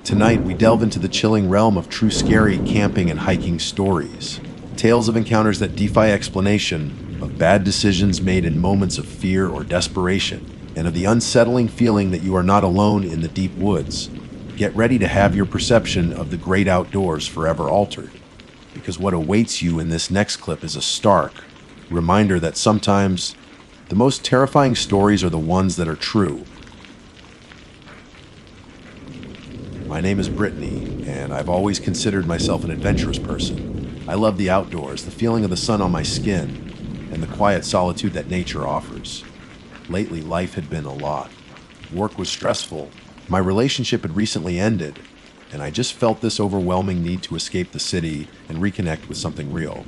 Tonight, we delve into the chilling realm of true scary camping and hiking stories. Tales of encounters that defy explanation, of bad decisions made in moments of fear or desperation, and of the unsettling feeling that you are not alone in the deep woods. Get ready to have your perception of the great outdoors forever altered, because what awaits you in this next clip is a stark reminder that sometimes the most terrifying stories are the ones that are true. My name is Brittany, and I've always considered myself an adventurous person. I love the outdoors, the feeling of the sun on my skin, and the quiet solitude that nature offers. Lately, life had been a lot. Work was stressful, my relationship had recently ended, and I just felt this overwhelming need to escape the city and reconnect with something real.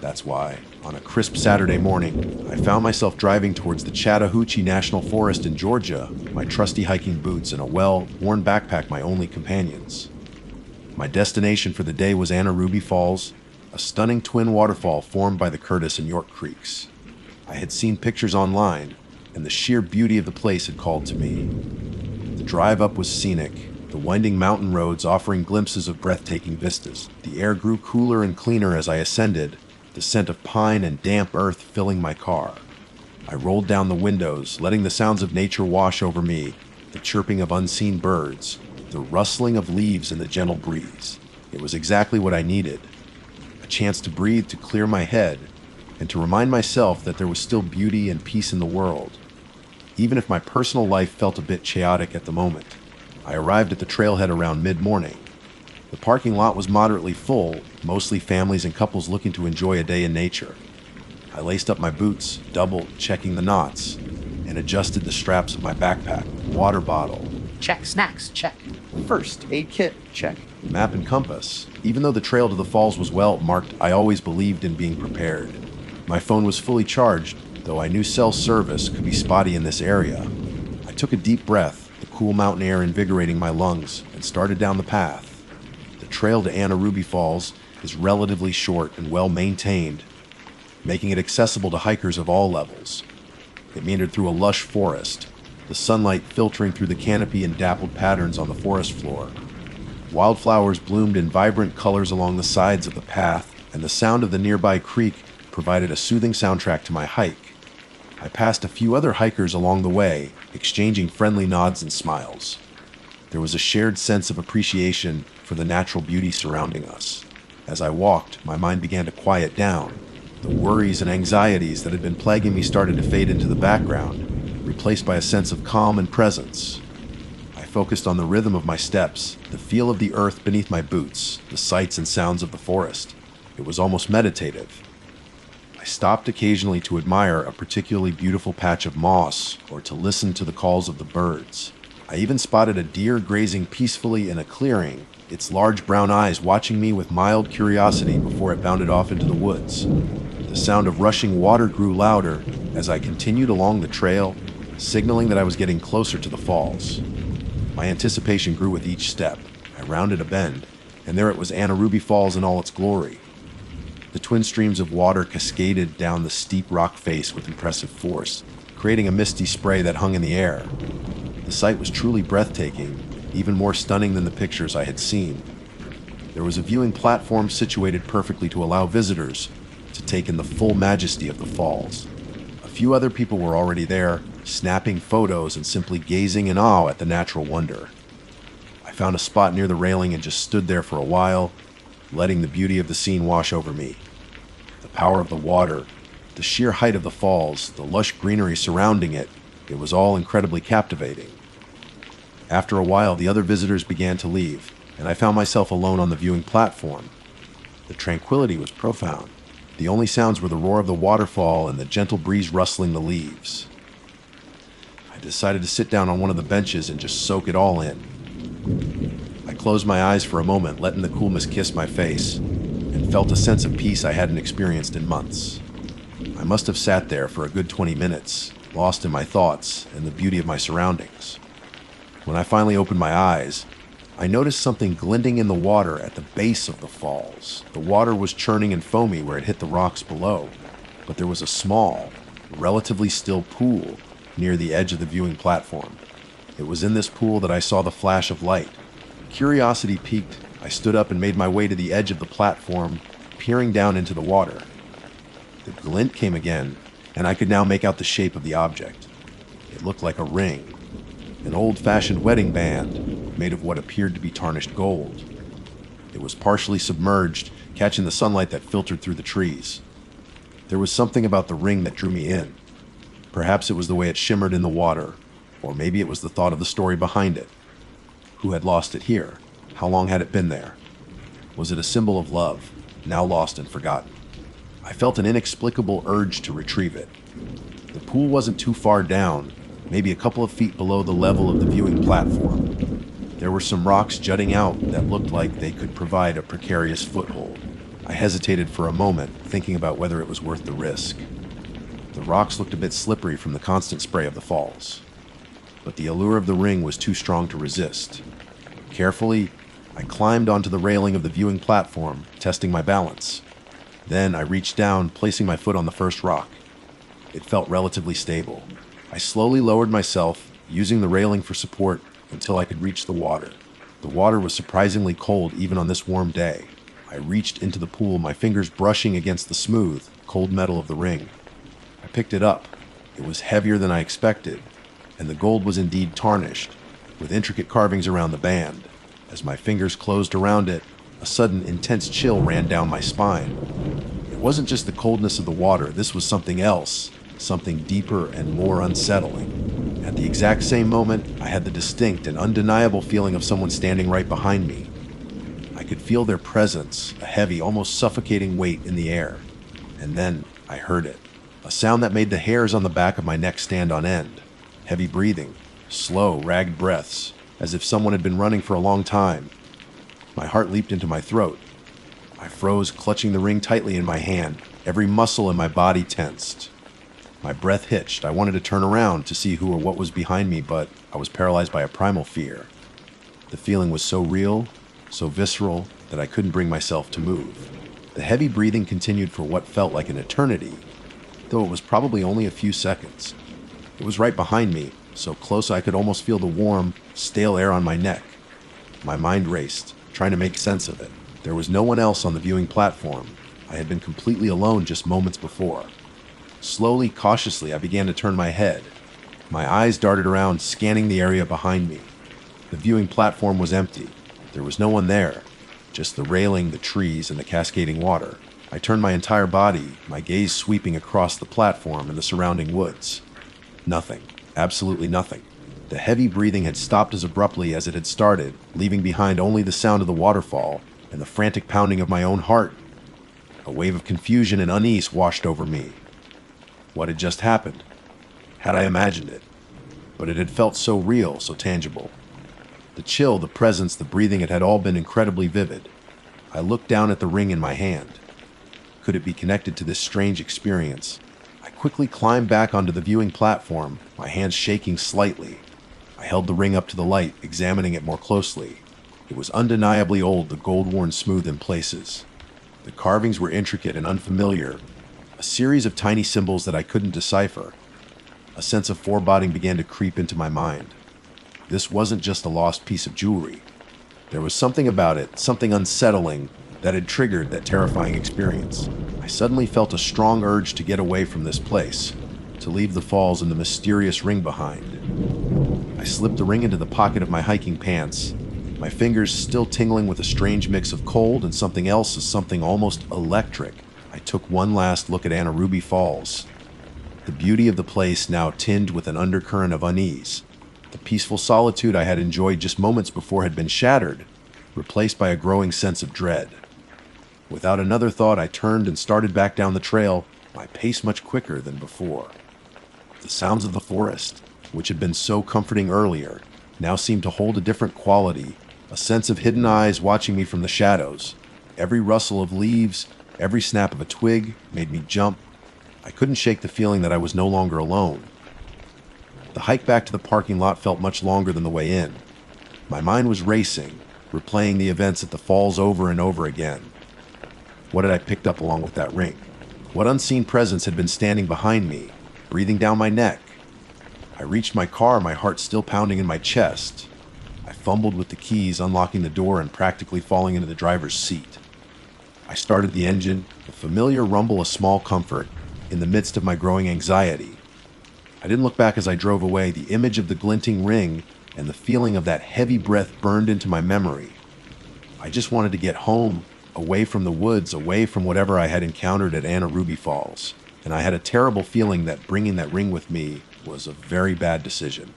That's why, on a crisp Saturday morning, I found myself driving towards the Chattahoochee National Forest in Georgia, my trusty hiking boots and a well-worn backpack my only companions. My destination for the day was Anaruby Falls, a stunning twin waterfall formed by the Curtis and York Creeks. I had seen pictures online, and the sheer beauty of the place had called to me. The drive up was scenic, the winding mountain roads offering glimpses of breathtaking vistas. The air grew cooler and cleaner as I ascended, the scent of pine and damp earth filling my car. I rolled down the windows, letting the sounds of nature wash over me, the chirping of unseen birds, the rustling of leaves in the gentle breeze. It was exactly what I needed. A chance to breathe, to clear my head, and to remind myself that there was still beauty and peace in the world, even if my personal life felt a bit chaotic at the moment. I arrived at the trailhead around mid-morning. The parking lot was moderately full, mostly families and couples looking to enjoy a day in nature. I laced up my boots, doubled, checking the knots, and adjusted the straps of my backpack. Water bottle. Check. Snacks, check. First aid kit, check. Map and compass. Even though the trail to the falls was well marked, I always believed in being prepared. My phone was fully charged, though I knew cell service could be spotty in this area. I took a deep breath, the cool mountain air invigorating my lungs, and started down the path. The trail to Anaruby Falls is relatively short and well maintained, making it accessible to hikers of all levels. It meandered through a lush forest, the sunlight filtering through the canopy in dappled patterns on the forest floor. Wildflowers bloomed in vibrant colors along the sides of the path, and the sound of the nearby creek provided a soothing soundtrack to my hike. I passed a few other hikers along the way, exchanging friendly nods and smiles. There was a shared sense of appreciation for the natural beauty surrounding us. As I walked, my mind began to quiet down. The worries and anxieties that had been plaguing me started to fade into the background, replaced by a sense of calm and presence. I focused on the rhythm of my steps, the feel of the earth beneath my boots, the sights and sounds of the forest. It was almost meditative. I stopped occasionally to admire a particularly beautiful patch of moss or to listen to the calls of the birds. I even spotted a deer grazing peacefully in a clearing, its large brown eyes watching me with mild curiosity before it bounded off into the woods. The sound of rushing water grew louder as I continued along the trail, signaling that I was getting closer to the falls. My anticipation grew with each step. I rounded a bend, and there it was, Anaruby Falls in all its glory. The twin streams of water cascaded down the steep rock face with impressive force, creating a misty spray that hung in the air. The sight was truly breathtaking, even more stunning than the pictures I had seen. There was a viewing platform situated perfectly to allow visitors to take in the full majesty of the falls. A few other people were already there, snapping photos and simply gazing in awe at the natural wonder. I found a spot near the railing and just stood there for a while, letting the beauty of the scene wash over me. The power of the water, the sheer height of the falls, the lush greenery surrounding it, it was all incredibly captivating. After a while, the other visitors began to leave, and I found myself alone on the viewing platform. The tranquility was profound. The only sounds were the roar of the waterfall and the gentle breeze rustling the leaves. I decided to sit down on one of the benches and just soak it all in. I closed my eyes for a moment, letting the coolness kiss my face, and felt a sense of peace I hadn't experienced in months. I must have sat there for a good 20 minutes, lost in my thoughts and the beauty of my surroundings. When I finally opened my eyes, I noticed something glinting in the water at the base of the falls. The water was churning and foamy where it hit the rocks below, but there was a small, relatively still pool near the edge of the viewing platform. It was in this pool that I saw the flash of light, Curiosity piqued, I stood up and made my way to the edge of the platform, peering down into the water. The glint came again, and I could now make out the shape of the object. It looked like a ring, an old-fashioned wedding band made of what appeared to be tarnished gold. It was partially submerged, catching the sunlight that filtered through the trees. There was something about the ring that drew me in. Perhaps it was the way it shimmered in the water, or maybe it was the thought of the story behind it. Who had lost it here? How long had it been there? Was it a symbol of love, now lost and forgotten? I felt an inexplicable urge to retrieve it. The pool wasn't too far down, maybe a couple of feet below the level of the viewing platform. There were some rocks jutting out that looked like they could provide a precarious foothold. I hesitated for a moment, thinking about whether it was worth the risk. The rocks looked a bit slippery from the constant spray of the falls, but the allure of the ring was too strong to resist. Carefully, I climbed onto the railing of the viewing platform, testing my balance. Then I reached down, placing my foot on the first rock. It felt relatively stable. I slowly lowered myself, using the railing for support until I could reach the water. The water was surprisingly cold even on this warm day. I reached into the pool, my fingers brushing against the smooth, cold metal of the ring. I picked it up. It was heavier than I expected, and the gold was indeed tarnished, with intricate carvings around the band. As my fingers closed around it, a sudden intense chill ran down my spine. It wasn't just the coldness of the water, this was something else, something deeper and more unsettling. At the exact same moment, I had the distinct and undeniable feeling of someone standing right behind me. I could feel their presence, a heavy, almost suffocating weight in the air. And then I heard it, a sound that made the hairs on the back of my neck stand on end. Heavy breathing, slow, ragged breaths, as if someone had been running for a long time. My heart leaped into my throat. I froze, clutching the ring tightly in my hand, every muscle in my body tensed. My breath hitched. I wanted to turn around to see who or what was behind me, but I was paralyzed by a primal fear. The feeling was so real, so visceral, that I couldn't bring myself to move. The heavy breathing continued for what felt like an eternity, though it was probably only a few seconds. It was right behind me, so close I could almost feel the warm, stale air on my neck. My mind raced, trying to make sense of it. There was no one else on the viewing platform. I had been completely alone just moments before. Slowly, cautiously, I began to turn my head. My eyes darted around, scanning the area behind me. The viewing platform was empty. There was no one there, just the railing, the trees, and the cascading water. I turned my entire body, my gaze sweeping across the platform and the surrounding woods. Nothing. Absolutely nothing. The heavy breathing had stopped as abruptly as it had started, leaving behind only the sound of the waterfall and the frantic pounding of my own heart. A wave of confusion and unease washed over me. What had just happened? Had I imagined it? But it had felt so real, so tangible. The chill, the presence, the breathing, it had all been incredibly vivid. I looked down at the ring in my hand. Could it be connected to this strange experience? I quickly climbed back onto the viewing platform, my hands shaking slightly. I held the ring up to the light, examining it more closely. It was undeniably old, the gold worn smooth in places. The carvings were intricate and unfamiliar, a series of tiny symbols that I couldn't decipher. A sense of foreboding began to creep into my mind. This wasn't just a lost piece of jewelry. There was something about it, something unsettling, that had triggered that terrifying experience. I suddenly felt a strong urge to get away from this place, to leave the falls and the mysterious ring behind. I slipped the ring into the pocket of my hiking pants, my fingers still tingling with a strange mix of cold and something else, something almost electric. I took one last look at Anarubi Falls. The beauty of the place now tinged with an undercurrent of unease. The peaceful solitude I had enjoyed just moments before had been shattered, replaced by a growing sense of dread. Without another thought, I turned and started back down the trail, my pace much quicker than before. The sounds of the forest, which had been so comforting earlier, now seemed to hold a different quality, a sense of hidden eyes watching me from the shadows. Every rustle of leaves, every snap of a twig made me jump. I couldn't shake the feeling that I was no longer alone. The hike back to the parking lot felt much longer than the way in. My mind was racing, replaying the events at the falls over and over again. What had I picked up along with that ring? What unseen presence had been standing behind me, breathing down my neck? I reached my car, my heart still pounding in my chest. I fumbled with the keys, unlocking the door and practically falling into the driver's seat. I started the engine, the familiar rumble a small comfort in the midst of my growing anxiety. I didn't look back as I drove away. The image of the glinting ring and the feeling of that heavy breath burned into my memory. I just wanted to get home, away from the woods, away from whatever I had encountered at Anna Ruby Falls. And I had a terrible feeling that bringing that ring with me was a very bad decision.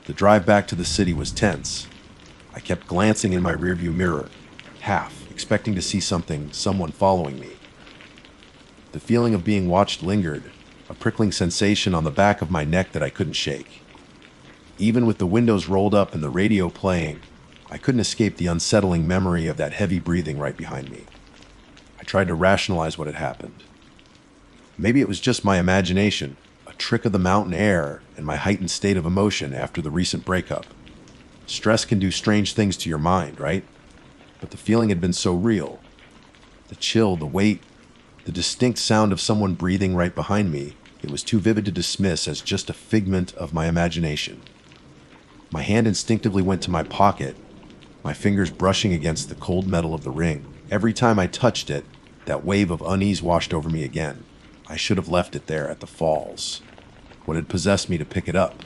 The drive back to the city was tense. I kept glancing in my rearview mirror, half expecting to see someone following me. The feeling of being watched lingered, a prickling sensation on the back of my neck that I couldn't shake. Even with the windows rolled up and the radio playing, I couldn't escape the unsettling memory of that heavy breathing right behind me. I tried to rationalize what had happened. Maybe it was just my imagination, a trick of the mountain air and my heightened state of emotion after the recent breakup. Stress can do strange things to your mind, right? But the feeling had been so real. The chill, the weight, the distinct sound of someone breathing right behind me, it was too vivid to dismiss as just a figment of my imagination. My hand instinctively went to my pocket, my fingers brushing against the cold metal of the ring. Every time I touched it, that wave of unease washed over me again. I should have left it there at the falls. What had possessed me to pick it up?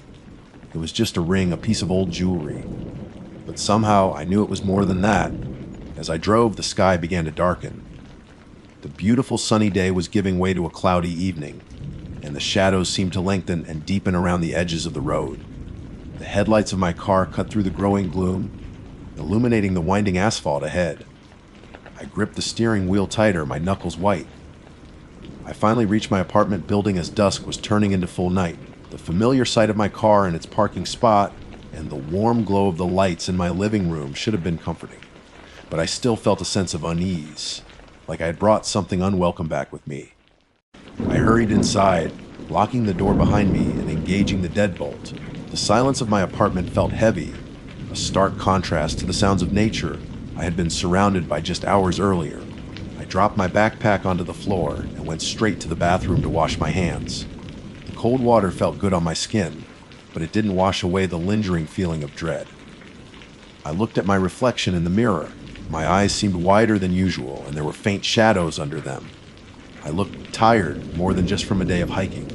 It was just a ring, a piece of old jewelry. But somehow I knew it was more than that. As I drove, the sky began to darken. The beautiful sunny day was giving way to a cloudy evening, and the shadows seemed to lengthen and deepen around the edges of the road. The headlights of my car cut through the growing gloom, illuminating the winding asphalt ahead. I gripped the steering wheel tighter, my knuckles white. I finally reached my apartment building as dusk was turning into full night. The familiar sight of my car in its parking spot and the warm glow of the lights in my living room should have been comforting. But I still felt a sense of unease, like I had brought something unwelcome back with me. I hurried inside, locking the door behind me and engaging the deadbolt. The silence of my apartment felt heavy, a stark contrast to the sounds of nature I had been surrounded by just hours earlier. I dropped my backpack onto the floor and went straight to the bathroom to wash my hands. The cold water felt good on my skin, but it didn't wash away the lingering feeling of dread. I looked at my reflection in the mirror. My eyes seemed wider than usual, and there were faint shadows under them. I looked tired, more than just from a day of hiking.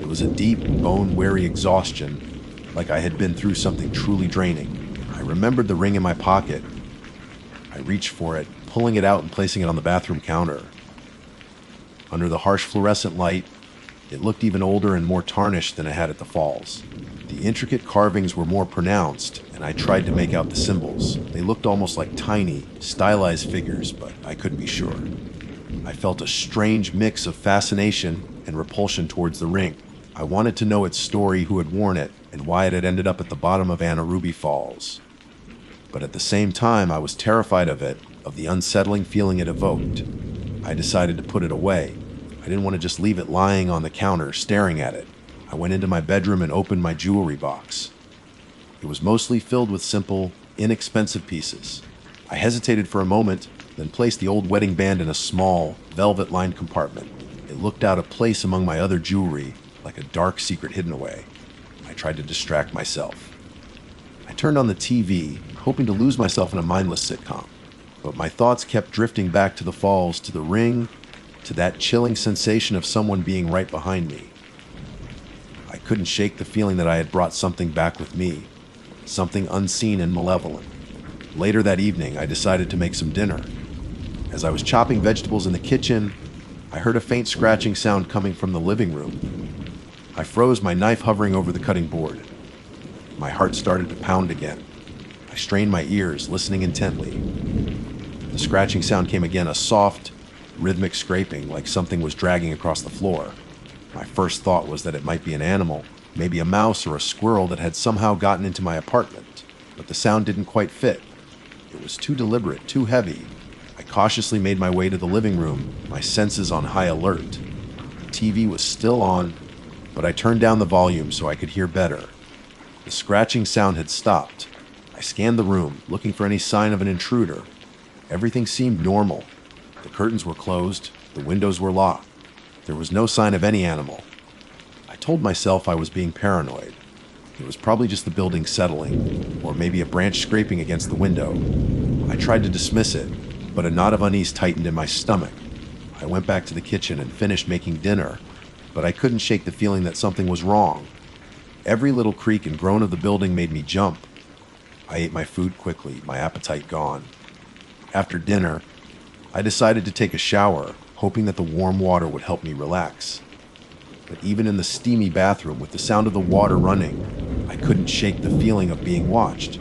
It was a deep, bone-weary exhaustion, like I had been through something truly draining. I remembered the ring in my pocket. I reached for it, pulling it out and placing it on the bathroom counter. Under the harsh fluorescent light, it looked even older and more tarnished than it had at the falls. The intricate carvings were more pronounced, and I tried to make out the symbols. They looked almost like tiny, stylized figures, but I couldn't be sure. I felt a strange mix of fascination and repulsion towards the ring. I wanted to know its story, who had worn it, and why it had ended up at the bottom of Anna Ruby Falls. But at the same time, I was terrified of it, of the unsettling feeling it evoked. I decided to put it away. I didn't want to just leave it lying on the counter, staring at it. I went into my bedroom and opened my jewelry box. It was mostly filled with simple, inexpensive pieces. I hesitated for a moment, then placed the old wedding band in a small, velvet-lined compartment. It looked out of place among my other jewelry, like a dark secret hidden away. I tried to distract myself. I turned on the TV, hoping to lose myself in a mindless sitcom. But my thoughts kept drifting back to the falls, to the ring, to that chilling sensation of someone being right behind me. I couldn't shake the feeling that I had brought something back with me, something unseen and malevolent. Later that evening, I decided to make some dinner. As I was chopping vegetables in the kitchen, I heard a faint scratching sound coming from the living room. I froze, my knife hovering over the cutting board. My heart started to pound again. I strained my ears, listening intently. The scratching sound came again, a soft, rhythmic scraping, like something was dragging across the floor. My first thought was that it might be an animal, maybe a mouse or a squirrel that had somehow gotten into my apartment, but the sound didn't quite fit. It was too deliberate, too heavy. I cautiously made my way to the living room, my senses on high alert. The TV was still on, but I turned down the volume so I could hear better. The scratching sound had stopped. I scanned the room, looking for any sign of an intruder. Everything seemed normal. The curtains were closed, the windows were locked. There was no sign of any animal. I told myself I was being paranoid. It was probably just the building settling, or maybe a branch scraping against the window. I tried to dismiss it, but a knot of unease tightened in my stomach. I went back to the kitchen and finished making dinner, but I couldn't shake the feeling that something was wrong. Every little creak and groan of the building made me jump. I ate my food quickly, my appetite gone. After dinner, I decided to take a shower, hoping that the warm water would help me relax. But even in the steamy bathroom, with the sound of the water running, I couldn't shake the feeling of being watched.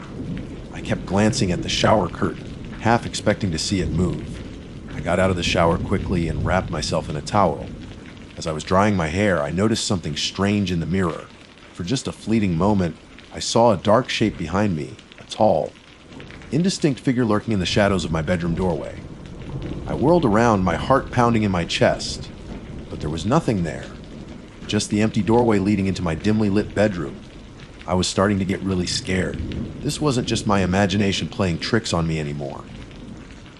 I kept glancing at the shower curtain, half expecting to see it move. I got out of the shower quickly and wrapped myself in a towel. As I was drying my hair, I noticed something strange in the mirror. For just a fleeting moment, I saw a dark shape behind me, a tall, indistinct figure lurking in the shadows of my bedroom doorway. I whirled around, my heart pounding in my chest, but there was nothing there. Just the empty doorway leading into my dimly lit bedroom. I was starting to get really scared. This wasn't just my imagination playing tricks on me anymore.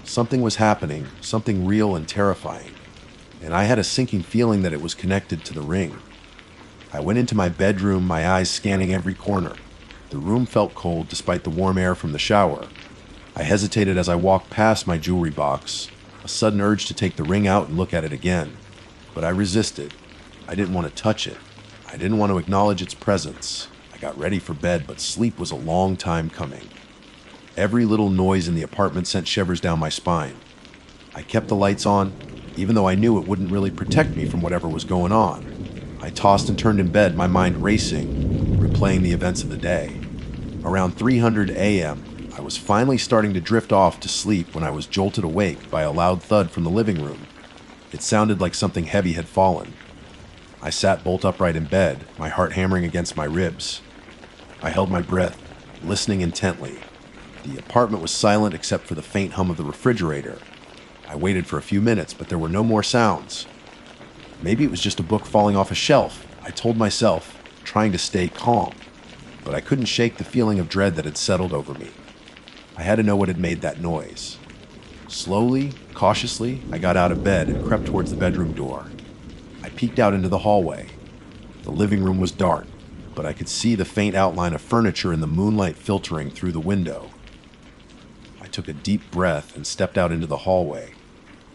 Something was happening, something real and terrifying, and I had a sinking feeling that it was connected to the ring. I went into my bedroom, my eyes scanning every corner. The room felt cold despite the warm air from the shower. I hesitated as I walked past my jewelry box, a sudden urge to take the ring out and look at it again. But I resisted. I didn't want to touch it. I didn't want to acknowledge its presence. I got ready for bed, but sleep was a long time coming. Every little noise in the apartment sent shivers down my spine. I kept the lights on, even though I knew it wouldn't really protect me from whatever was going on. I tossed and turned in bed, my mind racing, replaying the events of the day. Around 3:00 a.m., I was finally starting to drift off to sleep when I was jolted awake by a loud thud from the living room. It sounded like something heavy had fallen. I sat bolt upright in bed, my heart hammering against my ribs. I held my breath, listening intently. The apartment was silent except for the faint hum of the refrigerator. I waited for a few minutes, but there were no more sounds. Maybe it was just a book falling off a shelf, I told myself, trying to stay calm. But I couldn't shake the feeling of dread that had settled over me. I had to know what had made that noise. Slowly, cautiously, I got out of bed and crept towards the bedroom door. I peeked out into the hallway. The living room was dark, but I could see the faint outline of furniture in the moonlight filtering through the window. I took a deep breath and stepped out into the hallway.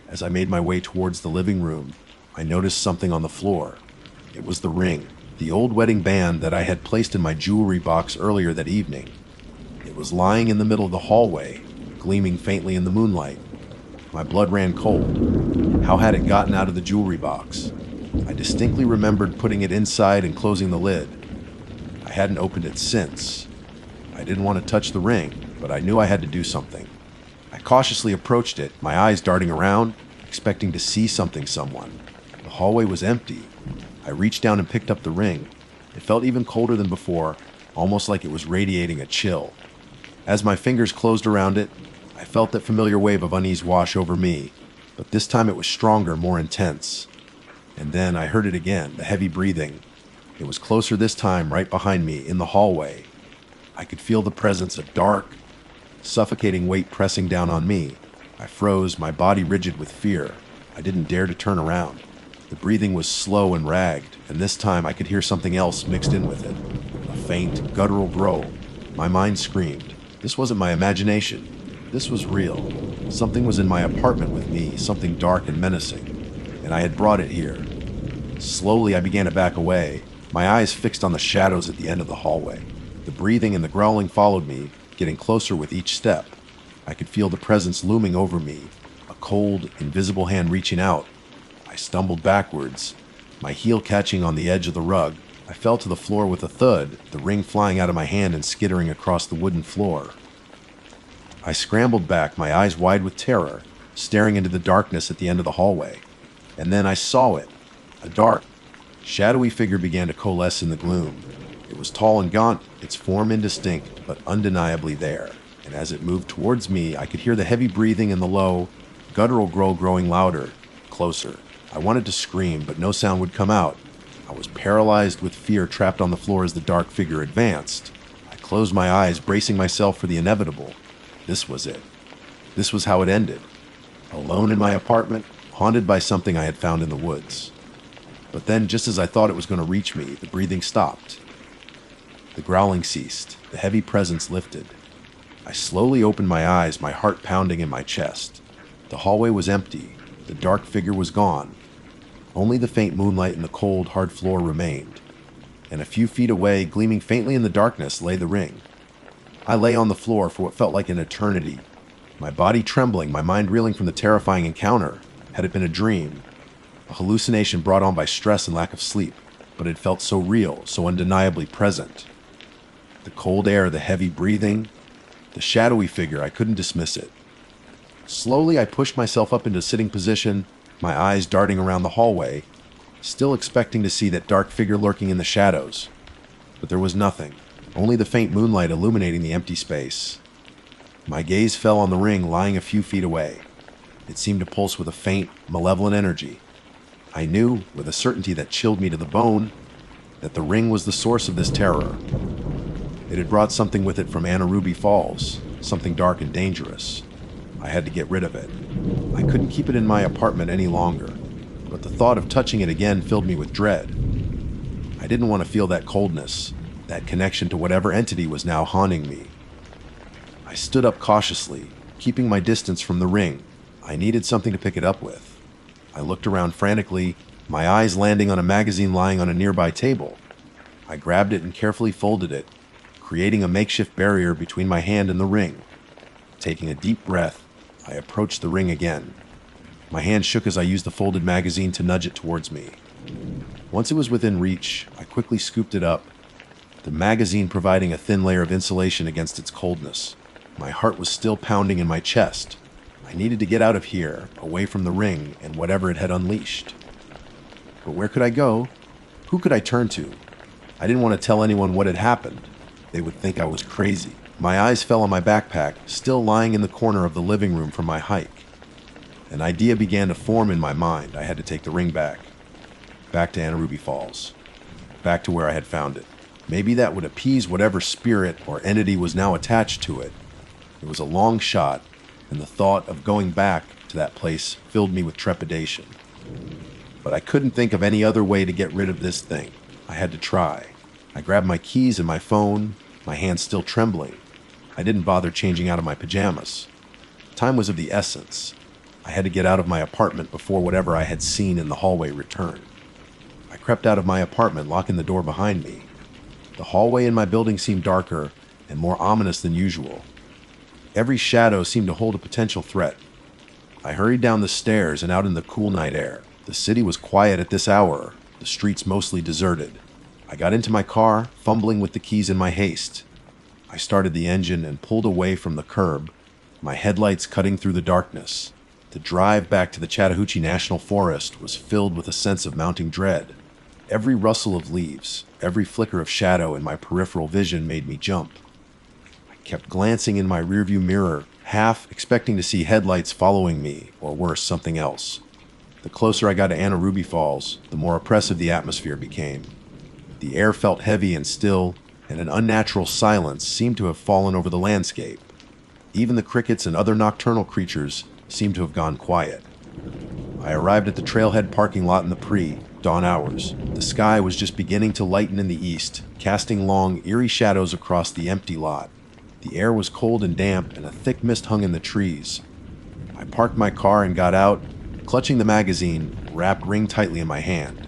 As I made my way towards the living room, I noticed something on the floor. It was the ring, the old wedding band that I had placed in my jewelry box earlier that evening. It was lying in the middle of the hallway, gleaming faintly in the moonlight. My blood ran cold. How had it gotten out of the jewelry box? I distinctly remembered putting it inside and closing the lid. I hadn't opened it since. I didn't want to touch the ring, but I knew I had to do something. I cautiously approached it, my eyes darting around, expecting to see someone. The hallway was empty. I reached down and picked up the ring. It felt even colder than before, almost like it was radiating a chill. As my fingers closed around it, I felt that familiar wave of unease wash over me, but this time it was stronger, more intense. And then I heard it again, the heavy breathing. It was closer this time, right behind me, in the hallway. I could feel the presence, a dark, suffocating weight pressing down on me. I froze, my body rigid with fear. I didn't dare to turn around. The breathing was slow and ragged, and this time I could hear something else mixed in with it. A faint, guttural growl. My mind screamed. This wasn't my imagination. This was real. Something was in my apartment with me, something dark and menacing, and I had brought it here. Slowly I began to back away, my eyes fixed on the shadows at the end of the hallway. The breathing and the growling followed me, getting closer with each step. I could feel the presence looming over me, a cold, invisible hand reaching out. I stumbled backwards, my heel catching on the edge of the rug. I fell to the floor with a thud, the ring flying out of my hand and skittering across the wooden floor. I scrambled back, my eyes wide with terror, staring into the darkness at the end of the hallway. And then I saw it. A dark, shadowy figure began to coalesce in the gloom. It was tall and gaunt, its form indistinct, but undeniably there. And as it moved towards me, I could hear the heavy breathing and the low, guttural growl growing louder, closer. I wanted to scream, but no sound would come out. I was paralyzed with fear, trapped on the floor as the dark figure advanced. I closed my eyes, bracing myself for the inevitable. This was it. This was how it ended. Alone in my apartment, haunted by something I had found in the woods. But then, just as I thought it was going to reach me, the breathing stopped. The growling ceased. The heavy presence lifted. I slowly opened my eyes, my heart pounding in my chest. The hallway was empty. The dark figure was gone. Only the faint moonlight and the cold, hard floor remained. And a few feet away, gleaming faintly in the darkness, lay the ring. I lay on the floor for what felt like an eternity, my body trembling, my mind reeling from the terrifying encounter. Had it been a dream? A hallucination brought on by stress and lack of sleep, but it felt so real, so undeniably present. The cold air, the heavy breathing, the shadowy figure, I couldn't dismiss it. Slowly, I pushed myself up into a sitting position, my eyes darting around the hallway, still expecting to see that dark figure lurking in the shadows. But there was nothing, only the faint moonlight illuminating the empty space. My gaze fell on the ring lying a few feet away. It seemed to pulse with a faint, malevolent energy. I knew, with a certainty that chilled me to the bone, that the ring was the source of this terror. It had brought something with it from Ruby Falls, something dark and dangerous. I had to get rid of it. I couldn't keep it in my apartment any longer, but the thought of touching it again filled me with dread. I didn't want to feel that coldness, that connection to whatever entity was now haunting me. I stood up cautiously, keeping my distance from the ring. I needed something to pick it up with. I looked around frantically, my eyes landing on a magazine lying on a nearby table. I grabbed it and carefully folded it, creating a makeshift barrier between my hand and the ring. Taking a deep breath, I approached the ring again. My hand shook as I used the folded magazine to nudge it towards me. Once it was within reach, I quickly scooped it up, the magazine providing a thin layer of insulation against its coldness. My heart was still pounding in my chest. I needed to get out of here, away from the ring and whatever it had unleashed. But where could I go? Who could I turn to? I didn't want to tell anyone what had happened. They would think I was crazy. My eyes fell on my backpack, still lying in the corner of the living room from my hike. An idea began to form in my mind. I had to take the ring back. Back to Ruby Falls. Back to where I had found it. Maybe that would appease whatever spirit or entity was now attached to it. It was a long shot, and the thought of going back to that place filled me with trepidation. But I couldn't think of any other way to get rid of this thing. I had to try. I grabbed my keys and my phone, my hands still trembling. I didn't bother changing out of my pajamas. Time was of the essence. I had to get out of my apartment before whatever I had seen in the hallway returned. I crept out of my apartment, locking the door behind me. The hallway in my building seemed darker and more ominous than usual. Every shadow seemed to hold a potential threat. I hurried down the stairs and out in the cool night air. The city was quiet at this hour, the streets mostly deserted. I got into my car, fumbling with the keys in my haste. I started the engine and pulled away from the curb, my headlights cutting through the darkness. The drive back to the Chattahoochee National Forest was filled with a sense of mounting dread. Every rustle of leaves, every flicker of shadow in my peripheral vision made me jump. I kept glancing in my rearview mirror, half expecting to see headlights following me, or worse, something else. The closer I got to Ruby Falls, the more oppressive the atmosphere became. The air felt heavy and still, and an unnatural silence seemed to have fallen over the landscape. Even the crickets and other nocturnal creatures seemed to have gone quiet. I arrived at the trailhead parking lot in the pre-dawn hours. The sky was just beginning to lighten in the east, casting long, eerie shadows across the empty lot. The air was cold and damp, and a thick mist hung in the trees. I parked my car and got out, clutching the magazine, wrapped ring tightly in my hand.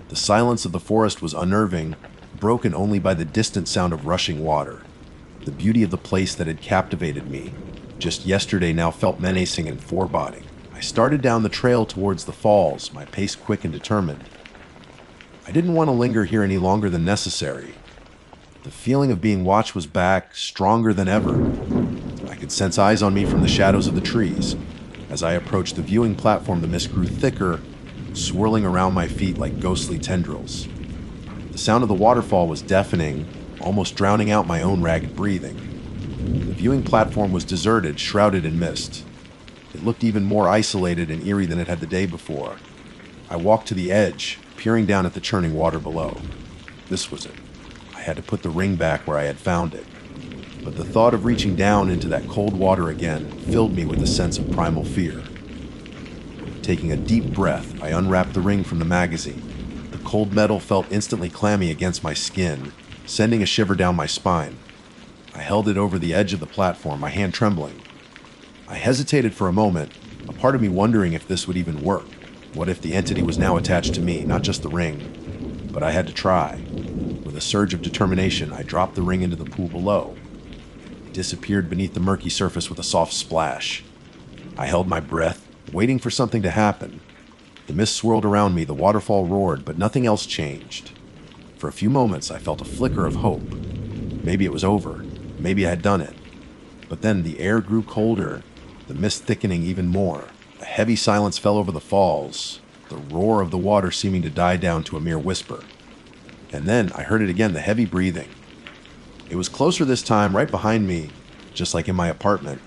The silence of the forest was unnerving, broken only by the distant sound of rushing water. The beauty of the place that had captivated me just yesterday now felt menacing and foreboding. I started down the trail towards the falls, my pace quick and determined. I didn't want to linger here any longer than necessary. The feeling of being watched was back, stronger than ever. I could sense eyes on me from the shadows of the trees. As I approached the viewing platform, the mist grew thicker, swirling around my feet like ghostly tendrils. The sound of the waterfall was deafening, almost drowning out my own ragged breathing. The viewing platform was deserted, shrouded in mist. It looked even more isolated and eerie than it had the day before. I walked to the edge, peering down at the churning water below. This was it. I had to put the ring back where I had found it. But the thought of reaching down into that cold water again filled me with a sense of primal fear. Taking a deep breath, I unwrapped the ring from the magazine. The cold metal felt instantly clammy against my skin, sending a shiver down my spine. I held it over the edge of the platform, my hand trembling. I hesitated for a moment, a part of me wondering if this would even work. What if the entity was now attached to me, not just the ring? But I had to try. With a surge of determination, I dropped the ring into the pool below. It disappeared beneath the murky surface with a soft splash. I held my breath, waiting for something to happen. The mist swirled around me, the waterfall roared, but nothing else changed. For a few moments, I felt a flicker of hope. Maybe it was over. Maybe I had done it. But then the air grew colder, the mist thickening even more. A heavy silence fell over the falls, the roar of the water seeming to die down to a mere whisper. And then I heard it again, the heavy breathing. It was closer this time, right behind me, just like in my apartment.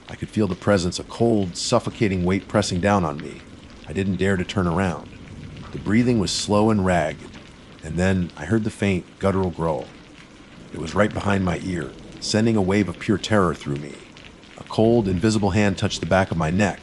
I could feel the presence, a cold, suffocating weight pressing down on me. I didn't dare to turn around. The breathing was slow and ragged, and then I heard the faint, guttural growl. It was right behind my ear, sending a wave of pure terror through me. A cold, invisible hand touched the back of my neck.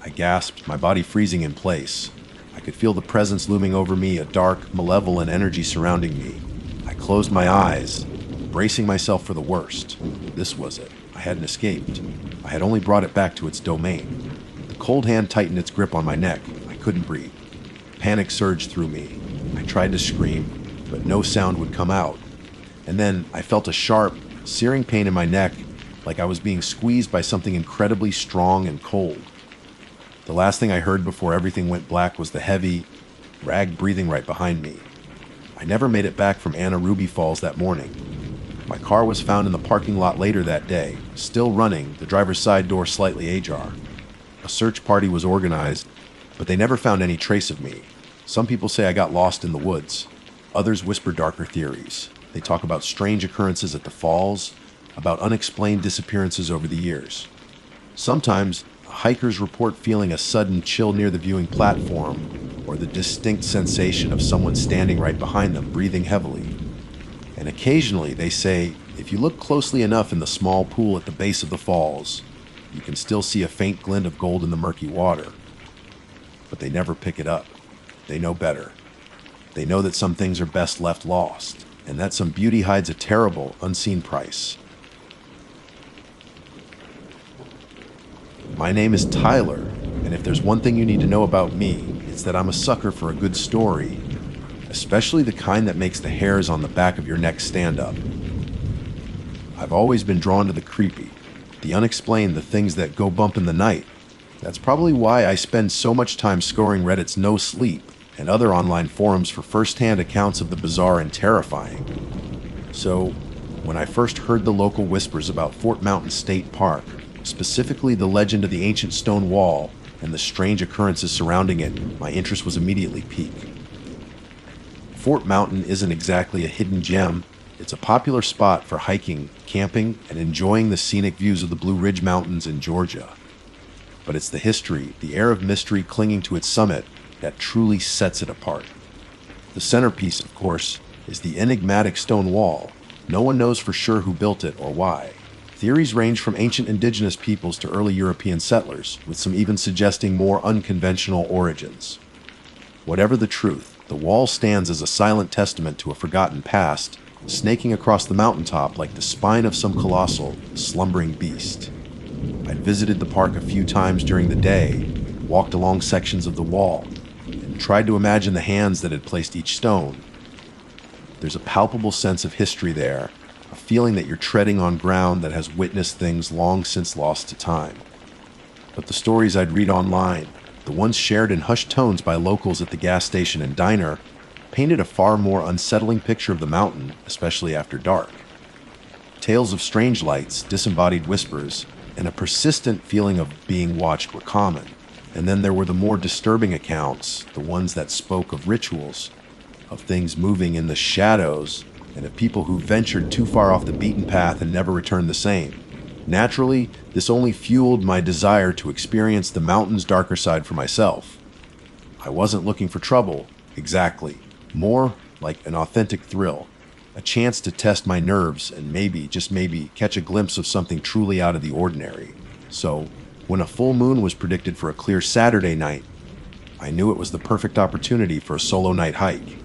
I gasped, my body freezing in place. I could feel the presence looming over me, a dark, malevolent energy surrounding me. I closed my eyes, bracing myself for the worst. This was it. I hadn't escaped. I had only brought it back to its domain. The cold hand tightened its grip on my neck. I couldn't breathe. Panic surged through me. I tried to scream, but no sound would come out. And then I felt a sharp, searing pain in my neck, like I was being squeezed by something incredibly strong and cold. The last thing I heard before everything went black was the heavy, ragged breathing right behind me. I never made it back from Anna Ruby Falls that morning. My car was found in the parking lot later that day, still running, the driver's side door slightly ajar. A search party was organized, but they never found any trace of me. Some people say I got lost in the woods. Others whisper darker theories. They talk about strange occurrences at the falls, about unexplained disappearances over the years. Sometimes, hikers report feeling a sudden chill near the viewing platform, or the distinct sensation of someone standing right behind them, breathing heavily. And occasionally, they say, if you look closely enough in the small pool at the base of the falls, you can still see a faint glint of gold in the murky water. But they never pick it up. They know better. They know that some things are best left lost, and that some beauty hides a terrible, unseen price. My name is Tyler, and if there's one thing you need to know about me, it's that I'm a sucker for a good story, especially the kind that makes the hairs on the back of your neck stand up. I've always been drawn to the creepy, the unexplained, the things that go bump in the night. That's probably why I spend so much time scouring Reddit's No Sleep and other online forums for first-hand accounts of the bizarre and terrifying. So, when I first heard the local whispers about Fort Mountain State Park, specifically the legend of the ancient stone wall and the strange occurrences surrounding it, my interest was immediately piqued. Fort Mountain isn't exactly a hidden gem. It's a popular spot for hiking, camping, and enjoying the scenic views of the Blue Ridge Mountains in Georgia. But it's the history, the air of mystery clinging to its summit, that truly sets it apart. The centerpiece, of course, is the enigmatic stone wall. No one knows for sure who built it or why. Theories range from ancient indigenous peoples to early European settlers, with some even suggesting more unconventional origins. Whatever the truth, the wall stands as a silent testament to a forgotten past, snaking across the mountaintop like the spine of some colossal, slumbering beast. I'd visited the park a few times during the day, walked along sections of the wall, and tried to imagine the hands that had placed each stone. There's a palpable sense of history there, a feeling that you're treading on ground that has witnessed things long since lost to time. But the stories I'd read online, the ones shared in hushed tones by locals at the gas station and diner, painted a far more unsettling picture of the mountain, especially after dark. Tales of strange lights, disembodied whispers, and a persistent feeling of being watched were common. And then there were the more disturbing accounts, the ones that spoke of rituals, of things moving in the shadows, and of people who ventured too far off the beaten path and never returned the same. Naturally, this only fueled my desire to experience the mountain's darker side for myself. I wasn't looking for trouble, exactly. More like an authentic thrill, a chance to test my nerves and maybe, just maybe, catch a glimpse of something truly out of the ordinary. So, when a full moon was predicted for a clear Saturday night, I knew it was the perfect opportunity for a solo night hike.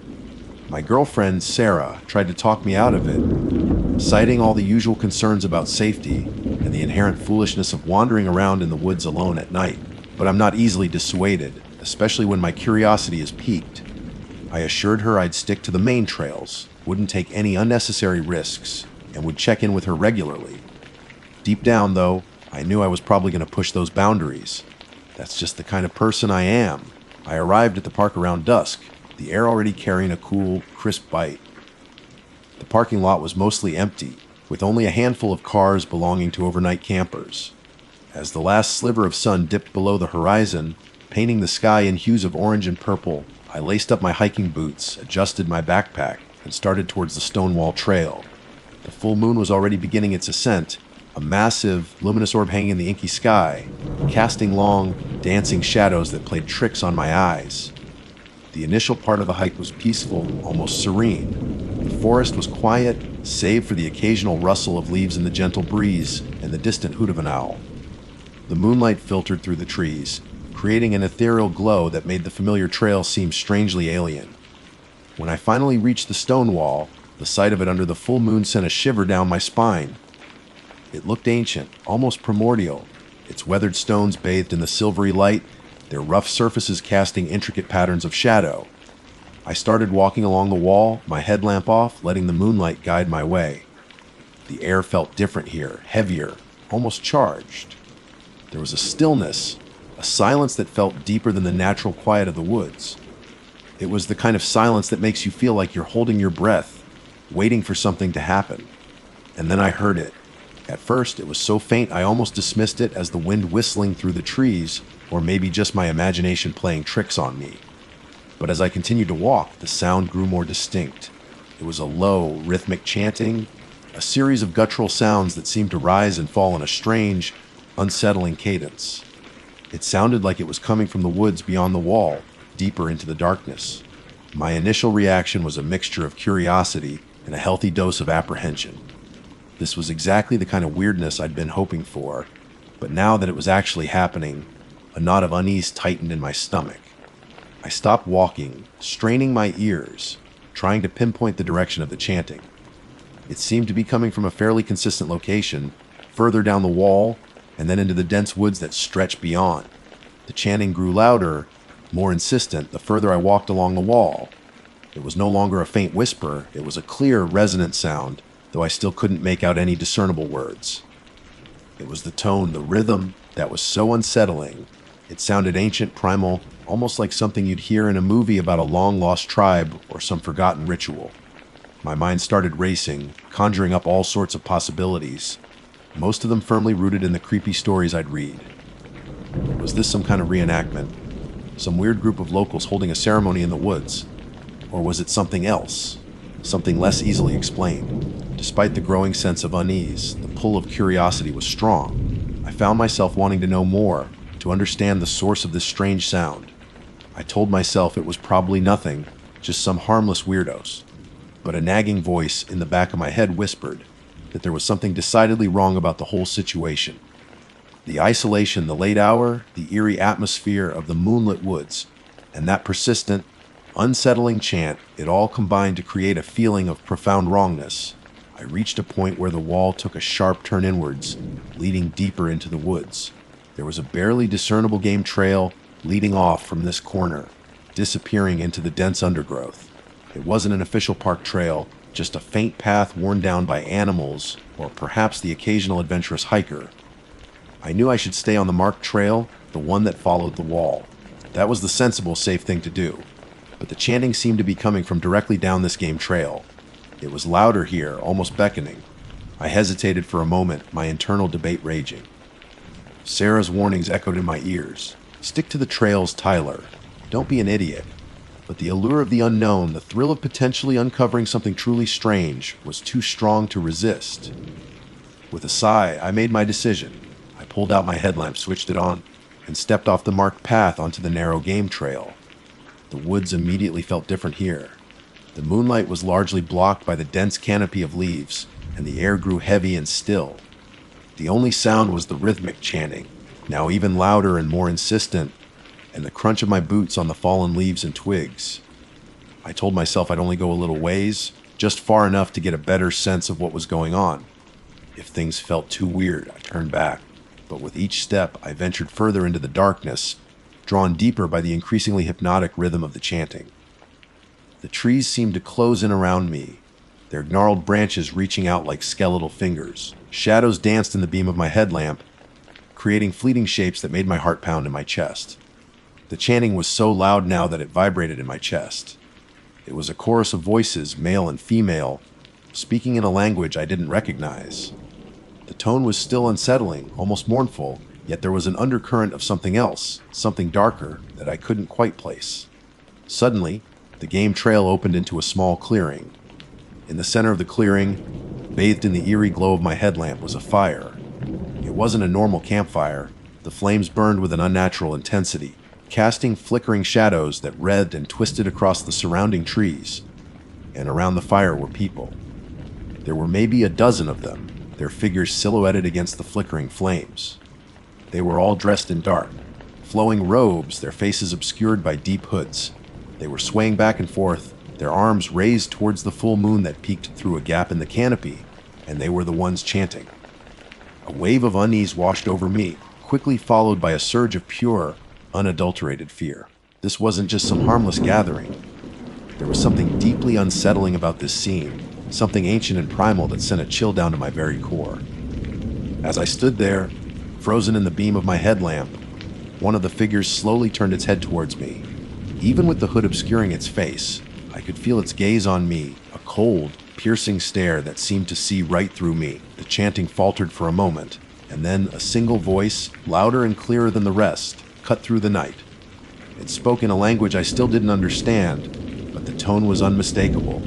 My girlfriend, Sarah, tried to talk me out of it, citing all the usual concerns about safety and the inherent foolishness of wandering around in the woods alone at night. But I'm not easily dissuaded, especially when my curiosity is piqued. I assured her I'd stick to the main trails, wouldn't take any unnecessary risks, and would check in with her regularly. Deep down, though, I knew I was probably going to push those boundaries. That's just the kind of person I am. I arrived at the park around dusk, the air already carrying a cool, crisp bite. The parking lot was mostly empty, with only a handful of cars belonging to overnight campers. As the last sliver of sun dipped below the horizon, painting the sky in hues of orange and purple, I laced up my hiking boots, adjusted my backpack, and started towards the Stonewall Trail. The full moon was already beginning its ascent, a massive, luminous orb hanging in the inky sky, casting long, dancing shadows that played tricks on my eyes. The initial part of the hike was peaceful, almost serene. The forest was quiet, save for the occasional rustle of leaves in the gentle breeze and the distant hoot of an owl. The moonlight filtered through the trees, creating an ethereal glow that made the familiar trail seem strangely alien. When I finally reached the stone wall, the sight of it under the full moon sent a shiver down my spine. It looked ancient, almost primordial, its weathered stones bathed in the silvery light, their rough surfaces casting intricate patterns of shadow. I started walking along the wall, my headlamp off, letting the moonlight guide my way. The air felt different here, heavier, almost charged. There was a stillness, a silence that felt deeper than the natural quiet of the woods. It was the kind of silence that makes you feel like you're holding your breath, waiting for something to happen. And then I heard it. At first, it was so faint I almost dismissed it as the wind whistling through the trees, or maybe just my imagination playing tricks on me. But as I continued to walk, the sound grew more distinct. It was a low, rhythmic chanting, a series of guttural sounds that seemed to rise and fall in a strange, unsettling cadence. It sounded like it was coming from the woods beyond the wall, deeper into the darkness. My initial reaction was a mixture of curiosity and a healthy dose of apprehension. This was exactly the kind of weirdness I'd been hoping for, but now that it was actually happening, a knot of unease tightened in my stomach. I stopped walking, straining my ears, trying to pinpoint the direction of the chanting. It seemed to be coming from a fairly consistent location, further down the wall, and then into the dense woods that stretched beyond. The chanting grew louder, more insistent, the further I walked along the wall. It was no longer a faint whisper, it was a clear, resonant sound, though I still couldn't make out any discernible words. It was the tone, the rhythm, that was so unsettling. It sounded ancient, primal, almost like something you'd hear in a movie about a long-lost tribe or some forgotten ritual. My mind started racing, conjuring up all sorts of possibilities, most of them firmly rooted in the creepy stories I'd read. Was this some kind of reenactment? Some weird group of locals holding a ceremony in the woods? Or was it something else? Something less easily explained? Despite the growing sense of unease, the pull of curiosity was strong. I found myself wanting to know more, to understand the source of this strange sound. I told myself it was probably nothing, just some harmless weirdos. But a nagging voice in the back of my head whispered that there was something decidedly wrong about the whole situation. The isolation, the late hour, the eerie atmosphere of the moonlit woods, and that persistent, unsettling chant, it all combined to create a feeling of profound wrongness. I reached a point where the wall took a sharp turn inwards, leading deeper into the woods. There was a barely discernible game trail leading off from this corner, disappearing into the dense undergrowth. It wasn't an official park trail, just a faint path worn down by animals, or perhaps the occasional adventurous hiker. I knew I should stay on the marked trail, the one that followed the wall. That was the sensible, safe thing to do. But the chanting seemed to be coming from directly down this game trail. It was louder here, almost beckoning. I hesitated for a moment, my internal debate raging. Sarah's warnings echoed in my ears. Stick to the trails, Tyler. Don't be an idiot. But the allure of the unknown, the thrill of potentially uncovering something truly strange, was too strong to resist. With a sigh, I made my decision. I pulled out my headlamp, switched it on, and stepped off the marked path onto the narrow game trail. The woods immediately felt different here. The moonlight was largely blocked by the dense canopy of leaves, and the air grew heavy and still. The only sound was the rhythmic chanting, now even louder and more insistent, and the crunch of my boots on the fallen leaves and twigs. I told myself I'd only go a little ways, just far enough to get a better sense of what was going on. If things felt too weird, I turned back, but with each step, I ventured further into the darkness, drawn deeper by the increasingly hypnotic rhythm of the chanting. The trees seemed to close in around me, their gnarled branches reaching out like skeletal fingers. Shadows danced in the beam of my headlamp, creating fleeting shapes that made my heart pound in my chest. The chanting was so loud now that it vibrated in my chest. It was a chorus of voices, male and female, speaking in a language I didn't recognize. The tone was still unsettling, almost mournful, yet there was an undercurrent of something else, something darker, that I couldn't quite place. Suddenly, the game trail opened into a small clearing. In the center of the clearing, bathed in the eerie glow of my headlamp, was a fire. It wasn't a normal campfire. The flames burned with an unnatural intensity, casting flickering shadows that writhed and twisted across the surrounding trees. And around the fire were people. There were maybe a dozen of them, their figures silhouetted against the flickering flames. They were all dressed in dark, flowing robes, their faces obscured by deep hoods. They were swaying back and forth, their arms raised towards the full moon that peeked through a gap in the canopy, and they were the ones chanting. A wave of unease washed over me, quickly followed by a surge of pure, unadulterated fear. This wasn't just some harmless gathering. There was something deeply unsettling about this scene, something ancient and primal that sent a chill down to my very core. As I stood there, frozen in the beam of my headlamp, one of the figures slowly turned its head towards me. Even with the hood obscuring its face, I could feel its gaze on me, a cold, piercing stare that seemed to see right through me. The chanting faltered for a moment, and then a single voice, louder and clearer than the rest, cut through the night. It spoke in a language I still didn't understand, but the tone was unmistakable.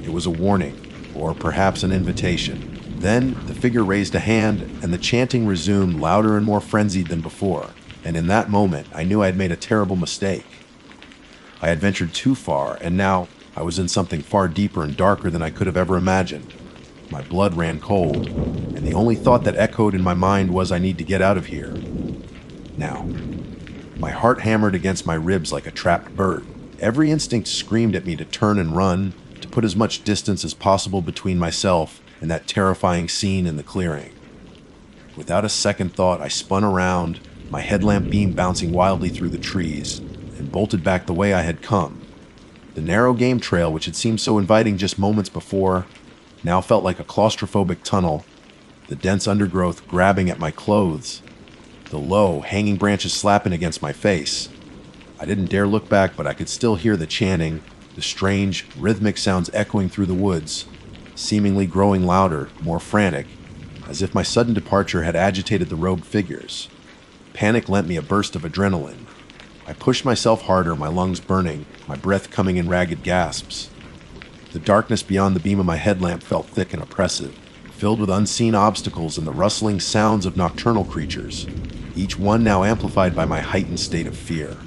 It was a warning, or perhaps an invitation. Then the figure raised a hand, and the chanting resumed, louder and more frenzied than before. And in that moment, I knew I had made a terrible mistake. I had ventured too far, and now I was in something far deeper and darker than I could have ever imagined. My blood ran cold, and the only thought that echoed in my mind was, I need to get out of here. Now. My heart hammered against my ribs like a trapped bird. Every instinct screamed at me to turn and run, to put as much distance as possible between myself and that terrifying scene in the clearing. Without a second thought, I spun around, my headlamp beam bouncing wildly through the trees, and bolted back the way I had come. The narrow game trail, which had seemed so inviting just moments before, now felt like a claustrophobic tunnel, the dense undergrowth grabbing at my clothes, the low, hanging branches slapping against my face. I didn't dare look back, but I could still hear the chanting, the strange, rhythmic sounds echoing through the woods, seemingly growing louder, more frantic, as if my sudden departure had agitated the robed figures. Panic lent me a burst of adrenaline. I pushed myself harder, my lungs burning, my breath coming in ragged gasps. The darkness beyond the beam of my headlamp felt thick and oppressive, filled with unseen obstacles and the rustling sounds of nocturnal creatures, each one now amplified by my heightened state of fear.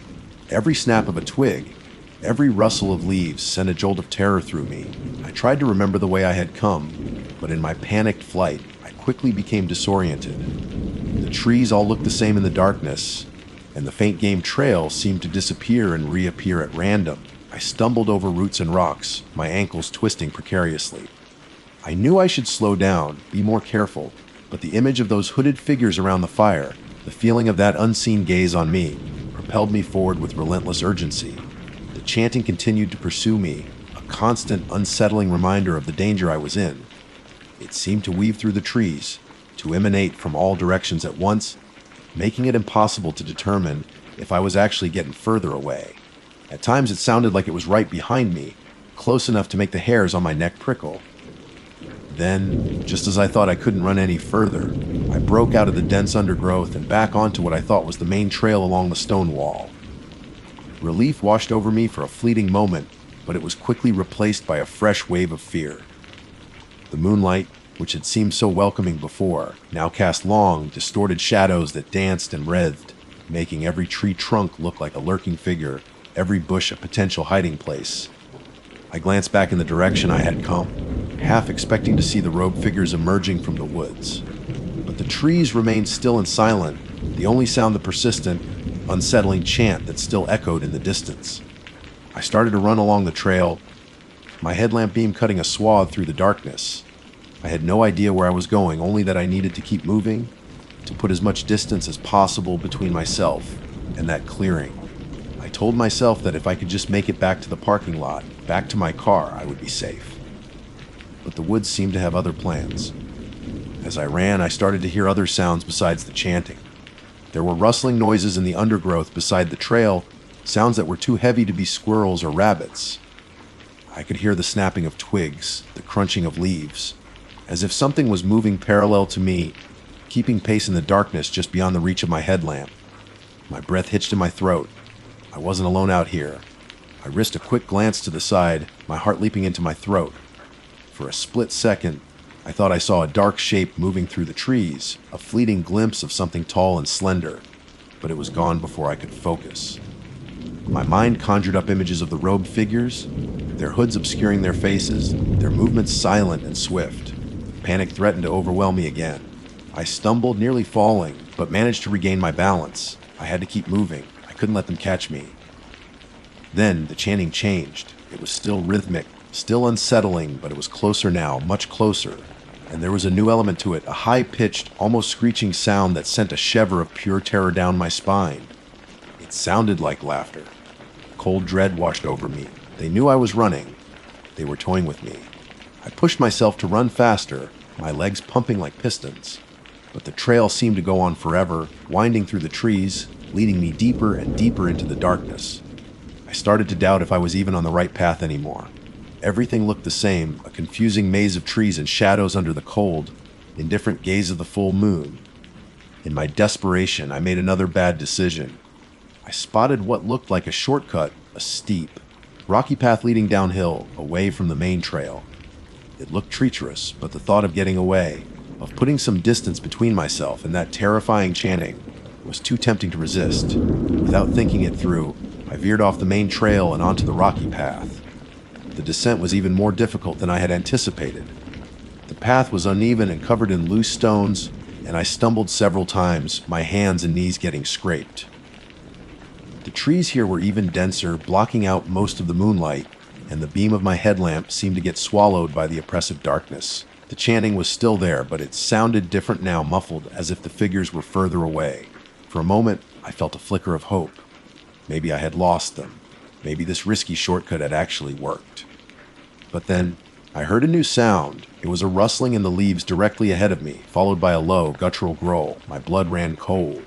Every snap of a twig, every rustle of leaves sent a jolt of terror through me. I tried to remember the way I had come, but in my panicked flight, I quickly became disoriented. The trees all looked the same in the darkness, and the faint game trail seemed to disappear and reappear at random. I stumbled over roots and rocks, my ankles twisting precariously. I knew I should slow down, be more careful, but the image of those hooded figures around the fire, the feeling of that unseen gaze on me, propelled me forward with relentless urgency. The chanting continued to pursue me, a constant, unsettling reminder of the danger I was in. It seemed to weave through the trees, to emanate from all directions at once, making it impossible to determine if I was actually getting further away. At times it sounded like it was right behind me, close enough to make the hairs on my neck prickle. Then, just as I thought I couldn't run any further, I broke out of the dense undergrowth and back onto what I thought was the main trail along the stone wall. Relief washed over me for a fleeting moment, but it was quickly replaced by a fresh wave of fear. The moonlight, which had seemed so welcoming before, now cast long, distorted shadows that danced and writhed, making every tree trunk look like a lurking figure, every bush a potential hiding place. I glanced back in the direction I had come, half expecting to see the robed figures emerging from the woods. But the trees remained still and silent, the only sound the persistent, unsettling chant that still echoed in the distance. I started to run along the trail, my headlamp beam cutting a swath through the darkness. I had no idea where I was going, only that I needed to keep moving, to put as much distance as possible between myself and that clearing. I told myself that if I could just make it back to the parking lot, back to my car, I would be safe. But the woods seemed to have other plans. As I ran, I started to hear other sounds besides the chanting. There were rustling noises in the undergrowth beside the trail, sounds that were too heavy to be squirrels or rabbits. I could hear the snapping of twigs, the crunching of leaves, as if something was moving parallel to me, keeping pace in the darkness just beyond the reach of my headlamp. My breath hitched in my throat. I wasn't alone out here. I risked a quick glance to the side, my heart leaping into my throat. For a split second, I thought I saw a dark shape moving through the trees, a fleeting glimpse of something tall and slender, but it was gone before I could focus. My mind conjured up images of the robed figures, their hoods obscuring their faces, their movements silent and swift. Panic threatened to overwhelm me again. I stumbled, nearly falling, but managed to regain my balance. I had to keep moving. I couldn't let them catch me. Then the chanting changed. It was still rhythmic, still unsettling, but it was closer now, much closer. And there was a new element to it, a high-pitched, almost screeching sound that sent a shiver of pure terror down my spine. It sounded like laughter. Cold dread washed over me. They knew I was running. They were toying with me. I pushed myself to run faster, my legs pumping like pistons. But the trail seemed to go on forever, winding through the trees, leading me deeper and deeper into the darkness. I started to doubt if I was even on the right path anymore. Everything looked the same, a confusing maze of trees and shadows under the cold, indifferent gaze of the full moon. In my desperation, I made another bad decision. I spotted what looked like a shortcut, a steep, rocky path leading downhill, away from the main trail. It looked treacherous, but the thought of getting away, of putting some distance between myself and that terrifying chanting, was too tempting to resist. Without thinking it through, I veered off the main trail and onto the rocky path. The descent was even more difficult than I had anticipated. The path was uneven and covered in loose stones, and I stumbled several times, my hands and knees getting scraped. The trees here were even denser, blocking out most of the moonlight, and the beam of my headlamp seemed to get swallowed by the oppressive darkness. The chanting was still there, but it sounded different now, muffled, as if the figures were further away. For a moment, I felt a flicker of hope. Maybe I had lost them. Maybe this risky shortcut had actually worked. But then, I heard a new sound. It was a rustling in the leaves directly ahead of me, followed by a low, guttural growl. My blood ran cold.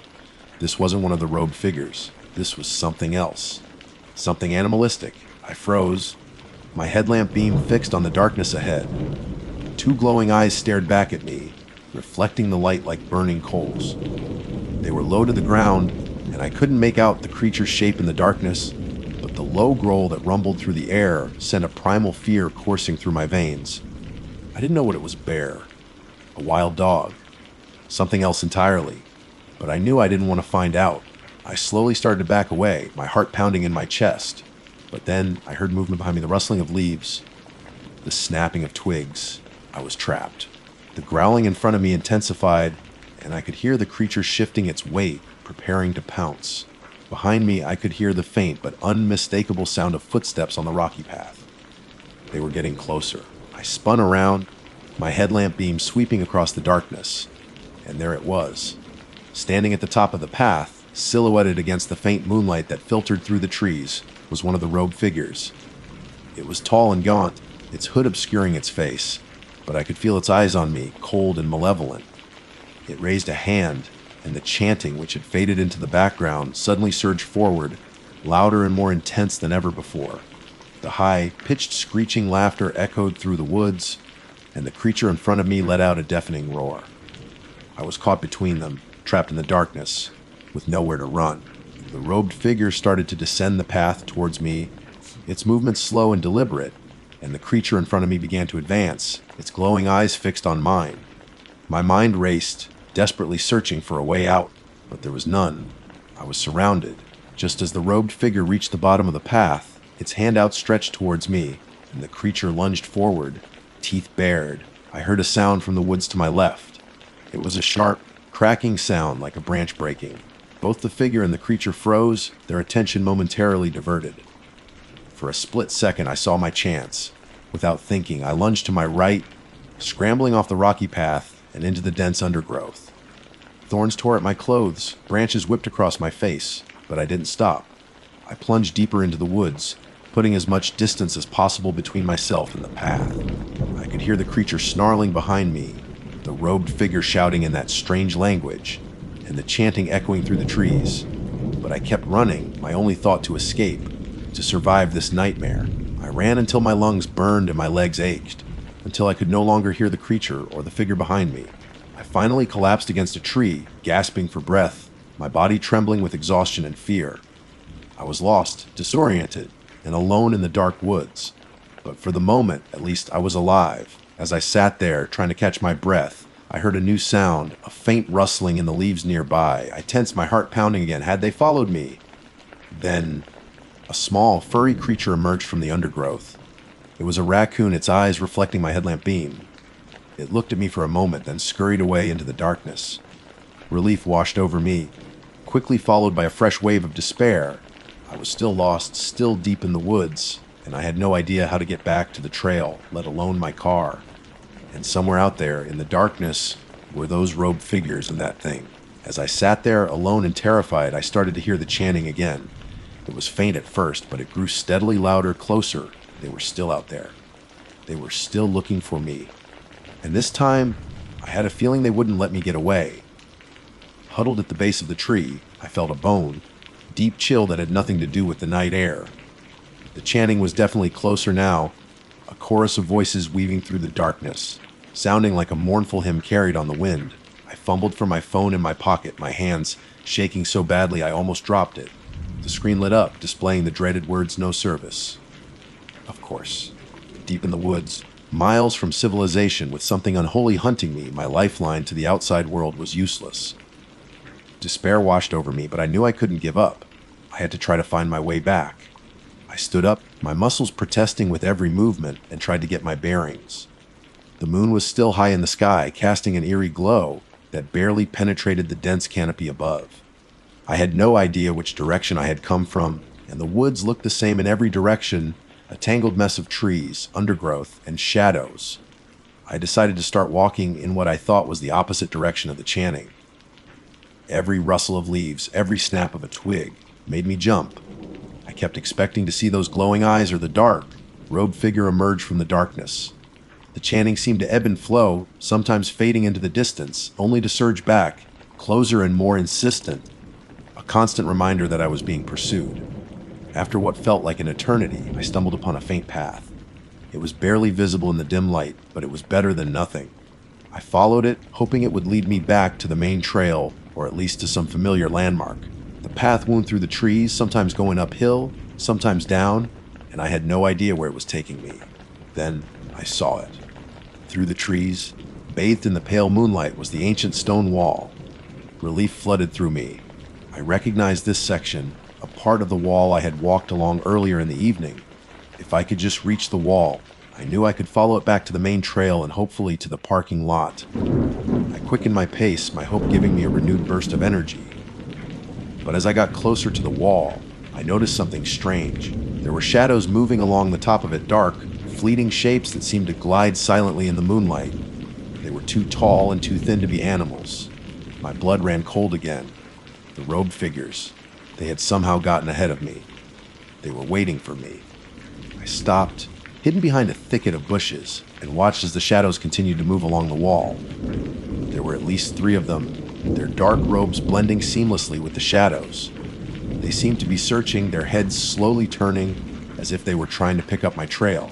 This wasn't one of the robed figures. This was something else. Something animalistic. I froze, my headlamp beam fixed on the darkness ahead. Two glowing eyes stared back at me, reflecting the light like burning coals. They were low to the ground, and I couldn't make out the creature's shape in the darkness, but the low growl that rumbled through the air sent a primal fear coursing through my veins. I didn't know what it was. Bear, a wild dog, something else entirely, but I knew I didn't want to find out. I slowly started to back away, my heart pounding in my chest. But then I heard movement behind me, the rustling of leaves, the snapping of twigs. I was trapped. The growling in front of me intensified, and I could hear the creature shifting its weight, preparing to pounce. Behind me, I could hear the faint but unmistakable sound of footsteps on the rocky path. They were getting closer. I spun around, my headlamp beam sweeping across the darkness, and there it was. Standing at the top of the path, silhouetted against the faint moonlight that filtered through the trees, was one of the robed figures. It was tall and gaunt, its hood obscuring its face, but I could feel its eyes on me, cold and malevolent. It raised a hand, and the chanting, which had faded into the background, suddenly surged forward, louder and more intense than ever before. The high, pitched screeching laughter echoed through the woods, and the creature in front of me let out a deafening roar. I was caught between them, trapped in the darkness, with nowhere to run. The robed figure started to descend the path towards me, its movements slow and deliberate, and the creature in front of me began to advance, its glowing eyes fixed on mine. My mind raced, desperately searching for a way out, but there was none. I was surrounded. Just as the robed figure reached the bottom of the path, its hand outstretched towards me, and the creature lunged forward, teeth bared. I heard a sound from the woods to my left. It was a sharp, cracking sound like a branch breaking. Both the figure and the creature froze, their attention momentarily diverted. For a split second, I saw my chance. Without thinking, I lunged to my right, scrambling off the rocky path and into the dense undergrowth. Thorns tore at my clothes, branches whipped across my face, but I didn't stop. I plunged deeper into the woods, putting as much distance as possible between myself and the path. I could hear the creature snarling behind me, the robed figure shouting in that strange language, and the chanting echoing through the trees. But I kept running, my only thought to escape, to survive this nightmare. I ran until my lungs burned and my legs ached, until I could no longer hear the creature or the figure behind me. I finally collapsed against a tree, gasping for breath, my body trembling with exhaustion and fear. I was lost, disoriented, and alone in the dark woods. But for the moment, at least, I was alive. As I sat there, trying to catch my breath, I heard a new sound, a faint rustling in the leaves nearby. I tensed, my heart pounding again. Had they followed me? Then, a small, furry creature emerged from the undergrowth. It was a raccoon, its eyes reflecting my headlamp beam. It looked at me for a moment, then scurried away into the darkness. Relief washed over me, quickly followed by a fresh wave of despair. I was still lost, still deep in the woods, and I had no idea how to get back to the trail, let alone my car. And somewhere out there, in the darkness, were those robed figures and that thing. As I sat there, alone and terrified, I started to hear the chanting again. It was faint at first, but it grew steadily louder, closer. They were still out there. They were still looking for me. And this time, I had a feeling they wouldn't let me get away. Huddled at the base of the tree, I felt a bone, deep chill that had nothing to do with the night air. The chanting was definitely closer now, a chorus of voices weaving through the darkness, sounding like a mournful hymn carried on the wind. I fumbled for my phone in my pocket, my hands shaking so badly I almost dropped it. The screen lit up, displaying the dreaded words, "No service." Of course, deep in the woods, miles from civilization, with something unholy hunting me, my lifeline to the outside world was useless. Despair washed over me, but I knew I couldn't give up. I had to try to find my way back. I stood up, my muscles protesting with every movement, and tried to get my bearings. The moon was still high in the sky, casting an eerie glow that barely penetrated the dense canopy above. I had no idea which direction I had come from, and the woods looked the same in every direction, a tangled mess of trees, undergrowth, and shadows. I decided to start walking in what I thought was the opposite direction of the chanting. Every rustle of leaves, every snap of a twig, made me jump. I kept expecting to see those glowing eyes or the dark, robed figure emerge from the darkness. The chanting seemed to ebb and flow, sometimes fading into the distance, only to surge back, closer and more insistent, a constant reminder that I was being pursued. After what felt like an eternity, I stumbled upon a faint path. It was barely visible in the dim light, but it was better than nothing. I followed it, hoping it would lead me back to the main trail, or at least to some familiar landmark. The path wound through the trees, sometimes going uphill, sometimes down, and I had no idea where it was taking me. Then I saw it. Through the trees, bathed in the pale moonlight, was the ancient stone wall. Relief flooded through me. I recognized this section, a part of the wall I had walked along earlier in the evening. If I could just reach the wall, I knew I could follow it back to the main trail and hopefully to the parking lot. I quickened my pace, my hope giving me a renewed burst of energy. But as I got closer to the wall, I noticed something strange. There were shadows moving along the top of it, dark, fleeting shapes that seemed to glide silently in the moonlight. They were too tall and too thin to be animals. My blood ran cold again. The robed figures, they had somehow gotten ahead of me. They were waiting for me. I stopped, hidden behind a thicket of bushes, and watched as the shadows continued to move along the wall. There were at least 3 of them, their dark robes blending seamlessly with the shadows. They seemed to be searching, their heads slowly turning, as if they were trying to pick up my trail.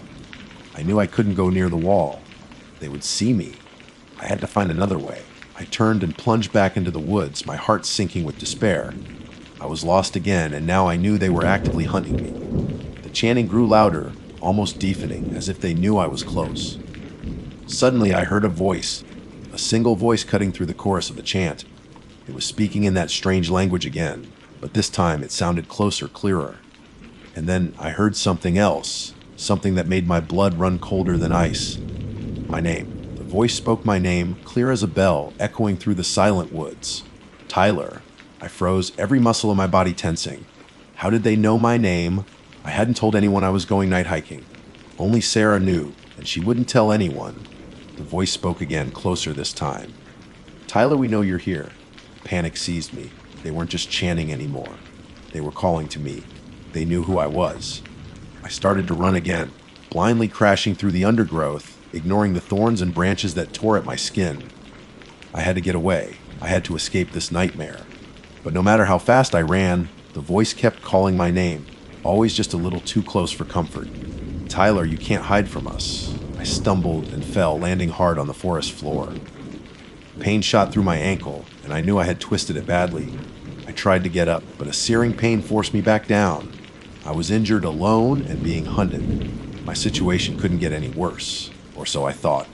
I knew I couldn't go near the wall. They would see me. I had to find another way. I turned and plunged back into the woods, my heart sinking with despair. I was lost again, and now I knew they were actively hunting me. The chanting grew louder, almost deafening, as if they knew I was close. Suddenly I heard a voice, a single voice cutting through the chorus of the chant. It was speaking in that strange language again, but this time it sounded closer, clearer. And then I heard something else, something that made my blood run colder than ice. My name. The voice spoke my name, clear as a bell, echoing through the silent woods. Tyler. I froze, every muscle in my body tensing. How did they know my name? I hadn't told anyone I was going night hiking. Only Sarah knew, and she wouldn't tell anyone. The voice spoke again, closer this time. "Tyler, we know you're here." Panic seized me. They weren't just chanting anymore. They were calling to me. They knew who I was. I started to run again, blindly crashing through the undergrowth, ignoring the thorns and branches that tore at my skin. I had to get away. I had to escape this nightmare. But no matter how fast I ran, the voice kept calling my name, always just a little too close for comfort. "Tyler, you can't hide from us." I stumbled and fell, landing hard on the forest floor. Pain shot through my ankle, and I knew I had twisted it badly. I tried to get up, but a searing pain forced me back down. I was injured, alone, and being hunted. My situation couldn't get any worse, or so I thought.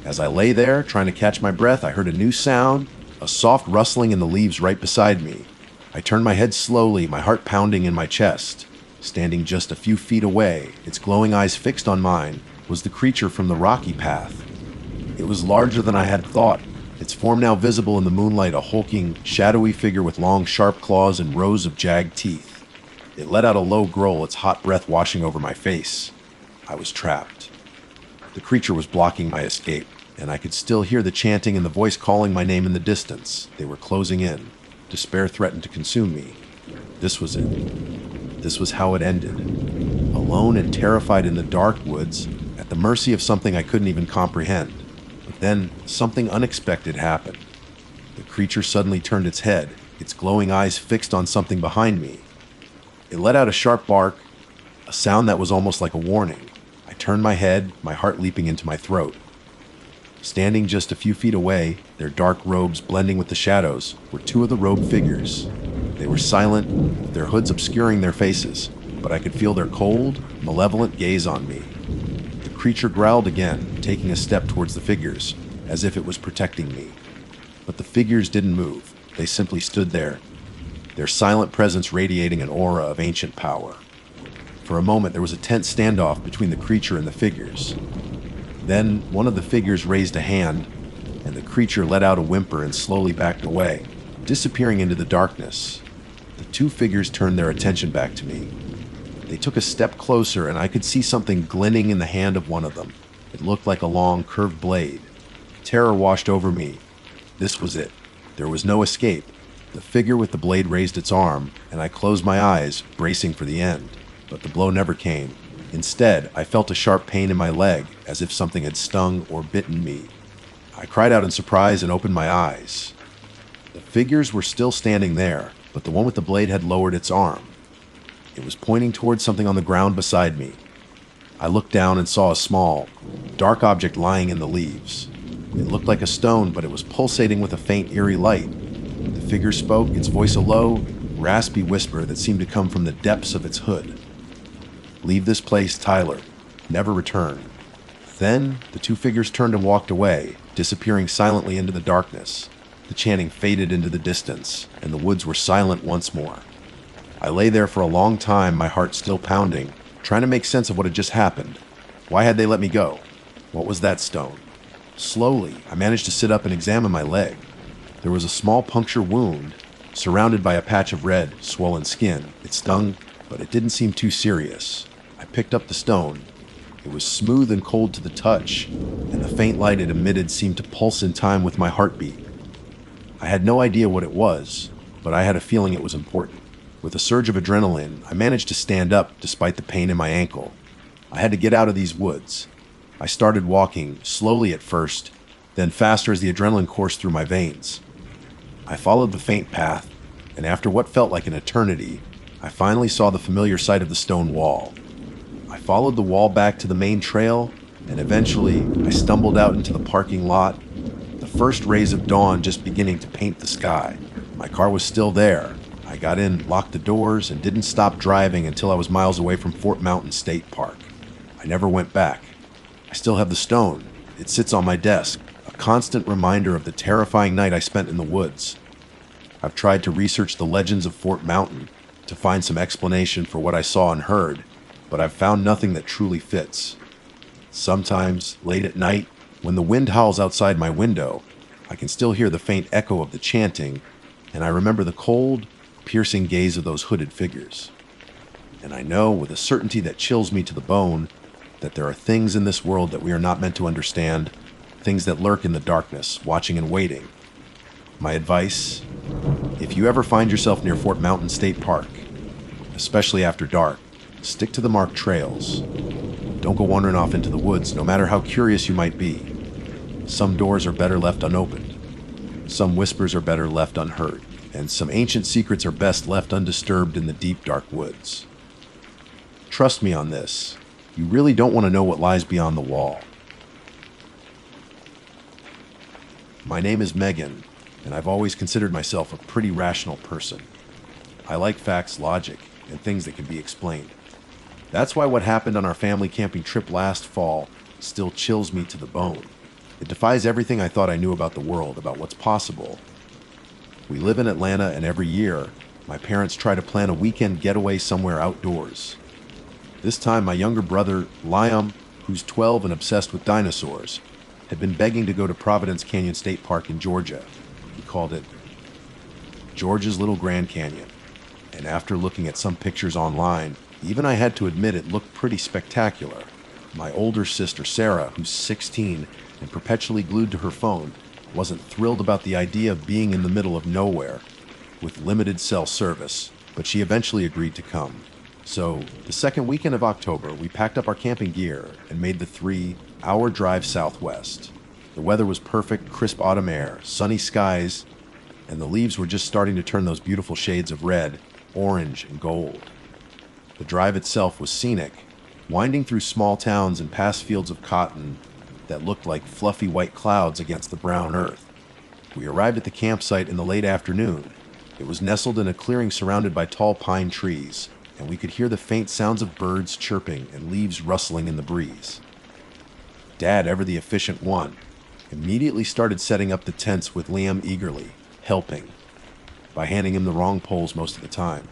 As I lay there, trying to catch my breath, I heard a new sound, a soft rustling in the leaves right beside me. I turned my head slowly, my heart pounding in my chest. Standing just a few feet away, its glowing eyes fixed on mine, was the creature from the rocky path. It was larger than I had thought, its form now visible in the moonlight, a hulking, shadowy figure with long, sharp claws and rows of jagged teeth. It let out a low growl, its hot breath washing over my face. I was trapped. The creature was blocking my escape, and I could still hear the chanting and the voice calling my name in the distance. They were closing in. Despair threatened to consume me. This was it. This was how it ended. Alone and terrified in the dark woods, at the mercy of something I couldn't even comprehend. But then, something unexpected happened. The creature suddenly turned its head, its glowing eyes fixed on something behind me. It let out a sharp bark, a sound that was almost like a warning. I turned my head, my heart leaping into my throat. Standing just a few feet away, their dark robes blending with the shadows, were two of the robed figures. They were silent, with their hoods obscuring their faces, but I could feel their cold, malevolent gaze on me. The creature growled again, taking a step towards the figures, as if it was protecting me. But the figures didn't move. They simply stood there, their silent presence radiating an aura of ancient power. For a moment, there was a tense standoff between the creature and the figures. Then, one of the figures raised a hand, and the creature let out a whimper and slowly backed away, disappearing into the darkness. The two figures turned their attention back to me. They took a step closer, and I could see something glinting in the hand of one of them. It looked like a long, curved blade. Terror washed over me. This was it. There was no escape. The figure with the blade raised its arm, and I closed my eyes, bracing for the end. But the blow never came. Instead, I felt a sharp pain in my leg, as if something had stung or bitten me. I cried out in surprise and opened my eyes. The figures were still standing there, but the one with the blade had lowered its arm. It was pointing towards something on the ground beside me. I looked down and saw a small, dark object lying in the leaves. It looked like a stone, but it was pulsating with a faint, eerie light. The figure spoke, its voice a low, raspy whisper that seemed to come from the depths of its hood. "Leave this place, Tyler. Never return." Then, the two figures turned and walked away, disappearing silently into the darkness. The chanting faded into the distance, and the woods were silent once more. I lay there for a long time, my heart still pounding, trying to make sense of what had just happened. Why had they let me go? What was that stone? Slowly, I managed to sit up and examine my leg. There was a small puncture wound, surrounded by a patch of red, swollen skin. It stung, but it didn't seem too serious. I picked up the stone. It was smooth and cold to the touch, and the faint light it emitted seemed to pulse in time with my heartbeat. I had no idea what it was, but I had a feeling it was important. With a surge of adrenaline, I managed to stand up despite the pain in my ankle. I had to get out of these woods. I started walking, slowly at first, then faster as the adrenaline coursed through my veins. I followed the faint path, and after what felt like an eternity, I finally saw the familiar sight of the stone wall. I followed the wall back to the main trail, and eventually I stumbled out into the parking lot, the first rays of dawn just beginning to paint the sky. My car was still there. I got in, locked the doors, and didn't stop driving until I was miles away from Fort Mountain State Park. I never went back. I still have the stone. It sits on my desk, a constant reminder of the terrifying night I spent in the woods. I've tried to research the legends of Fort Mountain to find some explanation for what I saw and heard, but I've found nothing that truly fits. Sometimes, late at night, when the wind howls outside my window, I can still hear the faint echo of the chanting, and I remember the cold, piercing gaze of those hooded figures. And I know with a certainty that chills me to the bone that there are things in this world that we are not meant to understand, things that lurk in the darkness, watching and waiting. My advice: if you ever find yourself near Fort Mountain State Park, especially after dark, stick to the marked trails. Don't go wandering off into the woods, no matter how curious you might be. Some doors are better left unopened. Some whispers are better left unheard. And some ancient secrets are best left undisturbed in the deep, dark woods. Trust me on this. You really don't want to know what lies beyond the wall. My name is Megan, and I've always considered myself a pretty rational person. I like facts, logic, and things that can be explained. That's why what happened on our family camping trip last fall still chills me to the bone. It defies everything I thought I knew about the world, about what's possible. We live in Atlanta, and every year, my parents try to plan a weekend getaway somewhere outdoors. This time, my younger brother, Liam, who's 12 and obsessed with dinosaurs, had been begging to go to Providence Canyon State Park in Georgia. He called it Georgia's Little Grand Canyon. And after looking at some pictures online, even I had to admit it looked pretty spectacular. My older sister, Sarah, who's 16 and perpetually glued to her phone, wasn't thrilled about the idea of being in the middle of nowhere with limited cell service, but she eventually agreed to come. So, the second weekend of October, we packed up our camping gear and made the 3-hour drive southwest. The weather was perfect, crisp autumn air, sunny skies, and the leaves were just starting to turn those beautiful shades of red, orange, and gold. The drive itself was scenic, winding through small towns and past fields of cotton that looked like fluffy white clouds against the brown earth. We arrived at the campsite in the late afternoon. It was nestled in a clearing surrounded by tall pine trees, and we could hear the faint sounds of birds chirping and leaves rustling in the breeze. Dad, ever the efficient one, immediately started setting up the tents with Liam eagerly, helping, by handing him the wrong poles most of the time.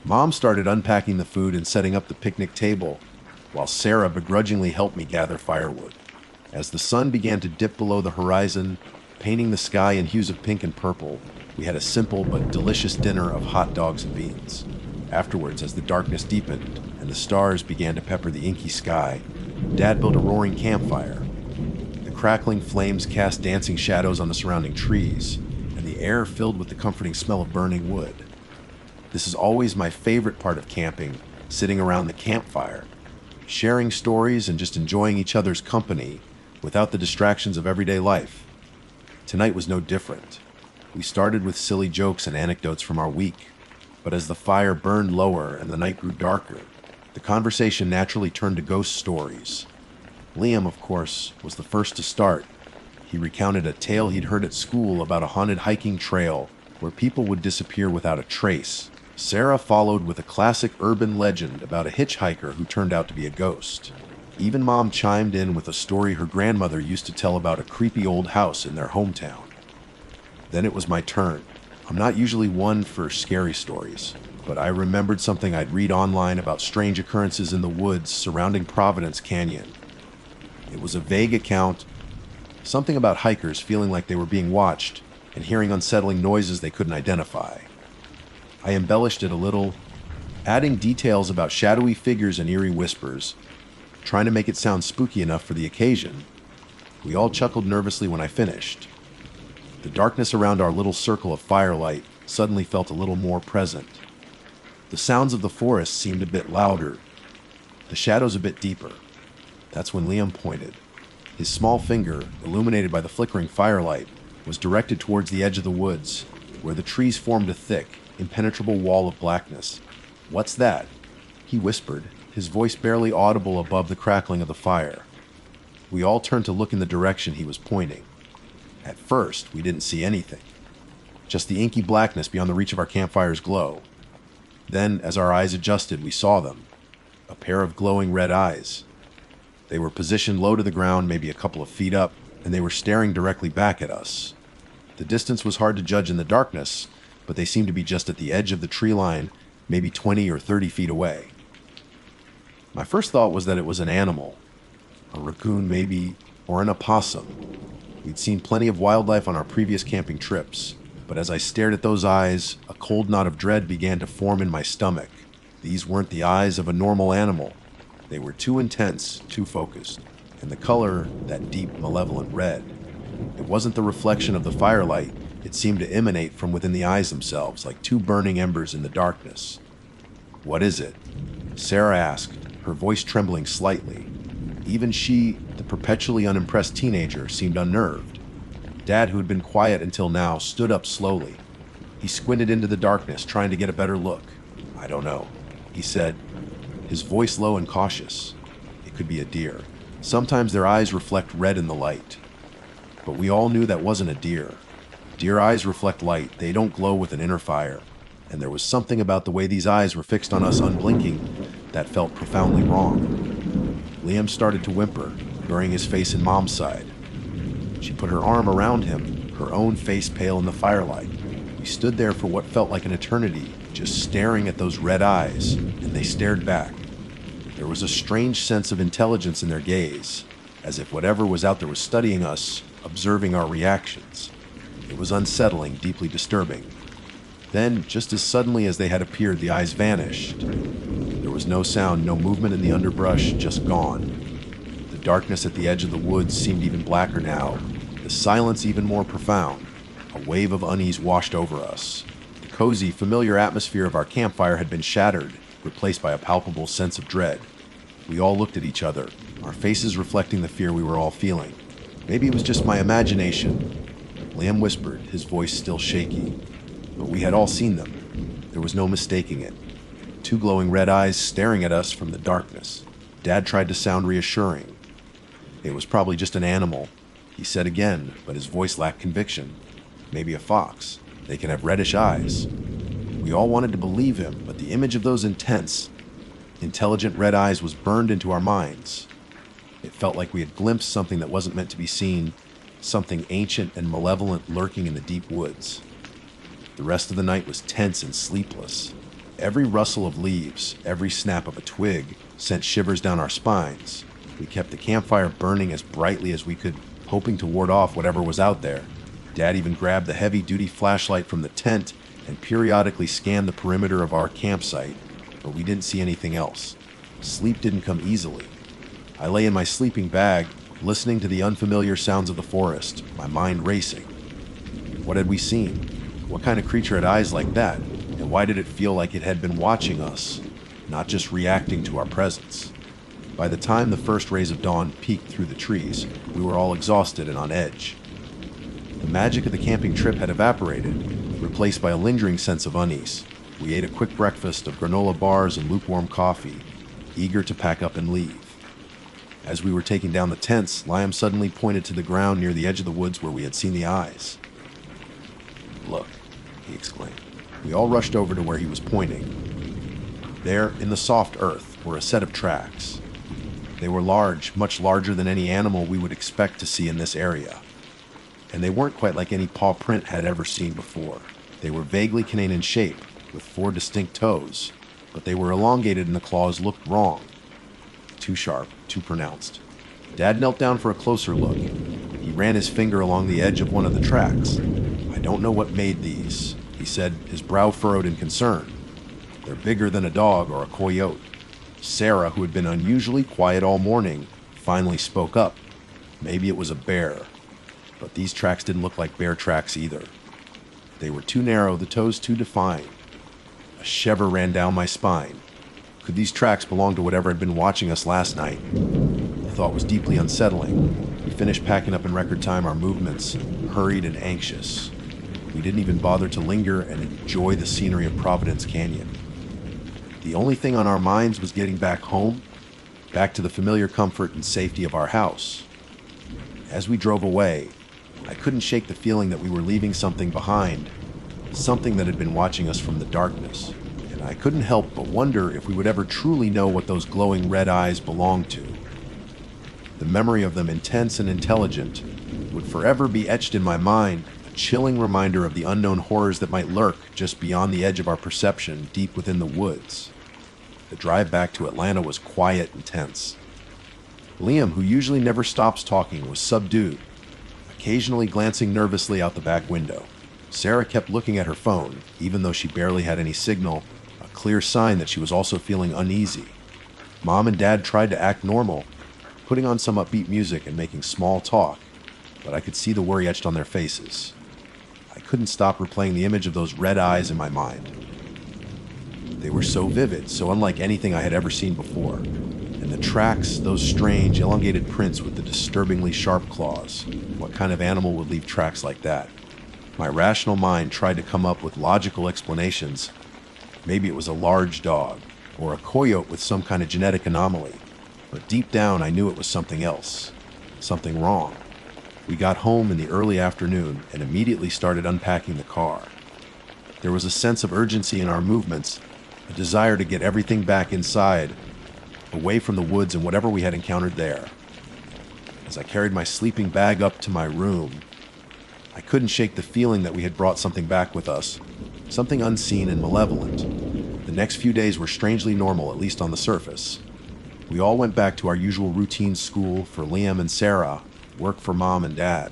Mom started unpacking the food and setting up the picnic table, while Sarah begrudgingly helped me gather firewood. As the sun began to dip below the horizon, painting the sky in hues of pink and purple, we had a simple but delicious dinner of hot dogs and beans. Afterwards, as the darkness deepened and the stars began to pepper the inky sky, Dad built a roaring campfire. The crackling flames cast dancing shadows on the surrounding trees, and the air filled with the comforting smell of burning wood. This is always my favorite part of camping, sitting around the campfire, sharing stories and just enjoying each other's company without the distractions of everyday life. Tonight was no different. We started with silly jokes and anecdotes from our week, but as the fire burned lower and the night grew darker, the conversation naturally turned to ghost stories. Liam, of course, was the first to start. He recounted a tale he'd heard at school about a haunted hiking trail where people would disappear without a trace. Sarah followed with a classic urban legend about a hitchhiker who turned out to be a ghost. Even Mom chimed in with a story her grandmother used to tell about a creepy old house in their hometown. Then it was my turn. I'm not usually one for scary stories, but I remembered something I'd read online about strange occurrences in the woods surrounding Providence Canyon. It was a vague account, something about hikers feeling like they were being watched and hearing unsettling noises they couldn't identify. I embellished it a little, adding details about shadowy figures and eerie whispers, trying to make it sound spooky enough for the occasion. We all chuckled nervously when I finished. The darkness around our little circle of firelight suddenly felt a little more present. The sounds of the forest seemed a bit louder, the shadows a bit deeper. That's when Liam pointed. His small finger, illuminated by the flickering firelight, was directed towards the edge of the woods, where the trees formed a thick, impenetrable wall of blackness. "What's that?" he whispered, his voice barely audible above the crackling of the fire. We all turned to look in the direction he was pointing. At first, we didn't see anything, just the inky blackness beyond the reach of our campfire's glow. Then, as our eyes adjusted, we saw them, a pair of glowing red eyes. They were positioned low to the ground, maybe a couple of feet up, and they were staring directly back at us. The distance was hard to judge in the darkness, but they seemed to be just at the edge of the tree line, maybe 20 or 30 feet away. My first thought was that it was an animal, a raccoon maybe, or an opossum. We'd seen plenty of wildlife on our previous camping trips, but as I stared at those eyes, a cold knot of dread began to form in my stomach. These weren't the eyes of a normal animal. They were too intense, too focused, and the color, that deep, malevolent red. It wasn't the reflection of the firelight. It seemed to emanate from within the eyes themselves, like two burning embers in the darkness. "What is it?" Sarah asked, her voice trembling slightly. Even she, the perpetually unimpressed teenager, seemed unnerved. Dad, who had been quiet until now, stood up slowly. He squinted into the darkness, trying to get a better look. "I don't know," he said, his voice low and cautious. It could be a deer. Sometimes their eyes reflect red in the light. But we all knew that wasn't a deer. Deer eyes reflect light. They don't glow with an inner fire. And there was something about the way these eyes were fixed on us unblinking that felt profoundly wrong. Liam started to whimper, burying his face in Mom's side. She put her arm around him, her own face pale in the firelight. We stood there for what felt like an eternity, just staring at those red eyes, and they stared back. There was a strange sense of intelligence in their gaze, as if whatever was out there was studying us, observing our reactions. It was unsettling, deeply disturbing. Then, just as suddenly as they had appeared, the eyes vanished. There was no sound, no movement in the underbrush, just gone. The darkness at the edge of the woods seemed even blacker now, the silence even more profound. A wave of unease washed over us. The cozy, familiar atmosphere of our campfire had been shattered, replaced by a palpable sense of dread. We all looked at each other, our faces reflecting the fear we were all feeling. Maybe it was just my imagination. Liam whispered, his voice still shaky. But we had all seen them. There was no mistaking it. Two glowing red eyes staring at us from the darkness. Dad tried to sound reassuring. It was probably just an animal, he said again, but his voice lacked conviction. Maybe a fox. They can have reddish eyes. We all wanted to believe him, but the image of those intense, intelligent red eyes was burned into our minds. It felt like we had glimpsed something that wasn't meant to be seen, something ancient and malevolent lurking in the deep woods. The rest of the night was tense and sleepless. Every rustle of leaves, every snap of a twig sent shivers down our spines. We kept the campfire burning as brightly as we could, hoping to ward off whatever was out there. Dad even grabbed the heavy-duty flashlight from the tent and periodically scanned the perimeter of our campsite, but we didn't see anything else. Sleep didn't come easily. I lay in my sleeping bag, listening to the unfamiliar sounds of the forest, my mind racing. What had we seen? What kind of creature had eyes like that? And why did it feel like it had been watching us, not just reacting to our presence? By the time the first rays of dawn peeked through the trees, we were all exhausted and on edge. The magic of the camping trip had evaporated, replaced by a lingering sense of unease. We ate a quick breakfast of granola bars and lukewarm coffee, eager to pack up and leave. As we were taking down the tents, Liam suddenly pointed to the ground near the edge of the woods where we had seen the eyes. "Look," he exclaimed. We all rushed over to where he was pointing. There, in the soft earth, were a set of tracks. They were large, much larger than any animal we would expect to see in this area. And they weren't quite like any paw print had ever seen before. They were vaguely canine in shape, with 4 distinct toes, but they were elongated and the claws looked wrong. Too sharp, too pronounced. Dad knelt down for a closer look. He ran his finger along the edge of one of the tracks. "I don't know what made these," he said, his brow furrowed in concern. "They're bigger than a dog or a coyote." Sarah, who had been unusually quiet all morning, finally spoke up. Maybe it was a bear. But these tracks didn't look like bear tracks either. They were too narrow, the toes too defined. A shiver ran down my spine. Could these tracks belong to whatever had been watching us last night? The thought was deeply unsettling. We finished packing up in record time, our movements hurried and anxious. We didn't even bother to linger and enjoy the scenery of Providence Canyon. The only thing on our minds was getting back home, back to the familiar comfort and safety of our house. As we drove away, I couldn't shake the feeling that we were leaving something behind, something that had been watching us from the darkness. And I couldn't help but wonder if we would ever truly know what those glowing red eyes belonged to. The memory of them, intense and intelligent, would forever be etched in my mind, a chilling reminder of the unknown horrors that might lurk just beyond the edge of our perception, deep within the woods. The drive back to Atlanta was quiet and tense. Liam, who usually never stops talking, was subdued, occasionally glancing nervously out the back window. Sarah kept looking at her phone, even though she barely had any signal, a clear sign that she was also feeling uneasy. Mom and Dad tried to act normal, putting on some upbeat music and making small talk, but I could see the worry etched on their faces. I couldn't stop replaying the image of those red eyes in my mind. They were so vivid, so unlike anything I had ever seen before. And the tracks, those strange, elongated prints with the disturbingly sharp claws. What kind of animal would leave tracks like that? My rational mind tried to come up with logical explanations. Maybe it was a large dog, or a coyote with some kind of genetic anomaly. But deep down, I knew it was something else. Something wrong. We got home in the early afternoon and immediately started unpacking the car. There was a sense of urgency in our movements, a desire to get everything back inside, away from the woods and whatever we had encountered there. As I carried my sleeping bag up to my room, I couldn't shake the feeling that we had brought something back with us, something unseen and malevolent. The next few days were strangely normal, at least on the surface. We all went back to our usual routine: school for Liam and Sarah, work for Mom and Dad.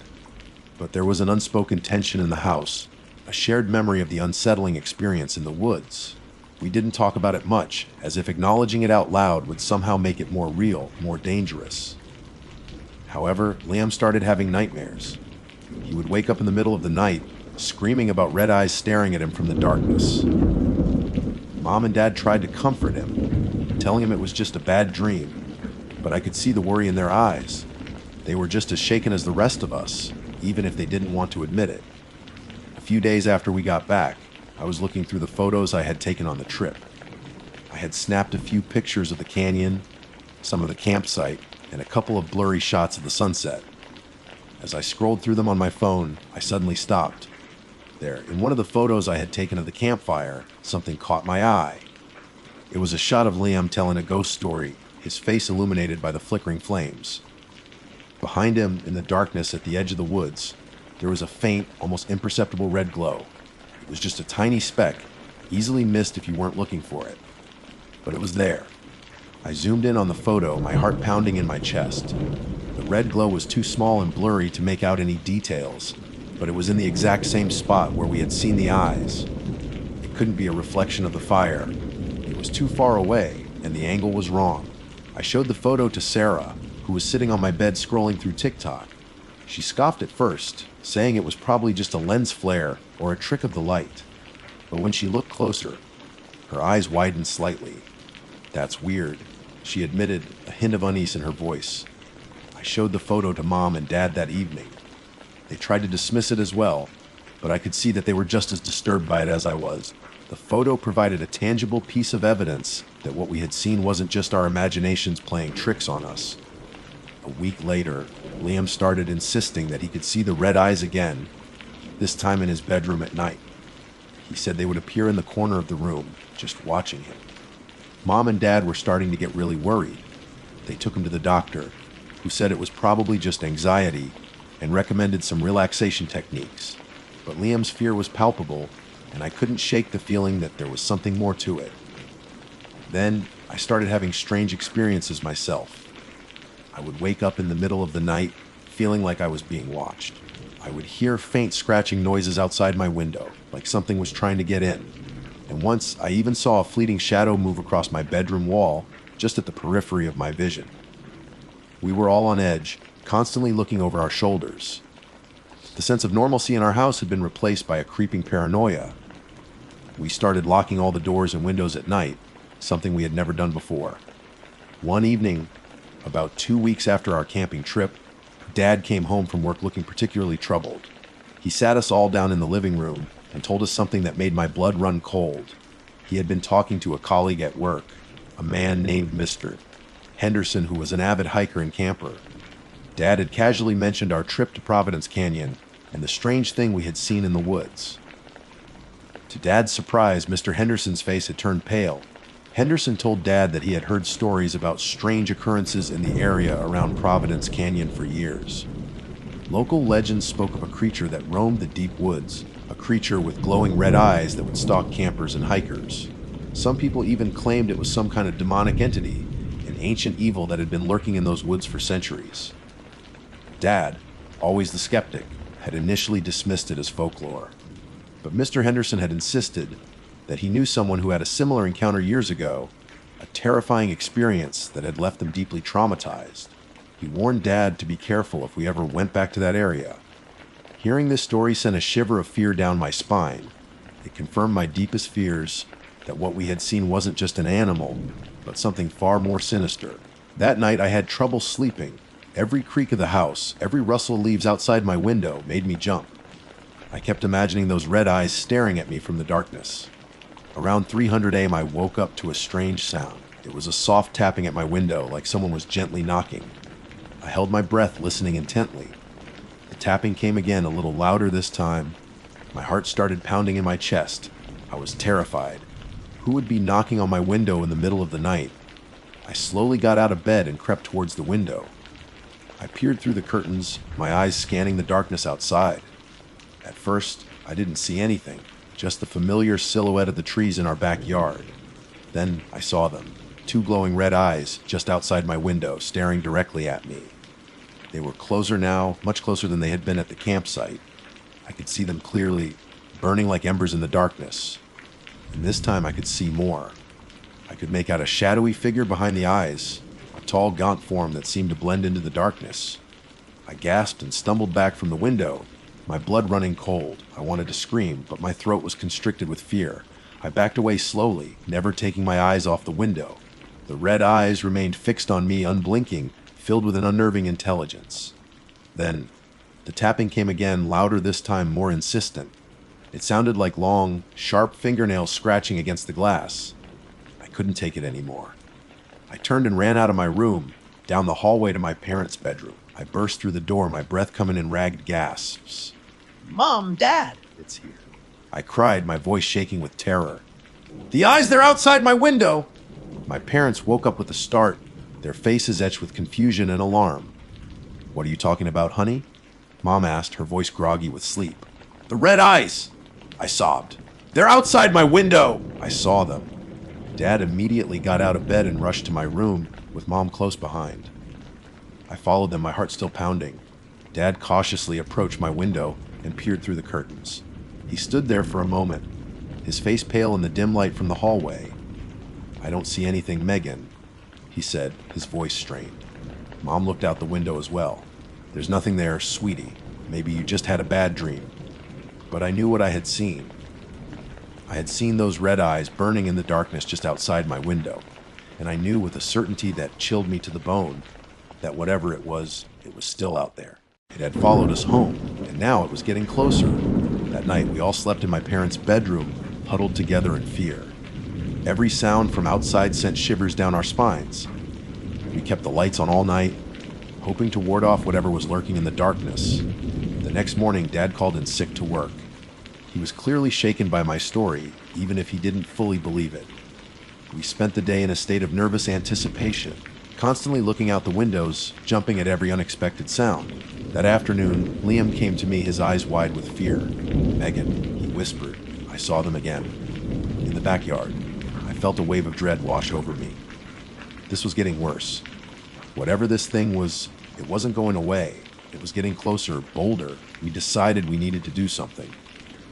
But there was an unspoken tension in the house, a shared memory of the unsettling experience in the woods. We didn't talk about it much, as if acknowledging it out loud would somehow make it more real, more dangerous. However, Liam started having nightmares. He would wake up in the middle of the night, screaming about red eyes staring at him from the darkness. Mom and Dad tried to comfort him, telling him it was just a bad dream, but I could see the worry in their eyes. They were just as shaken as the rest of us, even if they didn't want to admit it. A few days after we got back, I was looking through the photos I had taken on the trip. I had snapped a few pictures of the canyon, some of the campsite, and a couple of blurry shots of the sunset. As I scrolled through them on my phone, I suddenly stopped. There, in one of the photos I had taken of the campfire, something caught my eye. It was a shot of Liam telling a ghost story, his face illuminated by the flickering flames. Behind him, in the darkness at the edge of the woods, there was a faint, almost imperceptible red glow. It was just a tiny speck, easily missed if you weren't looking for it. But it was there. I zoomed in on the photo, my heart pounding in my chest. The red glow was too small and blurry to make out any details, but it was in the exact same spot where we had seen the eyes. It couldn't be a reflection of the fire. It was too far away, and the angle was wrong. I showed the photo to Sarah, who was sitting on my bed scrolling through TikTok. She scoffed at first, saying it was probably just a lens flare or a trick of the light. But when she looked closer, her eyes widened slightly. "That's weird," she admitted, a hint of unease in her voice. I showed the photo to Mom and Dad that evening. They tried to dismiss it as well, but I could see that they were just as disturbed by it as I was. The photo provided a tangible piece of evidence that what we had seen wasn't just our imaginations playing tricks on us. A week later, Liam started insisting that he could see the red eyes again, this time in his bedroom at night. He said they would appear in the corner of the room, just watching him. Mom and Dad were starting to get really worried. They took him to the doctor, who said it was probably just anxiety and recommended some relaxation techniques. But Liam's fear was palpable, and I couldn't shake the feeling that there was something more to it. Then I started having strange experiences myself. I would wake up in the middle of the night, feeling like I was being watched. I would hear faint scratching noises outside my window, like something was trying to get in. And once I even saw a fleeting shadow move across my bedroom wall, just at the periphery of my vision. We were all on edge, constantly looking over our shoulders. The sense of normalcy in our house had been replaced by a creeping paranoia. We started locking all the doors and windows at night, something we had never done before. One evening, about 2 weeks after our camping trip, Dad came home from work looking particularly troubled. He sat us all down in the living room and told us something that made my blood run cold. He had been talking to a colleague at work, a man named Mr. Henderson, who was an avid hiker and camper. Dad had casually mentioned our trip to Providence Canyon and the strange thing we had seen in the woods. To Dad's surprise, Mr. Henderson's face had turned pale. Henderson told Dad that he had heard stories about strange occurrences in the area around Providence Canyon for years. Local legends spoke of a creature that roamed the deep woods, a creature with glowing red eyes that would stalk campers and hikers. Some people even claimed it was some kind of demonic entity, an ancient evil that had been lurking in those woods for centuries. Dad, always the skeptic, had initially dismissed it as folklore. But Mr. Henderson had insisted that he knew someone who had a similar encounter years ago, a terrifying experience that had left them deeply traumatized. He warned Dad to be careful if we ever went back to that area. Hearing this story sent a shiver of fear down my spine. It confirmed my deepest fears that what we had seen wasn't just an animal, but something far more sinister. That night I had trouble sleeping. Every creak of the house, every rustle of leaves outside my window made me jump. I kept imagining those red eyes staring at me from the darkness. Around 300 AM, I woke up to a strange sound. It was a soft tapping at my window, like someone was gently knocking. I held my breath, listening intently. The tapping came again, a little louder this time. My heart started pounding in my chest. I was terrified. Who would be knocking on my window in the middle of the night? I slowly got out of bed and crept towards the window. I peered through the curtains, my eyes scanning the darkness outside. At first, I didn't see anything, just the familiar silhouette of the trees in our backyard. Then I saw them, two glowing red eyes just outside my window, staring directly at me. They were closer now, much closer than they had been at the campsite. I could see them clearly, burning like embers in the darkness. And this time I could see more. I could make out a shadowy figure behind the eyes, a tall, gaunt form that seemed to blend into the darkness. I gasped and stumbled back from the window, my blood running cold. I wanted to scream, but my throat was constricted with fear. I backed away slowly, never taking my eyes off the window. The red eyes remained fixed on me, unblinking, filled with an unnerving intelligence. Then, the tapping came again, louder this time, more insistent. It sounded like long, sharp fingernails scratching against the glass. I couldn't take it anymore. I turned and ran out of my room, down the hallway to my parents' bedroom. I burst through the door, my breath coming in ragged gasps. Mom, Dad! It's here, I cried, my voice shaking with terror. The eyes, they're outside my window! My parents woke up with a start, their faces etched with confusion and alarm. What are you talking about, honey? Mom asked, her voice groggy with sleep. The red eyes! I sobbed. They're outside my window! I saw them. Dad immediately got out of bed and rushed to my room, with Mom close behind. I followed them, my heart still pounding. Dad cautiously approached my window and peered through the curtains. He stood there for a moment, his face pale in the dim light from the hallway. I don't see anything, Megan, he said, his voice strained. Mom looked out the window as well. There's nothing there, sweetie. Maybe you just had a bad dream. But I knew what I had seen. I had seen those red eyes burning in the darkness just outside my window, and I knew with a certainty that chilled me to the bone that whatever it was still out there. It had followed us home, and now it was getting closer. That night, we all slept in my parents' bedroom, huddled together in fear. Every sound from outside sent shivers down our spines. We kept the lights on all night, hoping to ward off whatever was lurking in the darkness. The next morning, Dad called in sick to work. He was clearly shaken by my story, even if he didn't fully believe it. We spent the day in a state of nervous anticipation, constantly looking out the windows, jumping at every unexpected sound. That afternoon, Liam came to me, his eyes wide with fear. Megan, he whispered. I saw them again. In the backyard. I felt a wave of dread wash over me. This was getting worse. Whatever this thing was, it wasn't going away. It was getting closer, bolder. We decided we needed to do something.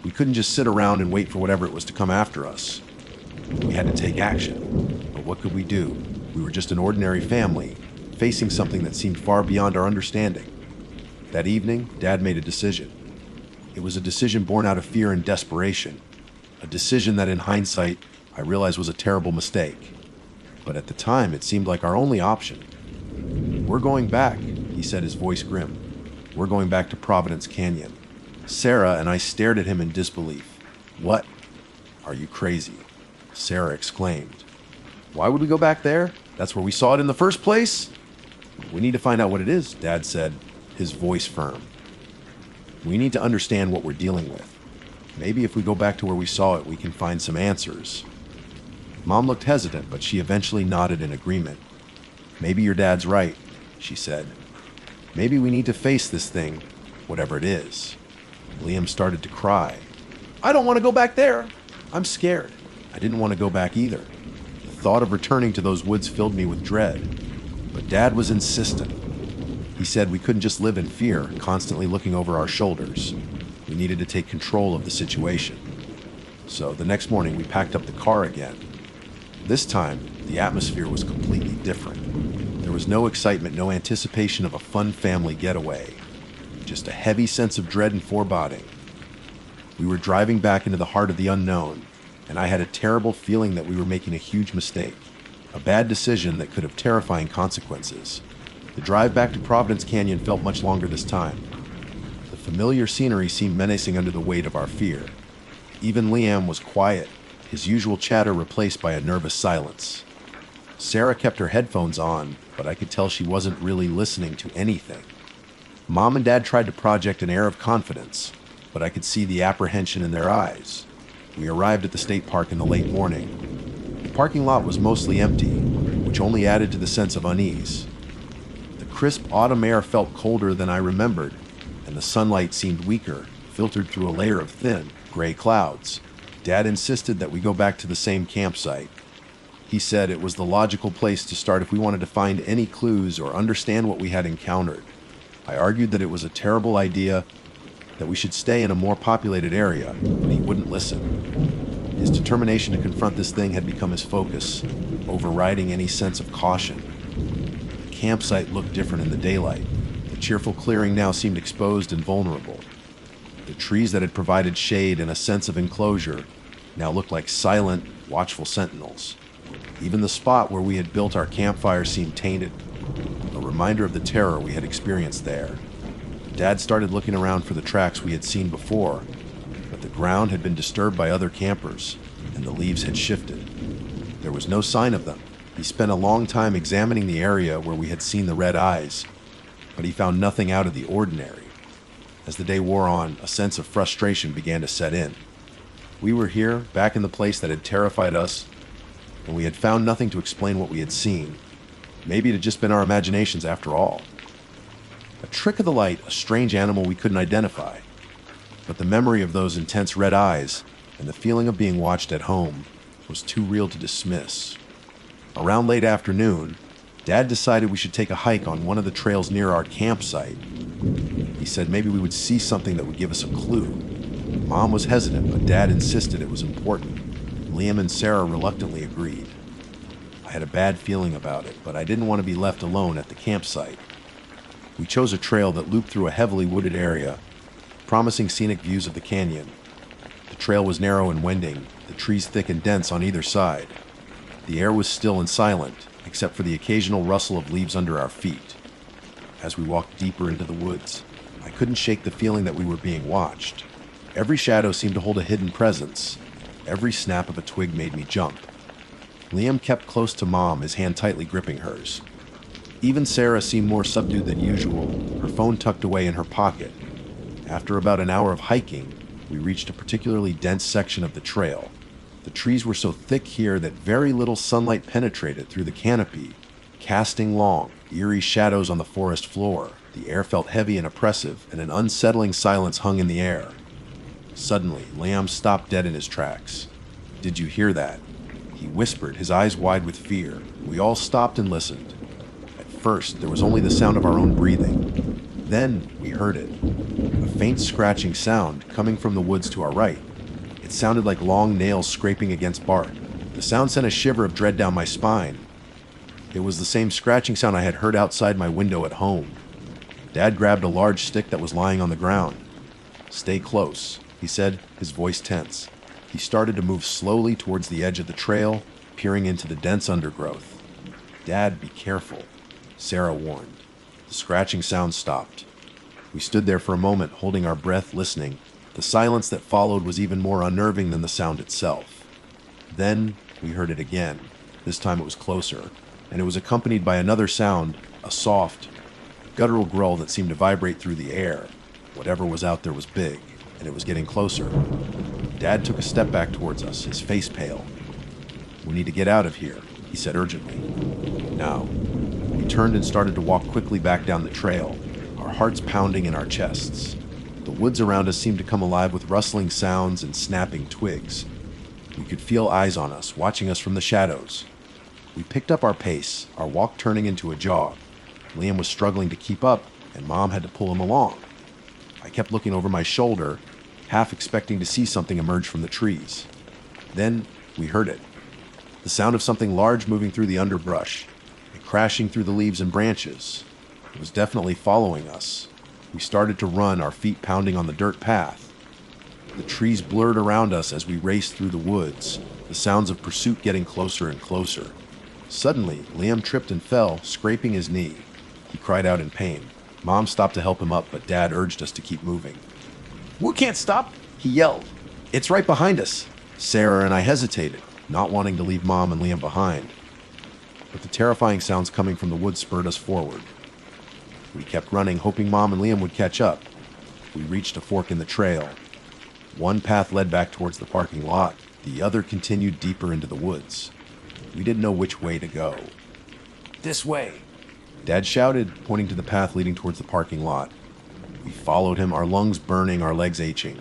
We couldn't just sit around and wait for whatever it was to come after us. We had to take action. But what could we do? We were just an ordinary family, facing something that seemed far beyond our understanding. That evening, Dad made a decision. It was a decision born out of fear and desperation. A decision that in hindsight, I realized was a terrible mistake. But at the time, it seemed like our only option. We're going back, he said, his voice grim. We're going back to Providence Canyon. Sarah and I stared at him in disbelief. What? Are you crazy? Sarah exclaimed. Why would we go back there? That's where we saw it in the first place? We need to find out what it is, Dad said, his voice firm. We need to understand what we're dealing with. Maybe if we go back to where we saw it, we can find some answers. Mom looked hesitant, but she eventually nodded in agreement. Maybe your dad's right, she said. Maybe we need to face this thing, whatever it is. Liam started to cry. I don't want to go back there. I'm scared. I didn't want to go back either. The thought of returning to those woods filled me with dread. But Dad was insistent. He said we couldn't just live in fear, constantly looking over our shoulders. We needed to take control of the situation. So the next morning we packed up the car again. This time, the atmosphere was completely different. There was no excitement, no anticipation of a fun family getaway. Just a heavy sense of dread and foreboding. We were driving back into the heart of the unknown, and I had a terrible feeling that we were making a huge mistake. A bad decision that could have terrifying consequences. The drive back to Providence Canyon felt much longer this time. The familiar scenery seemed menacing under the weight of our fear. Even Liam was quiet, his usual chatter replaced by a nervous silence. Sarah kept her headphones on, but I could tell she wasn't really listening to anything. Mom and Dad tried to project an air of confidence, but I could see the apprehension in their eyes. We arrived at the state park in the late morning. The parking lot was mostly empty, which only added to the sense of unease. The crisp autumn air felt colder than I remembered, and the sunlight seemed weaker, filtered through a layer of thin, gray clouds. Dad insisted that we go back to the same campsite. He said it was the logical place to start if we wanted to find any clues or understand what we had encountered. I argued that it was a terrible idea, that we should stay in a more populated area, but he wouldn't listen. His determination to confront this thing had become his focus, overriding any sense of caution. The campsite looked different in the daylight. The cheerful clearing now seemed exposed and vulnerable. The trees that had provided shade and a sense of enclosure now looked like silent, watchful sentinels. Even the spot where we had built our campfire seemed tainted, a reminder of the terror we had experienced there. Dad started looking around for the tracks we had seen before, but the ground had been disturbed by other campers, and the leaves had shifted. There was no sign of them. He spent a long time examining the area where we had seen the red eyes, but he found nothing out of the ordinary. As the day wore on, a sense of frustration began to set in. We were here, back in the place that had terrified us, and we had found nothing to explain what we had seen. Maybe it had just been our imaginations after all. A trick of the light, a strange animal we couldn't identify. But the memory of those intense red eyes and the feeling of being watched at home was too real to dismiss. Around late afternoon, Dad decided we should take a hike on one of the trails near our campsite. He said maybe we would see something that would give us a clue. Mom was hesitant, but Dad insisted it was important. Liam and Sarah reluctantly agreed. I had a bad feeling about it, but I didn't want to be left alone at the campsite. We chose a trail that looped through a heavily wooded area, promising scenic views of the canyon. The trail was narrow and winding, the trees thick and dense on either side. The air was still and silent, except for the occasional rustle of leaves under our feet. As we walked deeper into the woods, I couldn't shake the feeling that we were being watched. Every shadow seemed to hold a hidden presence. Every snap of a twig made me jump. Liam kept close to Mom, his hand tightly gripping hers. Even Sarah seemed more subdued than usual, her phone tucked away in her pocket. After about an hour of hiking, we reached a particularly dense section of the trail. The trees were so thick here that very little sunlight penetrated through the canopy, casting long, eerie shadows on the forest floor. The air felt heavy and oppressive, and an unsettling silence hung in the air. Suddenly, Liam stopped dead in his tracks. "Did you hear that?" He whispered, his eyes wide with fear. We all stopped and listened. At first, there was only the sound of our own breathing. Then, we heard it. A faint scratching sound coming from the woods to our right. It sounded like long nails scraping against bark. The sound sent a shiver of dread down my spine. It was the same scratching sound I had heard outside my window at home. Dad grabbed a large stick that was lying on the ground. "Stay close," he said, his voice tense. He started to move slowly towards the edge of the trail, peering into the dense undergrowth. "Dad, be careful," Sarah warned. The scratching sound stopped. We stood there for a moment, holding our breath, listening. The silence that followed was even more unnerving than the sound itself. Then we heard it again. This time it was closer, and it was accompanied by another sound, a soft, guttural growl that seemed to vibrate through the air. Whatever was out there was big, and it was getting closer. Dad took a step back towards us, his face pale. "We need to get out of here," he said urgently. "Now." We turned and started to walk quickly back down the trail, our hearts pounding in our chests. The woods around us seemed to come alive with rustling sounds and snapping twigs. We could feel eyes on us, watching us from the shadows. We picked up our pace, our walk turning into a jog. Liam was struggling to keep up, and Mom had to pull him along. I kept looking over my shoulder, half expecting to see something emerge from the trees. Then we heard it. The sound of something large moving through the underbrush and crashing through the leaves and branches. It was definitely following us. We started to run, our feet pounding on the dirt path. The trees blurred around us as we raced through the woods, the sounds of pursuit getting closer and closer. Suddenly, Liam tripped and fell, scraping his knee. He cried out in pain. Mom stopped to help him up, but Dad urged us to keep moving. "We can't stop!" he yelled. "It's right behind us." Sarah and I hesitated, not wanting to leave Mom and Liam behind. But the terrifying sounds coming from the woods spurred us forward. We kept running, hoping Mom and Liam would catch up. We reached a fork in the trail. One path led back towards the parking lot. The other continued deeper into the woods. We didn't know which way to go. "This way," Dad shouted, pointing to the path leading towards the parking lot. We followed him, our lungs burning, our legs aching.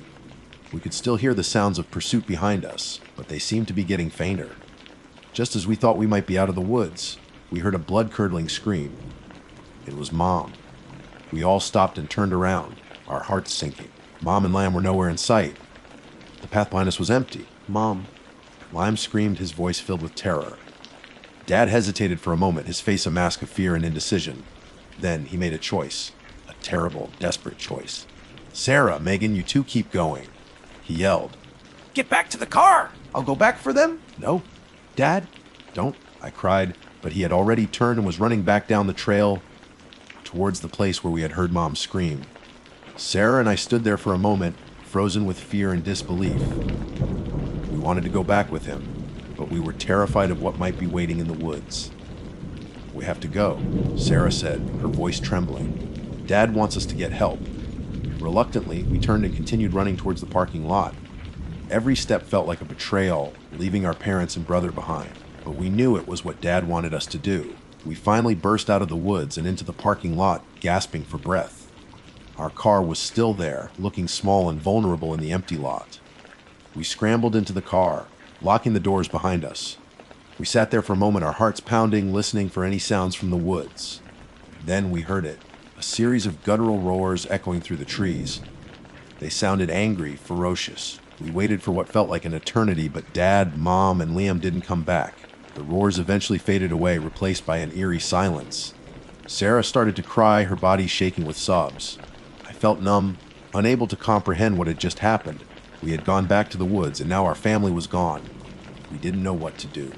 We could still hear the sounds of pursuit behind us, but they seemed to be getting fainter. Just as we thought we might be out of the woods, we heard a blood-curdling scream. It was Mom. We all stopped and turned around, our hearts sinking. Mom and Lamb were nowhere in sight. The path behind us was empty. Mom. Lime screamed, his voice filled with terror. Dad hesitated for a moment, his face a mask of fear and indecision. Then he made a choice. A terrible, desperate choice. "Sarah, Megan, you two keep going," he yelled. "Get back to the car! I'll go back for them." "No, Dad, don't," I cried, but he had already turned and was running back down the trail towards the place where we had heard Mom scream. Sarah and I stood there for a moment, frozen with fear and disbelief. We wanted to go back with him, but we were terrified of what might be waiting in the woods. "We have to go," Sarah said, her voice trembling. "Dad wants us to get help." Reluctantly, we turned and continued running towards the parking lot. Every step felt like a betrayal, leaving our parents and brother behind. But we knew it was what Dad wanted us to do. We finally burst out of the woods and into the parking lot, gasping for breath. Our car was still there, looking small and vulnerable in the empty lot. We scrambled into the car, locking the doors behind us. We sat there for a moment, our hearts pounding, listening for any sounds from the woods. Then we heard it, a series of guttural roars echoing through the trees. They sounded angry, ferocious. We waited for what felt like an eternity, but Dad, Mom, and Liam didn't come back. The roars eventually faded away, replaced by an eerie silence. Sarah started to cry, her body shaking with sobs. I felt numb, unable to comprehend what had just happened. We had gone back to the woods, and now our family was gone. We didn't know what to do.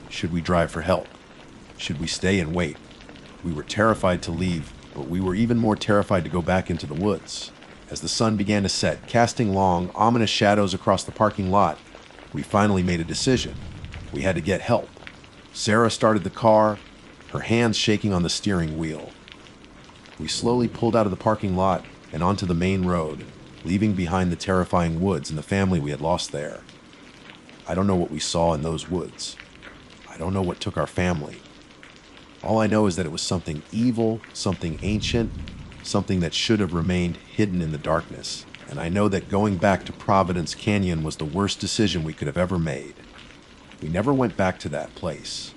Should we drive for help? Should we stay and wait? We were terrified to leave, but we were even more terrified to go back into the woods. As the sun began to set, casting long, ominous shadows across the parking lot, we finally made a decision. We had to get help. Sarah started the car, her hands shaking on the steering wheel. We slowly pulled out of the parking lot and onto the main road, leaving behind the terrifying woods and the family we had lost there. I don't know what we saw in those woods. I don't know what took our family. All I know is that it was something evil, something ancient, something that should have remained hidden in the darkness. And I know that going back to Providence Canyon was the worst decision we could have ever made. We never went back to that place.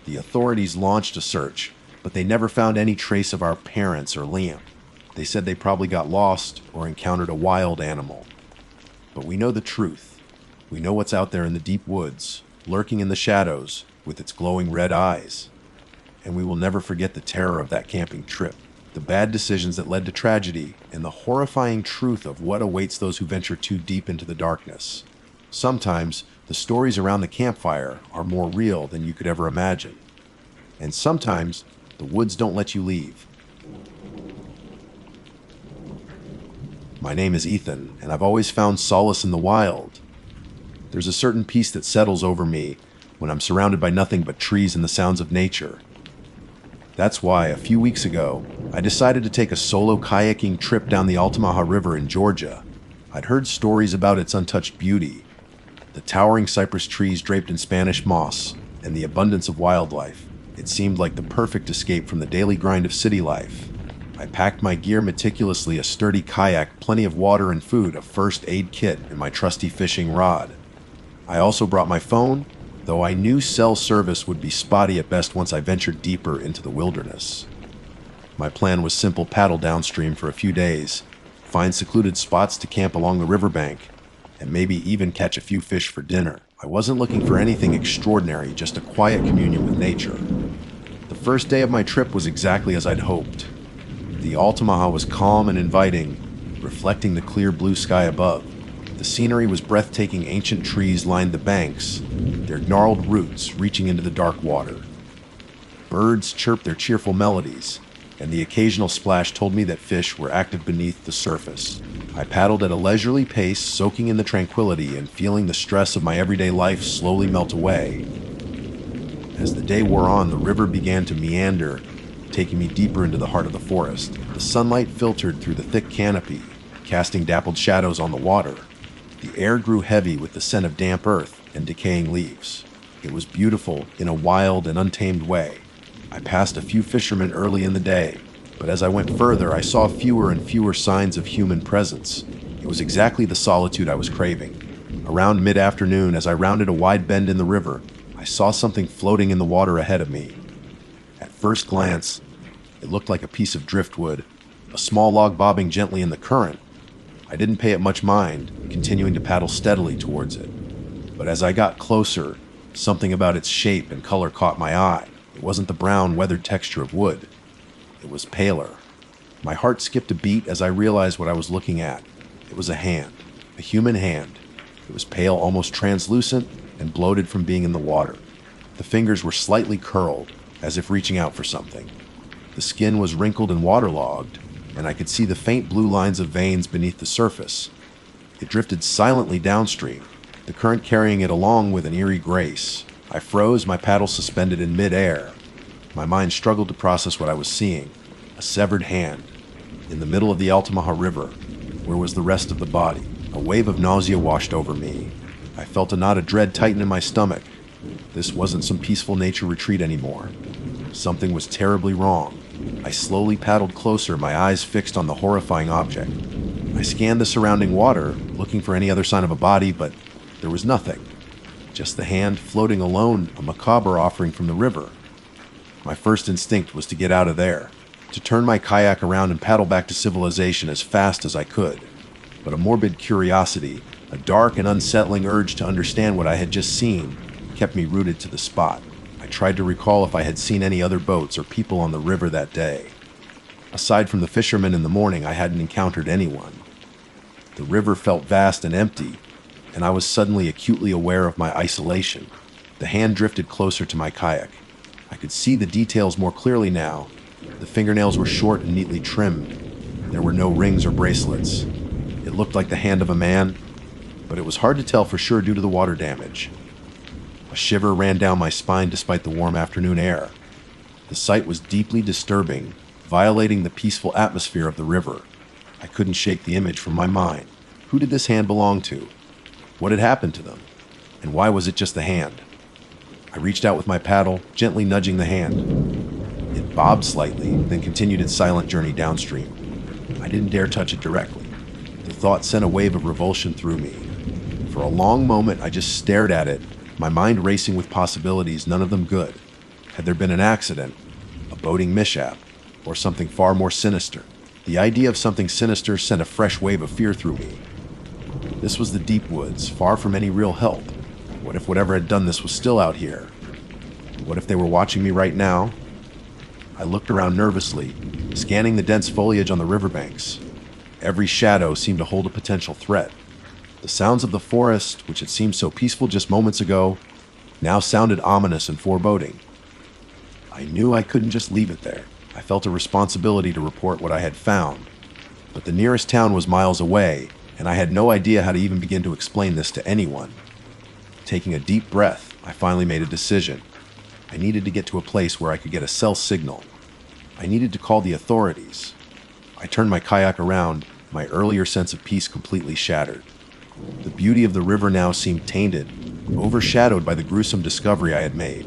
The authorities launched a search, but they never found any trace of our parents or Liam. They said they probably got lost or encountered a wild animal. But we know the truth. We know what's out there in the deep woods, lurking in the shadows with its glowing red eyes. And we will never forget the terror of that camping trip, the bad decisions that led to tragedy, and the horrifying truth of what awaits those who venture too deep into the darkness. Sometimes, the stories around the campfire are more real than you could ever imagine. And sometimes, the woods don't let you leave. My name is Ethan, and I've always found solace in the wild. There's a certain peace that settles over me when I'm surrounded by nothing but trees and the sounds of nature. That's why, a few weeks ago, I decided to take a solo kayaking trip down the Altamaha River in Georgia. I'd heard stories about its untouched beauty, the towering cypress trees draped in Spanish moss, and the abundance of wildlife. It seemed like the perfect escape from the daily grind of city life. I packed my gear meticulously, a sturdy kayak, plenty of water and food, a first aid kit, and my trusty fishing rod. I also brought my phone, though I knew cell service would be spotty at best once I ventured deeper into the wilderness. My plan was simple: paddle downstream for a few days, find secluded spots to camp along the riverbank, and maybe even catch a few fish for dinner. I wasn't looking for anything extraordinary, just a quiet communion with nature. The first day of my trip was exactly as I'd hoped. The Altamaha was calm and inviting, reflecting the clear blue sky above. The scenery was breathtaking. Ancient trees lined the banks, their gnarled roots reaching into the dark water. Birds chirped their cheerful melodies, and the occasional splash told me that fish were active beneath the surface. I paddled at a leisurely pace, soaking in the tranquility and feeling the stress of my everyday life slowly melt away. As the day wore on, the river began to meander, taking me deeper into the heart of the forest. The sunlight filtered through the thick canopy, casting dappled shadows on the water. The air grew heavy with the scent of damp earth and decaying leaves. It was beautiful in a wild and untamed way. I passed a few fishermen early in the day, but as I went further, I saw fewer and fewer signs of human presence. It was exactly the solitude I was craving. Around mid-afternoon, as I rounded a wide bend in the river, I saw something floating in the water ahead of me. At first glance, it looked like a piece of driftwood, a small log bobbing gently in the current. I didn't pay it much mind, continuing to paddle steadily towards it. But as I got closer, something about its shape and color caught my eye. It wasn't the brown, weathered texture of wood. It was paler. My heart skipped a beat as I realized what I was looking at. It was a hand, a human hand. It was pale, almost translucent, and bloated from being in the water. The fingers were slightly curled, as if reaching out for something. The skin was wrinkled and waterlogged, and I could see the faint blue lines of veins beneath the surface. It drifted silently downstream, the current carrying it along with an eerie grace. I froze, my paddle suspended in mid-air. My mind struggled to process what I was seeing. A severed hand. In the middle of the Altamaha River. Where was the rest of the body? A wave of nausea washed over me. I felt a knot of dread tighten in my stomach. This wasn't some peaceful nature retreat anymore. Something was terribly wrong. I slowly paddled closer, my eyes fixed on the horrifying object. I scanned the surrounding water, looking for any other sign of a body, but there was nothing. Just the hand floating alone, a macabre offering from the river. My first instinct was to get out of there, to turn my kayak around and paddle back to civilization as fast as I could. But a morbid curiosity, a dark and unsettling urge to understand what I had just seen, kept me rooted to the spot. I tried to recall if I had seen any other boats or people on the river that day. Aside from the fishermen in the morning, I hadn't encountered anyone. The river felt vast and empty, and I was suddenly acutely aware of my isolation. The hand drifted closer to my kayak. I could see the details more clearly now. The fingernails were short and neatly trimmed. There were no rings or bracelets. It looked like the hand of a man, but it was hard to tell for sure due to the water damage. A shiver ran down my spine despite the warm afternoon air. The sight was deeply disturbing, violating the peaceful atmosphere of the river. I couldn't shake the image from my mind. Who did this hand belong to? What had happened to them? And why was it just the hand? I reached out with my paddle, gently nudging the hand. It bobbed slightly, then continued its silent journey downstream. I didn't dare touch it directly. The thought sent a wave of revulsion through me. For a long moment, I just stared at it, my mind racing with possibilities, none of them good. Had there been an accident, a boating mishap, or something far more sinister? The idea of something sinister sent a fresh wave of fear through me. This was the deep woods, far from any real help. What if whatever had done this was still out here? What if they were watching me right now? I looked around nervously, scanning the dense foliage on the riverbanks. Every shadow seemed to hold a potential threat. The sounds of the forest, which had seemed so peaceful just moments ago, now sounded ominous and foreboding. I knew I couldn't just leave it there. I felt a responsibility to report what I had found. But the nearest town was miles away, and I had no idea how to even begin to explain this to anyone. Taking a deep breath, I finally made a decision. I needed to get to a place where I could get a cell signal. I needed to call the authorities. I turned my kayak around, my earlier sense of peace completely shattered. The beauty of the river now seemed tainted, overshadowed by the gruesome discovery I had made.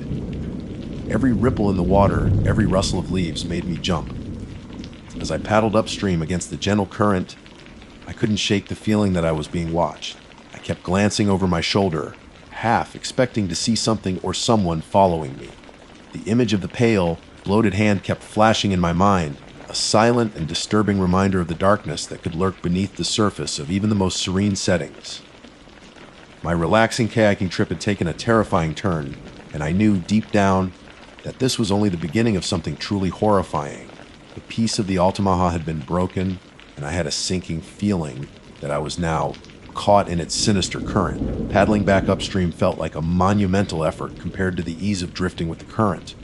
Every ripple in the water, every rustle of leaves made me jump. As I paddled upstream against the gentle current, I couldn't shake the feeling that I was being watched. I kept glancing over my shoulder, half expecting to see something or someone following me. The image of the pale, bloated hand kept flashing in my mind, a silent and disturbing reminder of the darkness that could lurk beneath the surface of even the most serene settings. My relaxing kayaking trip had taken a terrifying turn, and I knew deep down that this was only the beginning of something truly horrifying. The peace of the Altamaha had been broken, and I had a sinking feeling that I was now caught in its sinister current. Paddling back upstream felt like a monumental effort compared to the ease of drifting with the current.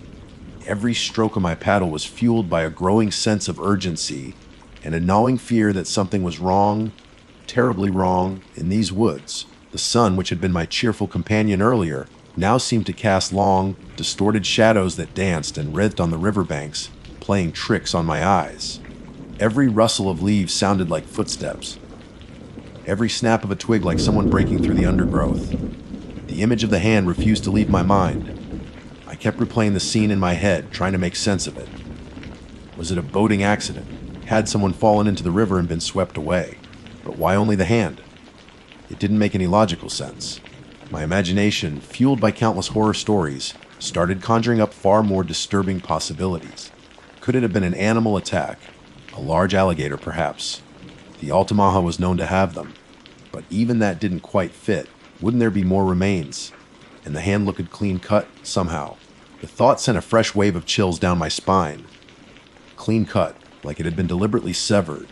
Every stroke of my paddle was fueled by a growing sense of urgency and a gnawing fear that something was wrong, terribly wrong, in these woods. The sun, which had been my cheerful companion earlier, now seemed to cast long, distorted shadows that danced and writhed on the riverbanks, playing tricks on my eyes. Every rustle of leaves sounded like footsteps. Every snap of a twig like someone breaking through the undergrowth. The image of the hand refused to leave my mind. I kept replaying the scene in my head, trying to make sense of it. Was it a boating accident? Had someone fallen into the river and been swept away? But why only the hand? It didn't make any logical sense. My imagination, fueled by countless horror stories, started conjuring up far more disturbing possibilities. Could it have been an animal attack? A large alligator, perhaps. The Altamaha was known to have them. But even that didn't quite fit. Wouldn't there be more remains? And the hand looked clean cut, somehow. The thought sent a fresh wave of chills down my spine. Clean cut, like it had been deliberately severed.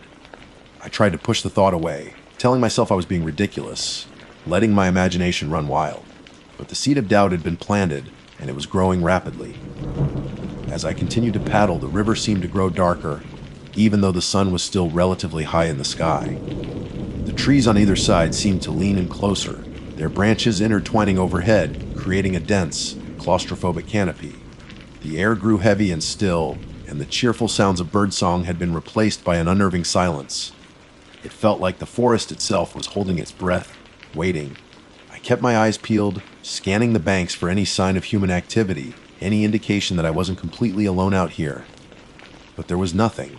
I tried to push the thought away, telling myself I was being ridiculous, letting my imagination run wild. But the seed of doubt had been planted, and it was growing rapidly. As I continued to paddle, the river seemed to grow darker, even though the sun was still relatively high in the sky. The trees on either side seemed to lean in closer, their branches intertwining overhead, creating a dense, claustrophobic canopy. The air grew heavy and still, and the cheerful sounds of birdsong had been replaced by an unnerving silence. It felt like the forest itself was holding its breath, waiting. I kept my eyes peeled, scanning the banks for any sign of human activity, any indication that I wasn't completely alone out here. But there was nothing.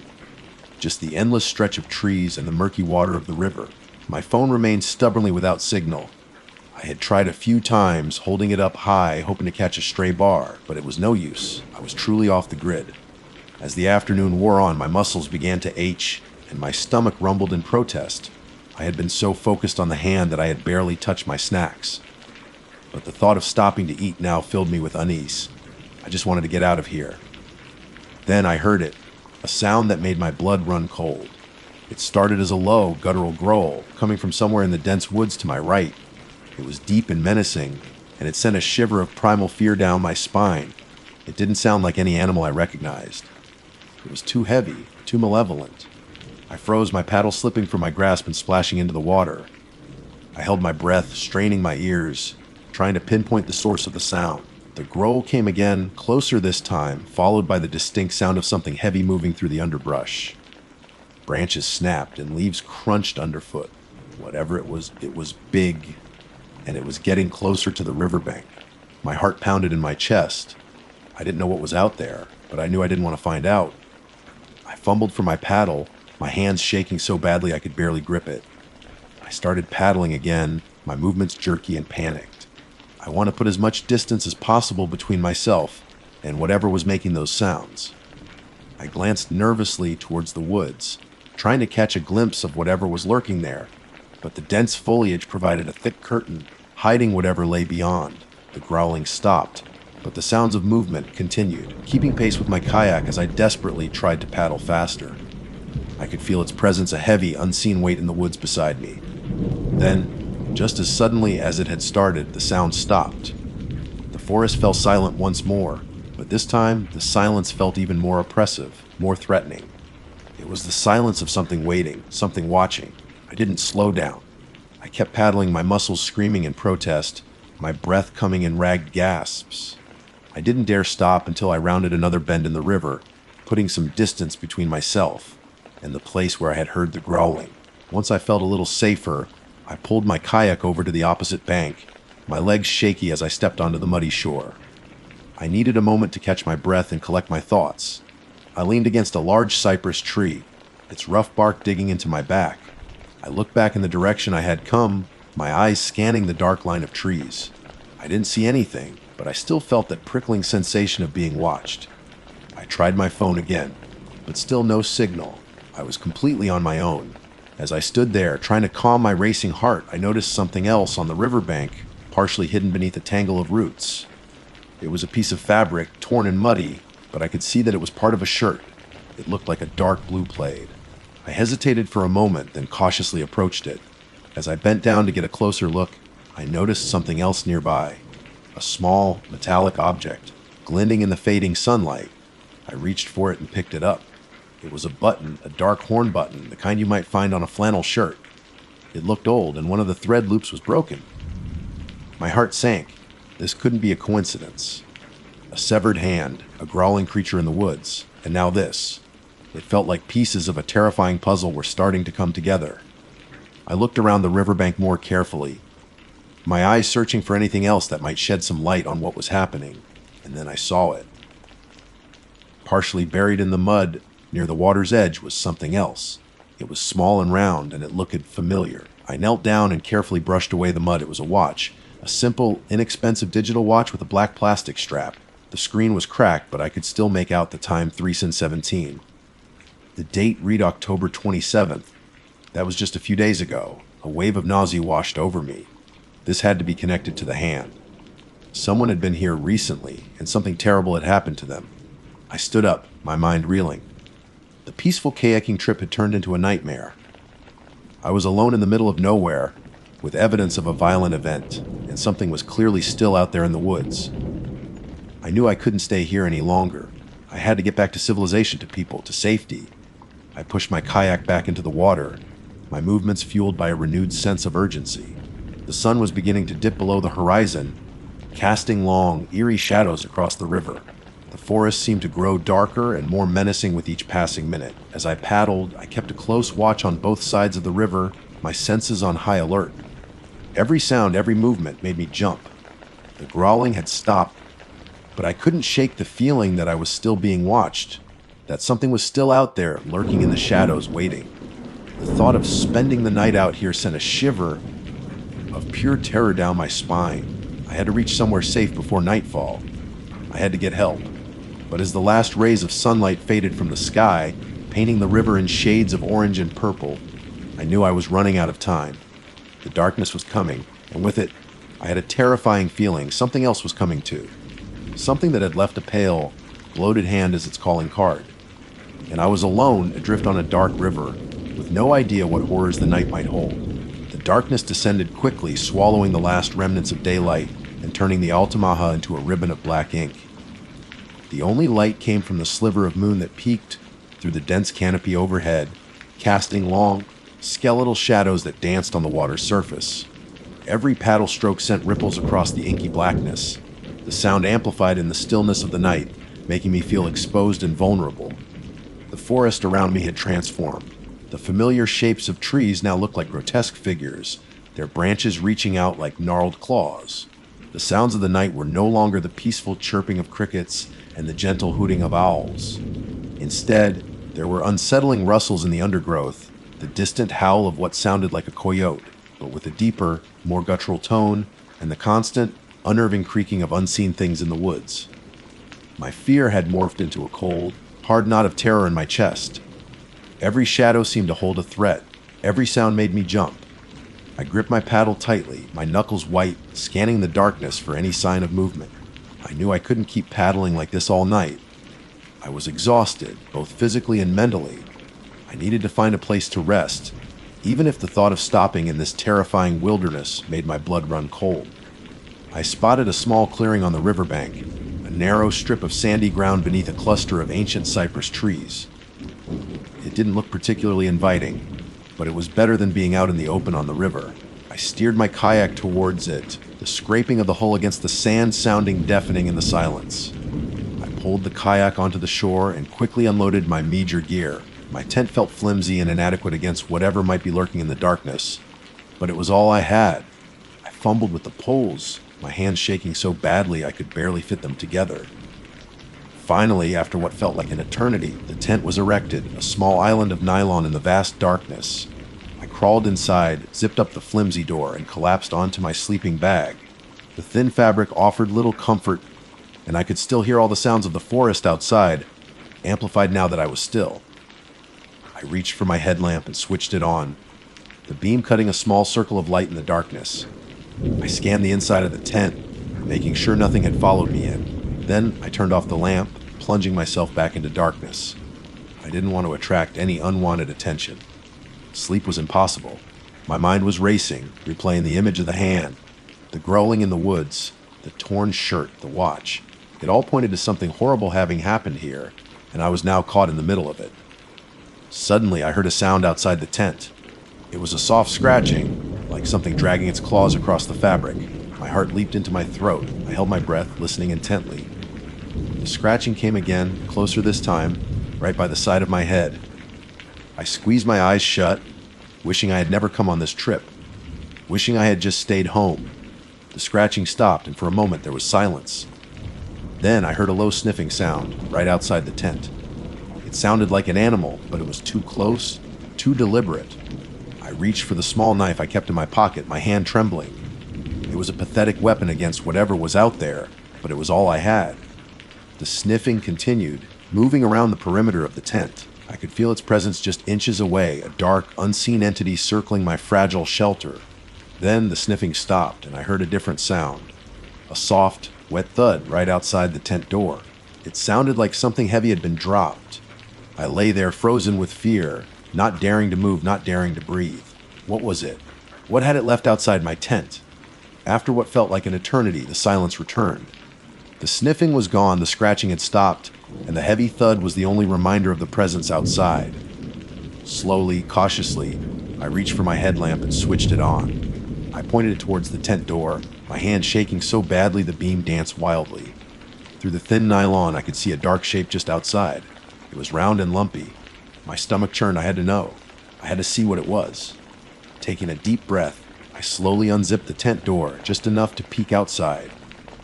Just the endless stretch of trees and the murky water of the river. My phone remained stubbornly without signal. I had tried a few times, holding it up high, hoping to catch a stray bar, but it was no use. I was truly off the grid. As the afternoon wore on, my muscles began to ache, and my stomach rumbled in protest. I had been so focused on the hand that I had barely touched my snacks. But the thought of stopping to eat now filled me with unease. I just wanted to get out of here. Then I heard it, a sound that made my blood run cold. It started as a low, guttural growl, coming from somewhere in the dense woods to my right. It was deep and menacing, and it sent a shiver of primal fear down my spine. It didn't sound like any animal I recognized. It was too heavy, too malevolent. I froze, my paddle slipping from my grasp and splashing into the water. I held my breath, straining my ears, trying to pinpoint the source of the sound. The growl came again, closer this time, followed by the distinct sound of something heavy moving through the underbrush. Branches snapped and leaves crunched underfoot. Whatever it was big, and it was getting closer to the riverbank. My heart pounded in my chest. I didn't know what was out there, but I knew I didn't want to find out. I fumbled for my paddle, my hands shaking so badly I could barely grip it. I started paddling again, my movements jerky and panicked. I want to put as much distance as possible between myself and whatever was making those sounds. I glanced nervously towards the woods, trying to catch a glimpse of whatever was lurking there, but the dense foliage provided a thick curtain, hiding whatever lay beyond. The growling stopped, but the sounds of movement continued, keeping pace with my kayak as I desperately tried to paddle faster. I could feel its presence, a heavy, unseen weight in the woods beside me. Then, just as suddenly as it had started, the sound stopped. The forest fell silent once more, but this time the silence felt even more oppressive, more threatening. It was the silence of something waiting, something watching. I didn't slow down. I kept paddling, my muscles screaming in protest, my breath coming in ragged gasps. I didn't dare stop until I rounded another bend in the river, putting some distance between myself and the place where I had heard the growling. Once I felt a little safer, I pulled my kayak over to the opposite bank, my legs shaky as I stepped onto the muddy shore. I needed a moment to catch my breath and collect my thoughts. I leaned against a large cypress tree, its rough bark digging into my back. I looked back in the direction I had come, my eyes scanning the dark line of trees. I didn't see anything, but I still felt that prickling sensation of being watched. I tried my phone again, but still no signal. I was completely on my own. As I stood there, trying to calm my racing heart, I noticed something else on the riverbank, partially hidden beneath a tangle of roots. It was a piece of fabric, torn and muddy, but I could see that it was part of a shirt. It looked like a dark blue plaid. I hesitated for a moment, then cautiously approached it. As I bent down to get a closer look, I noticed something else nearby. A small, metallic object, glinting in the fading sunlight. I reached for it and picked it up. It was a button, a dark horn button, the kind you might find on a flannel shirt. It looked old, and one of the thread loops was broken. My heart sank. This couldn't be a coincidence. A severed hand, a growling creature in the woods, and now this. It felt like pieces of a terrifying puzzle were starting to come together. I looked around the riverbank more carefully, my eyes searching for anything else that might shed some light on what was happening, and then I saw it. Partially buried in the mud near the water's edge was something else. It was small and round, and it looked familiar. I knelt down and carefully brushed away the mud. It was a watch, a simple, inexpensive digital watch with a black plastic strap. The screen was cracked, but I could still make out the time 3:17. The date read October 27th. That was just a few days ago. A wave of nausea washed over me. This had to be connected to the hand. Someone had been here recently, and something terrible had happened to them. I stood up, my mind reeling. The peaceful kayaking trip had turned into a nightmare. I was alone in the middle of nowhere, with evidence of a violent event, and something was clearly still out there in the woods. I knew I couldn't stay here any longer. I had to get back to civilization, to people, to safety. I pushed my kayak back into the water, my movements fueled by a renewed sense of urgency. The sun was beginning to dip below the horizon, casting long, eerie shadows across the river. The forest seemed to grow darker and more menacing with each passing minute. As I paddled, I kept a close watch on both sides of the river, my senses on high alert. Every sound, every movement made me jump. The growling had stopped, but I couldn't shake the feeling that I was still being watched, that something was still out there, lurking in the shadows, waiting. The thought of spending the night out here sent a shiver of pure terror down my spine. I had to reach somewhere safe before nightfall. I had to get help. But as the last rays of sunlight faded from the sky, painting the river in shades of orange and purple, I knew I was running out of time. The darkness was coming, and with it, I had a terrifying feeling something else was coming too. Something that had left a pale, bloated hand as its calling card. And I was alone, adrift on a dark river, with no idea what horrors the night might hold. The darkness descended quickly, swallowing the last remnants of daylight and turning the Altamaha into a ribbon of black ink. The only light came from the sliver of moon that peeked through the dense canopy overhead, casting long, skeletal shadows that danced on the water's surface. Every paddle stroke sent ripples across the inky blackness, the sound amplified in the stillness of the night, making me feel exposed and vulnerable. The forest around me had transformed. The familiar shapes of trees now looked like grotesque figures, their branches reaching out like gnarled claws. The sounds of the night were no longer the peaceful chirping of crickets and the gentle hooting of owls. Instead, there were unsettling rustles in the undergrowth, the distant howl of what sounded like a coyote, but with a deeper, more guttural tone, and the constant, unnerving creaking of unseen things in the woods. My fear had morphed into a cold, hard knot of terror in my chest. Every shadow seemed to hold a threat. Every sound made me jump. I gripped my paddle tightly, my knuckles white, scanning the darkness for any sign of movement. I knew I couldn't keep paddling like this all night. I was exhausted, both physically and mentally. I needed to find a place to rest, even if the thought of stopping in this terrifying wilderness made my blood run cold. I spotted a small clearing on the riverbank, a narrow strip of sandy ground beneath a cluster of ancient cypress trees. It didn't look particularly inviting, but it was better than being out in the open on the river. I steered my kayak towards it, the scraping of the hull against the sand sounding deafening in the silence. I pulled the kayak onto the shore and quickly unloaded my meager gear. My tent felt flimsy and inadequate against whatever might be lurking in the darkness, but it was all I had. I fumbled with the poles, my hands shaking so badly I could barely fit them together. Finally, after what felt like an eternity, the tent was erected, a small island of nylon in the vast darkness. I crawled inside, zipped up the flimsy door, and collapsed onto my sleeping bag. The thin fabric offered little comfort, and I could still hear all the sounds of the forest outside, amplified now that I was still. I I reached for my headlamp and switched it on, the beam cutting a small circle of light in the darkness. I scanned the inside of the tent, making sure nothing had followed me in. Then I turned off the lamp, plunging myself back into darkness. I didn't want to attract any unwanted attention. Sleep was impossible. My mind was racing, replaying the image of the hand, the growling in the woods, the torn shirt, the watch. It all pointed to something horrible having happened here, and I was now caught in the middle of it. Suddenly, I heard a sound outside the tent. It was a soft scratching, like something dragging its claws across the fabric. My heart leaped into my throat. I held my breath, listening intently. The scratching came again, closer this time, right by the side of my head. I squeezed my eyes shut, wishing I had never come on this trip, wishing I had just stayed home. The scratching stopped, and for a moment there was silence. Then I heard a low sniffing sound right outside the tent. It sounded like an animal, but it was too close, too deliberate. I reached for the small knife I kept in my pocket, my hand trembling. It was a pathetic weapon against whatever was out there, but it was all I had. The sniffing continued, moving around the perimeter of the tent. I could feel its presence just inches away, a dark, unseen entity circling my fragile shelter. Then the sniffing stopped, and I heard a different sound. A soft, wet thud right outside the tent door. It sounded like something heavy had been dropped. I lay there frozen with fear, not daring to move, not daring to breathe. What was it? What had it left outside my tent? After what felt like an eternity, the silence returned. The sniffing was gone, the scratching had stopped, and the heavy thud was the only reminder of the presence outside. Slowly, cautiously, I reached for my headlamp and switched it on. I pointed it towards the tent door, my hand shaking so badly the beam danced wildly. Through the thin nylon, I could see a dark shape just outside. It was round and lumpy. My stomach churned. I had to know. I had to see what it was. Taking a deep breath, I slowly unzipped the tent door, just enough to peek outside.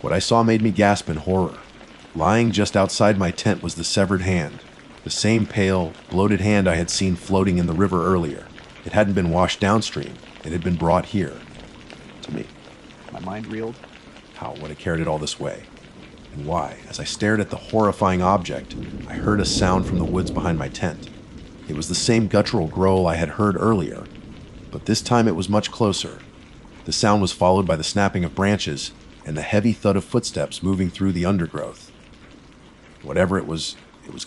What I saw made me gasp in horror. Lying just outside my tent was the severed hand, the same pale, bloated hand I had seen floating in the river earlier. It hadn't been washed downstream. It had been brought here, to me. My mind reeled. How would I carried it all this way? And why? As I stared at the horrifying object, I heard a sound from the woods behind my tent. It was the same guttural growl I had heard earlier, but this time it was much closer. The sound was followed by the snapping of branches and the heavy thud of footsteps moving through the undergrowth. Whatever it was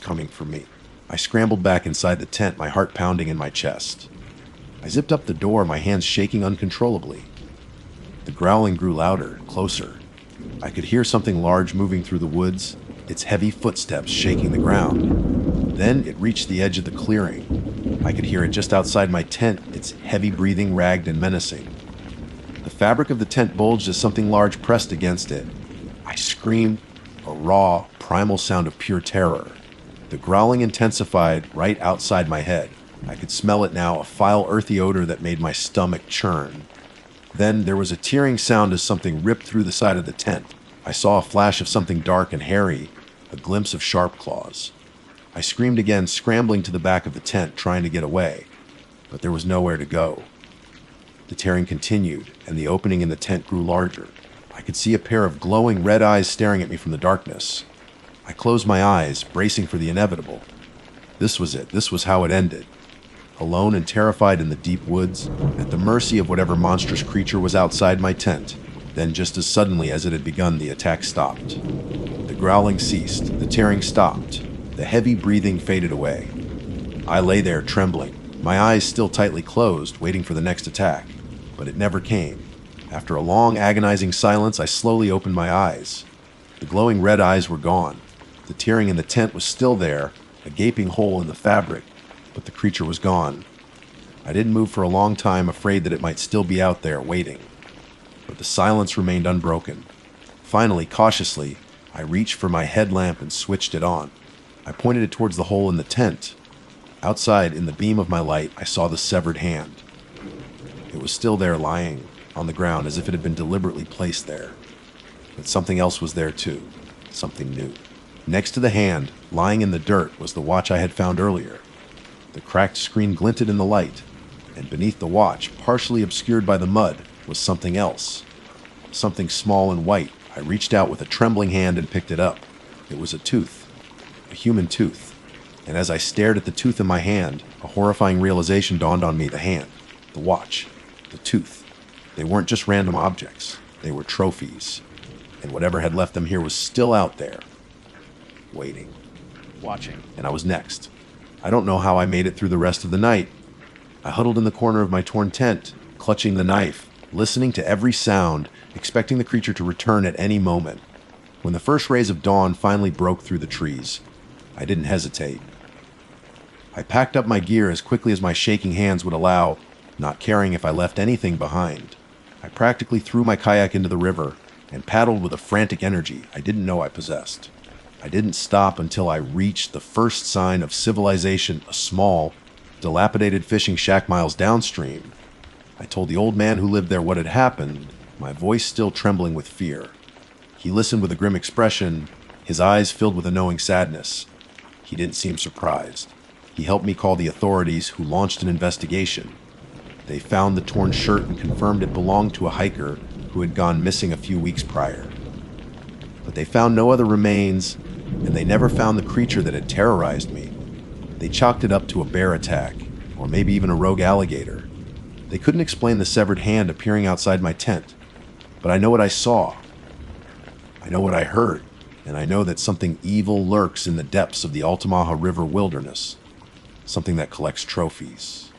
coming for me. I scrambled back inside the tent, my heart pounding in my chest. I zipped up the door, my hands shaking uncontrollably. The growling grew louder, closer. I could hear something large moving through the woods, its heavy footsteps shaking the ground. Then it reached the edge of the clearing. I could hear it just outside my tent, its heavy breathing ragged and menacing. The fabric of the tent bulged as something large pressed against it. I screamed, a raw, primal sound of pure terror. The growling intensified right outside my head. I could smell it now, a foul, earthy odor that made my stomach churn. Then there was a tearing sound as something ripped through the side of the tent. I saw a flash of something dark and hairy, a glimpse of sharp claws. I screamed again, scrambling to the back of the tent, trying to get away. But there was nowhere to go. The tearing continued, and the opening in the tent grew larger. I could see a pair of glowing red eyes staring at me from the darkness. I closed my eyes, bracing for the inevitable. This was it. This was how it ended. Alone and terrified in the deep woods, at the mercy of whatever monstrous creature was outside my tent. Then just as suddenly as it had begun, the attack stopped. The growling ceased, the tearing stopped, the heavy breathing faded away. I lay there trembling, my eyes still tightly closed, waiting for the next attack, but it never came. After a long, agonizing silence, I slowly opened my eyes. The glowing red eyes were gone. The tearing in the tent was still there, a gaping hole in the fabric, but the creature was gone. I didn't move for a long time, afraid that it might still be out there, waiting. But the silence remained unbroken. Finally, cautiously, I reached for my headlamp and switched it on. I pointed it towards the hole in the tent. Outside, in the beam of my light, I saw the severed hand. It was still there, lying on the ground, as if it had been deliberately placed there. But something else was there too, something new. Next to the hand, lying in the dirt, was the watch I had found earlier. The cracked screen glinted in the light, and beneath the watch, partially obscured by the mud, was something else. Something small and white. I reached out with a trembling hand and picked it up. It was a tooth. A human tooth. And as I stared at the tooth in my hand, a horrifying realization dawned on me. The hand, the watch, the tooth. They weren't just random objects. They were trophies. And whatever had left them here was still out there, waiting. Watching. And I was next. I don't know how I made it through the rest of the night. I huddled in the corner of my torn tent, clutching the knife, listening to every sound, expecting the creature to return at any moment. When the first rays of dawn finally broke through the trees, I didn't hesitate. I packed up my gear as quickly as my shaking hands would allow, not caring if I left anything behind. I practically threw my kayak into the river and paddled with a frantic energy I didn't know I possessed. I didn't stop until I reached the first sign of civilization, a small, dilapidated fishing shack miles downstream. I told the old man who lived there what had happened, my voice still trembling with fear. He listened with a grim expression, his eyes filled with a knowing sadness. He didn't seem surprised. He helped me call the authorities, who launched an investigation. They found the torn shirt and confirmed it belonged to a hiker who had gone missing a few weeks prior. But they found no other remains, and they never found the creature that had terrorized me. They chalked it up to a bear attack, or maybe even a rogue alligator. They couldn't explain the severed hand appearing outside my tent, but I know what I saw. I know what I heard, and I know that something evil lurks in the depths of the Altamaha River wilderness. Something that collects trophies.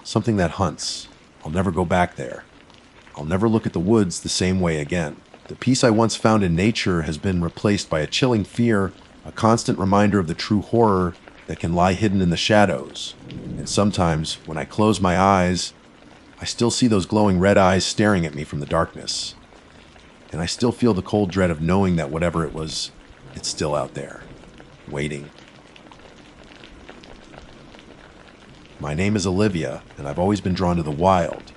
Something that hunts. I'll never go back there. I'll never look at the woods the same way again. The peace I once found in nature has been replaced by a chilling fear, a constant reminder of the true horror that can lie hidden in the shadows. And sometimes, when I close my eyes, I still see those glowing red eyes staring at me from the darkness. And I still feel the cold dread of knowing that whatever it was, it's still out there, waiting. My name is Olivia, and I've always been drawn to the wild.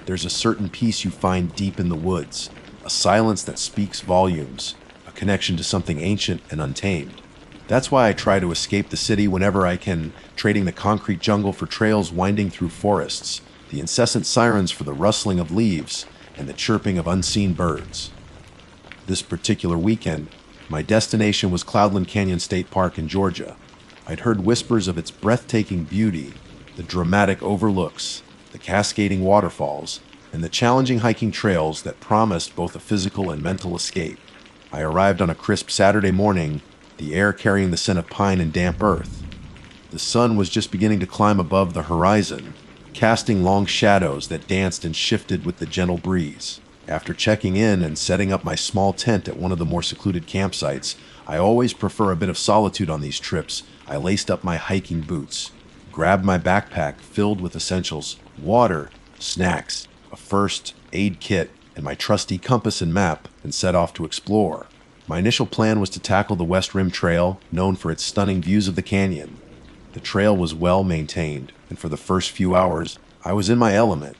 There's a certain peace you find deep in the woods, a silence that speaks volumes, a connection to something ancient and untamed. That's why I try to escape the city whenever I can, trading the concrete jungle for trails winding through forests, the incessant sirens for the rustling of leaves, and the chirping of unseen birds. This particular weekend, my destination was Cloudland Canyon State Park in Georgia. I'd heard whispers of its breathtaking beauty, the dramatic overlooks, the cascading waterfalls, and the challenging hiking trails that promised both a physical and mental escape. I arrived on a crisp Saturday morning, the air carrying the scent of pine and damp earth. The sun was just beginning to climb above the horizon, casting long shadows that danced and shifted with the gentle breeze. After checking in and setting up my small tent at one of the more secluded campsites, I always prefer a bit of solitude on these trips. I laced up my hiking boots, grabbed my backpack filled with essentials, water, snacks, a first aid kit, and my trusty compass and map, and set off to explore. My initial plan was to tackle the West Rim Trail, known for its stunning views of the canyon. The trail was well maintained, and for the first few hours, I was in my element.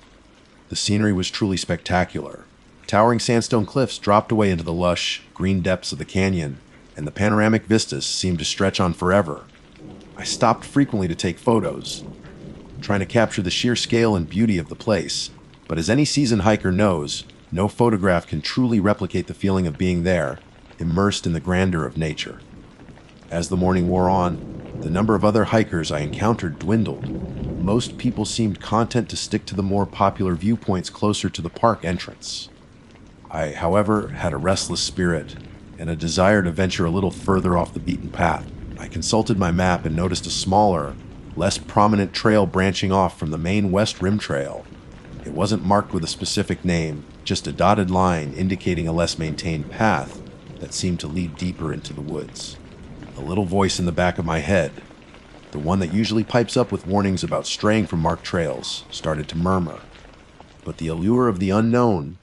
The scenery was truly spectacular. Towering sandstone cliffs dropped away into the lush, green depths of the canyon, and the panoramic vistas seemed to stretch on forever. I stopped frequently to take photos, trying to capture the sheer scale and beauty of the place. But as any seasoned hiker knows, no photograph can truly replicate the feeling of being there, immersed in the grandeur of nature. As the morning wore on, the number of other hikers I encountered dwindled. Most people seemed content to stick to the more popular viewpoints closer to the park entrance. I, however, had a restless spirit and a desire to venture a little further off the beaten path. I consulted my map and noticed a smaller, less prominent trail branching off from the main West Rim Trail. It wasn't marked with a specific name, just a dotted line indicating a less maintained path that seemed to lead deeper into the woods. A little voice in the back of my head, the one that usually pipes up with warnings about straying from marked trails, started to murmur. But the allure of the unknown,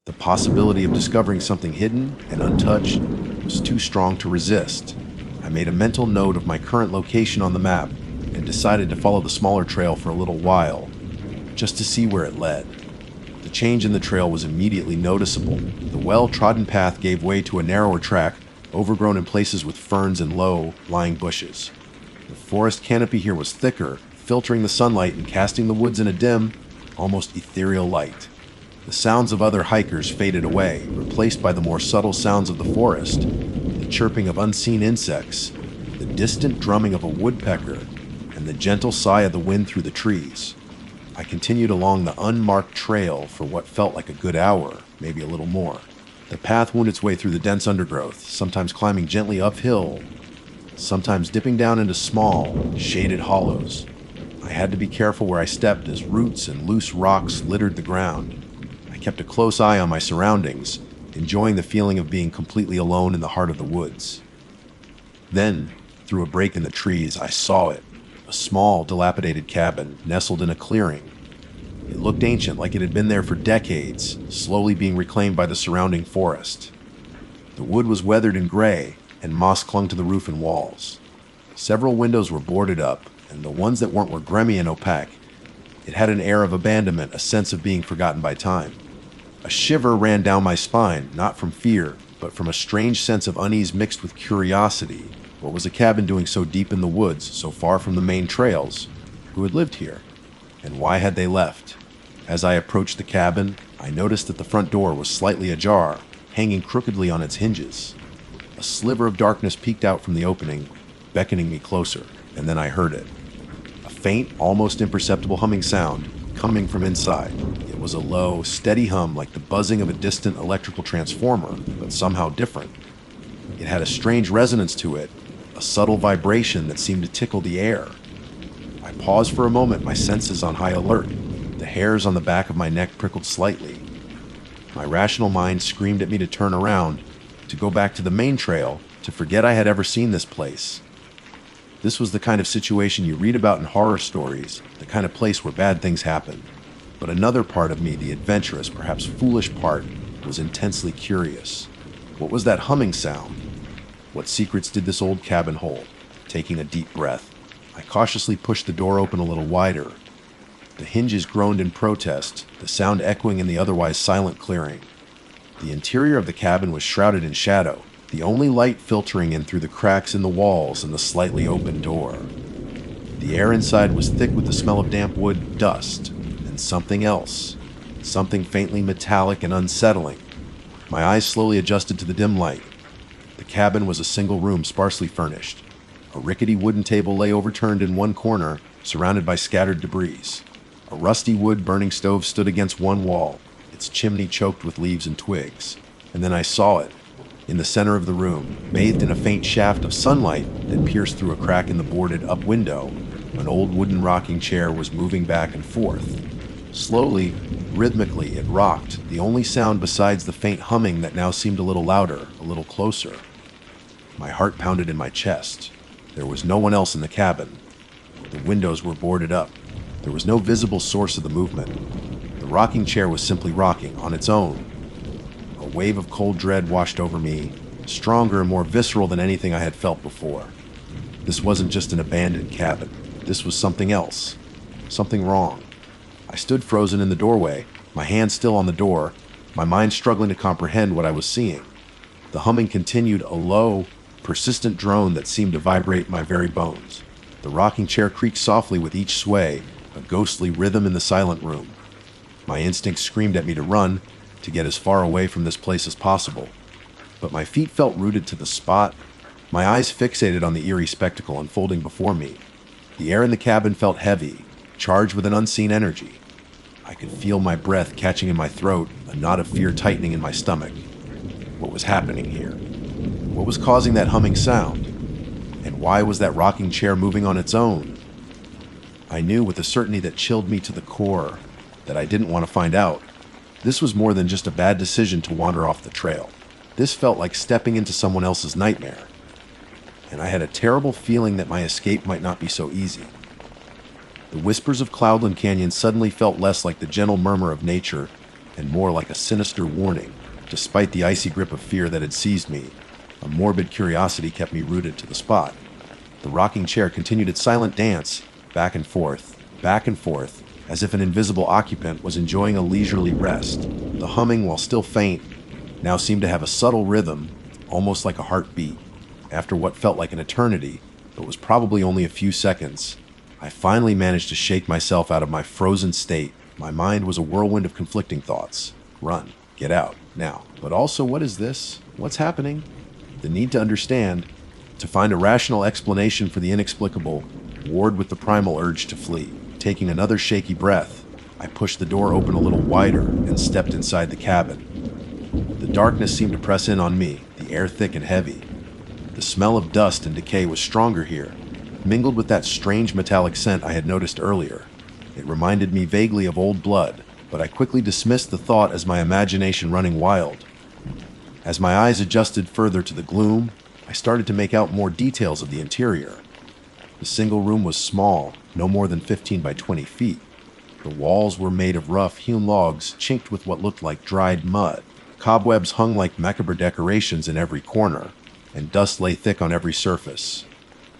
the possibility of discovering something hidden and untouched, was too strong to resist. I made a mental note of my current location on the map and decided to follow the smaller trail for a little while, just to see where it led. The change in the trail was immediately noticeable. The well-trodden path gave way to a narrower track, overgrown in places with ferns and low-lying bushes. The forest canopy here was thicker, filtering the sunlight and casting the woods in a dim, almost ethereal light. The sounds of other hikers faded away, replaced by the more subtle sounds of the forest, the chirping of unseen insects, the distant drumming of a woodpecker, and the gentle sigh of the wind through the trees. I continued along the unmarked trail for what felt like a good hour, maybe a little more. The path wound its way through the dense undergrowth, sometimes climbing gently uphill, sometimes dipping down into small, shaded hollows. I had to be careful where I stepped as roots and loose rocks littered the ground. I kept a close eye on my surroundings, enjoying the feeling of being completely alone in the heart of the woods. Then, through a break in the trees, I saw it. A small, dilapidated cabin nestled in a clearing. It looked ancient, like it had been there for decades, slowly being reclaimed by the surrounding forest. The wood was weathered and gray, and moss clung to the roof and walls. Several windows were boarded up, and the ones that weren't were grimy and opaque. It had an air of abandonment, a sense of being forgotten by time. A shiver ran down my spine, not from fear, but from a strange sense of unease mixed with curiosity. What was a cabin doing so deep in the woods, so far from the main trails? Who had lived here? And why had they left? As I approached the cabin, I noticed that the front door was slightly ajar, hanging crookedly on its hinges. A sliver of darkness peeked out from the opening, beckoning me closer, and then I heard it. A faint, almost imperceptible humming sound coming from inside. It was a low, steady hum like the buzzing of a distant electrical transformer, but somehow different. It had a strange resonance to it, a subtle vibration that seemed to tickle the air. I paused for a moment, my senses on high alert. The hairs on the back of my neck prickled slightly. My rational mind screamed at me to turn around, to go back to the main trail, to forget I had ever seen this place. This was the kind of situation you read about in horror stories, the kind of place where bad things happen. But another part of me, the adventurous, perhaps foolish part, was intensely curious. What was that humming sound? What secrets did this old cabin hold? Taking a deep breath, I cautiously pushed the door open a little wider. The hinges groaned in protest, the sound echoing in the otherwise silent clearing. The interior of the cabin was shrouded in shadow, the only light filtering in through the cracks in the walls and the slightly open door. The air inside was thick with the smell of damp wood, dust, and something else, something faintly metallic and unsettling. My eyes slowly adjusted to the dim light. The cabin was a single room, sparsely furnished. A rickety wooden table lay overturned in one corner, surrounded by scattered debris. A rusty wood burning stove stood against one wall, its chimney choked with leaves and twigs. And then I saw it. In the center of the room, bathed in a faint shaft of sunlight that pierced through a crack in the boarded-up window, an old wooden rocking chair was moving back and forth. Slowly, rhythmically, it rocked, the only sound besides the faint humming that now seemed a little louder, a little closer. My heart pounded in my chest. There was no one else in the cabin. The windows were boarded up. There was no visible source of the movement. The rocking chair was simply rocking on its own. A wave of cold dread washed over me, stronger and more visceral than anything I had felt before. This wasn't just an abandoned cabin. This was something else. Something wrong. I stood frozen in the doorway, my hand still on the door, my mind struggling to comprehend what I was seeing. The humming continued, a low, persistent drone that seemed to vibrate my very bones. The rocking chair creaked softly with each sway, a ghostly rhythm in the silent room. My instincts screamed at me to run, to get as far away from this place as possible. But my feet felt rooted to the spot, my eyes fixated on the eerie spectacle unfolding before me. The air in the cabin felt heavy, charged with an unseen energy. I could feel my breath catching in my throat, a knot of fear tightening in my stomach. What was happening here? What was causing that humming sound? And why was that rocking chair moving on its own? I knew with a certainty that chilled me to the core that I didn't want to find out. This was more than just a bad decision to wander off the trail. This felt like stepping into someone else's nightmare. And I had a terrible feeling that my escape might not be so easy. The whispers of Cloudland Canyon suddenly felt less like the gentle murmur of nature and more like a sinister warning. Despite the icy grip of fear that had seized me, a morbid curiosity kept me rooted to the spot. The rocking chair continued its silent dance, back and forth, as if an invisible occupant was enjoying a leisurely rest. The humming, while still faint, now seemed to have a subtle rhythm, almost like a heartbeat. After what felt like an eternity, but was probably only a few seconds, I finally managed to shake myself out of my frozen state. My mind was a whirlwind of conflicting thoughts. Run. Get out. Now. But also, what is this? What's happening? The need to understand. To find a rational explanation for the inexplicable warred with the primal urge to flee. Taking another shaky breath, I pushed the door open a little wider and stepped inside the cabin. The darkness seemed to press in on me, the air thick and heavy. The smell of dust and decay was stronger here, mingled with that strange metallic scent I had noticed earlier. It reminded me vaguely of old blood, but I quickly dismissed the thought as my imagination running wild. As my eyes adjusted further to the gloom, I started to make out more details of the interior. The single room was small, no more than 15 by 20 feet. The walls were made of rough, hewn logs chinked with what looked like dried mud. Cobwebs hung like macabre decorations in every corner, and dust lay thick on every surface.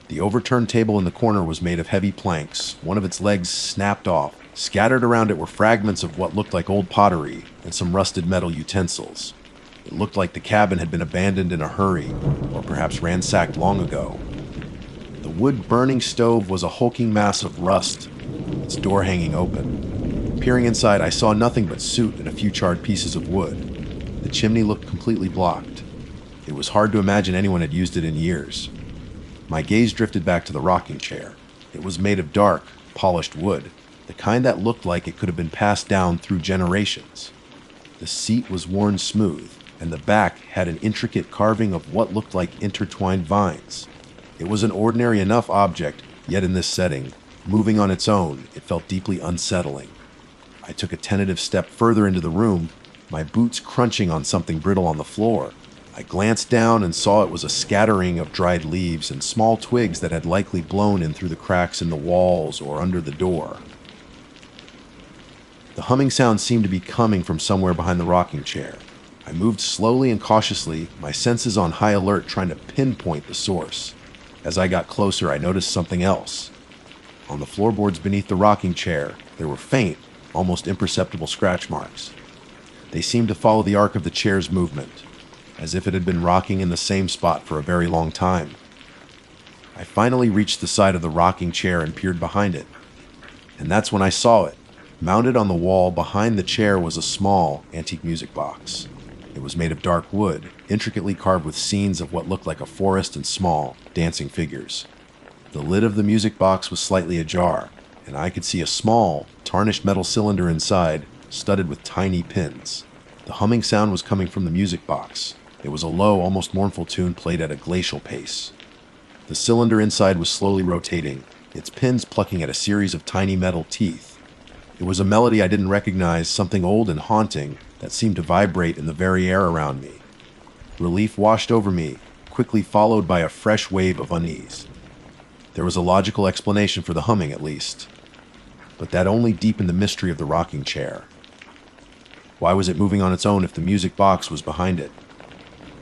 The overturned table in the corner was made of heavy planks, one of its legs snapped off. Scattered around it were fragments of what looked like old pottery and some rusted metal utensils. It looked like the cabin had been abandoned in a hurry, or perhaps ransacked long ago. The wood-burning stove was a hulking mass of rust, its door hanging open. Peering inside, I saw nothing but soot and a few charred pieces of wood. The chimney looked completely blocked. It was hard to imagine anyone had used it in years. My gaze drifted back to the rocking chair. It was made of dark, polished wood, the kind that looked like it could have been passed down through generations. The seat was worn smooth, and the back had an intricate carving of what looked like intertwined vines. It was an ordinary enough object, yet in this setting, moving on its own, it felt deeply unsettling. I took a tentative step further into the room, my boots crunching on something brittle on the floor. I glanced down and saw it was a scattering of dried leaves and small twigs that had likely blown in through the cracks in the walls or under the door. The humming sound seemed to be coming from somewhere behind the rocking chair. I moved slowly and cautiously, my senses on high alert, trying to pinpoint the source. As I got closer, I noticed something else. On the floorboards beneath the rocking chair, there were faint, almost imperceptible scratch marks. They seemed to follow the arc of the chair's movement, as if it had been rocking in the same spot for a very long time. I finally reached the side of the rocking chair and peered behind it. And that's when I saw it. Mounted on the wall behind the chair was a small, antique music box. It was made of dark wood, intricately carved with scenes of what looked like a forest and small, dancing figures. The lid of the music box was slightly ajar, and I could see a small, tarnished metal cylinder inside, studded with tiny pins. The humming sound was coming from the music box. It was a low, almost mournful tune played at a glacial pace. The cylinder inside was slowly rotating, its pins plucking at a series of tiny metal teeth. It was a melody I didn't recognize, something old and haunting that seemed to vibrate in the very air around me. Relief washed over me, quickly followed by a fresh wave of unease. There was a logical explanation for the humming, at least, but that only deepened the mystery of the rocking chair. Why was it moving on its own if the music box was behind it?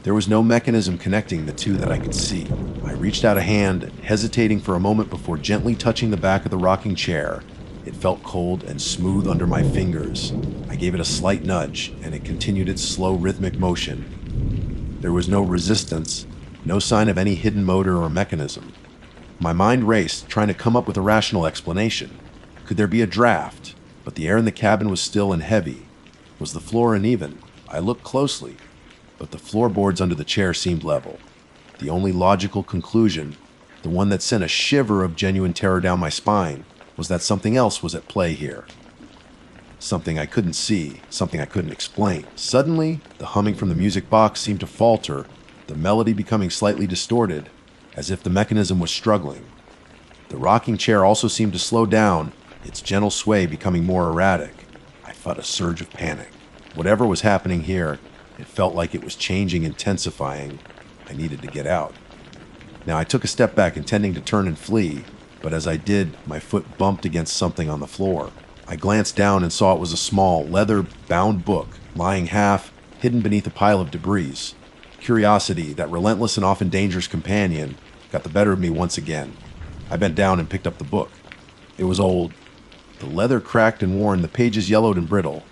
There was no mechanism connecting the two that I could see. I reached out a hand, hesitating for a moment before gently touching the back of the rocking chair. It felt cold and smooth under my fingers. I gave it a slight nudge, and it continued its slow, rhythmic motion. There was no resistance, no sign of any hidden motor or mechanism. My mind raced, trying to come up with a rational explanation. Could there be a draft? But the air in the cabin was still and heavy. Was the floor uneven? I looked closely, but the floorboards under the chair seemed level. The only logical conclusion, the one that sent a shiver of genuine terror down my spine, was that something else was at play here. Something I couldn't see, something I couldn't explain. Suddenly, the humming from the music box seemed to falter, the melody becoming slightly distorted, as if the mechanism was struggling. The rocking chair also seemed to slow down, its gentle sway becoming more erratic. I felt a surge of panic. Whatever was happening here, it felt like it was changing, intensifying. I needed to get out. Now I took a step back, intending to turn and flee, but as I did, my foot bumped against something on the floor. I glanced down and saw it was a small, leather-bound book, lying half, hidden beneath a pile of debris. Curiosity, that relentless and often dangerous companion, got the better of me once again. I bent down and picked up the book. It was old. The leather cracked and worn, the pages yellowed and brittle.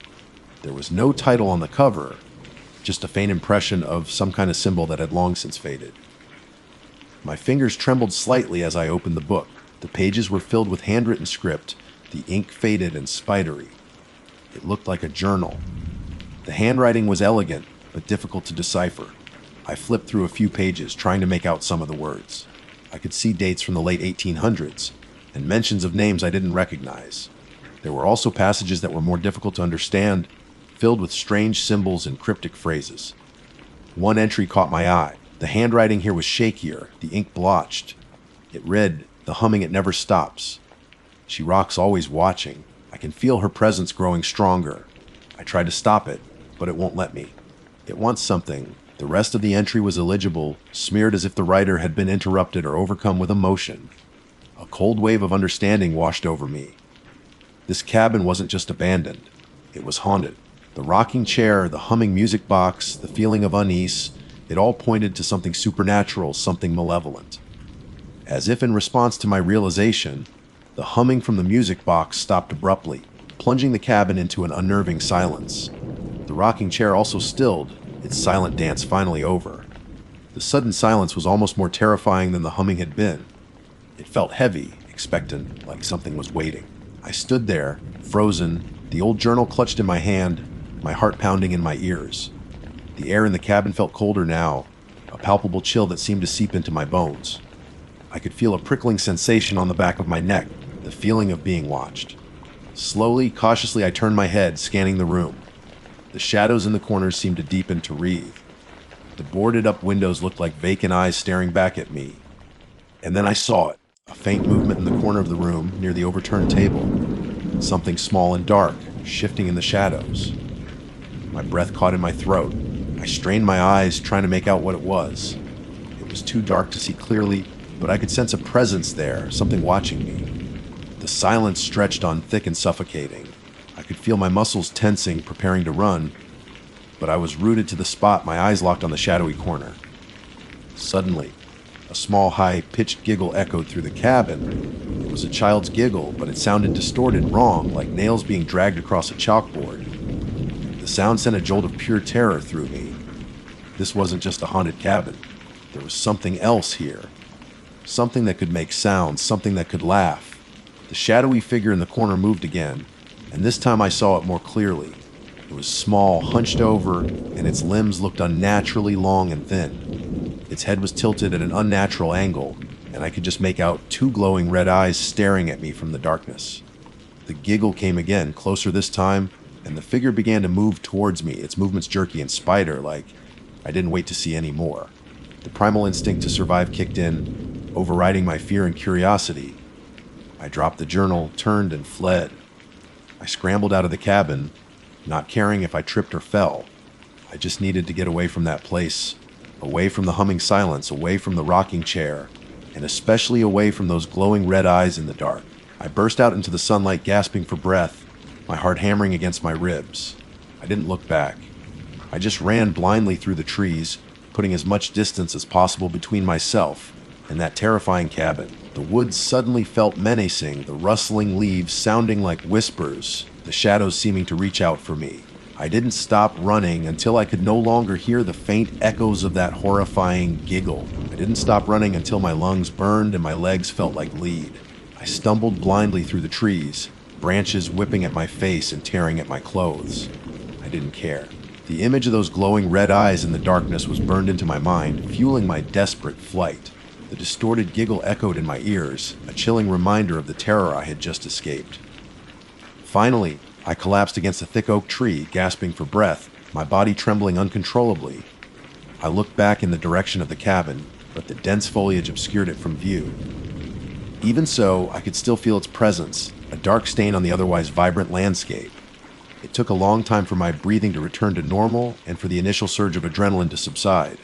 There was no title on the cover, just a faint impression of some kind of symbol that had long since faded. My fingers trembled slightly as I opened the book. The pages were filled with handwritten script, the ink faded and spidery. It looked like a journal. The handwriting was elegant, but difficult to decipher. I flipped through a few pages, trying to make out some of the words. I could see dates from the late 1800s, and mentions of names I didn't recognize. There were also passages that were more difficult to understand, filled with strange symbols and cryptic phrases. One entry caught my eye. The handwriting here was shakier, the ink blotched. It read, "The humming, it never stops. She rocks, always watching. I can feel her presence growing stronger. I try to stop it, but it won't let me. It wants something." The rest of the entry was illegible, smeared as if the writer had been interrupted or overcome with emotion. A cold wave of understanding washed over me. This cabin wasn't just abandoned. It was haunted. The rocking chair, the humming music box, the feeling of unease, it all pointed to something supernatural, something malevolent. As if in response to my realization, the humming from the music box stopped abruptly, plunging the cabin into an unnerving silence. The rocking chair also stilled, its silent dance finally over. The sudden silence was almost more terrifying than the humming had been. It felt heavy, expectant, like something was waiting. I stood there, frozen, the old journal clutched in my hand, my heart pounding in my ears. The air in the cabin felt colder now, a palpable chill that seemed to seep into my bones. I could feel a prickling sensation on the back of my neck, the feeling of being watched. Slowly, cautiously, I turned my head, scanning the room. The shadows in the corners seemed to deepen, to wreathe. The boarded-up windows looked like vacant eyes staring back at me. And then I saw it, a faint movement in the corner of the room, near the overturned table. Something small and dark, shifting in the shadows. My breath caught in my throat. I strained my eyes, trying to make out what it was. It was too dark to see clearly, but I could sense a presence there, something watching me. The silence stretched on, thick and suffocating. I could feel my muscles tensing, preparing to run, but I was rooted to the spot, my eyes locked on the shadowy corner. Suddenly, a small, high-pitched giggle echoed through the cabin. It was a child's giggle, but it sounded distorted, wrong, like nails being dragged across a chalkboard. The sound sent a jolt of pure terror through me. This wasn't just a haunted cabin. There was something else here. Something that could make sounds, something that could laugh. The shadowy figure in the corner moved again, and this time I saw it more clearly. It was small, hunched over, and its limbs looked unnaturally long and thin. Its head was tilted at an unnatural angle, and I could just make out two glowing red eyes staring at me from the darkness. The giggle came again, closer this time, and the figure began to move towards me, its movements jerky and spider-like. I didn't wait to see any more. The primal instinct to survive kicked in, overriding my fear and curiosity. I dropped the journal, turned, and fled. I scrambled out of the cabin, not caring if I tripped or fell. I just needed to get away from that place, away from the humming silence, away from the rocking chair, and especially away from those glowing red eyes in the dark. I burst out into the sunlight, gasping for breath, my heart hammering against my ribs. I didn't look back. I just ran blindly through the trees, putting as much distance as possible between myself and that terrifying cabin. The woods suddenly felt menacing, the rustling leaves sounding like whispers, the shadows seeming to reach out for me. I didn't stop running until I could no longer hear the faint echoes of that horrifying giggle. I didn't stop running until my lungs burned and my legs felt like lead. I stumbled blindly through the trees, branches whipping at my face and tearing at my clothes. I didn't care. The image of those glowing red eyes in the darkness was burned into my mind, fueling my desperate flight. The distorted giggle echoed in my ears, a chilling reminder of the terror I had just escaped. Finally, I collapsed against a thick oak tree, gasping for breath, my body trembling uncontrollably. I looked back in the direction of the cabin, but the dense foliage obscured it from view. Even so, I could still feel its presence, a dark stain on the otherwise vibrant landscape. It took a long time for my breathing to return to normal and for the initial surge of adrenaline to subside.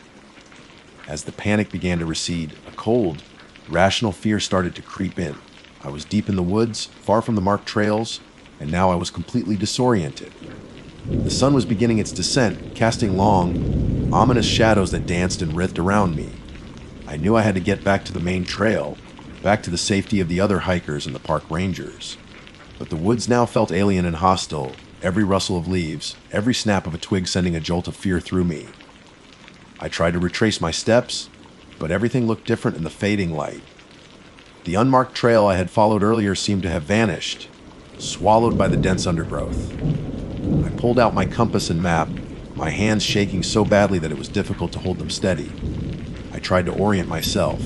As the panic began to recede, a cold, rational fear started to creep in. I was deep in the woods, far from the marked trails, and now I was completely disoriented. The sun was beginning its descent, casting long, ominous shadows that danced and writhed around me. I knew I had to get back to the main trail, back to the safety of the other hikers and the park rangers. But the woods now felt alien and hostile, every rustle of leaves, every snap of a twig sending a jolt of fear through me. I tried to retrace my steps, but everything looked different in the fading light. The unmarked trail I had followed earlier seemed to have vanished, swallowed by the dense undergrowth. I pulled out my compass and map, my hands shaking so badly that it was difficult to hold them steady. I tried to orient myself,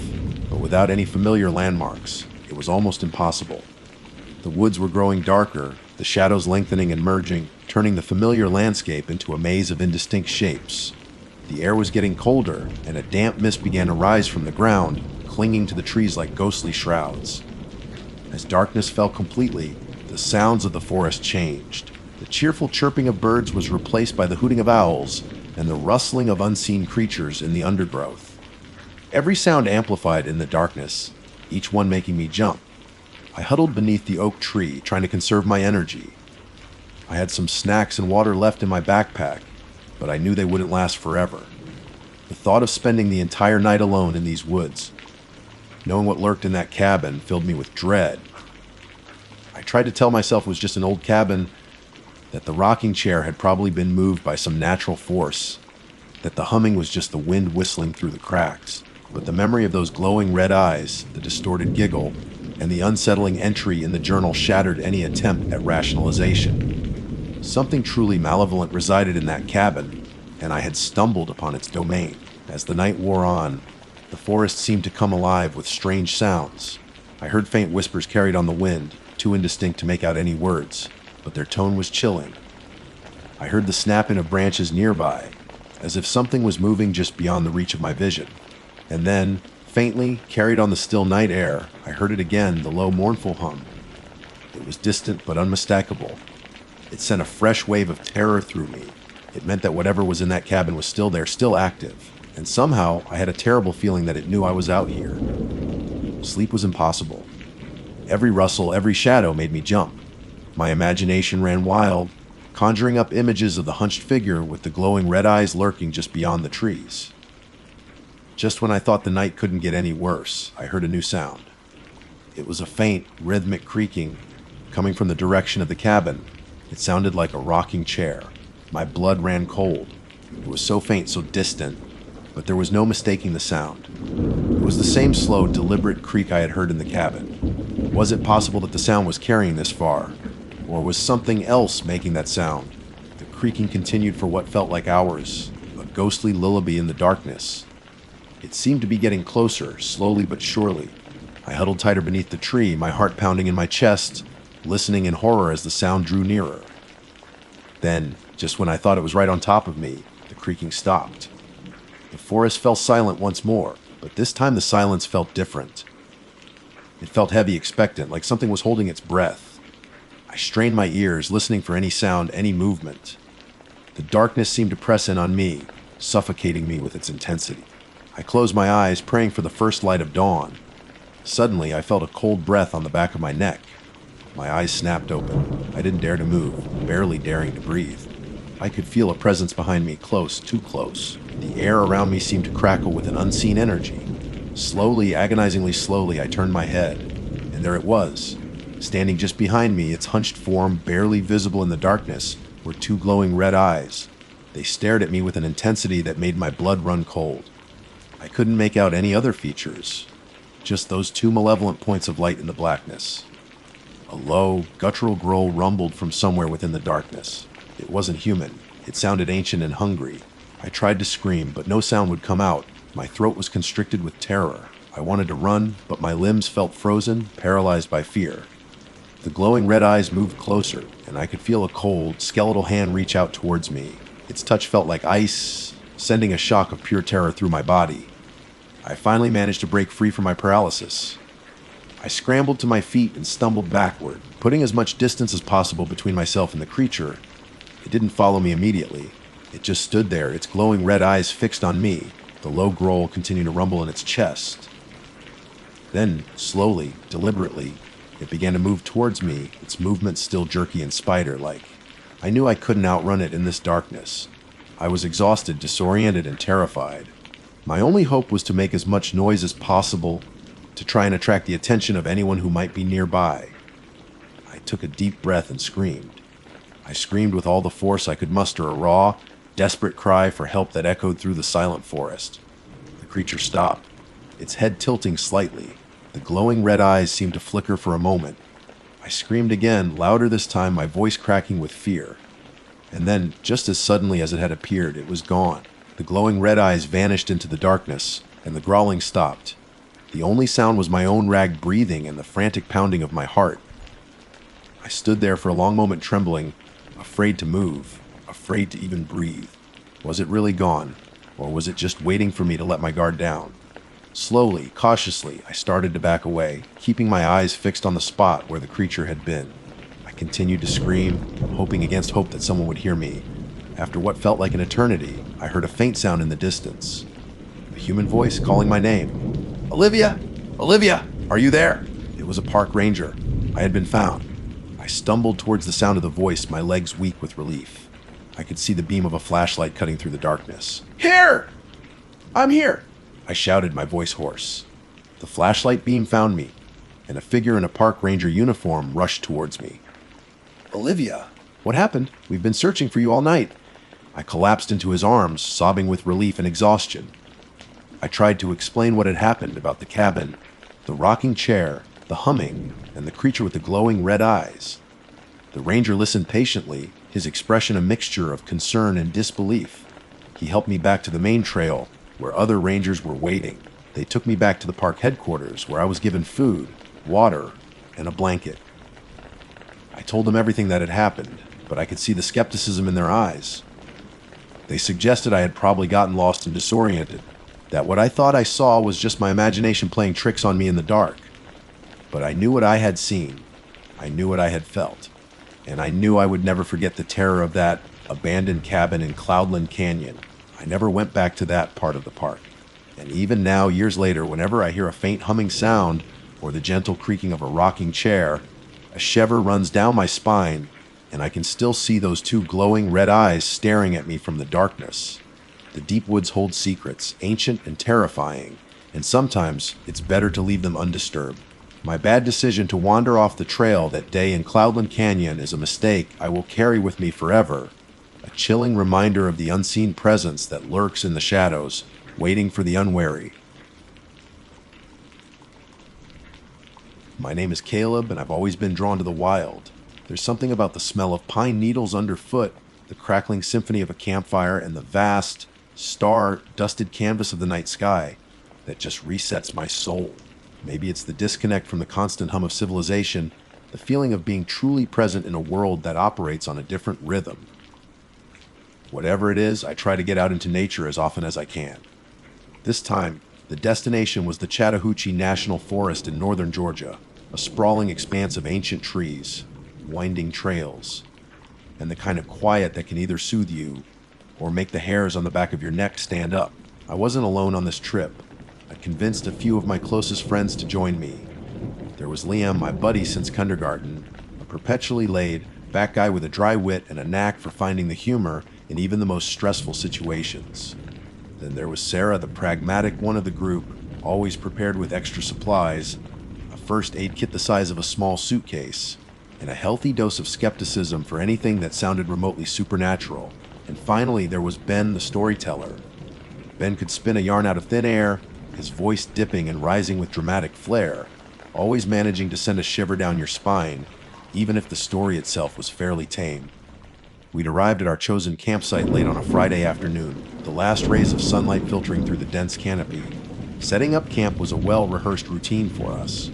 but without any familiar landmarks, it was almost impossible. The woods were growing darker, the shadows lengthening and merging, turning the familiar landscape into a maze of indistinct shapes. The air was getting colder, and a damp mist began to rise from the ground, clinging to the trees like ghostly shrouds. As darkness fell completely, the sounds of the forest changed. The cheerful chirping of birds was replaced by the hooting of owls and the rustling of unseen creatures in the undergrowth. Every sound amplified in the darkness, each one making me jump. I huddled beneath the oak tree, trying to conserve my energy. I had some snacks and water left in my backpack, but I knew they wouldn't last forever. The thought of spending the entire night alone in these woods, knowing what lurked in that cabin, filled me with dread. I tried to tell myself it was just an old cabin, that the rocking chair had probably been moved by some natural force, that the humming was just the wind whistling through the cracks. But the memory of those glowing red eyes, the distorted giggle, and the unsettling entry in the journal shattered any attempt at rationalization. Something truly malevolent resided in that cabin, and I had stumbled upon its domain. As the night wore on, the forest seemed to come alive with strange sounds. I heard faint whispers carried on the wind, too indistinct to make out any words, but their tone was chilling. I heard the snapping of branches nearby, as if something was moving just beyond the reach of my vision. And then, faintly, carried on the still night air, I heard it again, the low, mournful hum. It was distant but unmistakable. It sent a fresh wave of terror through me. It meant that whatever was in that cabin was still there, still active. And somehow, I had a terrible feeling that it knew I was out here. Sleep was impossible. Every rustle, every shadow made me jump. My imagination ran wild, conjuring up images of the hunched figure with the glowing red eyes lurking just beyond the trees. Just when I thought the night couldn't get any worse, I heard a new sound. It was a faint, rhythmic creaking coming from the direction of the cabin. It sounded like a rocking chair. My blood ran cold. It was so faint, so distant, but there was no mistaking the sound. It was the same slow, deliberate creak I had heard in the cabin. Was it possible that the sound was carrying this far? Or was something else making that sound? The creaking continued for what felt like hours, a ghostly lullaby in the darkness. It seemed to be getting closer, slowly but surely. I huddled tighter beneath the tree, my heart pounding in my chest, listening in horror as the sound drew nearer. Then, just when I thought it was right on top of me, the creaking stopped. The forest fell silent once more, but this time the silence felt different. It felt heavy, expectant, like something was holding its breath. I strained my ears, listening for any sound, any movement. The darkness seemed to press in on me, suffocating me with its intensity. I closed my eyes, praying for the first light of dawn. Suddenly, I felt a cold breath on the back of my neck. My eyes snapped open. I didn't dare to move, barely daring to breathe. I could feel a presence behind me, close, too close. The air around me seemed to crackle with an unseen energy. Slowly, agonizingly slowly, I turned my head, and there it was. Standing just behind me, its hunched form barely visible in the darkness, were two glowing red eyes. They stared at me with an intensity that made my blood run cold. I couldn't make out any other features, just those two malevolent points of light in the blackness. A low, guttural growl rumbled from somewhere within the darkness. It wasn't human. It sounded ancient and hungry. I tried to scream, but no sound would come out. My throat was constricted with terror. I wanted to run, but my limbs felt frozen, paralyzed by fear. The glowing red eyes moved closer, and I could feel a cold, skeletal hand reach out towards me. Its touch felt like ice, sending a shock of pure terror through my body. I finally managed to break free from my paralysis. I scrambled to my feet and stumbled backward, putting as much distance as possible between myself and the creature. It didn't follow me immediately. It just stood there, its glowing red eyes fixed on me, the low growl continuing to rumble in its chest. Then, slowly, deliberately, it began to move towards me, its movements still jerky and spider-like. I knew I couldn't outrun it in this darkness. I was exhausted, disoriented, and terrified. My only hope was to make as much noise as possible to try and attract the attention of anyone who might be nearby. I took a deep breath and screamed. I screamed with all the force I could muster, a raw, desperate cry for help that echoed through the silent forest. The creature stopped, its head tilting slightly. The glowing red eyes seemed to flicker for a moment. I screamed again, louder this time, my voice cracking with fear. And then, just as suddenly as it had appeared, it was gone. The glowing red eyes vanished into the darkness, and the growling stopped. The only sound was my own rag breathing and the frantic pounding of my heart. I stood there for a long moment trembling, afraid to move, afraid to even breathe. Was it really gone, or was it just waiting for me to let my guard down? Slowly, cautiously, I started to back away, keeping my eyes fixed on the spot where the creature had been. I continued to scream, hoping against hope that someone would hear me. After what felt like an eternity, I heard a faint sound in the distance. A human voice calling my name. "Olivia! Olivia! Are you there?" It was a park ranger. I had been found. I stumbled towards the sound of the voice, my legs weak with relief. I could see the beam of a flashlight cutting through the darkness. "Here! I'm here!" I shouted, my voice hoarse. The flashlight beam found me, and a figure in a park ranger uniform rushed towards me. "Olivia, what happened? We've been searching for you all night." I collapsed into his arms, sobbing with relief and exhaustion. I tried to explain what had happened about the cabin, the rocking chair, the humming, and the creature with the glowing red eyes. The ranger listened patiently, his expression a mixture of concern and disbelief. He helped me back to the main trail, where other rangers were waiting. They took me back to the park headquarters, where I was given food, water, and a blanket. I told them everything that had happened, but I could see the skepticism in their eyes. They suggested I had probably gotten lost and disoriented, that what I thought I saw was just my imagination playing tricks on me in the dark. But I knew what I had seen, I knew what I had felt, and I knew I would never forget the terror of that abandoned cabin in Cloudland Canyon. I never went back to that part of the park. And even now, years later, whenever I hear a faint humming sound or the gentle creaking of a rocking chair, a shiver runs down my spine, and I can still see those two glowing red eyes staring at me from the darkness. The deep woods hold secrets, ancient and terrifying, and sometimes it's better to leave them undisturbed. My bad decision to wander off the trail that day in Cloudland Canyon is a mistake I will carry with me forever. A chilling reminder of the unseen presence that lurks in the shadows, waiting for the unwary. My name is Caleb, and I've always been drawn to the wild. There's something about the smell of pine needles underfoot, the crackling symphony of a campfire, and the vast, star-dusted canvas of the night sky that just resets my soul. Maybe it's the disconnect from the constant hum of civilization, the feeling of being truly present in a world that operates on a different rhythm. Whatever it is, I try to get out into nature as often as I can. This time, the destination was the Chattahoochee National Forest in northern Georgia, a sprawling expanse of ancient trees, winding trails, and the kind of quiet that can either soothe you or make the hairs on the back of your neck stand up. I wasn't alone on this trip. I convinced a few of my closest friends to join me. There was Liam, my buddy since kindergarten, a perpetually laid back guy with a dry wit and a knack for finding the humor in even the most stressful situations. Then there was Sarah, the pragmatic one of the group, always prepared with extra supplies, a first aid kit the size of a small suitcase, and a healthy dose of skepticism for anything that sounded remotely supernatural. And finally, there was Ben, the storyteller. Ben could spin a yarn out of thin air, his voice dipping and rising with dramatic flair, always managing to send a shiver down your spine, even if the story itself was fairly tame. We'd arrived at our chosen campsite late on a Friday afternoon, the last rays of sunlight filtering through the dense canopy. Setting up camp was a well-rehearsed routine for us.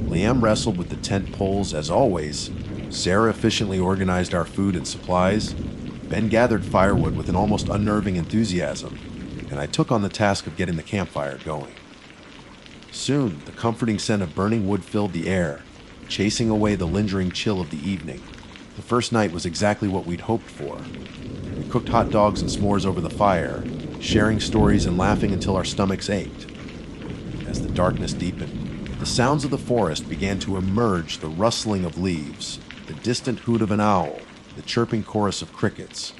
Liam wrestled with the tent poles as always, Sarah efficiently organized our food and supplies, Ben gathered firewood with an almost unnerving enthusiasm, and I took on the task of getting the campfire going. Soon, the comforting scent of burning wood filled the air, chasing away the lingering chill of the evening. The first night was exactly what we'd hoped for. We cooked hot dogs and s'mores over the fire, sharing stories and laughing until our stomachs ached. As the darkness deepened, the sounds of the forest began to emerge, the rustling of leaves, the distant hoot of an owl, the chirping chorus of crickets.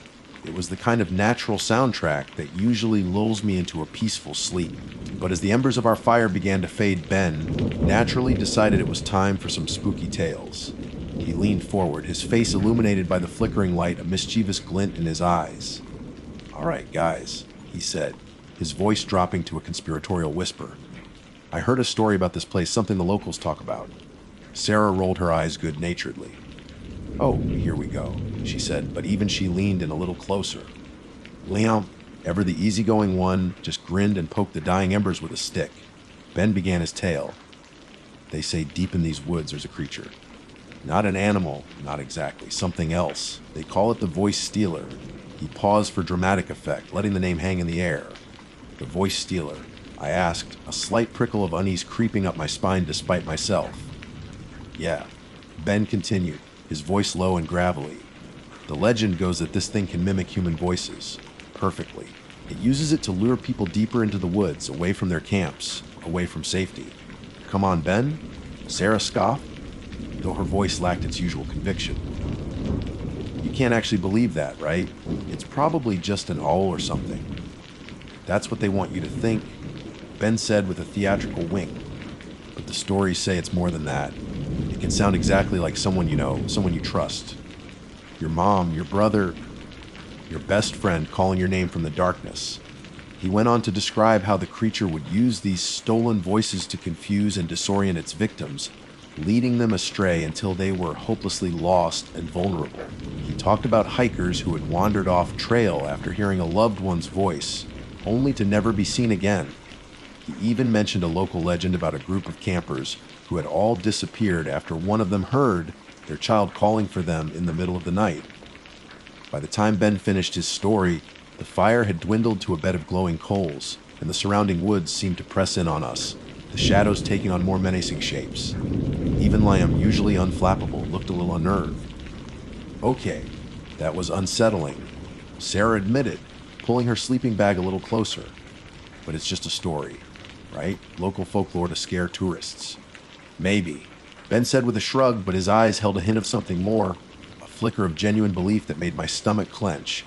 It was the kind of natural soundtrack that usually lulls me into a peaceful sleep. But as the embers of our fire began to fade, Ben naturally decided it was time for some spooky tales. He leaned forward, his face illuminated by the flickering light, a mischievous glint in his eyes. "All right, guys," he said, his voice dropping to a conspiratorial whisper. "I heard a story about this place, something the locals talk about." Sarah rolled her eyes good-naturedly. "Oh, here we go," she said, but even she leaned in a little closer. Liam, ever the easygoing one, just grinned and poked the dying embers with a stick. Ben began his tale. "They say deep in these woods there's a creature. Not an animal, not exactly, something else. They call it the Voice Stealer." He paused for dramatic effect, letting the name hang in the air. "The Voice Stealer," I asked, a slight prickle of unease creeping up my spine despite myself. "Yeah," Ben continued, his voice low and gravelly. "The legend goes that this thing can mimic human voices perfectly. It uses it to lure people deeper into the woods, away from their camps, away from safety." "Come on, Ben?" Sarah scoffed, though her voice lacked its usual conviction. "You can't actually believe that, right? It's probably just an owl or something." "That's what they want you to think," Ben said with a theatrical wink. "But the stories say it's more than that. It can sound exactly like someone you know, someone you trust. Your mom, your brother, your best friend calling your name from the darkness." He went on to describe how the creature would use these stolen voices to confuse and disorient its victims, leading them astray until they were hopelessly lost and vulnerable. He talked about hikers who had wandered off trail after hearing a loved one's voice, only to never be seen again. He even mentioned a local legend about a group of campers who had all disappeared after one of them heard their child calling for them in the middle of the night. By the time Ben finished his story, the fire had dwindled to a bed of glowing coals, and the surrounding woods seemed to press in on us, the shadows taking on more menacing shapes. Even Liam, usually unflappable, looked a little unnerved. "Okay, that was unsettling," Sarah admitted, pulling her sleeping bag a little closer. "But it's just a story, right? Local folklore to scare tourists." "Maybe," Ben said with a shrug, but his eyes held a hint of something more, a flicker of genuine belief that made my stomach clench.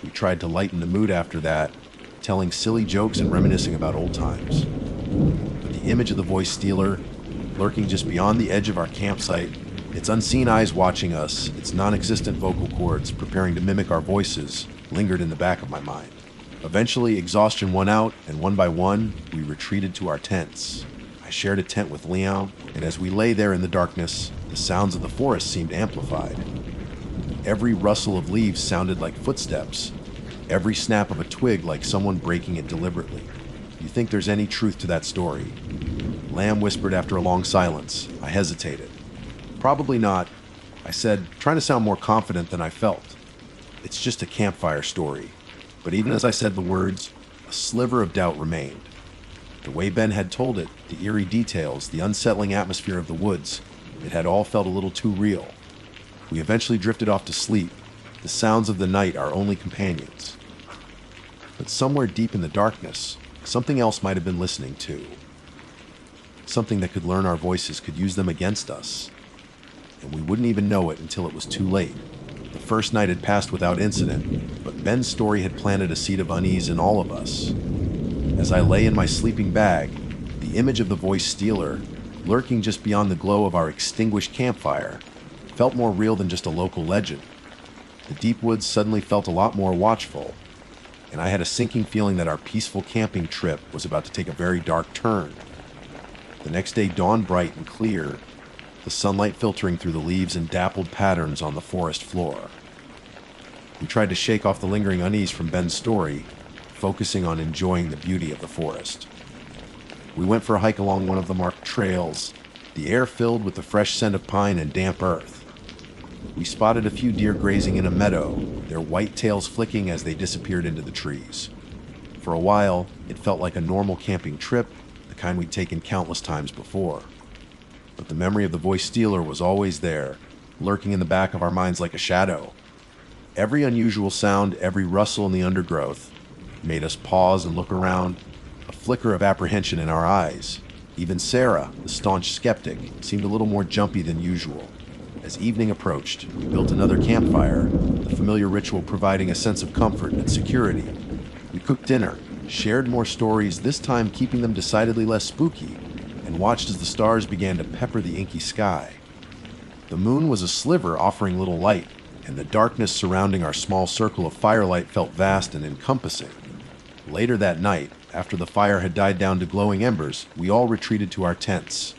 We tried to lighten the mood after that, telling silly jokes and reminiscing about old times. But the image of the Voice Stealer, lurking just beyond the edge of our campsite, its unseen eyes watching us, its non-existent vocal cords preparing to mimic our voices, lingered in the back of my mind. Eventually, exhaustion won out, and one by one, we retreated to our tents. I shared a tent with Leon, and as we lay there in the darkness, the sounds of the forest seemed amplified. Every rustle of leaves sounded like footsteps, every snap of a twig like someone breaking it deliberately. "You think there's any truth to that story?" Lamb whispered after a long silence. I hesitated. "Probably not," I said, trying to sound more confident than I felt. "It's just a campfire story." But even as I said the words, a sliver of doubt remained. The way Ben had told it, the eerie details, the unsettling atmosphere of the woods, it had all felt a little too real. We eventually drifted off to sleep, the sounds of the night our only companions. But somewhere deep in the darkness, something else might have been listening too. Something that could learn our voices, could use them against us. And we wouldn't even know it until it was too late. The first night had passed without incident, but Ben's story had planted a seed of unease in all of us. As I lay in my sleeping bag, the image of the Voice Stealer, lurking just beyond the glow of our extinguished campfire, felt more real than just a local legend. The deep woods suddenly felt a lot more watchful, and I had a sinking feeling that our peaceful camping trip was about to take a very dark turn. The next day dawned bright and clear, the sunlight filtering through the leaves in dappled patterns on the forest floor. We tried to shake off the lingering unease from Ben's story, focusing on enjoying the beauty of the forest. We went for a hike along one of the marked trails, the air filled with the fresh scent of pine and damp earth. We spotted a few deer grazing in a meadow, their white tails flicking as they disappeared into the trees. For a while, it felt like a normal camping trip, the kind we'd taken countless times before. But the memory of the Voice Stealer was always there, lurking in the back of our minds like a shadow. Every unusual sound, every rustle in the undergrowth, made us pause and look around, a flicker of apprehension in our eyes. Even Sarah, the staunch skeptic, seemed a little more jumpy than usual. As evening approached, we built another campfire, the familiar ritual providing a sense of comfort and security. We cooked dinner, shared more stories, this time keeping them decidedly less spooky, and watched as the stars began to pepper the inky sky. The moon was a sliver offering little light, and the darkness surrounding our small circle of firelight felt vast and encompassing. Later that night, after the fire had died down to glowing embers, we all retreated to our tents.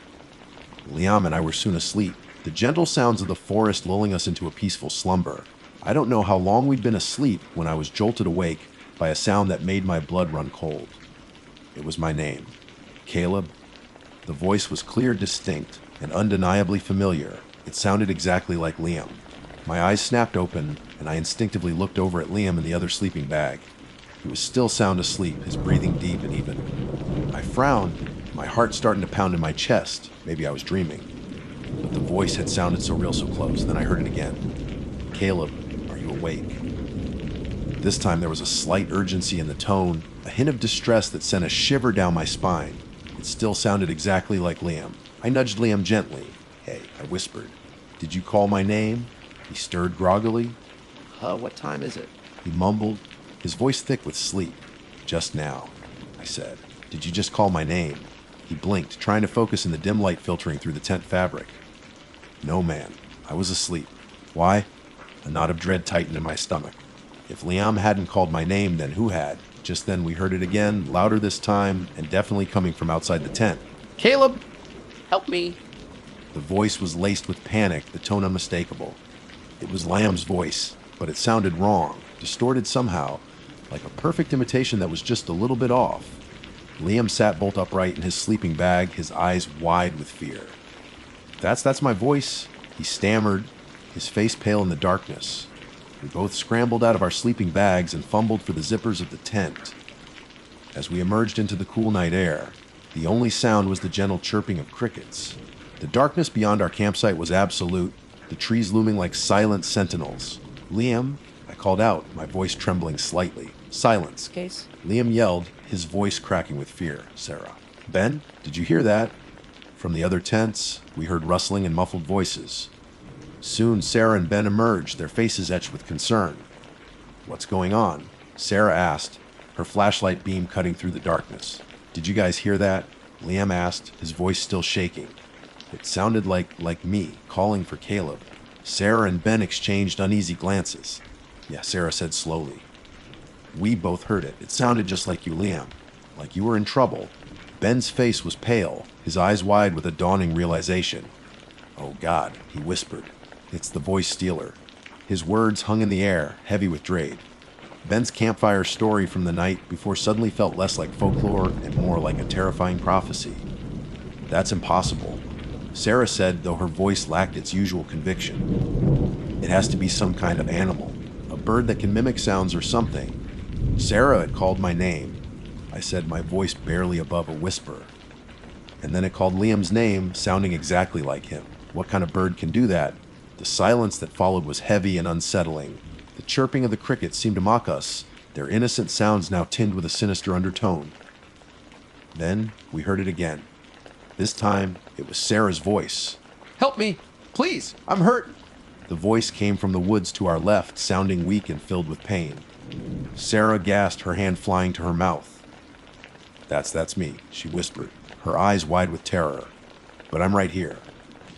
Liam and I were soon asleep, the gentle sounds of the forest lulling us into a peaceful slumber. I don't know how long we'd been asleep when I was jolted awake by a sound that made my blood run cold. It was my name, Caleb. The voice was clear, distinct, and undeniably familiar. It sounded exactly like Liam. My eyes snapped open, and I instinctively looked over at Liam in the other sleeping bag. He was still sound asleep, his breathing deep and even. I frowned, my heart starting to pound in my chest. Maybe I was dreaming. But the voice had sounded so real, so close. Then I heard it again. Caleb, are you awake? This time there was a slight urgency in the tone, a hint of distress that sent a shiver down my spine. It still sounded exactly like Liam. I nudged Liam gently. Hey, I whispered. Did you call my name? He stirred groggily. What time is it? He mumbled, his voice thick with sleep. Just now, I said. Did you just call my name? He blinked, trying to focus in the dim light filtering through the tent fabric. No, man. I was asleep. Why? A knot of dread tightened in my stomach. If Liam hadn't called my name, then who had? Just then we heard it again, louder this time, and definitely coming from outside the tent. Caleb, help me. The voice was laced with panic, the tone unmistakable. It was Liam's voice, but it sounded wrong, distorted somehow, like a perfect imitation that was just a little bit off. Liam sat bolt upright in his sleeping bag, his eyes wide with fear. That's my voice, he stammered, his face pale in the darkness. We both scrambled out of our sleeping bags and fumbled for the zippers of the tent. As we emerged into the cool night air, the only sound was the gentle chirping of crickets. The darkness beyond our campsite was absolute, the trees looming like silent sentinels. Liam, I called out, my voice trembling slightly. Silence. Case? Liam yelled, his voice cracking with fear. Sarah. Ben, did you hear that? From the other tents, we heard rustling and muffled voices. Soon Sarah and Ben emerged, their faces etched with concern. What's going on? Sarah asked, her flashlight beam cutting through the darkness. Did you guys hear that? Liam asked, his voice still shaking. It sounded like me, calling for Caleb. Sarah and Ben exchanged uneasy glances. Yeah, Sarah said slowly. We both heard it. It sounded just like you, Liam. Like you were in trouble. Ben's face was pale, his eyes wide with a dawning realization. Oh God, he whispered. It's the voice stealer. His words hung in the air, heavy with dread. Ben's campfire story from the night before suddenly felt less like folklore and more like a terrifying prophecy. That's impossible, Sarah said, though her voice lacked its usual conviction. It has to be some kind of animal, a bird that can mimic sounds or something. Sarah had called my name. I said, my voice barely above a whisper. And then it called Liam's name, sounding exactly like him. What kind of bird can do that? The silence that followed was heavy and unsettling. The chirping of the crickets seemed to mock us, their innocent sounds now tinged with a sinister undertone. Then we heard it again. This time, it was Sarah's voice. Help me, please, I'm hurt. The voice came from the woods to our left, sounding weak and filled with pain. Sarah gasped, her hand flying to her mouth. That's me, she whispered, her eyes wide with terror. But I'm right here.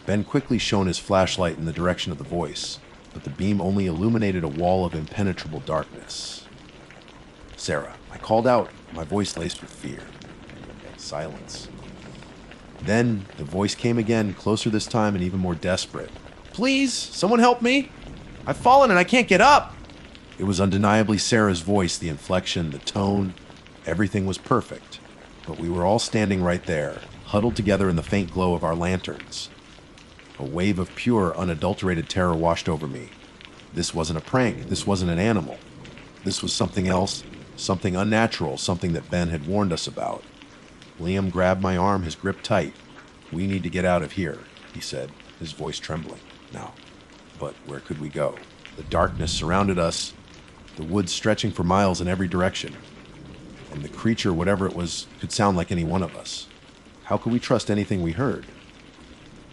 Ben quickly shone his flashlight in the direction of the voice, but the beam only illuminated a wall of impenetrable darkness. Sarah, I called out, my voice laced with fear. Silence. Then the voice came again, closer this time and even more desperate. Please, someone help me. I've fallen and I can't get up. It was undeniably Sarah's voice, the inflection, the tone. Everything was perfect. But we were all standing right there, huddled together in the faint glow of our lanterns. A wave of pure, unadulterated terror washed over me. This wasn't a prank. This wasn't an animal. This was something else, something unnatural, something that Ben had warned us about. Liam grabbed my arm, his grip tight. We need to get out of here, he said, his voice trembling. Now, but where could we go? The darkness surrounded us, the woods stretching for miles in every direction. And the creature, whatever it was, could sound like any one of us. How could we trust anything we heard?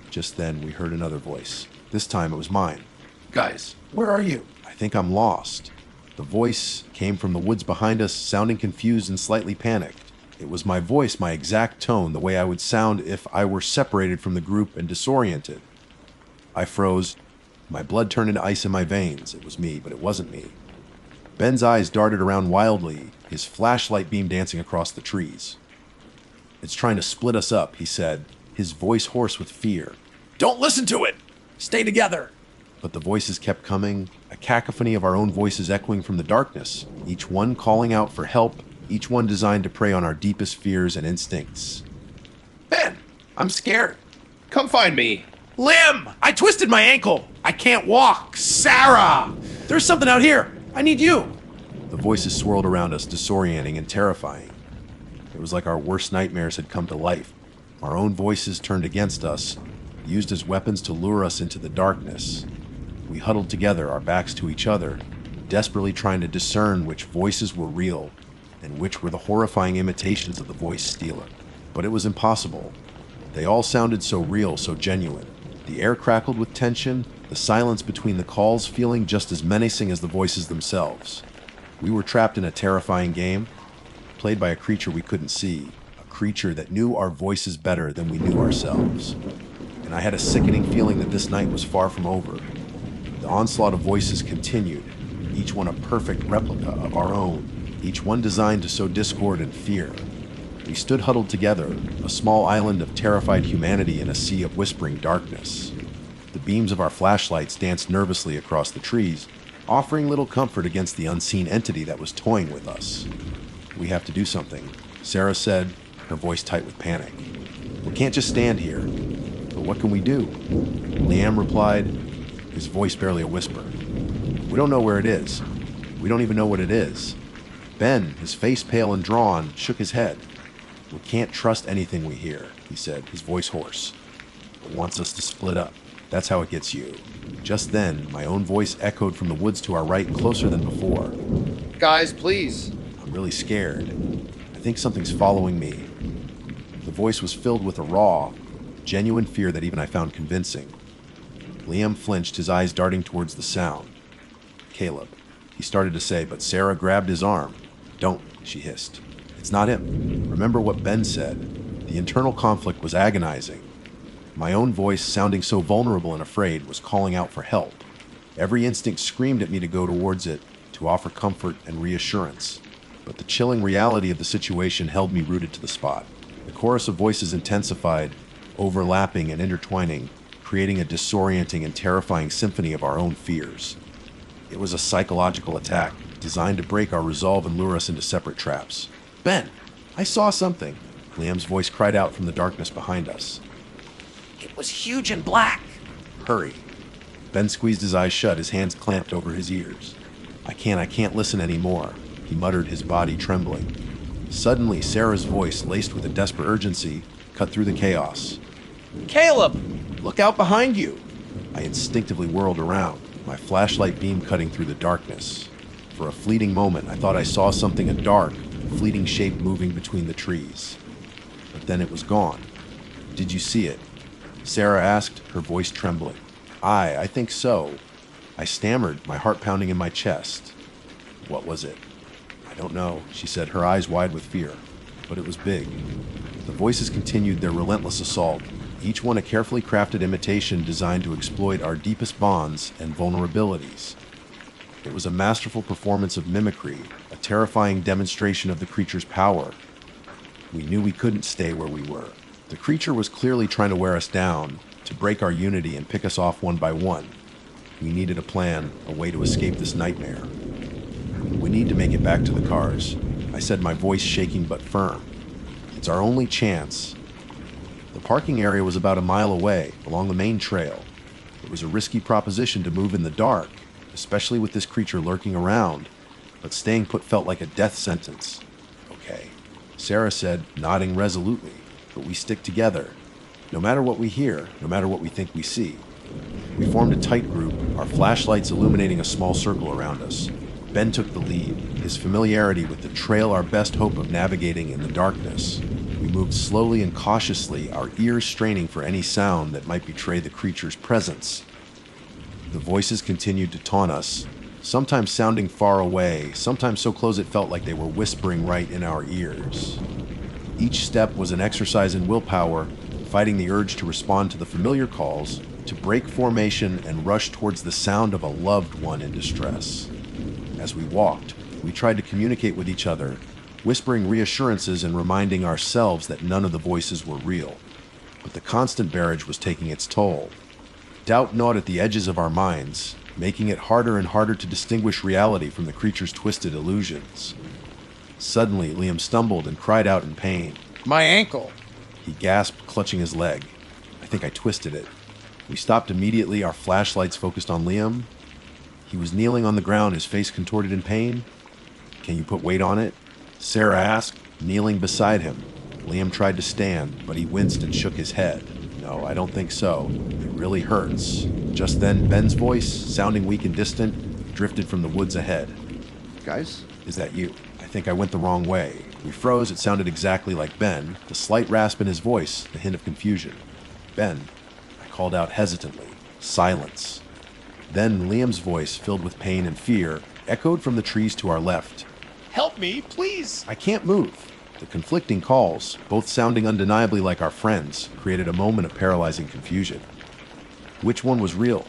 Just then, we heard another voice. This time, it was mine. Guys, where are you? I think I'm lost. The voice came from the woods behind us, sounding confused and slightly panicked. It was my voice, my exact tone, the way I would sound if I were separated from the group and disoriented. I froze. My blood turned into ice in my veins. It was me, but it wasn't me. Ben's eyes darted around wildly, his flashlight beam dancing across the trees. It's trying to split us up, he said, his voice hoarse with fear. Don't listen to it! Stay together. But the voices kept coming, a cacophony of our own voices echoing from the darkness, each one calling out for help, each one designed to prey on our deepest fears and instincts. Ben, I'm scared. Come find me. Lim, I twisted my ankle. I can't walk. Sarah, there's something out here. I need you. The voices swirled around us, disorienting and terrifying. It was like our worst nightmares had come to life. Our own voices turned against us, used as weapons to lure us into the darkness. We huddled together, our backs to each other, desperately trying to discern which voices were real and which were the horrifying imitations of the voice stealer. But it was impossible. They all sounded so real, so genuine. The air crackled with tension, the silence between the calls feeling just as menacing as the voices themselves. We were trapped in a terrifying game, played by a creature we couldn't see, a creature that knew our voices better than we knew ourselves. And I had a sickening feeling that this night was far from over. The onslaught of voices continued, each one a perfect replica of our own, each one designed to sow discord and fear. We stood huddled together, a small island of terrified humanity in a sea of whispering darkness. The beams of our flashlights danced nervously across the trees, offering little comfort against the unseen entity that was toying with us. "We have to do something," Sarah said, her voice tight with panic. "We can't just stand here." "But what can we do?" Liam replied, his voice barely a whisper. "We don't know where it is. We don't even know what it is." Ben, his face pale and drawn, shook his head. "We can't trust anything we hear," he said, his voice hoarse. "It wants us to split up. That's how it gets you." Just then, my own voice echoed from the woods to our right, closer than before. Guys, please. "I'm really scared. I think something's following me." The voice was filled with a raw, genuine fear that even I found convincing. Liam flinched, his eyes darting towards the sound. "Caleb," he started to say, but Sarah grabbed his arm. "Don't," she hissed. "It's not him. Remember what Ben said. The internal conflict was agonizing. My own voice, sounding so vulnerable and afraid, was calling out for help. Every instinct screamed at me to go towards it, to offer comfort and reassurance. But the chilling reality of the situation held me rooted to the spot. The chorus of voices intensified, overlapping and intertwining, creating a disorienting and terrifying symphony of our own fears. It was a psychological attack, designed to break our resolve and lure us into separate traps. "Ben, I saw something," Liam's voice cried out from the darkness behind us. It was huge and black. "Hurry." Ben squeezed his eyes shut, his hands clamped over his ears. I can't listen anymore," he muttered, his body trembling. Suddenly, Sarah's voice, laced with a desperate urgency, cut through the chaos. Caleb! "Look out behind you!" I instinctively whirled around, my flashlight beam cutting through the darkness. For a fleeting moment, I thought I saw something, a dark, fleeting shape moving between the trees. But then it was gone. "Did you see it?" Sarah asked, her voice trembling. I think so." I stammered, my heart pounding in my chest. "What was it?" "I don't know," she said, her eyes wide with fear. "But it was big." The voices continued their relentless assault, each one a carefully crafted imitation designed to exploit our deepest bonds and vulnerabilities. It was a masterful performance of mimicry, a terrifying demonstration of the creature's power. We knew we couldn't stay where we were. The creature was clearly trying to wear us down, to break our unity and pick us off one by one. We needed a plan, a way to escape this nightmare. "We need to make it back to the cars," I said, my voice shaking but firm. "It's our only chance." The parking area was about a mile away, along the main trail. It was a risky proposition to move in the dark, especially with this creature lurking around, but staying put felt like a death sentence. "Okay," Sarah said, nodding resolutely, "but we stick together. No matter what we hear, no matter what we think we see." We formed a tight group, our flashlights illuminating a small circle around us. Ben took the lead, his familiarity with the trail our best hope of navigating in the darkness. We moved slowly and cautiously, our ears straining for any sound that might betray the creature's presence. The voices continued to taunt us, sometimes sounding far away, sometimes so close it felt like they were whispering right in our ears. Each step was an exercise in willpower, fighting the urge to respond to the familiar calls, to break formation and rush towards the sound of a loved one in distress. As we walked, we tried to communicate with each other, whispering reassurances and reminding ourselves that none of the voices were real. But the constant barrage was taking its toll. Doubt gnawed at the edges of our minds, making it harder and harder to distinguish reality from the creature's twisted illusions. Suddenly, Liam stumbled and cried out in pain. My ankle. He gasped, clutching his leg. I think I twisted it. We stopped immediately, our flashlights focused on Liam. He was kneeling on the ground, his face contorted in pain. Can you put weight on it? Sarah asked, kneeling beside him. Liam tried to stand, but he winced and shook his head. No, I don't think so. It really hurts. Just then, Ben's voice, sounding weak and distant, drifted from the woods ahead. Guys? Is that you? I think I went the wrong way. We froze. It sounded exactly like Ben, the slight rasp in his voice, the hint of confusion. Ben, I called out hesitantly. Silence. Then Liam's voice, filled with pain and fear, echoed from the trees to our left. Help me, please. I can't move. The conflicting calls, both sounding undeniably like our friends, created a moment of paralyzing confusion. Which one was real?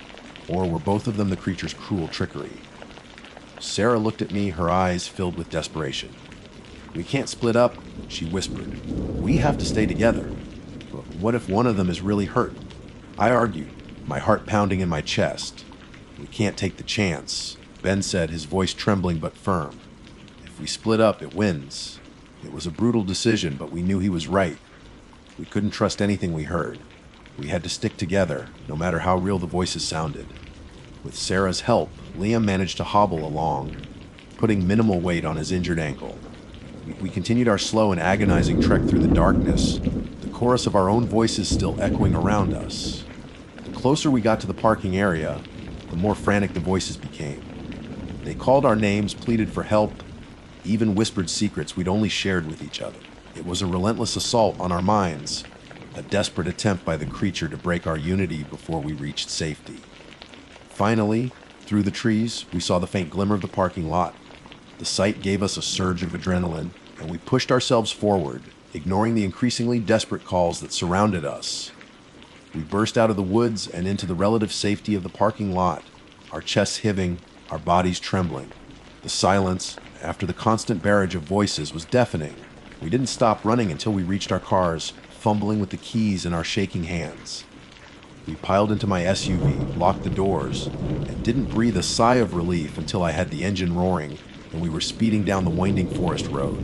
Or were both of them the creature's cruel trickery? Sarah looked at me, her eyes filled with desperation. We can't split up, she whispered. We have to stay together. But what if one of them is really hurt? I argued, my heart pounding in my chest. We can't take the chance, Ben said, his voice trembling but firm. If we split up, it wins. It was a brutal decision, but we knew he was right. We couldn't trust anything we heard. We had to stick together, no matter how real the voices sounded. With Sarah's help, Liam managed to hobble along, putting minimal weight on his injured ankle. We continued our slow and agonizing trek through the darkness, the chorus of our own voices still echoing around us. The closer we got to the parking area, the more frantic the voices became. They called our names, pleaded for help, even whispered secrets we'd only shared with each other. It was a relentless assault on our minds, a desperate attempt by the creature to break our unity before we reached safety. Finally, through the trees, we saw the faint glimmer of the parking lot. The sight gave us a surge of adrenaline, and we pushed ourselves forward, ignoring the increasingly desperate calls that surrounded us. We burst out of the woods and into the relative safety of the parking lot, our chests heaving, our bodies trembling. The silence, after the constant barrage of voices, was deafening. We didn't stop running until we reached our cars, fumbling with the keys in our shaking hands. We piled into my SUV, locked the doors, and didn't breathe a sigh of relief until I had the engine roaring and we were speeding down the winding forest road.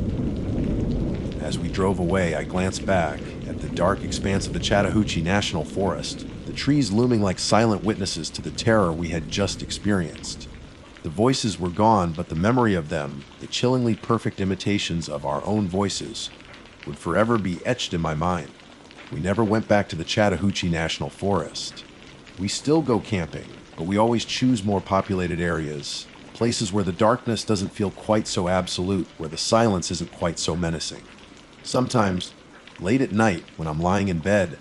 As we drove away, I glanced back at the dark expanse of the Chattahoochee National Forest, the trees looming like silent witnesses to the terror we had just experienced. The voices were gone, but the memory of them, the chillingly perfect imitations of our own voices, would forever be etched in my mind. We never went back to the Chattahoochee National Forest. We still go camping, but we always choose more populated areas, places where the darkness doesn't feel quite so absolute, where the silence isn't quite so menacing. Sometimes, late at night, when I'm lying in bed,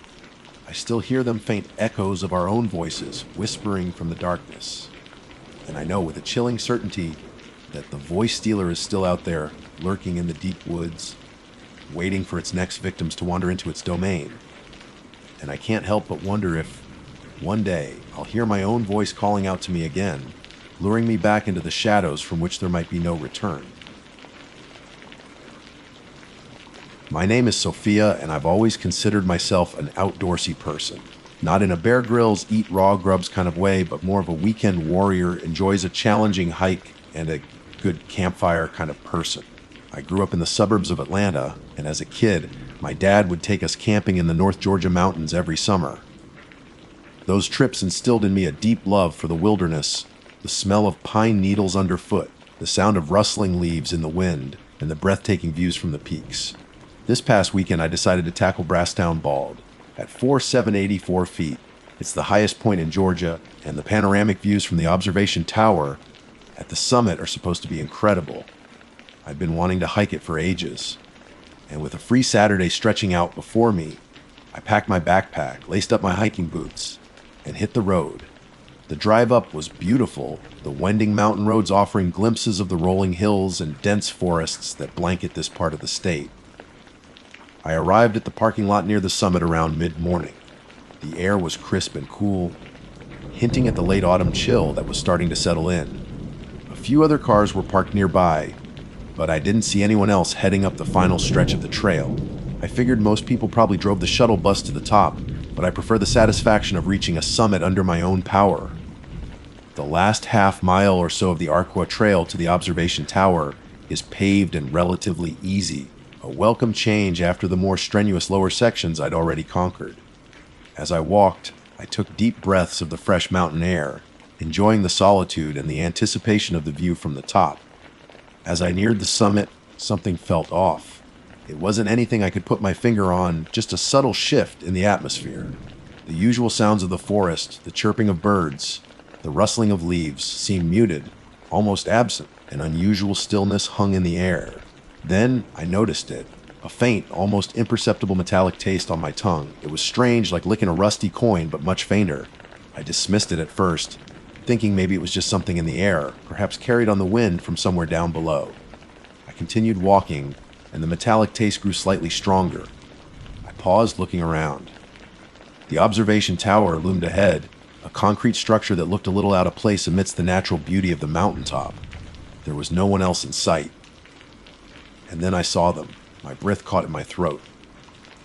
I still hear them faint echoes of our own voices whispering from the darkness. And I know with a chilling certainty that the voice stealer is still out there, lurking in the deep woods, waiting for its next victims to wander into its domain. And I can't help but wonder if, one day, I'll hear my own voice calling out to me again, luring me back into the shadows from which there might be no return. My name is Sophia, and I've always considered myself an outdoorsy person. Not in a Bear Grylls, eat raw grubs kind of way, but more of a weekend warrior, enjoys a challenging hike and a good campfire kind of person. I grew up in the suburbs of Atlanta, and as a kid, my dad would take us camping in the North Georgia mountains every summer. Those trips instilled in me a deep love for the wilderness, the smell of pine needles underfoot, the sound of rustling leaves in the wind, and the breathtaking views from the peaks. This past weekend, I decided to tackle Brasstown Bald. At 4,784 feet, it's the highest point in Georgia, and the panoramic views from the observation tower at the summit are supposed to be incredible. I've been wanting to hike it for ages, and with a free Saturday stretching out before me, I packed my backpack, laced up my hiking boots, and hit the road. The drive up was beautiful, the winding mountain roads offering glimpses of the rolling hills and dense forests that blanket this part of the state. I arrived at the parking lot near the summit around mid-morning. The air was crisp and cool, hinting at the late autumn chill that was starting to settle in. A few other cars were parked nearby, but I didn't see anyone else heading up the final stretch of the trail. I figured most people probably drove the shuttle bus to the top, but I prefer the satisfaction of reaching a summit under my own power. The last half mile or so of the Arqua Trail to the observation tower is paved and relatively easy, a welcome change after the more strenuous lower sections I'd already conquered. As I walked, I took deep breaths of the fresh mountain air, enjoying the solitude and the anticipation of the view from the top. As I neared the summit, something felt off. It wasn't anything I could put my finger on, just a subtle shift in the atmosphere. The usual sounds of the forest, the chirping of birds, the rustling of leaves seemed muted, almost absent. An unusual stillness hung in the air. Then I noticed it, a faint, almost imperceptible metallic taste on my tongue. It was strange, like licking a rusty coin, but much fainter. I dismissed it at first, thinking maybe it was just something in the air, perhaps carried on the wind from somewhere down below. I continued walking, and the metallic taste grew slightly stronger. I paused, looking around. The observation tower loomed ahead, a concrete structure that looked a little out of place amidst the natural beauty of the mountaintop. There was no one else in sight. And then I saw them. My breath caught in my throat.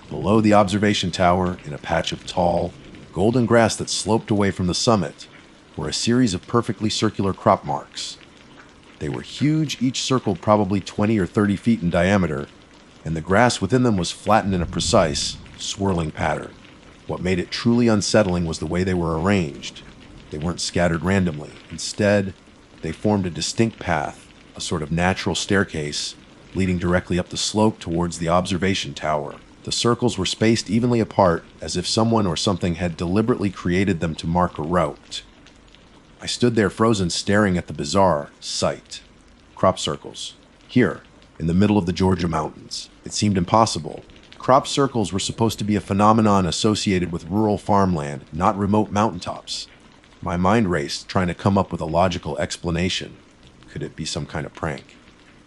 Below the observation tower, in a patch of tall, golden grass that sloped away from the summit, were a series of perfectly circular crop marks. They were huge, each circled probably 20 or 30 feet in diameter, and the grass within them was flattened in a precise, swirling pattern. What made it truly unsettling was the way they were arranged. They weren't scattered randomly. Instead, they formed a distinct path, a sort of natural staircase, leading directly up the slope towards the observation tower. The circles were spaced evenly apart, as if someone or something had deliberately created them to mark a route. I stood there frozen, staring at the bizarre sight. Crop circles. Here, in the middle of the Georgia mountains. It seemed impossible. Crop circles were supposed to be a phenomenon associated with rural farmland, not remote mountaintops. My mind raced, trying to come up with a logical explanation. Could it be some kind of prank?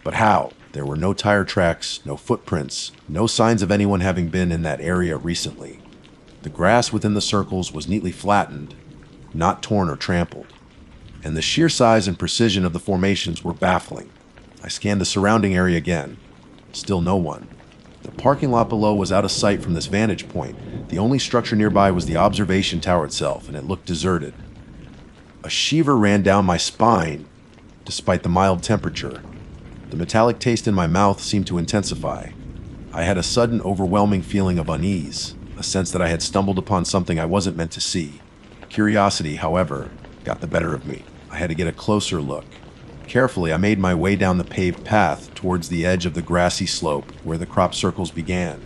But how? There were no tire tracks, no footprints, no signs of anyone having been in that area recently. The grass within the circles was neatly flattened, not torn or trampled. And the sheer size and precision of the formations were baffling. I scanned the surrounding area again. Still no one. The parking lot below was out of sight from this vantage point. The only structure nearby was the observation tower itself, and it looked deserted. A shiver ran down my spine, despite the mild temperature. The metallic taste in my mouth seemed to intensify. I had a sudden, overwhelming feeling of unease, a sense that I had stumbled upon something I wasn't meant to see. Curiosity, however, got the better of me. I had to get a closer look. Carefully, I made my way down the paved path towards the edge of the grassy slope where the crop circles began.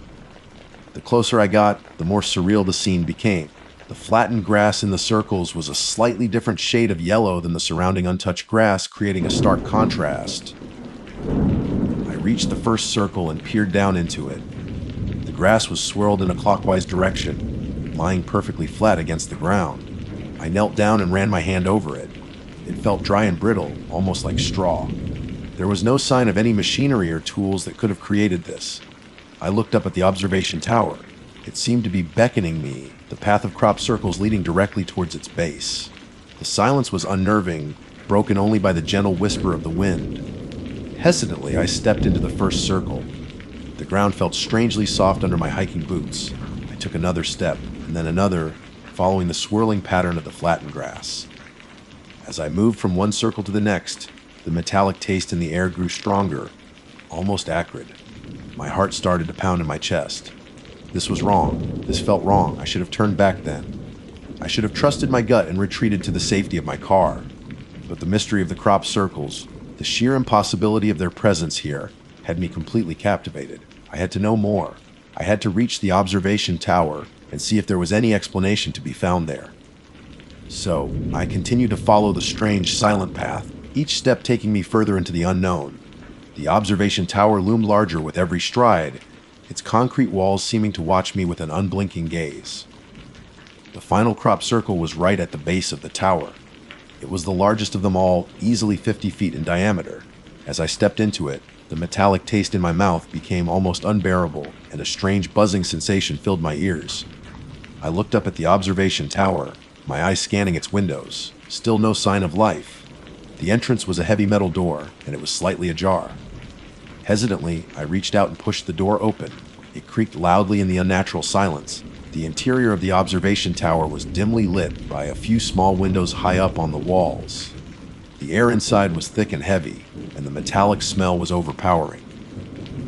The closer I got, the more surreal the scene became. The flattened grass in the circles was a slightly different shade of yellow than the surrounding untouched grass, creating a stark contrast. I reached the first circle and peered down into it. The grass was swirled in a clockwise direction, lying perfectly flat against the ground. I knelt down and ran my hand over it. It felt dry and brittle, almost like straw. There was no sign of any machinery or tools that could have created this. I looked up at the observation tower. It seemed to be beckoning me, the path of crop circles leading directly towards its base. The silence was unnerving, broken only by the gentle whisper of the wind. Hesitantly, I stepped into the first circle. The ground felt strangely soft under my hiking boots. I took another step, and then another, following the swirling pattern of the flattened grass. As I moved from one circle to the next, the metallic taste in the air grew stronger, almost acrid. My heart started to pound in my chest. This was wrong. This felt wrong. I should have turned back then. I should have trusted my gut and retreated to the safety of my car. But the mystery of the crop circles, the sheer impossibility of their presence here, had me completely captivated. I had to know more. I had to reach the observation tower and see if there was any explanation to be found there. So, I continued to follow the strange, silent path, each step taking me further into the unknown. The observation tower loomed larger with every stride, its concrete walls seeming to watch me with an unblinking gaze. The final crop circle was right at the base of the tower. It was the largest of them all, easily 50 feet in diameter. As I stepped into it, the metallic taste in my mouth became almost unbearable, and a strange buzzing sensation filled my ears. I looked up at the observation tower, my eyes scanning its windows. Still no sign of life. The entrance was a heavy metal door, and it was slightly ajar. Hesitantly, I reached out and pushed the door open. It creaked loudly in the unnatural silence. The The interior of the observation tower was dimly lit by a few small windows high up on the walls. The air inside was thick and heavy, and the metallic smell was overpowering.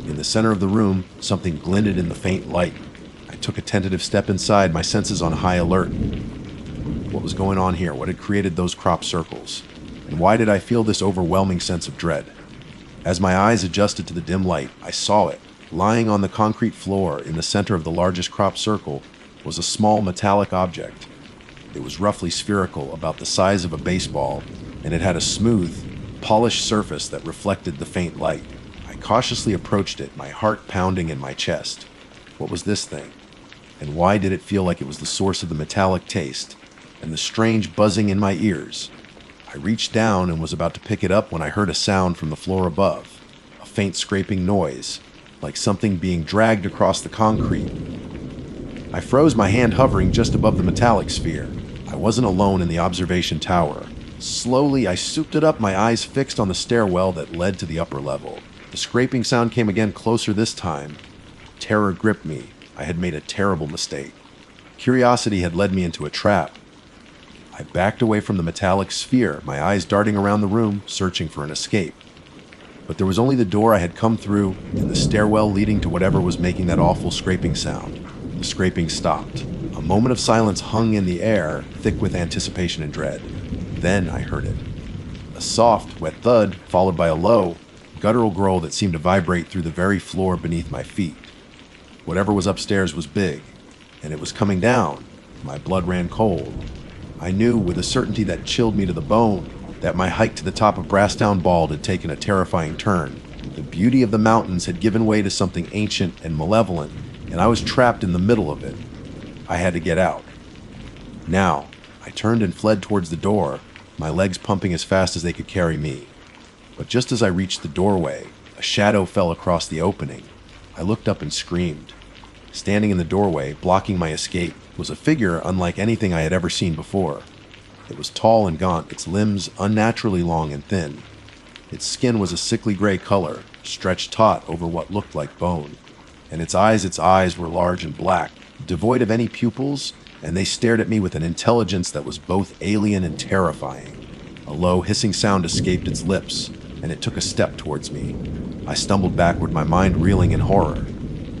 In the center of the room, something glinted in the faint light. I took a tentative step inside, my senses on high alert. What was going on here? What had created those crop circles? And why did I feel this overwhelming sense of dread? As my eyes adjusted to the dim light, I saw it. Lying on the concrete floor in the center of the largest crop circle was a small metallic object. It was roughly spherical, about the size of a baseball, and it had a smooth, polished surface that reflected the faint light. I cautiously approached it, my heart pounding in my chest. What was this thing? And why did it feel like it was the source of the metallic taste and the strange buzzing in my ears? I reached down and was about to pick it up when I heard a sound from the floor above, a faint scraping noise, like something being dragged across the concrete. I froze, my hand hovering just above the metallic sphere. I wasn't alone in the observation tower. Slowly, I souped it up, my eyes fixed on the stairwell that led to the upper level. The scraping sound came again, closer this time. Terror gripped me. I had made a terrible mistake. Curiosity had led me into a trap. I backed away from the metallic sphere, my eyes darting around the room, searching for an escape. But there was only the door I had come through and the stairwell leading to whatever was making that awful scraping sound. The scraping stopped. A moment of silence hung in the air, thick with anticipation and dread. Then I heard it. A soft, wet thud, followed by a low, guttural growl that seemed to vibrate through the very floor beneath my feet. Whatever was upstairs was big, and it was coming down. My blood ran cold. I knew with a certainty that chilled me to the bone that my hike to the top of Brasstown Bald had taken a terrifying turn. The beauty of the mountains had given way to something ancient and malevolent, and I was trapped in the middle of it. I had to get out. Now, I turned and fled towards the door, my legs pumping as fast as they could carry me. But just as I reached the doorway, a shadow fell across the opening. I looked up and screamed. Standing in the doorway, blocking my escape, was a figure unlike anything I had ever seen before. It was tall and gaunt, its limbs unnaturally long and thin. Its skin was a sickly gray color, stretched taut over what looked like bone. And its eyes were large and black, devoid of any pupils, and they stared at me with an intelligence that was both alien and terrifying. A low, hissing sound escaped its lips, and it took a step towards me. I stumbled backward, my mind reeling in horror.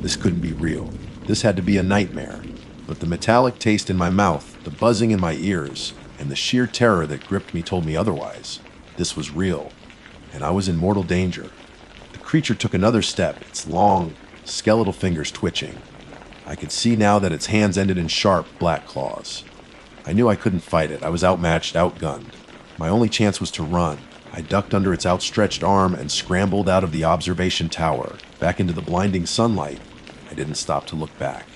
This couldn't be real. This had to be a nightmare. But the metallic taste in my mouth, the buzzing in my ears, and the sheer terror that gripped me told me otherwise. This was real, and I was in mortal danger. The creature took another step, its long, skeletal fingers twitching. I could see now that its hands ended in sharp, black claws. I knew I couldn't fight it. I was outmatched, outgunned. My only chance was to run. I ducked under its outstretched arm and scrambled out of the observation tower, back into the blinding sunlight. I didn't stop to look back.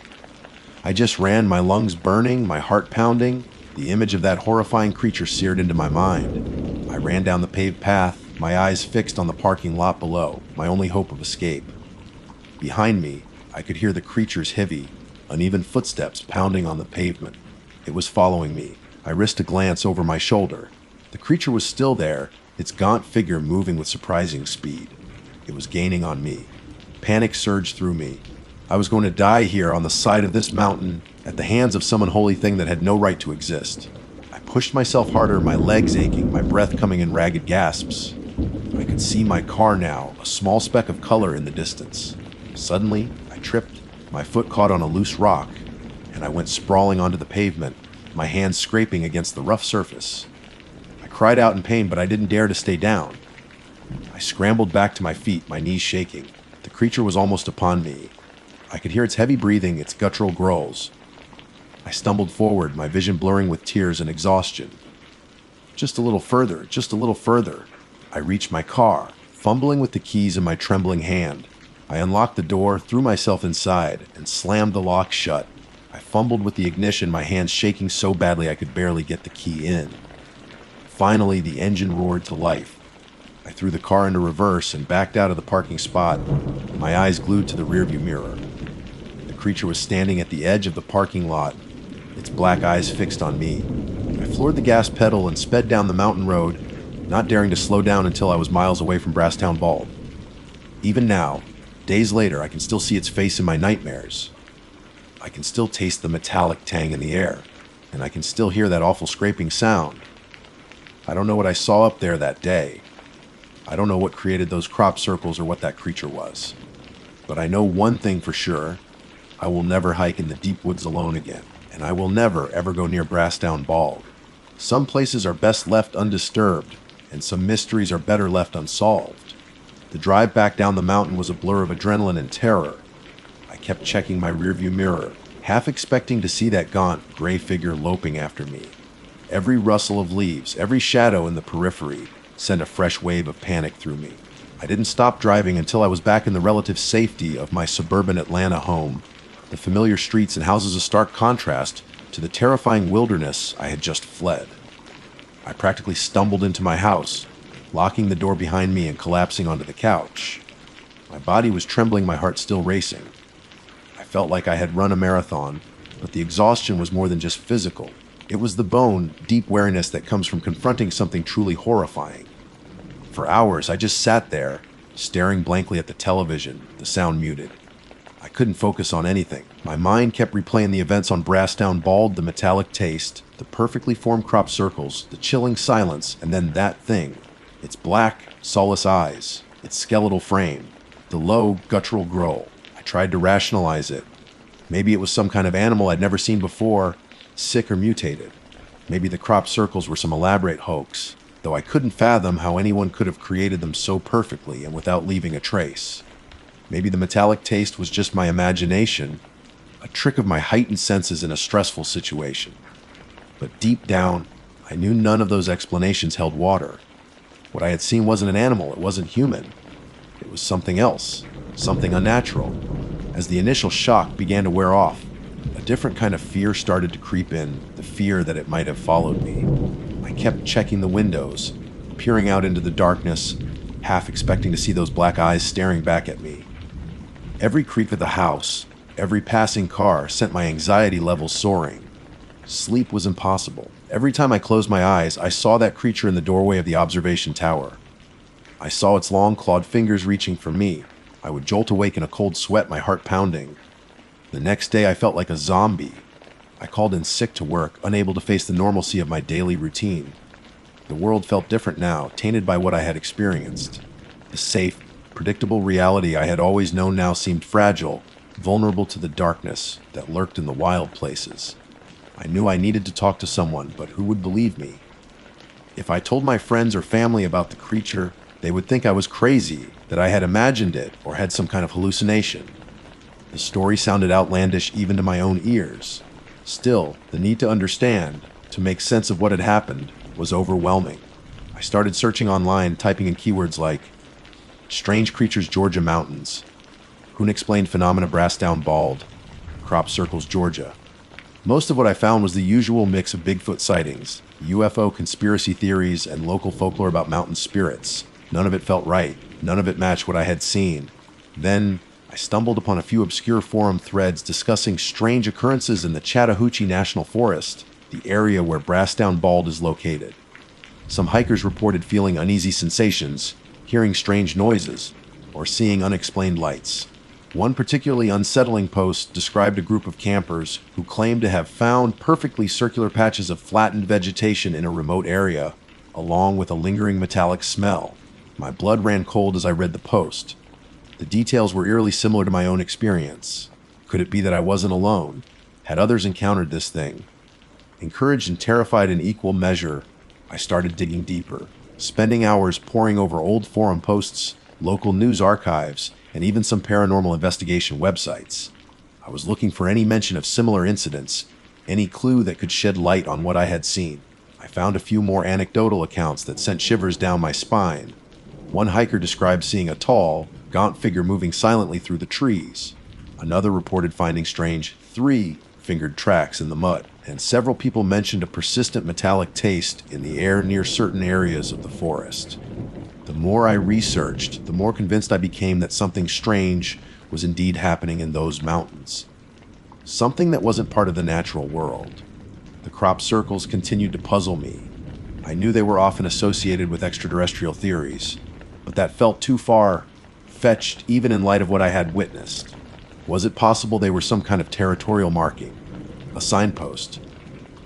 I just ran, my lungs burning, my heart pounding. The image of that horrifying creature seared into my mind. I ran down the paved path, my eyes fixed on the parking lot below, my only hope of escape. Behind me, I could hear the creature's heavy, uneven footsteps pounding on the pavement. It was following me. I risked a glance over my shoulder. The creature was still there, its gaunt figure moving with surprising speed. It was gaining on me. Panic surged through me. I was going to die here on the side of this mountain at the hands of some unholy thing that had no right to exist. I pushed myself harder, my legs aching, my breath coming in ragged gasps. I could see my car now, a small speck of color in the distance. Suddenly, I tripped, my foot caught on a loose rock, and I went sprawling onto the pavement, my hands scraping against the rough surface. I cried out in pain, but I didn't dare to stay down. I scrambled back to my feet, my knees shaking. The creature was almost upon me. I could hear its heavy breathing, its guttural growls. I stumbled forward, my vision blurring with tears and exhaustion. Just a little further, just a little further. I reached my car, fumbling with the keys in my trembling hand. I unlocked the door, threw myself inside, and slammed the lock shut. I fumbled with the ignition, my hands shaking so badly I could barely get the key in. Finally, the engine roared to life. I threw the car into reverse and backed out of the parking spot, my eyes glued to the rearview mirror. The creature was standing at the edge of the parking lot, its black eyes fixed on me. I floored the gas pedal and sped down the mountain road, not daring to slow down until I was miles away from Brasstown Bald. Even now, days later, I can still see its face in my nightmares. I can still taste the metallic tang in the air, and I can still hear that awful scraping sound. I don't know what I saw up there that day. I don't know what created those crop circles or what that creature was. But I know one thing for sure. I will never hike in the deep woods alone again, and I will never, ever go near Brassdown Bald. Some places are best left undisturbed, and some mysteries are better left unsolved. The drive back down the mountain was a blur of adrenaline and terror. I kept checking my rearview mirror, half expecting to see that gaunt, gray figure loping after me. Every rustle of leaves, every shadow in the periphery sent a fresh wave of panic through me. I didn't stop driving until I was back in the relative safety of my suburban Atlanta home, the familiar streets and houses a stark contrast to the terrifying wilderness I had just fled. I practically stumbled into my house, locking the door behind me and collapsing onto the couch. My body was trembling, my heart still racing. I felt like I had run a marathon, but the exhaustion was more than just physical. It was the bone, deep weariness that comes from confronting something truly horrifying. For hours, I just sat there, staring blankly at the television, the sound muted. I couldn't focus on anything. My mind kept replaying the events on Brassdown Bald, the metallic taste, the perfectly formed crop circles, the chilling silence, and then that thing. Its black, soulless eyes, its skeletal frame, the low, guttural growl. I tried to rationalize it. Maybe it was some kind of animal I'd never seen before, sick or mutated. Maybe the crop circles were some elaborate hoax, though I couldn't fathom how anyone could have created them so perfectly and without leaving a trace. Maybe the metallic taste was just my imagination, a trick of my heightened senses in a stressful situation. But deep down, I knew none of those explanations held water. What I had seen wasn't an animal, it wasn't human. It was something else, something unnatural. As the initial shock began to wear off, a different kind of fear started to creep in, the fear that it might have followed me. I kept checking the windows, peering out into the darkness, half expecting to see those black eyes staring back at me. Every creak of the house, every passing car sent my anxiety levels soaring. Sleep was impossible. Every time I closed my eyes, I saw that creature in the doorway of the observation tower. I saw its long, clawed fingers reaching for me. I would jolt awake in a cold sweat, my heart pounding. The next day, I felt like a zombie. I called in sick to work, unable to face the normalcy of my daily routine. The world felt different now, tainted by what I had experienced. The safe, predictable reality I had always known now seemed fragile, vulnerable to the darkness that lurked in the wild places. I knew I needed to talk to someone, but who would believe me? If I told my friends or family about the creature, they would think I was crazy, that I had imagined it or had some kind of hallucination. The story sounded outlandish even to my own ears. Still, the need to understand, to make sense of what had happened, was overwhelming. I started searching online, typing in keywords like strange creatures Georgia mountains, unexplained phenomena Brassdown Bald, crop circles Georgia. Most of what I found was the usual mix of Bigfoot sightings, UFO conspiracy theories, and local folklore about mountain spirits. None of it felt right. None of it matched what I had seen. Then I stumbled upon a few obscure forum threads discussing strange occurrences in the Chattahoochee National Forest, the area where Brassdown Bald is located. Some hikers reported feeling uneasy sensations, hearing strange noises, or seeing unexplained lights. One particularly unsettling post described a group of campers who claimed to have found perfectly circular patches of flattened vegetation in a remote area, along with a lingering metallic smell. My blood ran cold as I read the post. The details were eerily similar to my own experience. Could it be that I wasn't alone? Had others encountered this thing? Encouraged and terrified in equal measure, I started digging deeper, spending hours poring over old forum posts, local news archives, and even some paranormal investigation websites. I was looking for any mention of similar incidents, any clue that could shed light on what I had seen. I found a few more anecdotal accounts that sent shivers down my spine. One hiker described seeing a tall, gaunt figure moving silently through the trees. Another reported finding strange three-fingered tracks in the mud, and several people mentioned a persistent metallic taste in the air near certain areas of the forest. The more I researched, the more convinced I became that something strange was indeed happening in those mountains. Something that wasn't part of the natural world. The crop circles continued to puzzle me. I knew they were often associated with extraterrestrial theories, but that felt too far-fetched even in light of what I had witnessed. Was it possible they were some kind of territorial marking? A signpost?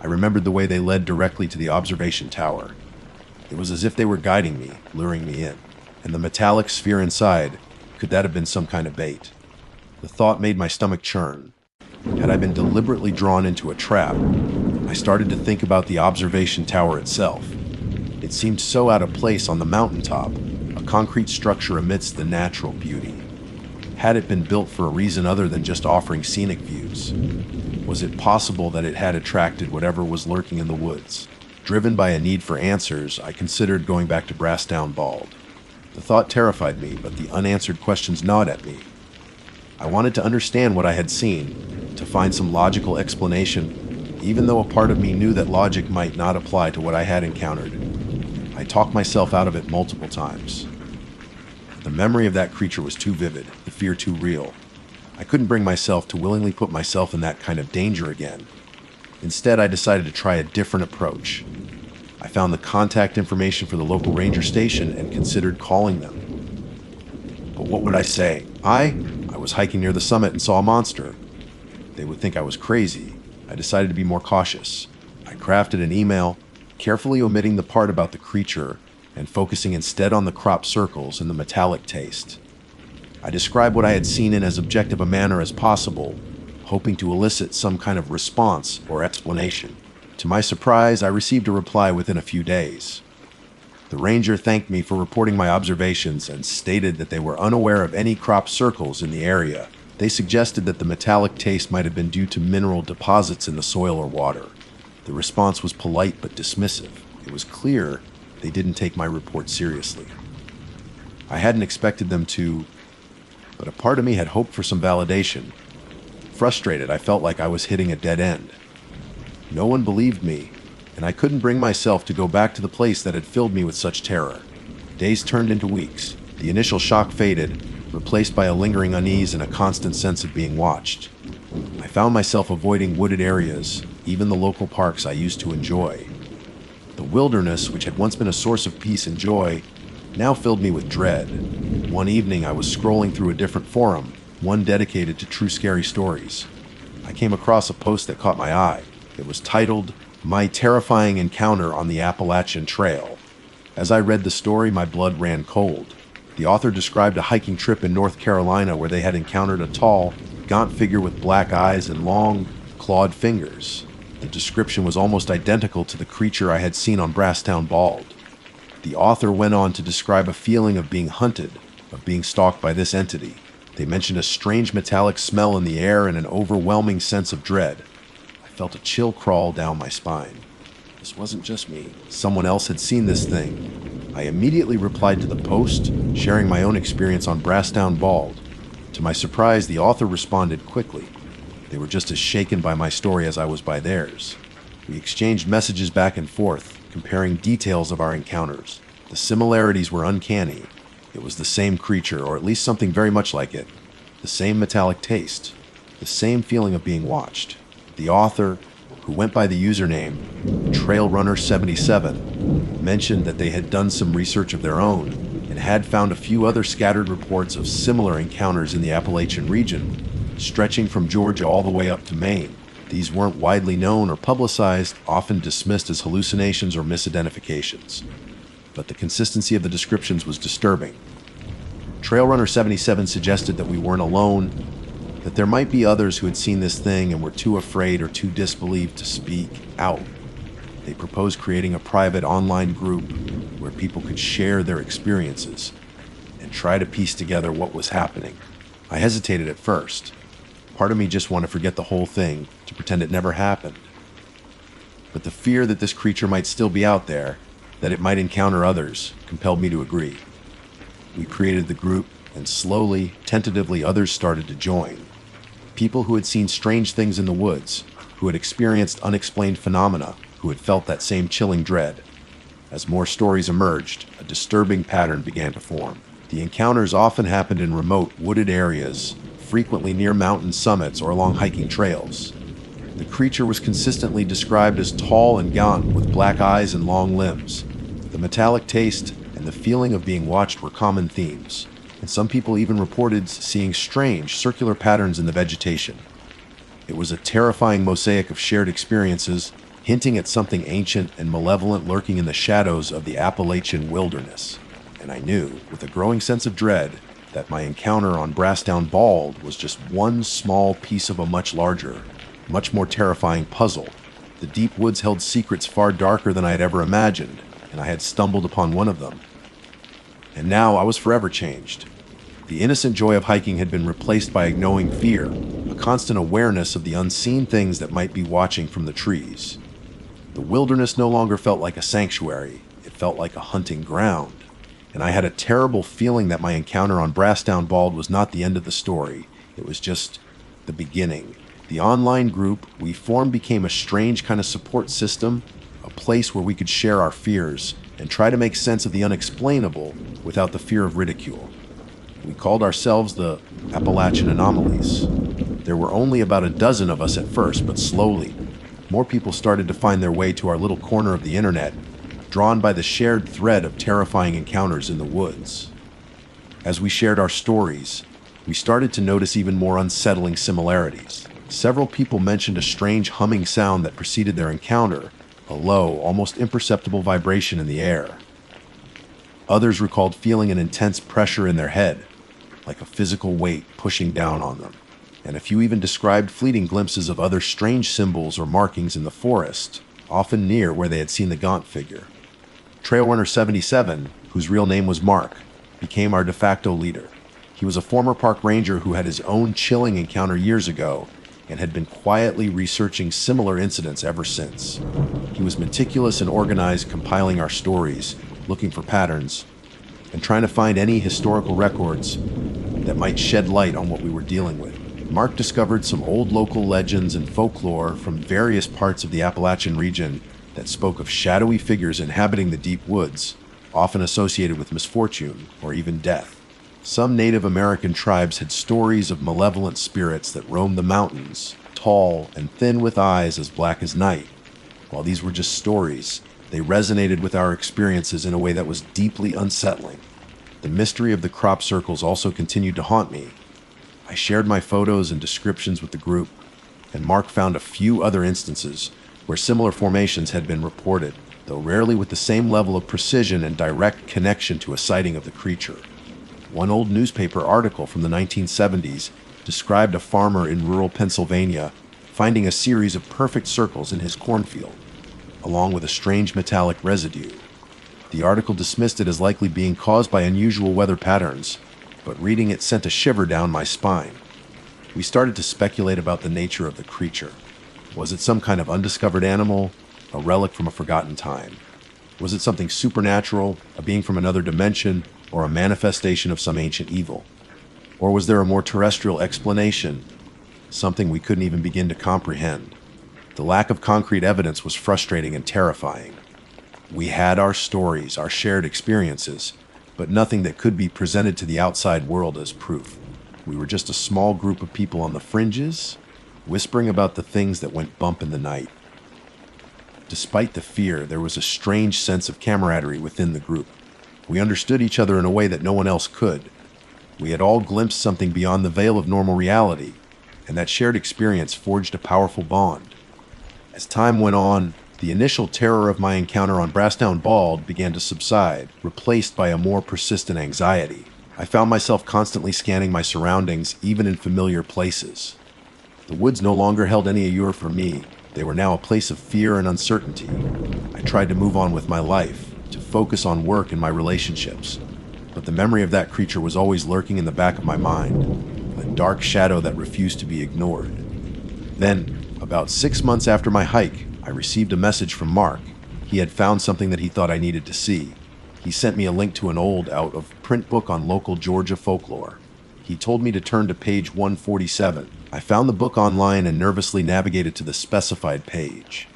I remembered the way they led directly to the observation tower. It was as if they were guiding me, luring me in. And the metallic sphere inside, could that have been some kind of bait? The thought made my stomach churn. Had I been deliberately drawn into a trap? I started to think about the observation tower itself. It seemed so out of place on the mountaintop, a concrete structure amidst the natural beauty. Had it been built for a reason other than just offering scenic views? Was it possible that it had attracted whatever was lurking in the woods? Driven by a need for answers, I considered going back to Brassdown Bald. The thought terrified me, but the unanswered questions gnawed at me. I wanted to understand what I had seen, to find some logical explanation, even though a part of me knew that logic might not apply to what I had encountered. I talked myself out of it multiple times. The memory of that creature was too vivid, the fear too real. I couldn't bring myself to willingly put myself in that kind of danger again. Instead, I decided to try a different approach. I found the contact information for the local ranger station and considered calling them. But what would I say? I was hiking near the summit and saw a monster. They would think I was crazy. I decided to be more cautious. I crafted an email, carefully omitting the part about the creature and focusing instead on the crop circles and the metallic taste. I described what I had seen in as objective a manner as possible, hoping to elicit some kind of response or explanation. To my surprise, I received a reply within a few days. The ranger thanked me for reporting my observations and stated that they were unaware of any crop circles in the area. They suggested that the metallic taste might have been due to mineral deposits in the soil or water. The response was polite but dismissive. It was clear they didn't take my report seriously. I hadn't expected them to, but a part of me had hoped for some validation. Frustrated, I felt like I was hitting a dead end. No one believed me, and I couldn't bring myself to go back to the place that had filled me with such terror. Days turned into weeks. The initial shock faded, replaced by a lingering unease and a constant sense of being watched. I found myself avoiding wooded areas, even the local parks I used to enjoy. The wilderness, which had once been a source of peace and joy, now filled me with dread. One evening, I was scrolling through a different forum, one dedicated to true scary stories. I came across a post that caught my eye. It was titled, "My Terrifying Encounter on the Appalachian Trail." As I read the story, my blood ran cold. The author described a hiking trip in North Carolina where they had encountered a tall, gaunt figure with black eyes and long, clawed fingers. The description was almost identical to the creature I had seen on Brassdown Bald. The author went on to describe a feeling of being hunted, of being stalked by this entity. They mentioned a strange metallic smell in the air and an overwhelming sense of dread. I felt a chill crawl down my spine. This wasn't just me. Someone else had seen this thing. I immediately replied to the post, sharing my own experience on Brassdown Bald. To my surprise, the author responded quickly. They were just as shaken by my story as I was by theirs. We exchanged messages back and forth, comparing details of our encounters. The similarities were uncanny. It was the same creature, or at least something very much like it. The same metallic taste. The same feeling of being watched. The author, who went by the username TrailRunner77, mentioned that they had done some research of their own and had found a few other scattered reports of similar encounters in the Appalachian region, stretching from Georgia all the way up to Maine. These weren't widely known or publicized, often dismissed as hallucinations or misidentifications. But the consistency of the descriptions was disturbing. TrailRunner77 suggested that we weren't alone, that there might be others who had seen this thing and were too afraid or too disbelieved to speak out. They proposed creating a private online group where people could share their experiences and try to piece together what was happening. I hesitated at first. Part of me just wanted to forget the whole thing, to pretend it never happened. But the fear that this creature might still be out there, that it might encounter others, compelled me to agree. We created the group, and slowly, tentatively, others started to join. People who had seen strange things in the woods, who had experienced unexplained phenomena, who had felt that same chilling dread. As more stories emerged, a disturbing pattern began to form. The encounters often happened in remote, wooded areas, frequently near mountain summits or along hiking trails. The creature was consistently described as tall and gaunt with black eyes and long limbs. The metallic taste and the feeling of being watched were common themes. and some people even reported seeing strange circular patterns in the vegetation. It was a terrifying mosaic of shared experiences, hinting at something ancient and malevolent lurking in the shadows of the Appalachian wilderness. And I knew, with a growing sense of dread, that my encounter on Brassdown Bald was just one small piece of a much larger, much more terrifying puzzle. The deep woods held secrets far darker than I had ever imagined, and I had stumbled upon one of them. And now I was forever changed. The innocent joy of hiking had been replaced by a gnawing fear, a constant awareness of the unseen things that might be watching from the trees. The wilderness no longer felt like a sanctuary, it felt like a hunting ground. And I had a terrible feeling that my encounter on Brassdown Bald was not the end of the story. It was just the beginning. The online group we formed became a strange kind of support system, a place where we could share our fears and try to make sense of the unexplainable without the fear of ridicule. We called ourselves the Appalachian Anomalies. There were only about a dozen of us at first, but slowly, more people started to find their way to our little corner of the internet, drawn by the shared thread of terrifying encounters in the woods. As we shared our stories, we started to notice even more unsettling similarities. Several people mentioned a strange humming sound that preceded their encounter, a low, almost imperceptible vibration in the air. Others recalled feeling an intense pressure in their head, like a physical weight pushing down on them. And a few even described fleeting glimpses of other strange symbols or markings in the forest, often near where they had seen the gaunt figure. Trail Runner 77, whose real name was Mark, became our de facto leader. He was a former park ranger who had his own chilling encounter years ago and had been quietly researching similar incidents ever since. He was meticulous and organized, compiling our stories, looking for patterns, and trying to find any historical records that might shed light on what we were dealing with. Mark discovered some old local legends and folklore from various parts of the Appalachian region that spoke of shadowy figures inhabiting the deep woods, often associated with misfortune or even death. Some Native American tribes had stories of malevolent spirits that roamed the mountains, tall and thin with eyes as black as night. While these were just stories, they resonated with our experiences in a way that was deeply unsettling. The mystery of the crop circles also continued to haunt me. I shared my photos and descriptions with the group, and Mark found a few other instances where similar formations had been reported, though rarely with the same level of precision and direct connection to a sighting of the creature. One old newspaper article from the 1970s described a farmer in rural Pennsylvania finding a series of perfect circles in his cornfield, along with a strange metallic residue. The article dismissed it as likely being caused by unusual weather patterns, but reading it sent a shiver down my spine. We started to speculate about the nature of the creature. Was it some kind of undiscovered animal, a relic from a forgotten time? Was it something supernatural, a being from another dimension, or a manifestation of some ancient evil? Or was there a more terrestrial explanation, something we couldn't even begin to comprehend? The lack of concrete evidence was frustrating and terrifying. We had our stories, our shared experiences, but nothing that could be presented to the outside world as proof. We were just a small group of people on the fringes, whispering about the things that went bump in the night. Despite the fear, there was a strange sense of camaraderie within the group. We understood each other in a way that no one else could. We had all glimpsed something beyond the veil of normal reality, and that shared experience forged a powerful bond. As time went on, the initial terror of my encounter on Brassdown Bald began to subside, replaced by a more persistent anxiety. I found myself constantly scanning my surroundings, even in familiar places. The woods no longer held any allure for me. They were now a place of fear and uncertainty. I tried to move on with my life, to focus on work and my relationships. But the memory of that creature was always lurking in the back of my mind, a dark shadow that refused to be ignored. Then, about 6 months after my hike, I received a message from Mark. He had found something that he thought I needed to see. He sent me a link to an old, out-of-print book on local Georgia folklore. He told me to turn to page 147. I found the book online and nervously navigated to the specified page.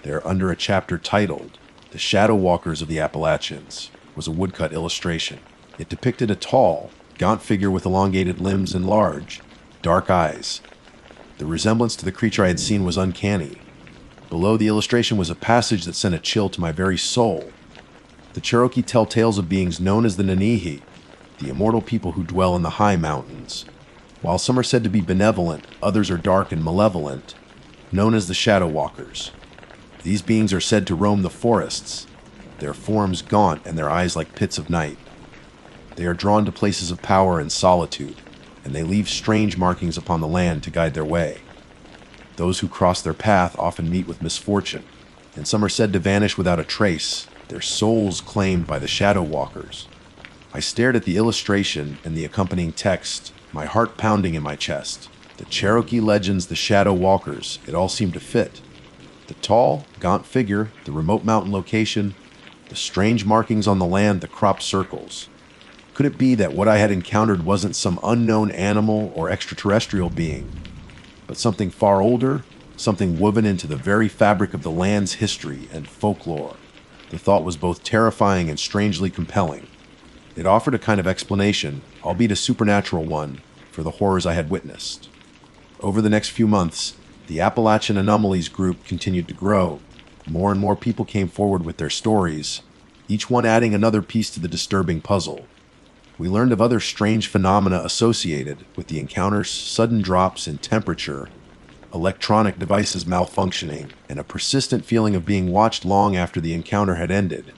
There, under a chapter titled, "The Shadow Walkers of the Appalachians," was a woodcut illustration. It depicted a tall, gaunt figure with elongated limbs and large, dark eyes. The resemblance to the creature I had seen was uncanny. Below the illustration was a passage that sent a chill to my very soul. The Cherokee tell tales of beings known as the Nanihi, the immortal people who dwell in the high mountains. While some are said to be benevolent, others are dark and malevolent, known as the Shadow Walkers. These beings are said to roam the forests, their forms gaunt and their eyes like pits of night. They are drawn to places of power and solitude, and they leave strange markings upon the land to guide their way. Those who cross their path often meet with misfortune, and some are said to vanish without a trace, their souls claimed by the Shadow Walkers. I stared at the illustration and the accompanying text, my heart pounding in my chest. The Cherokee legends, the Shadow Walkers, it all seemed to fit. The tall, gaunt figure, the remote mountain location, the strange markings on the land, the cropped circles. Could it be that what I had encountered wasn't some unknown animal or extraterrestrial being, but something far older, something woven into the very fabric of the land's history and folklore? The thought was both terrifying and strangely compelling. It offered a kind of explanation, albeit a supernatural one, for the horrors I had witnessed. Over the next few months, the Appalachian Anomalies group continued to grow. More and more people came forward with their stories, each one adding another piece to the disturbing puzzle. We learned of other strange phenomena associated with the encounters, sudden drops in temperature, electronic devices malfunctioning, and a persistent feeling of being watched long after the encounter had ended.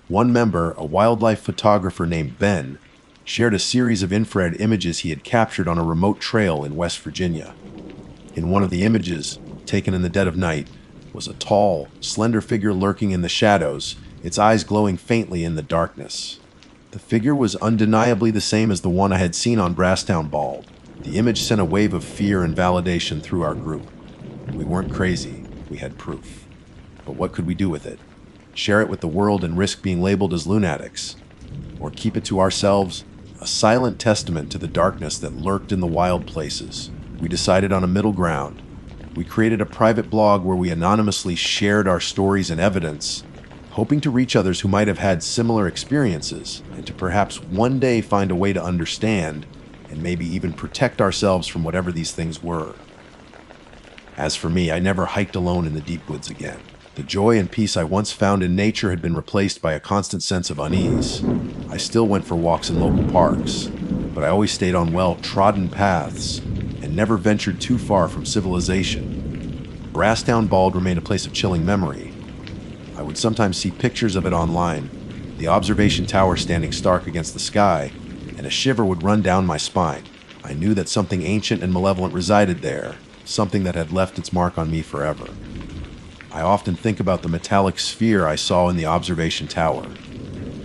One member, a wildlife photographer named Ben, shared a series of infrared images he had captured on a remote trail in West Virginia. In one of the images, taken in the dead of night, was a tall, slender figure lurking in the shadows, its eyes glowing faintly in the darkness. The figure was undeniably the same as the one I had seen on Brasstown Bald. The image sent a wave of fear and validation through our group. We weren't crazy, we had proof. But what could we do with it? Share it with the world and risk being labeled as lunatics? Or keep it to ourselves, a silent testament to the darkness that lurked in the wild places? We decided on a middle ground. We created a private blog where we anonymously shared our stories and evidence, hoping to reach others who might have had similar experiences, and to perhaps one day find a way to understand, and maybe even protect ourselves from whatever these things were. As for me, I never hiked alone in the deep woods again. The joy and peace I once found in nature had been replaced by a constant sense of unease. I still went for walks in local parks, but I always stayed on well-trodden paths and never ventured too far from civilization. Brasstown Bald remained a place of chilling memory. I would sometimes see pictures of it online, the observation tower standing stark against the sky, and a shiver would run down my spine. I knew that something ancient and malevolent resided there, something that had left its mark on me forever. I often think about the metallic sphere I saw in the observation tower.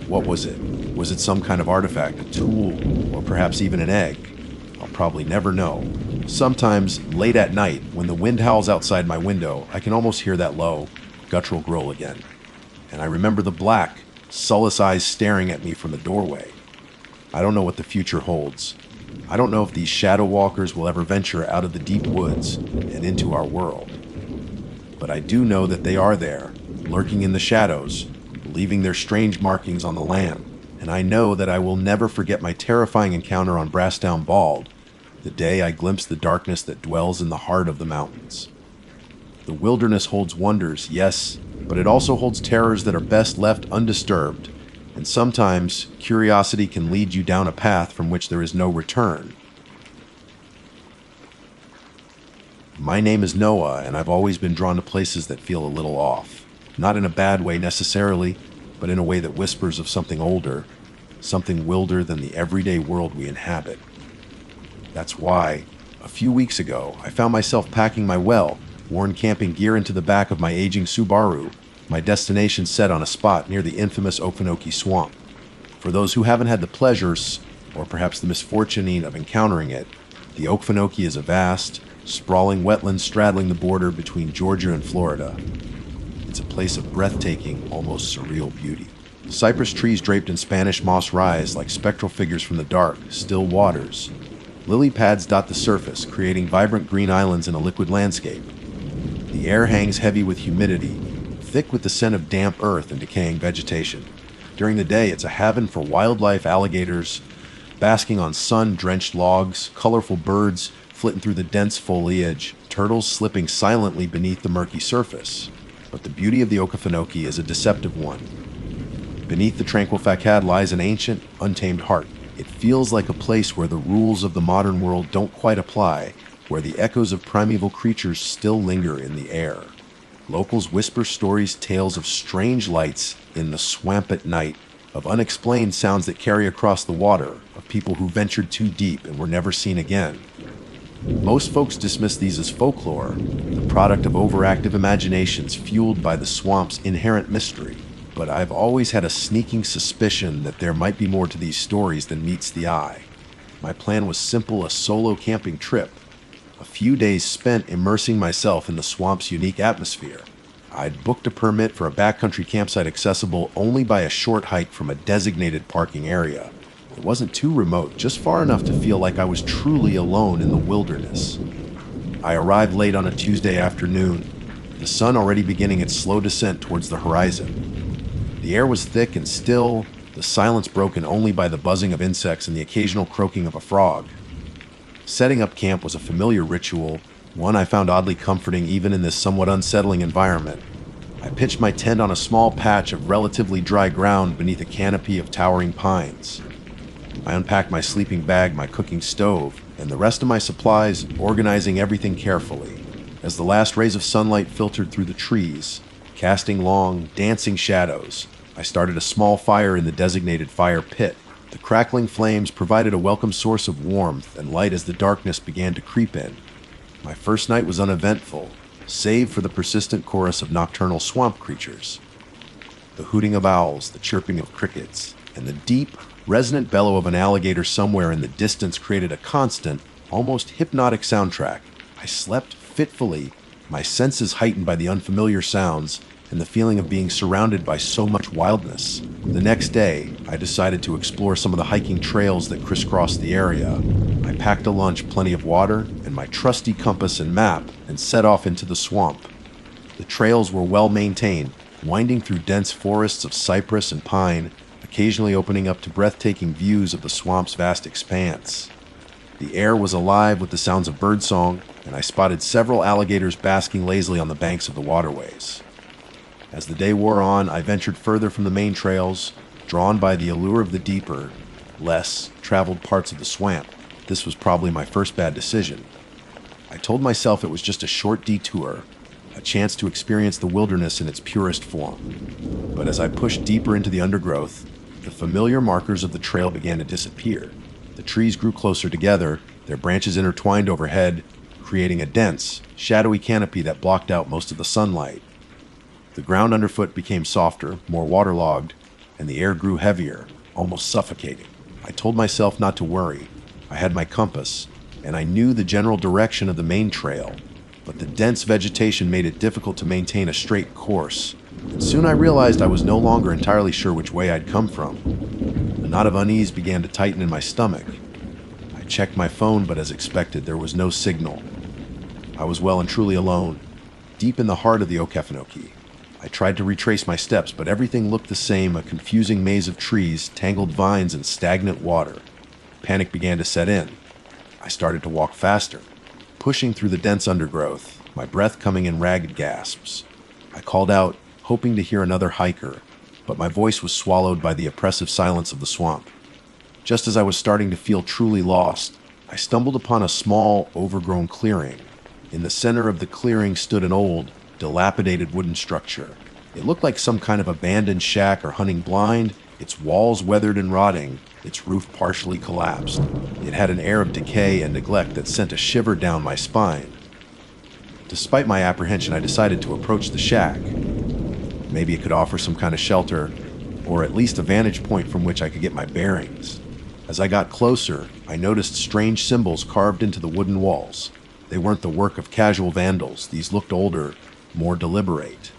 What was it? Was it some kind of artifact, a tool, or perhaps even an egg? I'll probably never know. Sometimes, late at night, when the wind howls outside my window, I can almost hear that low, guttural growl again. And I remember the black, soulless eyes staring at me from the doorway. I don't know what the future holds. I don't know if these shadow walkers will ever venture out of the deep woods and into our world. But I do know that they are there, lurking in the shadows, leaving their strange markings on the land. And I know that I will never forget my terrifying encounter on Brasstown Bald, the day I glimpsed the darkness that dwells in the heart of the mountains. The wilderness holds wonders, yes, but it also holds terrors that are best left undisturbed. And sometimes, curiosity can lead you down a path from which there is no return. My name is Noah, and I've always been drawn to places that feel a little off. Not in a bad way necessarily, but in a way that whispers of something older, something wilder than the everyday world we inhabit. That's why, a few weeks ago, I found myself packing my well-worn camping gear into the back of my aging Subaru, my destination set on a spot near the infamous Okefenokee Swamp. For those who haven't had the pleasures, or perhaps the misfortune of encountering it, the Okefenokee is a vast, sprawling wetland straddling the border between Georgia and Florida. It's a place of breathtaking, almost surreal beauty. Cypress trees draped in Spanish moss rise like spectral figures from the dark, still waters. Lily pads dot the surface, creating vibrant green islands in a liquid landscape. The air hangs heavy with humidity, thick with the scent of damp earth and decaying vegetation. During the day, it's a haven for wildlife alligators, basking on sun-drenched logs, colorful birds flitting through the dense foliage, turtles slipping silently beneath the murky surface. But the beauty of the Okefenokee is a deceptive one. Beneath the tranquil facade lies an ancient, untamed heart. It feels like a place where the rules of the modern world don't quite apply, where the echoes of primeval creatures still linger in the air. Locals whisper stories, tales of strange lights in the swamp at night, of unexplained sounds that carry across the water, of people who ventured too deep and were never seen again. Most folks dismiss these as folklore, the product of overactive imaginations fueled by the swamp's inherent mystery. But I've always had a sneaking suspicion that there might be more to these stories than meets the eye. My plan was simple, a solo camping trip. A few days spent immersing myself in the swamp's unique atmosphere. I'd booked a permit for a backcountry campsite accessible only by a short hike from a designated parking area. It wasn't too remote, just far enough to feel like I was truly alone in the wilderness. I arrived late on a Tuesday afternoon, the sun already beginning its slow descent towards the horizon. The air was thick and still, the silence broken only by the buzzing of insects and the occasional croaking of a frog. Setting up camp was a familiar ritual, one I found oddly comforting even in this somewhat unsettling environment. I pitched my tent on a small patch of relatively dry ground beneath a canopy of towering pines. I unpacked my sleeping bag, my cooking stove, and the rest of my supplies, organizing everything carefully. As the last rays of sunlight filtered through the trees, casting long, dancing shadows, I started a small fire in the designated fire pit. The crackling flames provided a welcome source of warmth and light as the darkness began to creep in. My first night was uneventful, save for the persistent chorus of nocturnal swamp creatures. The hooting of owls, the chirping of crickets, and the deep, resonant bellow of an alligator somewhere in the distance created a constant, almost hypnotic soundtrack. I slept fitfully, my senses heightened by the unfamiliar sounds and the feeling of being surrounded by so much wildness. The next day, I decided to explore some of the hiking trails that crisscrossed the area. I packed a lunch, plenty of water, and my trusty compass and map, and set off into the swamp. The trails were well maintained, winding through dense forests of cypress and pine, occasionally opening up to breathtaking views of the swamp's vast expanse. The air was alive with the sounds of birdsong, and I spotted several alligators basking lazily on the banks of the waterways. As the day wore on, I ventured further from the main trails, drawn by the allure of the deeper, less traveled parts of the swamp. This was probably my first bad decision. I told myself it was just a short detour, a chance to experience the wilderness in its purest form. But as I pushed deeper into the undergrowth, the familiar markers of the trail began to disappear. The trees grew closer together, their branches intertwined overhead, creating a dense, shadowy canopy that blocked out most of the sunlight. The ground underfoot became softer, more waterlogged, and the air grew heavier, almost suffocating. I told myself not to worry. I had my compass, and I knew the general direction of the main trail, but the dense vegetation made it difficult to maintain a straight course, and soon I realized I was no longer entirely sure which way I'd come from. A knot of unease began to tighten in my stomach. I checked my phone, but as expected, there was no signal. I was well and truly alone, deep in the heart of the Okefenokee. I tried to retrace my steps, but everything looked the same, a confusing maze of trees, tangled vines, and stagnant water. Panic began to set in. I started to walk faster, pushing through the dense undergrowth, my breath coming in ragged gasps. I called out, hoping to hear another hiker, but my voice was swallowed by the oppressive silence of the swamp. Just as I was starting to feel truly lost, I stumbled upon a small, overgrown clearing. In the center of the clearing stood an old, dilapidated wooden structure. It looked like some kind of abandoned shack or hunting blind, its walls weathered and rotting, its roof partially collapsed. It had an air of decay and neglect that sent a shiver down my spine. Despite my apprehension, I decided to approach the shack. Maybe it could offer some kind of shelter, or at least a vantage point from which I could get my bearings. As I got closer, I noticed strange symbols carved into the wooden walls. They weren't the work of casual vandals. These looked older, more deliberate.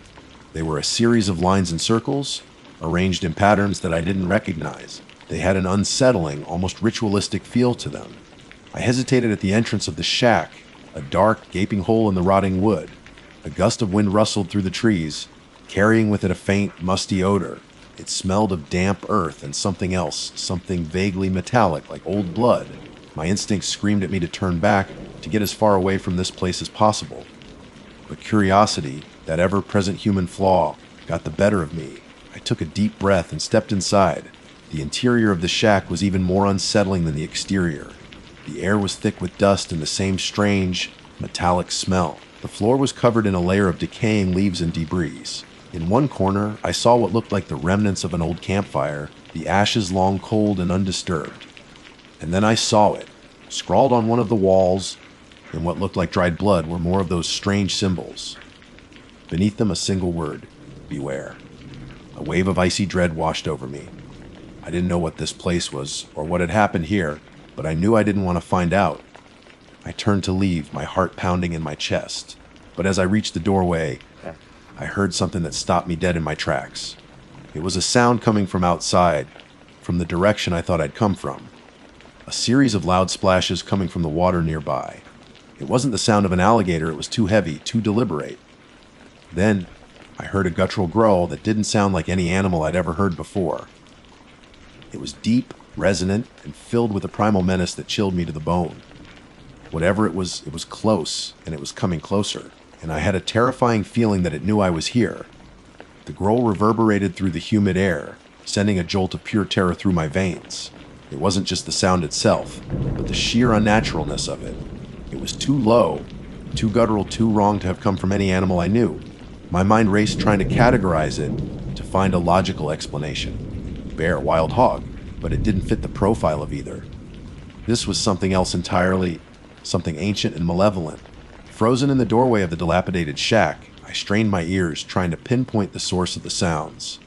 They were a series of lines and circles, arranged in patterns that I didn't recognize. They had an unsettling, almost ritualistic feel to them. I hesitated at the entrance of the shack, a dark, gaping hole in the rotting wood. A gust of wind rustled through the trees, carrying with it a faint, musty odor. It smelled of damp earth and something else, something vaguely metallic, like old blood. My instincts screamed at me to turn back, to get as far away from this place as possible. But curiosity, that ever-present human flaw, got the better of me. I took a deep breath and stepped inside. The interior of the shack was even more unsettling than the exterior. The air was thick with dust and the same strange, metallic smell. The floor was covered in a layer of decaying leaves and debris. In one corner, I saw what looked like the remnants of an old campfire, the ashes long cold and undisturbed. And then I saw it. Scrawled on one of the walls, in what looked like dried blood, were more of those strange symbols. Beneath them, a single word: beware. A wave of icy dread washed over me. I didn't know what this place was or what had happened here, but I knew I didn't want to find out. I turned to leave, my heart pounding in my chest. But as I reached the doorway, I heard something that stopped me dead in my tracks. It was a sound coming from outside, from the direction I thought I'd come from. A series of loud splashes coming from the water nearby. It wasn't the sound of an alligator, it was too heavy, too deliberate. Then, I heard a guttural growl that didn't sound like any animal I'd ever heard before. It was deep, resonant, and filled with a primal menace that chilled me to the bone. Whatever it was close, and it was coming closer, and I had a terrifying feeling that it knew I was here. The growl reverberated through the humid air, sending a jolt of pure terror through my veins. It wasn't just the sound itself, but the sheer unnaturalness of it. It was too low, too guttural, too wrong to have come from any animal I knew. My mind raced trying to categorize it, to find a logical explanation. Bear, wild hog, but it didn't fit the profile of either. This was something else entirely, something ancient and malevolent. Frozen in the doorway of the dilapidated shack, I strained my ears, trying to pinpoint the source of the sounds.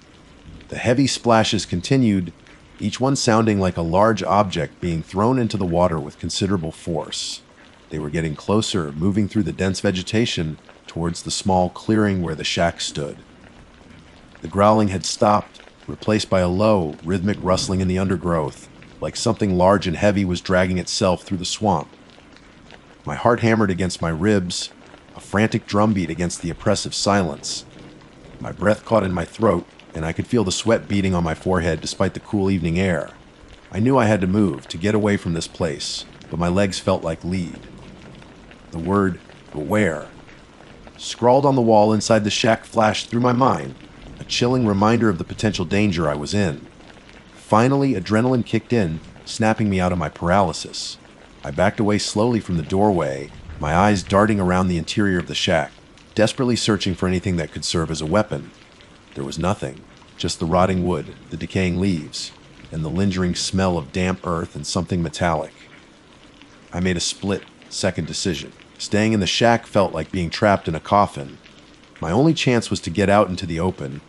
The heavy splashes continued, each one sounding like a large object being thrown into the water with considerable force. They were getting closer, moving through the dense vegetation towards the small clearing where the shack stood. The growling had stopped, replaced by a low, rhythmic rustling in the undergrowth, like something large and heavy was dragging itself through the swamp. My heart hammered against my ribs, a frantic drumbeat against the oppressive silence. My breath caught in my throat, and I could feel the sweat beating on my forehead despite the cool evening air. I knew I had to move, to get away from this place, but my legs felt like lead. The word, beware, scrawled on the wall inside the shack flashed through my mind, a chilling reminder of the potential danger I was in. Finally, adrenaline kicked in, snapping me out of my paralysis. I backed away slowly from the doorway, my eyes darting around the interior of the shack, desperately searching for anything that could serve as a weapon. There was nothing, just the rotting wood, the decaying leaves, and the lingering smell of damp earth and something metallic. I made a split-second decision. Staying in the shack felt like being trapped in a coffin. My only chance was to get out into the open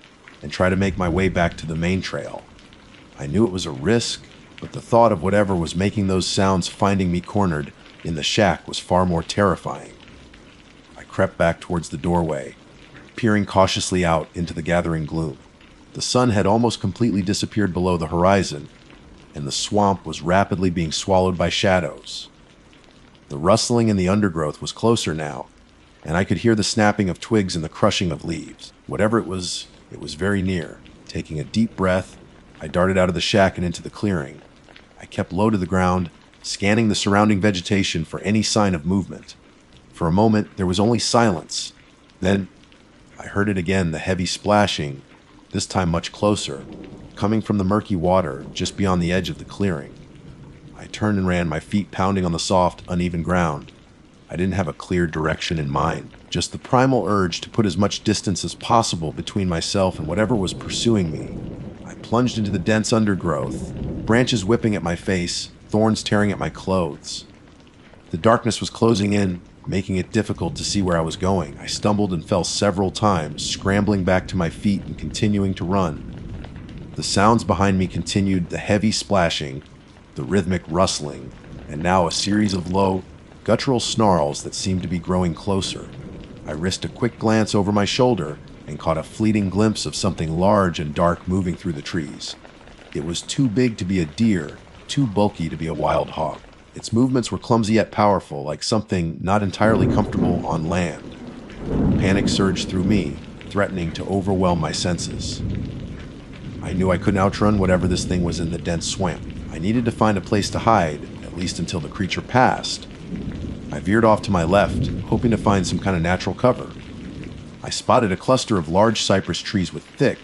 and try to make my way back to the main trail. I knew it was a risk, but the thought of whatever was making those sounds finding me cornered in the shack was far more terrifying. I crept back towards the doorway, peering cautiously out into the gathering gloom. The sun had almost completely disappeared below the horizon, and the swamp was rapidly being swallowed by shadows. The rustling in the undergrowth was closer now, and I could hear the snapping of twigs and the crushing of leaves. Whatever it was very near. Taking a deep breath, I darted out of the shack and into the clearing. I kept low to the ground, scanning the surrounding vegetation for any sign of movement. For a moment, there was only silence. Then, I heard it again, the heavy splashing, this time much closer, coming from the murky water just beyond the edge of the clearing. I turned and ran, my feet pounding on the soft, uneven ground. I didn't have a clear direction in mind, just the primal urge to put as much distance as possible between myself and whatever was pursuing me. I plunged into the dense undergrowth, branches whipping at my face, thorns tearing at my clothes. The darkness was closing in, making it difficult to see where I was going. I stumbled and fell several times, scrambling back to my feet and continuing to run. The sounds behind me continued, the heavy splashing, the rhythmic rustling, and now a series of low, guttural snarls that seemed to be growing closer. I risked a quick glance over my shoulder and caught a fleeting glimpse of something large and dark moving through the trees. It was too big to be a deer, too bulky to be a wild hog. Its movements were clumsy yet powerful, like something not entirely comfortable on land. Panic surged through me, threatening to overwhelm my senses. I knew I couldn't outrun whatever this thing was in the dense swamp. I needed to find a place to hide, at least until the creature passed. I veered off to my left, hoping to find some kind of natural cover. I spotted a cluster of large cypress trees with thick,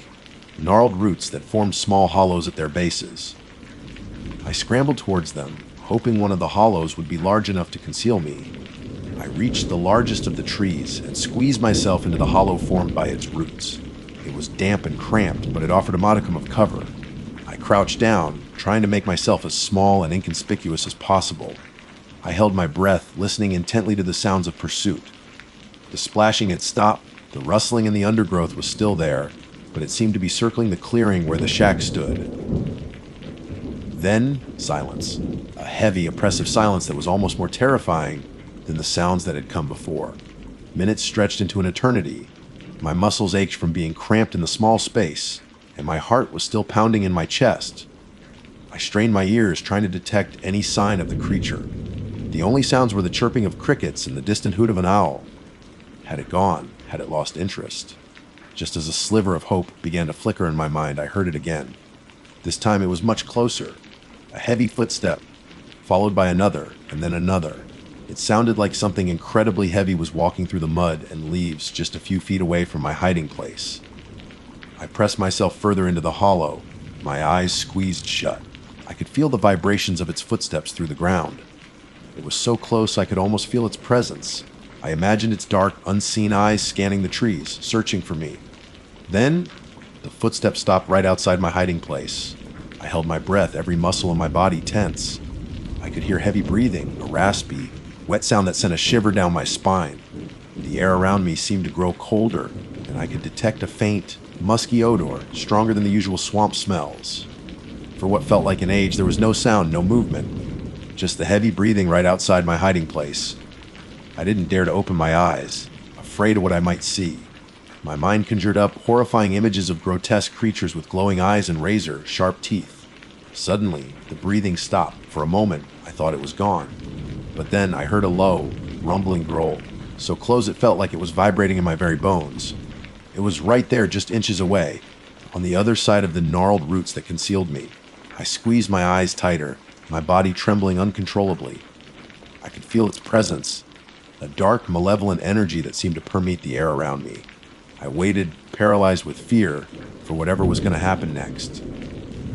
gnarled roots that formed small hollows at their bases. I scrambled towards them, hoping one of the hollows would be large enough to conceal me. I reached the largest of the trees and squeezed myself into the hollow formed by its roots. It was damp and cramped, but it offered a modicum of cover. I crouched down, trying to make myself as small and inconspicuous as possible. I held my breath, listening intently to the sounds of pursuit. The splashing had stopped, the rustling in the undergrowth was still there, but it seemed to be circling the clearing where the shack stood. Then, silence. A heavy, oppressive silence that was almost more terrifying than the sounds that had come before. Minutes stretched into an eternity. My muscles ached from being cramped in the small space, and my heart was still pounding in my chest. I strained my ears, trying to detect any sign of the creature. The only sounds were the chirping of crickets and the distant hoot of an owl. Had it gone? Had it lost interest? Just as a sliver of hope began to flicker in my mind, I heard it again. This time it was much closer. A heavy footstep, followed by another, and then another. It sounded like something incredibly heavy was walking through the mud and leaves just a few feet away from my hiding place. I pressed myself further into the hollow, my eyes squeezed shut. I could feel the vibrations of its footsteps through the ground. It was so close I could almost feel its presence. I imagined its dark, unseen eyes scanning the trees, searching for me. Then, the footsteps stopped right outside my hiding place. I held my breath, every muscle in my body tense. I could hear heavy breathing, a raspy, wet sound that sent a shiver down my spine. The air around me seemed to grow colder, and I could detect a faint, musky odor, stronger than the usual swamp smells. For what felt like an age, there was no sound, no movement, just the heavy breathing right outside my hiding place. I didn't dare to open my eyes, afraid of what I might see. My mind conjured up horrifying images of grotesque creatures with glowing eyes and razor-sharp teeth. Suddenly, the breathing stopped. For a moment, I thought it was gone. But then I heard a low, rumbling growl, so close it felt like it was vibrating in my very bones. It was right there, just inches away, on the other side of the gnarled roots that concealed me. I squeezed my eyes tighter, my body trembling uncontrollably. I could feel its presence, a dark, malevolent energy that seemed to permeate the air around me. I waited, paralyzed with fear, for whatever was going to happen next.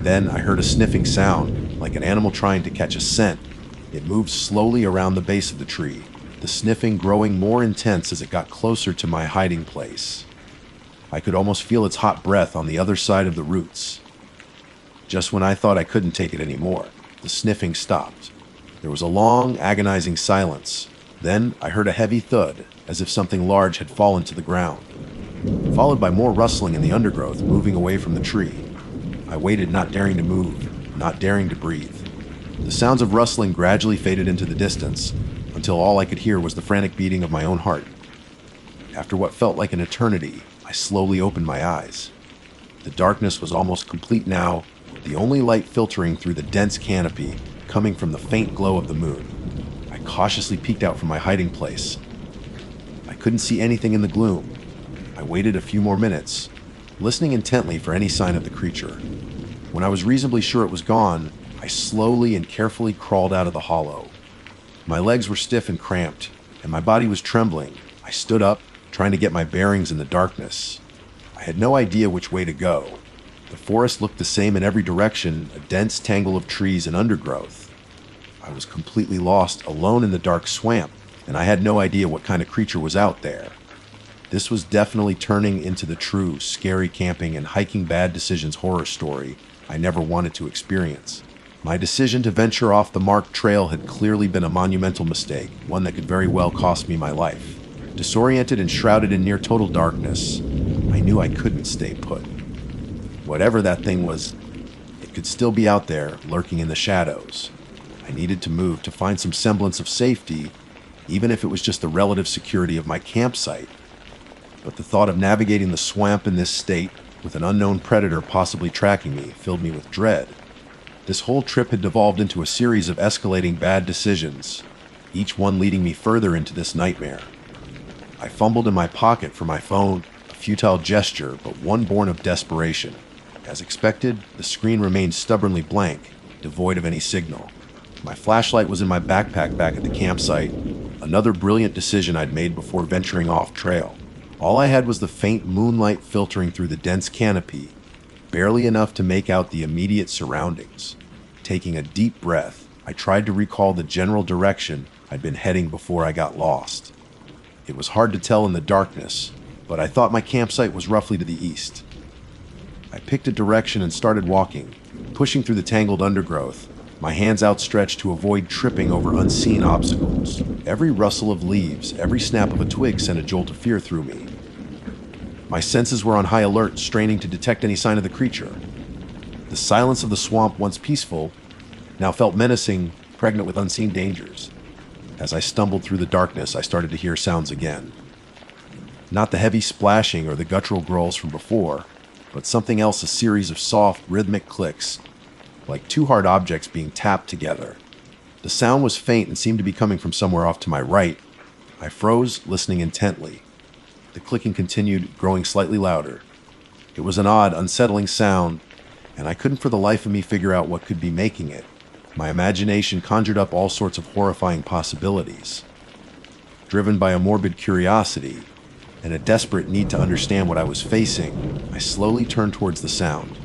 Then I heard a sniffing sound, like an animal trying to catch a scent. It moved slowly around the base of the tree, the sniffing growing more intense as it got closer to my hiding place. I could almost feel its hot breath on the other side of the roots. Just when I thought I couldn't take it anymore, the sniffing stopped. There was a long, agonizing silence. Then I heard a heavy thud, as if something large had fallen to the ground, followed by more rustling in the undergrowth, moving away from the tree. I waited, not daring to move, not daring to breathe. The sounds of rustling gradually faded into the distance, until all I could hear was the frantic beating of my own heart. After what felt like an eternity, I slowly opened my eyes. The darkness was almost complete now, the only light filtering through the dense canopy, coming from the faint glow of the moon. I cautiously peeked out from my hiding place. I couldn't see anything in the gloom. I waited a few more minutes, listening intently for any sign of the creature. When I was reasonably sure it was gone, I slowly and carefully crawled out of the hollow. My legs were stiff and cramped, and my body was trembling. I stood up, trying to get my bearings in the darkness. I had no idea which way to go. The forest looked the same in every direction, a dense tangle of trees and undergrowth. I was completely lost, alone in the dark swamp, and I had no idea what kind of creature was out there. This was definitely turning into the true, scary camping and hiking bad decisions horror story I never wanted to experience. My decision to venture off the marked trail had clearly been a monumental mistake, one that could very well cost me my life. Disoriented and shrouded in near total darkness, I knew I couldn't stay put. Whatever that thing was, it could still be out there, lurking in the shadows. I needed to move to find some semblance of safety, even if it was just the relative security of my campsite. But the thought of navigating the swamp in this state, with an unknown predator possibly tracking me, filled me with dread. This whole trip had devolved into a series of escalating bad decisions, each one leading me further into this nightmare. I fumbled in my pocket for my phone, a futile gesture, but one born of desperation. As expected, the screen remained stubbornly blank, devoid of any signal. My flashlight was in my backpack back at the campsite, another brilliant decision I'd made before venturing off trail. All I had was the faint moonlight filtering through the dense canopy, barely enough to make out the immediate surroundings. Taking a deep breath, I tried to recall the general direction I'd been heading before I got lost. It was hard to tell in the darkness, but I thought my campsite was roughly to the east. I picked a direction and started walking, pushing through the tangled undergrowth, my hands outstretched to avoid tripping over unseen obstacles. Every rustle of leaves, every snap of a twig sent a jolt of fear through me. My senses were on high alert, straining to detect any sign of the creature. The silence of the swamp, once peaceful, now felt menacing, pregnant with unseen dangers. As I stumbled through the darkness, I started to hear sounds again. Not the heavy splashing or the guttural growls from before, but something else, a series of soft, rhythmic clicks, like two hard objects being tapped together. The sound was faint and seemed to be coming from somewhere off to my right. I froze, listening intently. The clicking continued, growing slightly louder. It was an odd, unsettling sound, and I couldn't for the life of me figure out what could be making it. My imagination conjured up all sorts of horrifying possibilities. Driven by a morbid curiosity and a desperate need to understand what I was facing, I slowly turned towards the sound.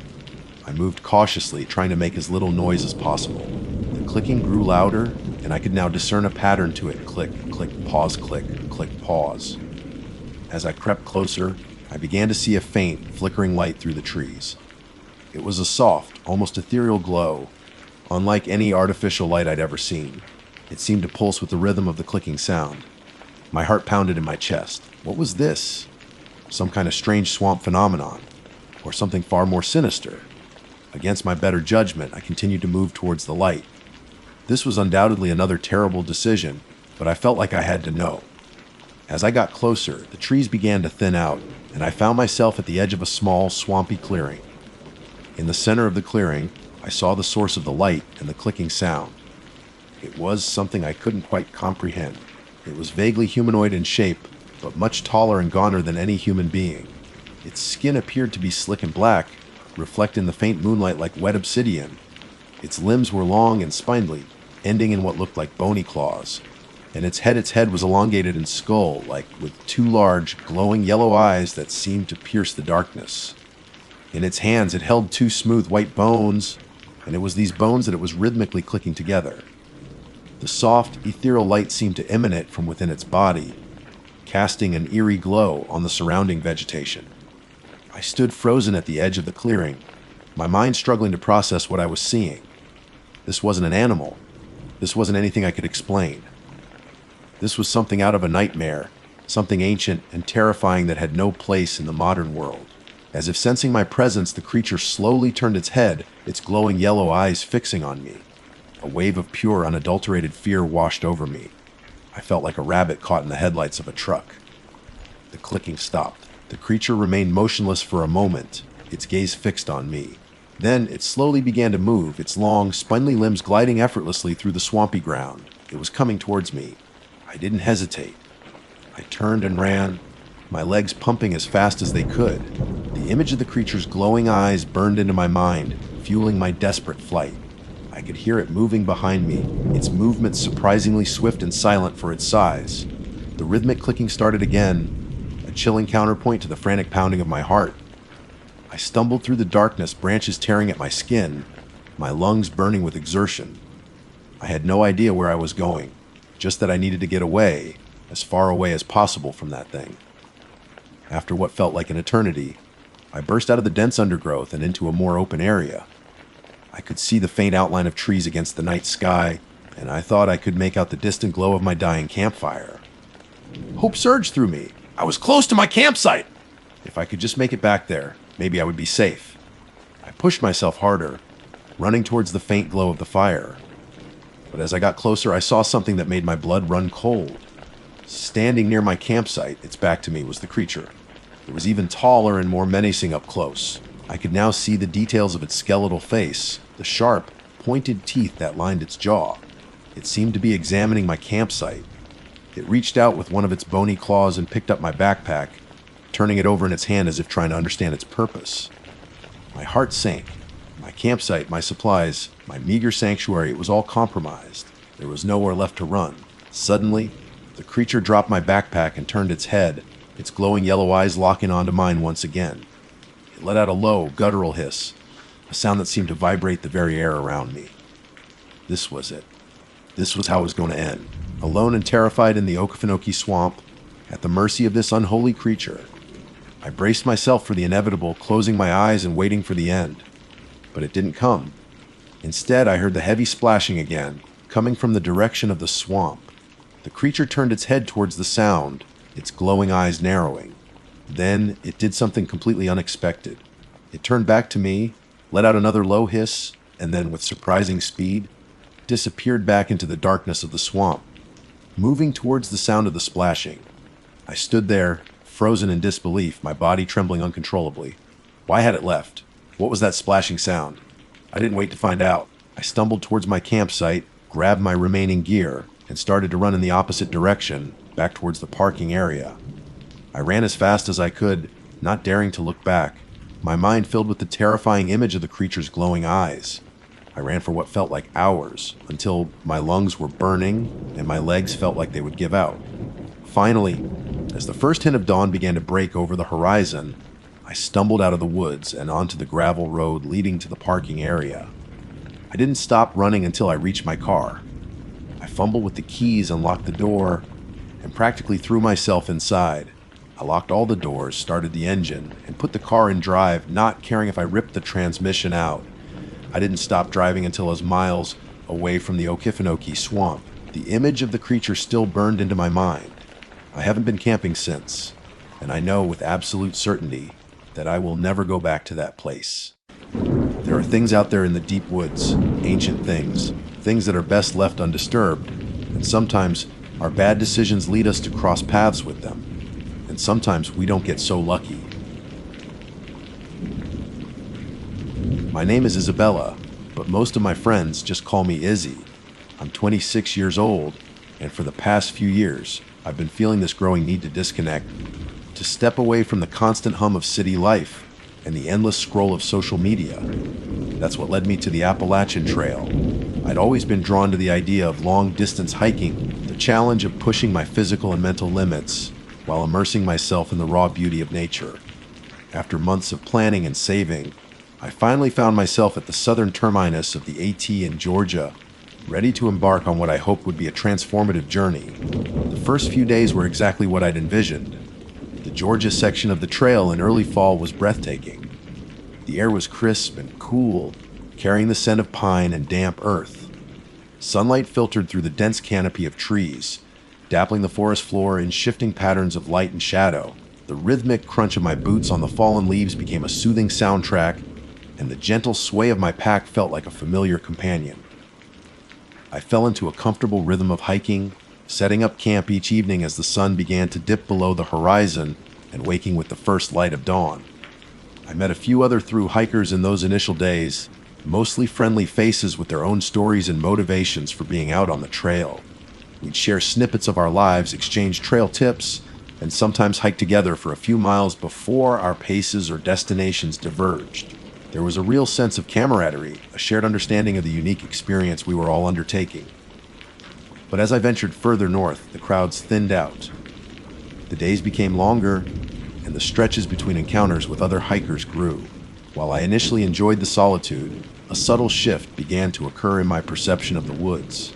I moved cautiously, trying to make as little noise as possible. The clicking grew louder, and I could now discern a pattern to it. Click, click, pause, click, click, pause. As I crept closer, I began to see a faint, flickering light through the trees. It was a soft, almost ethereal glow, unlike any artificial light I'd ever seen. It seemed to pulse with the rhythm of the clicking sound. My heart pounded in my chest. What was this? Some kind of strange swamp phenomenon, or something far more sinister? Against my better judgment, I continued to move towards the light. This was undoubtedly another terrible decision, but I felt like I had to know. As I got closer, the trees began to thin out, and I found myself at the edge of a small, swampy clearing. In the center of the clearing, I saw the source of the light and the clicking sound. It was something I couldn't quite comprehend. It was vaguely humanoid in shape, but much taller and gaunder than any human being. Its skin appeared to be slick and black, reflecting the faint moonlight like wet obsidian. Its limbs were long and spindly, ending in what looked like bony claws. And its head was elongated and skull-like, with two large, glowing yellow eyes that seemed to pierce the darkness. In its hands, it held two smooth white bones, and it was these bones that it was rhythmically clicking together. The soft, ethereal light seemed to emanate from within its body, casting an eerie glow on the surrounding vegetation. I stood frozen at the edge of the clearing, my mind struggling to process what I was seeing. This wasn't an animal. This wasn't anything I could explain. This was something out of a nightmare, something ancient and terrifying that had no place in the modern world. As if sensing my presence, the creature slowly turned its head, its glowing yellow eyes fixing on me. A wave of pure, unadulterated fear washed over me. I felt like a rabbit caught in the headlights of a truck. The clicking stopped. The creature remained motionless for a moment, its gaze fixed on me. Then it slowly began to move, its long, spindly limbs gliding effortlessly through the swampy ground. It was coming towards me. I didn't hesitate. I turned and ran, my legs pumping as fast as they could. The image of the creature's glowing eyes burned into my mind, fueling my desperate flight. I could hear it moving behind me, its movements surprisingly swift and silent for its size. The rhythmic clicking started again, a chilling counterpoint to the frantic pounding of my heart. I stumbled through the darkness, branches tearing at my skin, my lungs burning with exertion. I had no idea where I was going, just that I needed to get away, as far away as possible from that thing. After what felt like an eternity, I burst out of the dense undergrowth and into a more open area. I could see the faint outline of trees against the night sky, and I thought I could make out the distant glow of my dying campfire. Hope surged through me. I was close to my campsite. If I could just make it back there, maybe I would be safe. I pushed myself harder, running towards the faint glow of the fire. But as I got closer, I saw something that made my blood run cold. Standing near my campsite, its back to me, was the creature. It was even taller and more menacing up close. I could now see the details of its skeletal face, the sharp, pointed teeth that lined its jaw. It seemed to be examining my campsite. It reached out with one of its bony claws and picked up my backpack, turning it over in its hand as if trying to understand its purpose. My heart sank. My campsite, my supplies, my meager sanctuary, it was all compromised. There was nowhere left to run. Suddenly, the creature dropped my backpack and turned its head, its glowing yellow eyes locking onto mine once again. It let out a low, guttural hiss, a sound that seemed to vibrate the very air around me. This was it. This was how it was going to end. Alone and terrified in the Okefenokee swamp, at the mercy of this unholy creature. I braced myself for the inevitable, closing my eyes and waiting for the end. But it didn't come. Instead, I heard the heavy splashing again, coming from the direction of the swamp. The creature turned its head towards the sound, its glowing eyes narrowing. Then it did something completely unexpected. It turned back to me, let out another low hiss, and then, with surprising speed, disappeared back into the darkness of the swamp, moving towards the sound of the splashing. I stood there, frozen in disbelief, my body trembling uncontrollably. Why had it left? What was that splashing sound? I didn't wait to find out. I stumbled towards my campsite, grabbed my remaining gear, and started to run in the opposite direction, back towards the parking area. I ran as fast as I could, not daring to look back, my mind filled with the terrifying image of the creature's glowing eyes. I ran for what felt like hours, until my lungs were burning and my legs felt like they would give out. Finally, as the first hint of dawn began to break over the horizon, I stumbled out of the woods and onto the gravel road leading to the parking area. I didn't stop running until I reached my car. I fumbled with the keys and locked the door, and practically threw myself inside. I locked all the doors, started the engine, and put the car in drive, not caring if I ripped the transmission out. I didn't stop driving until I was miles away from the Okefenokee swamp. The image of the creature still burned into my mind. I haven't been camping since, and I know with absolute certainty that I will never go back to that place. There are things out there in the deep woods, ancient things, things that are best left undisturbed, and sometimes our bad decisions lead us to cross paths with them, and sometimes we don't get so lucky. My name is Isabella, but most of my friends just call me Izzy. I'm 26 years old, and for the past few years, I've been feeling this growing need to disconnect, to step away from the constant hum of city life and the endless scroll of social media. That's what led me to the Appalachian Trail. I'd always been drawn to the idea of long-distance hiking, the challenge of pushing my physical and mental limits while immersing myself in the raw beauty of nature. After months of planning and saving, I finally found myself at the southern terminus of the AT in Georgia, ready to embark on what I hoped would be a transformative journey. The first few days were exactly what I'd envisioned. The Georgia section of the trail in early fall was breathtaking. The air was crisp and cool, carrying the scent of pine and damp earth. Sunlight filtered through the dense canopy of trees, dappling the forest floor in shifting patterns of light and shadow. The rhythmic crunch of my boots on the fallen leaves became a soothing soundtrack, and the gentle sway of my pack felt like a familiar companion. I fell into a comfortable rhythm of hiking, setting up camp each evening as the sun began to dip below the horizon and waking with the first light of dawn. I met a few other through hikers in those initial days, mostly friendly faces with their own stories and motivations for being out on the trail. We'd share snippets of our lives, exchange trail tips, and sometimes hike together for a few miles before our paces or destinations diverged. There was a real sense of camaraderie, a shared understanding of the unique experience we were all undertaking. But as I ventured further north, the crowds thinned out. The days became longer, and the stretches between encounters with other hikers grew. While I initially enjoyed the solitude, a subtle shift began to occur in my perception of the woods.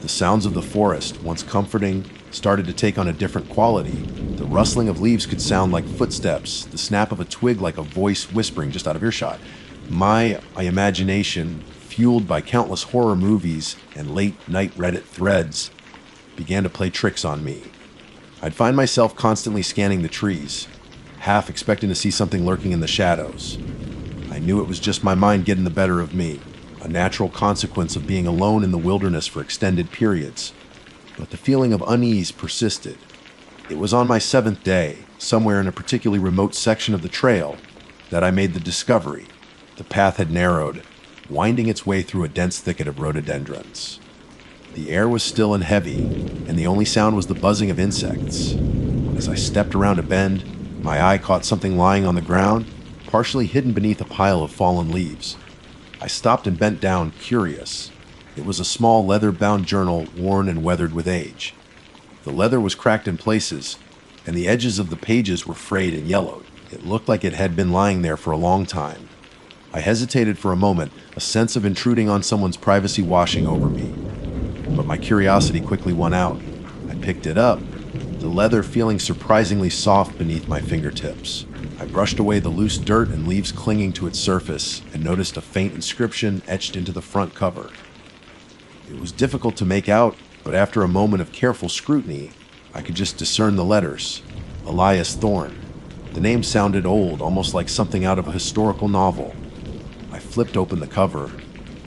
The sounds of the forest, once comforting, started to take on a different quality. The rustling of leaves could sound like footsteps, the snap of a twig like a voice whispering just out of earshot. My imagination, fueled by countless horror movies and late-night Reddit threads, began to play tricks on me. I'd find myself constantly scanning the trees, half expecting to see something lurking in the shadows. I knew it was just my mind getting the better of me, a natural consequence of being alone in the wilderness for extended periods. But the feeling of unease persisted. It was on my 7th day, somewhere in a particularly remote section of the trail, that I made the discovery. The path had narrowed, winding its way through a dense thicket of rhododendrons. The air was still and heavy, and the only sound was the buzzing of insects. As I stepped around a bend, my eye caught something lying on the ground, partially hidden beneath a pile of fallen leaves. I stopped and bent down, curious. It was a small leather-bound journal, worn and weathered with age. The leather was cracked in places, and the edges of the pages were frayed and yellowed. It looked like it had been lying there for a long time. I hesitated for a moment, a sense of intruding on someone's privacy washing over me. But my curiosity quickly won out. I picked it up, the leather feeling surprisingly soft beneath my fingertips. I brushed away the loose dirt and leaves clinging to its surface and noticed a faint inscription etched into the front cover. It was difficult to make out, but after a moment of careful scrutiny, I could just discern the letters. Elias Thorne. The name sounded old, almost like something out of a historical novel. I flipped open the cover,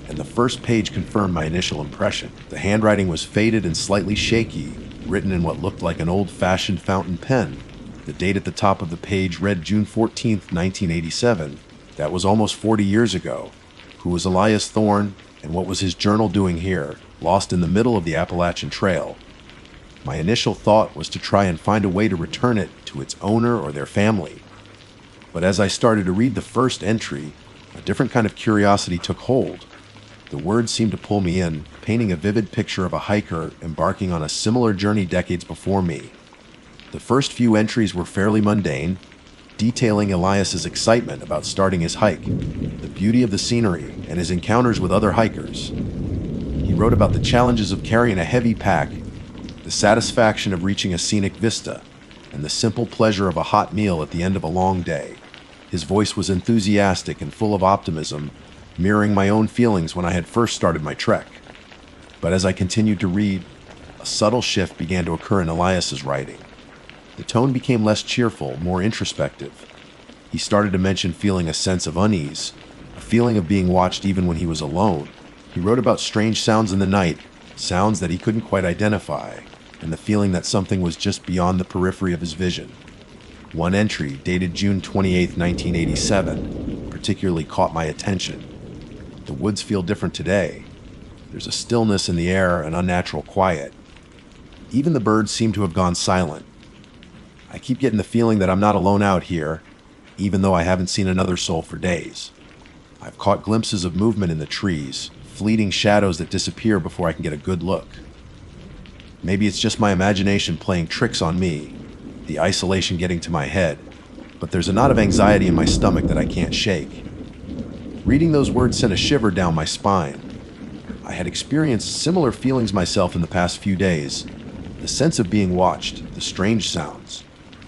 and the first page confirmed my initial impression. The handwriting was faded and slightly shaky, written in what looked like an old-fashioned fountain pen. The date at the top of the page read June 14th, 1987. That was almost 40 years ago. Who was Elias Thorne, and what was his journal doing here, lost in the middle of the Appalachian Trail? My initial thought was to try and find a way to return it to its owner or their family. But as I started to read the first entry, a different kind of curiosity took hold. The words seemed to pull me in, painting a vivid picture of a hiker embarking on a similar journey decades before me. The first few entries were fairly mundane, detailing Elias's excitement about starting his hike, the beauty of the scenery, and his encounters with other hikers. He wrote about the challenges of carrying a heavy pack, the satisfaction of reaching a scenic vista, and the simple pleasure of a hot meal at the end of a long day. His voice was enthusiastic and full of optimism, mirroring my own feelings when I had first started my trek. But as I continued to read, a subtle shift began to occur in Elias's writing. The tone became less cheerful, more introspective. He started to mention feeling a sense of unease, a feeling of being watched even when he was alone. He wrote about strange sounds in the night, sounds that he couldn't quite identify, and the feeling that something was just beyond the periphery of his vision. One entry, dated June 28, 1987, particularly caught my attention. The woods feel different today. There's a stillness in the air, an unnatural quiet. Even the birds seem to have gone silent. I keep getting the feeling that I'm not alone out here, even though I haven't seen another soul for days. I've caught glimpses of movement in the trees, fleeting shadows that disappear before I can get a good look. Maybe it's just my imagination playing tricks on me, the isolation getting to my head, but there's a knot of anxiety in my stomach that I can't shake. Reading those words sent a shiver down my spine. I had experienced similar feelings myself in the past few days. The sense of being watched, the strange sounds.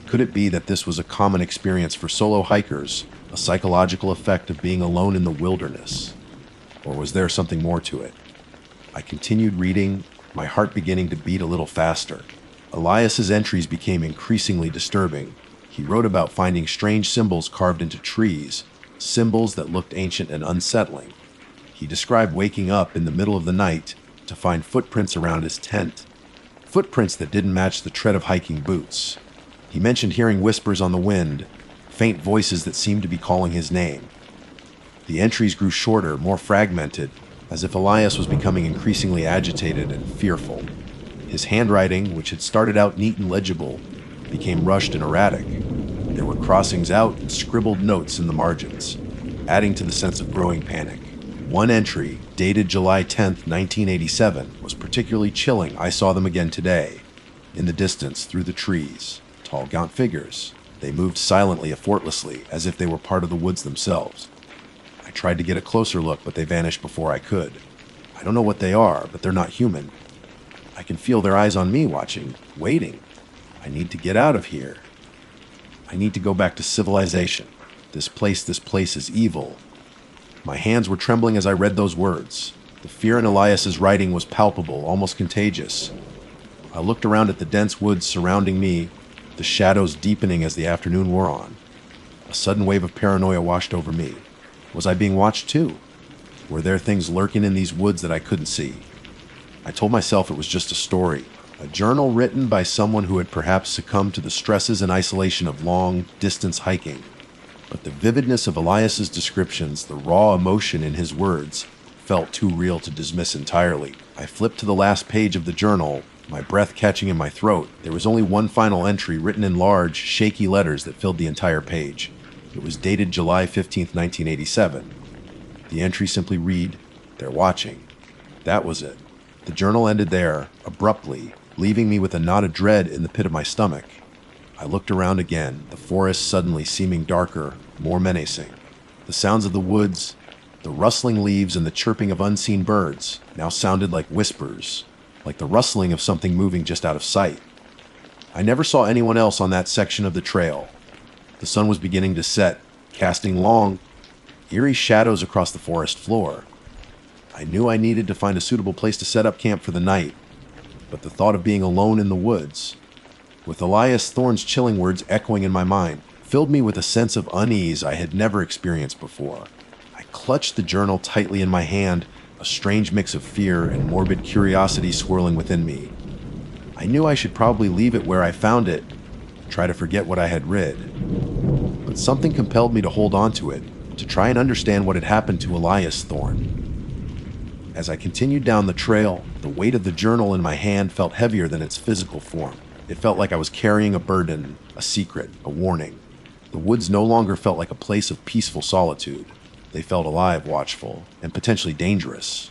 Could it be that this was a common experience for solo hikers, a psychological effect of being alone in the wilderness? Or was there something more to it? I continued reading, my heart beginning to beat a little faster. Elias's entries became increasingly disturbing. He wrote about finding strange symbols carved into trees, symbols that looked ancient and unsettling. He described waking up in the middle of the night to find footprints around his tent, footprints that didn't match the tread of hiking boots. He mentioned hearing whispers on the wind, faint voices that seemed to be calling his name. The entries grew shorter, more fragmented, as if Elias was becoming increasingly agitated and fearful. His handwriting, which had started out neat and legible, became rushed and erratic. There were crossings out and scribbled notes in the margins, adding to the sense of growing panic. One entry, dated July 10th, 1987, was particularly chilling. I saw them again today. In the distance, through the trees, tall, gaunt figures. They moved silently, effortlessly, as if they were part of the woods themselves. I tried to get a closer look, but they vanished before I could. I don't know what they are, but they're not human. I can feel their eyes on me, watching, waiting. I need to get out of here. I need to go back to civilization. This place is evil. My hands were trembling as I read those words. The fear in Elias's writing was palpable, almost contagious. I looked around at the dense woods surrounding me, the shadows deepening as the afternoon wore on. A sudden wave of paranoia washed over me. Was I being watched too? Were there things lurking in these woods that I couldn't see? I told myself it was just a story, a journal written by someone who had perhaps succumbed to the stresses and isolation of long-distance hiking. But the vividness of Elias's descriptions, the raw emotion in his words, felt too real to dismiss entirely. I flipped to the last page of the journal, my breath catching in my throat. There was only one final entry written in large, shaky letters that filled the entire page. It was dated July 15th, 1987. The entry simply read, "They're watching." That was it. The journal ended there, abruptly, leaving me with a knot of dread in the pit of my stomach. I looked around again, the forest suddenly seeming darker, more menacing. The sounds of the woods, the rustling leaves and the chirping of unseen birds now sounded like whispers, like the rustling of something moving just out of sight. I never saw anyone else on that section of the trail. The sun was beginning to set, casting long, eerie shadows across the forest floor. I knew I needed to find a suitable place to set up camp for the night, but the thought of being alone in the woods, with Elias Thorne's chilling words echoing in my mind, filled me with a sense of unease I had never experienced before. I clutched the journal tightly in my hand, a strange mix of fear and morbid curiosity swirling within me. I knew I should probably leave it where I found it, try to forget what I had read. But something compelled me to hold on to it, to try and understand what had happened to Elias Thorne. As I continued down the trail, the weight of the journal in my hand felt heavier than its physical form. It felt like I was carrying a burden, a secret, a warning. The woods no longer felt like a place of peaceful solitude. They felt alive, watchful, and potentially dangerous.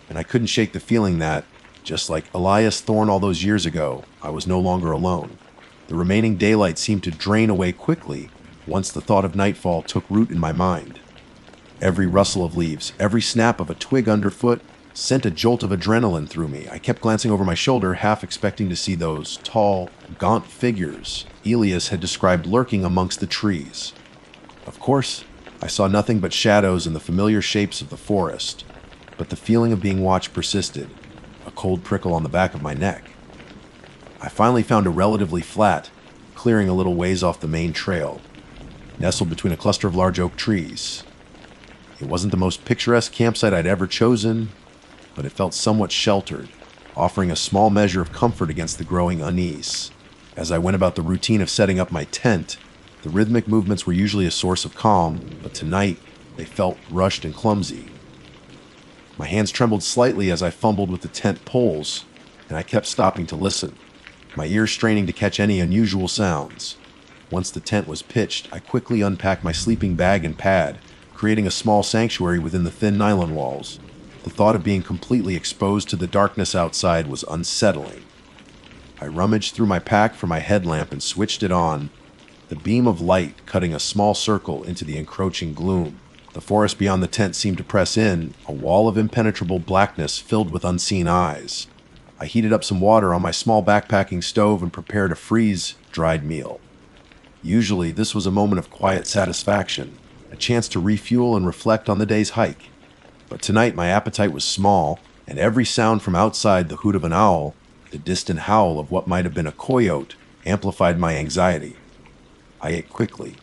And I couldn't shake the feeling that, just like Elias Thorne all those years ago, I was no longer alone. The remaining daylight seemed to drain away quickly once the thought of nightfall took root in my mind. Every rustle of leaves, every snap of a twig underfoot sent a jolt of adrenaline through me. I kept glancing over my shoulder, half expecting to see those tall, gaunt figures Elias had described lurking amongst the trees. Of course, I saw nothing but shadows and the familiar shapes of the forest, but the feeling of being watched persisted, a cold prickle on the back of my neck. I finally found a relatively flat clearing a little ways off the main trail, nestled between a cluster of large oak trees. It wasn't the most picturesque campsite I'd ever chosen, but it felt somewhat sheltered, offering a small measure of comfort against the growing unease. As I went about the routine of setting up my tent, the rhythmic movements were usually a source of calm, but tonight they felt rushed and clumsy. My hands trembled slightly as I fumbled with the tent poles, and I kept stopping to listen, my ears straining to catch any unusual sounds. Once the tent was pitched, I quickly unpacked my sleeping bag and pad, creating a small sanctuary within the thin nylon walls. The thought of being completely exposed to the darkness outside was unsettling. I rummaged through my pack for my headlamp and switched it on, the beam of light cutting a small circle into the encroaching gloom. The forest beyond the tent seemed to press in, a wall of impenetrable blackness filled with unseen eyes. I heated up some water on my small backpacking stove and prepared a freeze-dried meal. Usually, this was a moment of quiet satisfaction, a chance to refuel and reflect on the day's hike. But tonight my appetite was small, and every sound from outside, the hoot of an owl, the distant howl of what might have been a coyote, amplified my anxiety. I ate quickly,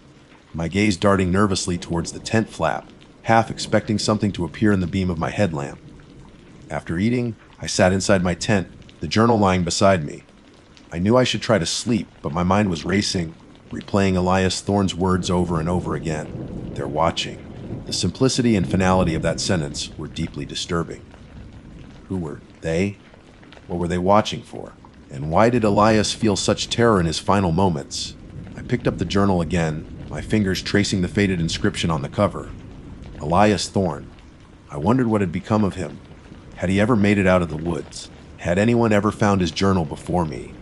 my gaze darting nervously towards the tent flap, half expecting something to appear in the beam of my headlamp. After eating, I sat inside my tent, the journal lying beside me. I knew I should try to sleep, but my mind was racing, replaying Elias Thorne's words over and over again. They're watching. The simplicity and finality of that sentence were deeply disturbing. Who were they? What were they watching for? And why did Elias feel such terror in his final moments? I picked up the journal again, my fingers tracing the faded inscription on the cover. Elias Thorne. I wondered what had become of him. Had he ever made it out of the woods? Had anyone ever found his journal before me?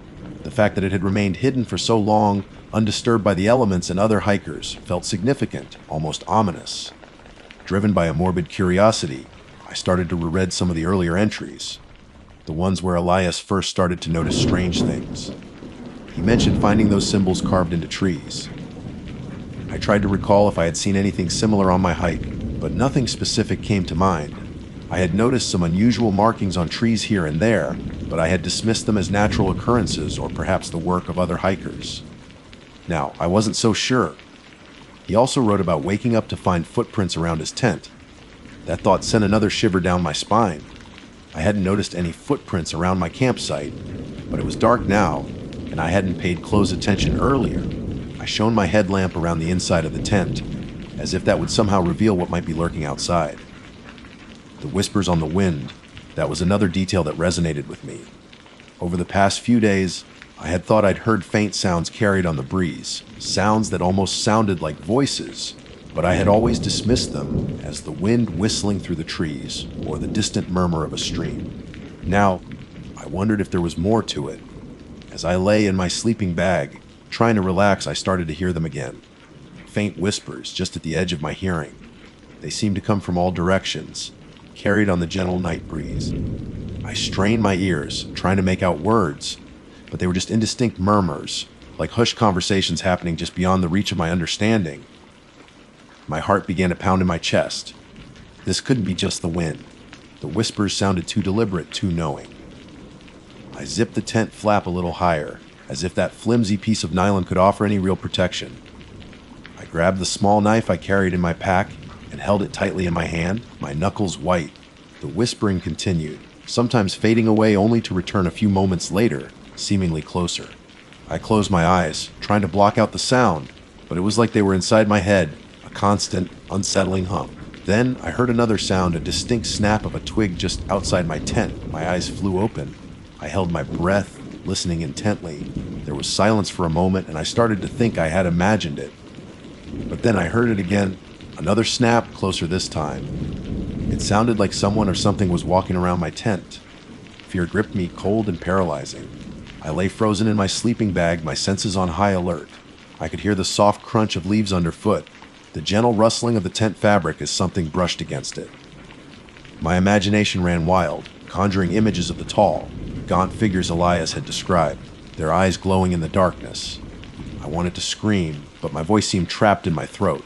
The fact that it had remained hidden for so long, undisturbed by the elements and other hikers, felt significant, almost ominous. Driven by a morbid curiosity, I started to reread some of the earlier entries, the ones where Elias first started to notice strange things. He mentioned finding those symbols carved into trees. I tried to recall if I had seen anything similar on my hike, but nothing specific came to mind. I had noticed some unusual markings on trees here and there, but I had dismissed them as natural occurrences or perhaps the work of other hikers. Now, I wasn't so sure. He also wrote about waking up to find footprints around his tent. That thought sent another shiver down my spine. I hadn't noticed any footprints around my campsite, but it was dark now, and I hadn't paid close attention earlier. I shone my headlamp around the inside of the tent, as if that would somehow reveal what might be lurking outside. The whispers on the wind, that was another detail that resonated with me. Over the past few days, I had thought I'd heard faint sounds carried on the breeze, sounds that almost sounded like voices, but I had always dismissed them as the wind whistling through the trees or the distant murmur of a stream. Now, I wondered if there was more to it. As I lay in my sleeping bag, Trying to relax, I started to hear them again. Faint whispers just at the edge of my hearing. They seemed to come from all directions, carried on the gentle night breeze. I strained my ears, trying to make out words, but they were just indistinct murmurs, like hushed conversations happening just beyond the reach of my understanding. My heart began to pound in my chest. This couldn't be just the wind. The whispers sounded too deliberate, too knowing. I zipped the tent flap a little higher, as if that flimsy piece of nylon could offer any real protection. I grabbed the small knife I carried in my pack and held it tightly in my hand, my knuckles white. The whispering continued, sometimes fading away only to return a few moments later, seemingly closer. I closed my eyes, trying to block out the sound, but it was like they were inside my head, a constant, unsettling hum. Then I heard another sound, a distinct snap of a twig just outside my tent. My eyes flew open. I held my breath, listening intently. There was silence for a moment, and I started to think I had imagined it. But then I heard it again, another snap, closer this time. It sounded like someone or something was walking around my tent. Fear gripped me, cold and paralyzing. I lay frozen in my sleeping bag, my senses on high alert. I could hear the soft crunch of leaves underfoot, the gentle rustling of the tent fabric as something brushed against it. My imagination ran wild, conjuring images of the tall, gaunt figures Elias had described, their eyes glowing in the darkness. I wanted to scream, but my voice seemed trapped in my throat.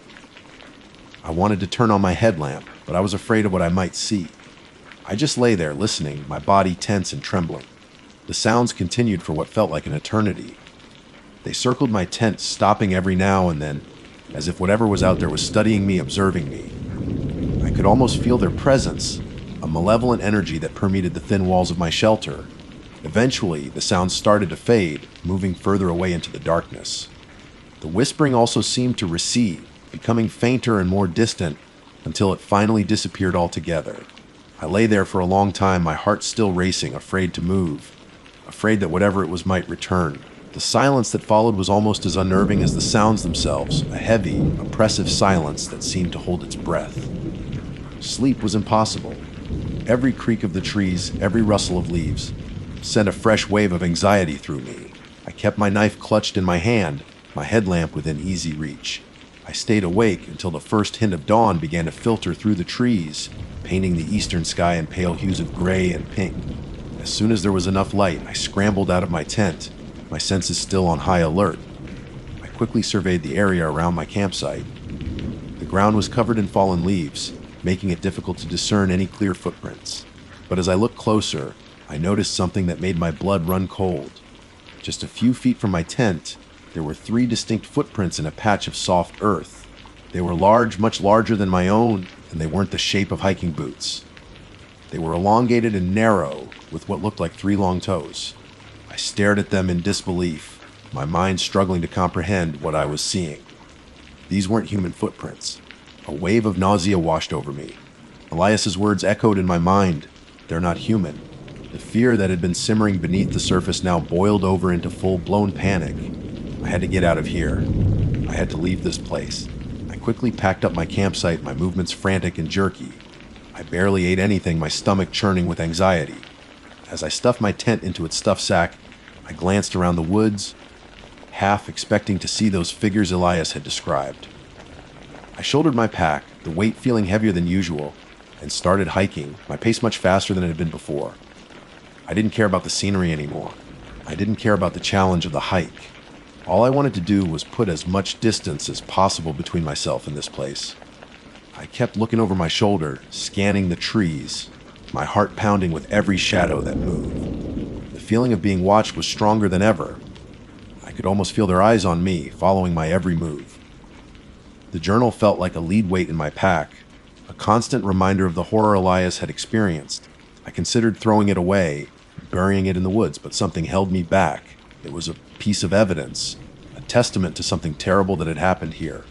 I wanted to turn on my headlamp, but I was afraid of what I might see. I just lay there listening, my body tense and trembling. The sounds continued for what felt like an eternity. They circled my tent, stopping every now and then, as if whatever was out there was studying me, observing me. I could almost feel their presence, a malevolent energy that permeated the thin walls of my shelter. Eventually, the sounds started to fade, moving further away into the darkness. The whispering also seemed to recede, becoming fainter and more distant, until it finally disappeared altogether. I lay there for a long time, my heart still racing, afraid to move, afraid that whatever it was might return. The silence that followed was almost as unnerving as the sounds themselves, a heavy, oppressive silence that seemed to hold its breath. Sleep was impossible. Every creak of the trees, every rustle of leaves, sent a fresh wave of anxiety through me. I kept my knife clutched in my hand, my headlamp within easy reach. I stayed awake until the first hint of dawn began to filter through the trees, painting the eastern sky in pale hues of gray and pink. As soon as there was enough light, I scrambled out of my tent, my senses still on high alert. I quickly surveyed the area around my campsite. The ground was covered in fallen leaves, making it difficult to discern any clear footprints. But as I looked closer, I noticed something that made my blood run cold. Just a few feet from my tent, there were 3 distinct footprints in a patch of soft earth. They were large, much larger than my own, and they weren't the shape of hiking boots. They were elongated and narrow, with what looked like 3 long toes. I stared at them in disbelief, my mind struggling to comprehend what I was seeing. These weren't human footprints. A wave of nausea washed over me. Elias's words echoed in my mind. They're not human. The fear that had been simmering beneath the surface now boiled over into full-blown panic. I had to get out of here. I had to leave this place. I quickly packed up my campsite, my movements frantic and jerky. I barely ate anything, my stomach churning with anxiety. As I stuffed my tent into its stuff sack, I glanced around the woods, half expecting to see those figures Elias had described. I shouldered my pack, the weight feeling heavier than usual, and started hiking, my pace much faster than it had been before. I didn't care about the scenery anymore. I didn't care about the challenge of the hike. All I wanted to do was put as much distance as possible between myself and this place. I kept looking over my shoulder, scanning the trees, my heart pounding with every shadow that moved. The feeling of being watched was stronger than ever. I could almost feel their eyes on me, following my every move. The journal felt like a lead weight in my pack, a constant reminder of the horror Elias had experienced. I considered throwing it away, burying it in the woods, but something held me back. It was a piece of evidence, a testament to something terrible that had happened here.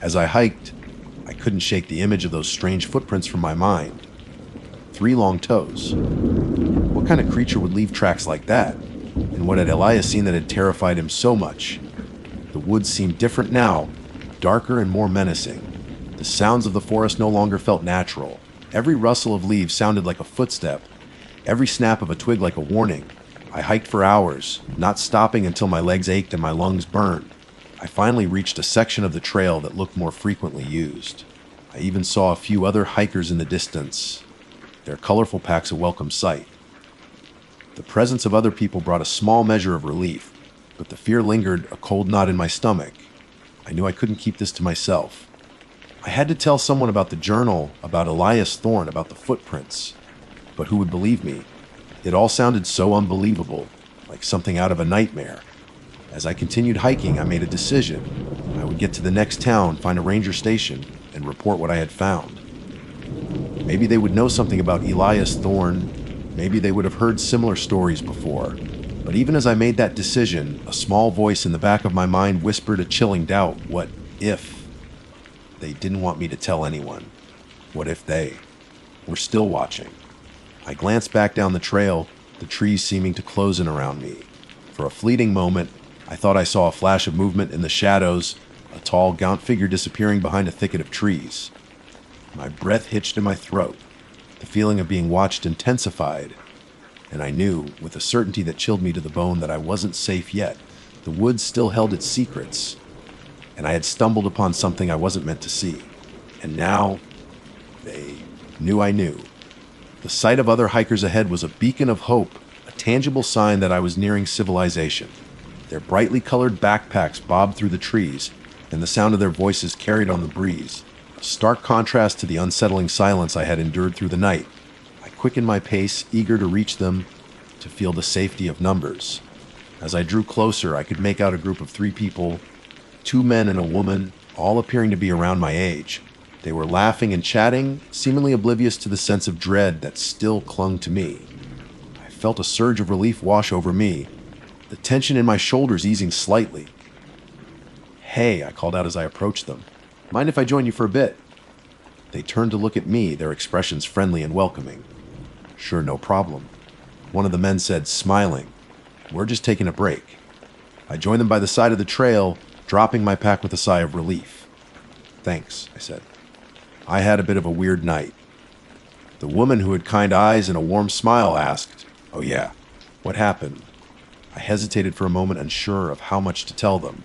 As I hiked, I couldn't shake the image of those strange footprints from my mind. 3 long toes. What kind of creature would leave tracks like that? And what had Elias seen that had terrified him so much? The woods seemed different now, darker and more menacing. The sounds of the forest no longer felt natural. Every rustle of leaves sounded like a footstep, every snap of a twig like a warning. I hiked for hours, not stopping until my legs ached and my lungs burned. I finally reached a section of the trail that looked more frequently used. I even saw a few other hikers in the distance, their colorful packs a welcome sight. The presence of other people brought a small measure of relief, but the fear lingered, a cold knot in my stomach. I knew I couldn't keep this to myself. I had to tell someone about the journal, about Elias Thorne, about the footprints. But who would believe me? It all sounded so unbelievable, like something out of a nightmare. As I continued hiking, I made a decision. I would get to the next town, find a ranger station, and report what I had found. Maybe they would know something about Elias Thorne. Maybe they would have heard similar stories before. But even as I made that decision, a small voice in the back of my mind whispered a chilling doubt. What if they didn't want me to tell anyone? What if they were still watching? I glanced back down the trail, the trees seeming to close in around me. For a fleeting moment, I thought I saw a flash of movement in the shadows, a tall, gaunt figure disappearing behind a thicket of trees. My breath hitched in my throat. The feeling of being watched intensified, and I knew, with a certainty that chilled me to the bone, that I wasn't safe yet. The woods still held its secrets, and I had stumbled upon something I wasn't meant to see. And now, they knew I knew. The sight of other hikers ahead was a beacon of hope, a tangible sign that I was nearing civilization. Their brightly colored backpacks bobbed through the trees, and the sound of their voices carried on the breeze. A stark contrast to the unsettling silence I had endured through the night. I quickened my pace, eager to reach them, to feel the safety of numbers. As I drew closer, I could make out a group of 3 people, 2 men and a woman, all appearing to be around my age. They were laughing and chatting, seemingly oblivious to the sense of dread that still clung to me. I felt a surge of relief wash over me, the tension in my shoulders easing slightly. "Hey," I called out as I approached them. "Mind if I join you for a bit?" They turned to look at me, their expressions friendly and welcoming. "Sure, no problem," one of the men said, smiling. "We're just taking a break." I joined them by the side of the trail, dropping my pack with a sigh of relief. "Thanks," I said. I had a bit of a weird night. The woman who had kind eyes and a warm smile asked, "Oh yeah, what happened?" I hesitated for a moment, unsure of how much to tell them.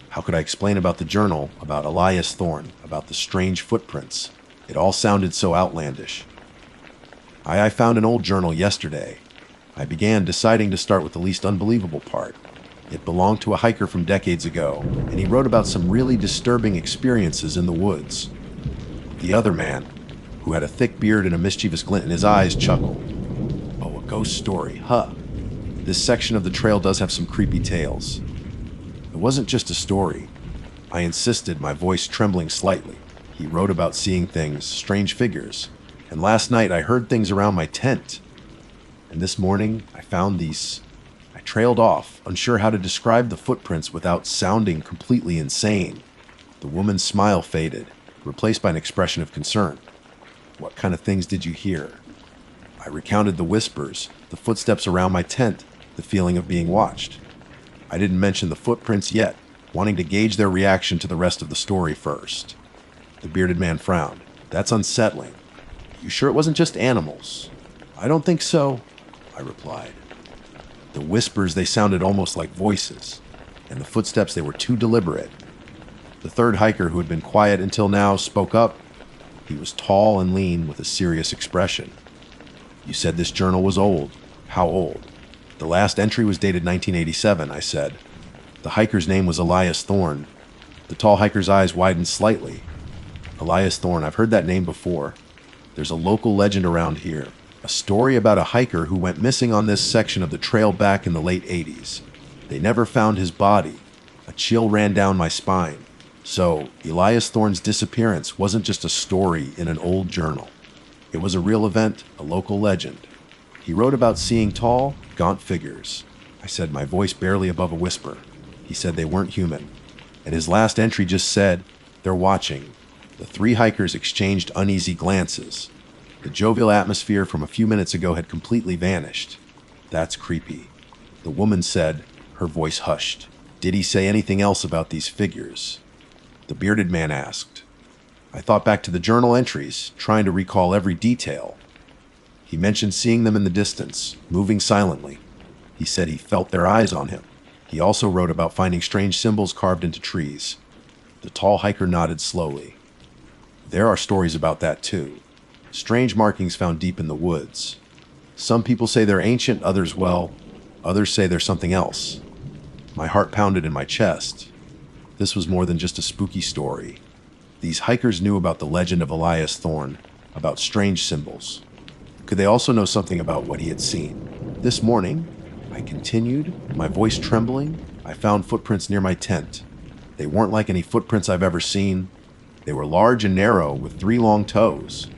How could I explain about the journal, about Elias Thorne, about the strange footprints? It all sounded so outlandish. I found an old journal yesterday. I began, deciding to start with the least unbelievable part. It belonged to a hiker from decades ago, and he wrote about some really disturbing experiences in the woods. The other man, who had a thick beard and a mischievous glint in his eyes, chuckled. "Oh, a ghost story, huh? This section of the trail does have some creepy tales." It wasn't just a story. I insisted, my voice trembling slightly. He wrote about seeing things, strange figures. And last night I heard things around my tent. And this morning I found these. I trailed off, unsure how to describe the footprints without sounding completely insane. The woman's smile faded, replaced by an expression of concern. "What kind of things did you hear?" I recounted the whispers, the footsteps around my tent, the feeling of being watched. I didn't mention the footprints yet, wanting to gauge their reaction to the rest of the story first. The bearded man frowned. "That's unsettling. You sure it wasn't just animals?" "I don't think so," I replied. The whispers, they sounded almost like voices, and the footsteps, they were too deliberate. The third hiker, who had been quiet until now, spoke up. He was tall and lean, with a serious expression. "You said this journal was old. How old?" "The last entry was dated 1987, I said. The hiker's name was Elias Thorne. The tall hiker's eyes widened slightly. "Elias Thorne, I've heard that name before. There's a local legend around here, a story about a hiker who went missing on this section of the trail back in the late 80s. They never found his body. A chill ran down my spine. So, Elias Thorne's disappearance wasn't just a story in an old journal. It was a real event, a local legend. He wrote about seeing tall, gaunt figures." I said, my voice barely above a whisper. He said they weren't human. And his last entry just said, "They're watching." The 3 hikers exchanged uneasy glances. The jovial atmosphere from a few minutes ago had completely vanished. "That's creepy." The woman said, her voice hushed. "Did he say anything else about these figures?" The bearded man asked. I thought back to the journal entries, trying to recall every detail. He mentioned seeing them in the distance, moving silently. He said he felt their eyes on him. He also wrote about finding strange symbols carved into trees. The tall hiker nodded slowly. There are stories about that too. Strange markings found deep in the woods. Some people say they're ancient, others say they're something else. My heart pounded in my chest. This was more than just a spooky story. These hikers knew about the legend of Elias Thorne, about strange symbols. Could they also know something about what he had seen? This morning, I continued, my voice trembling, I found footprints near my tent. They weren't like any footprints I've ever seen. They were large and narrow, with 3 long toes.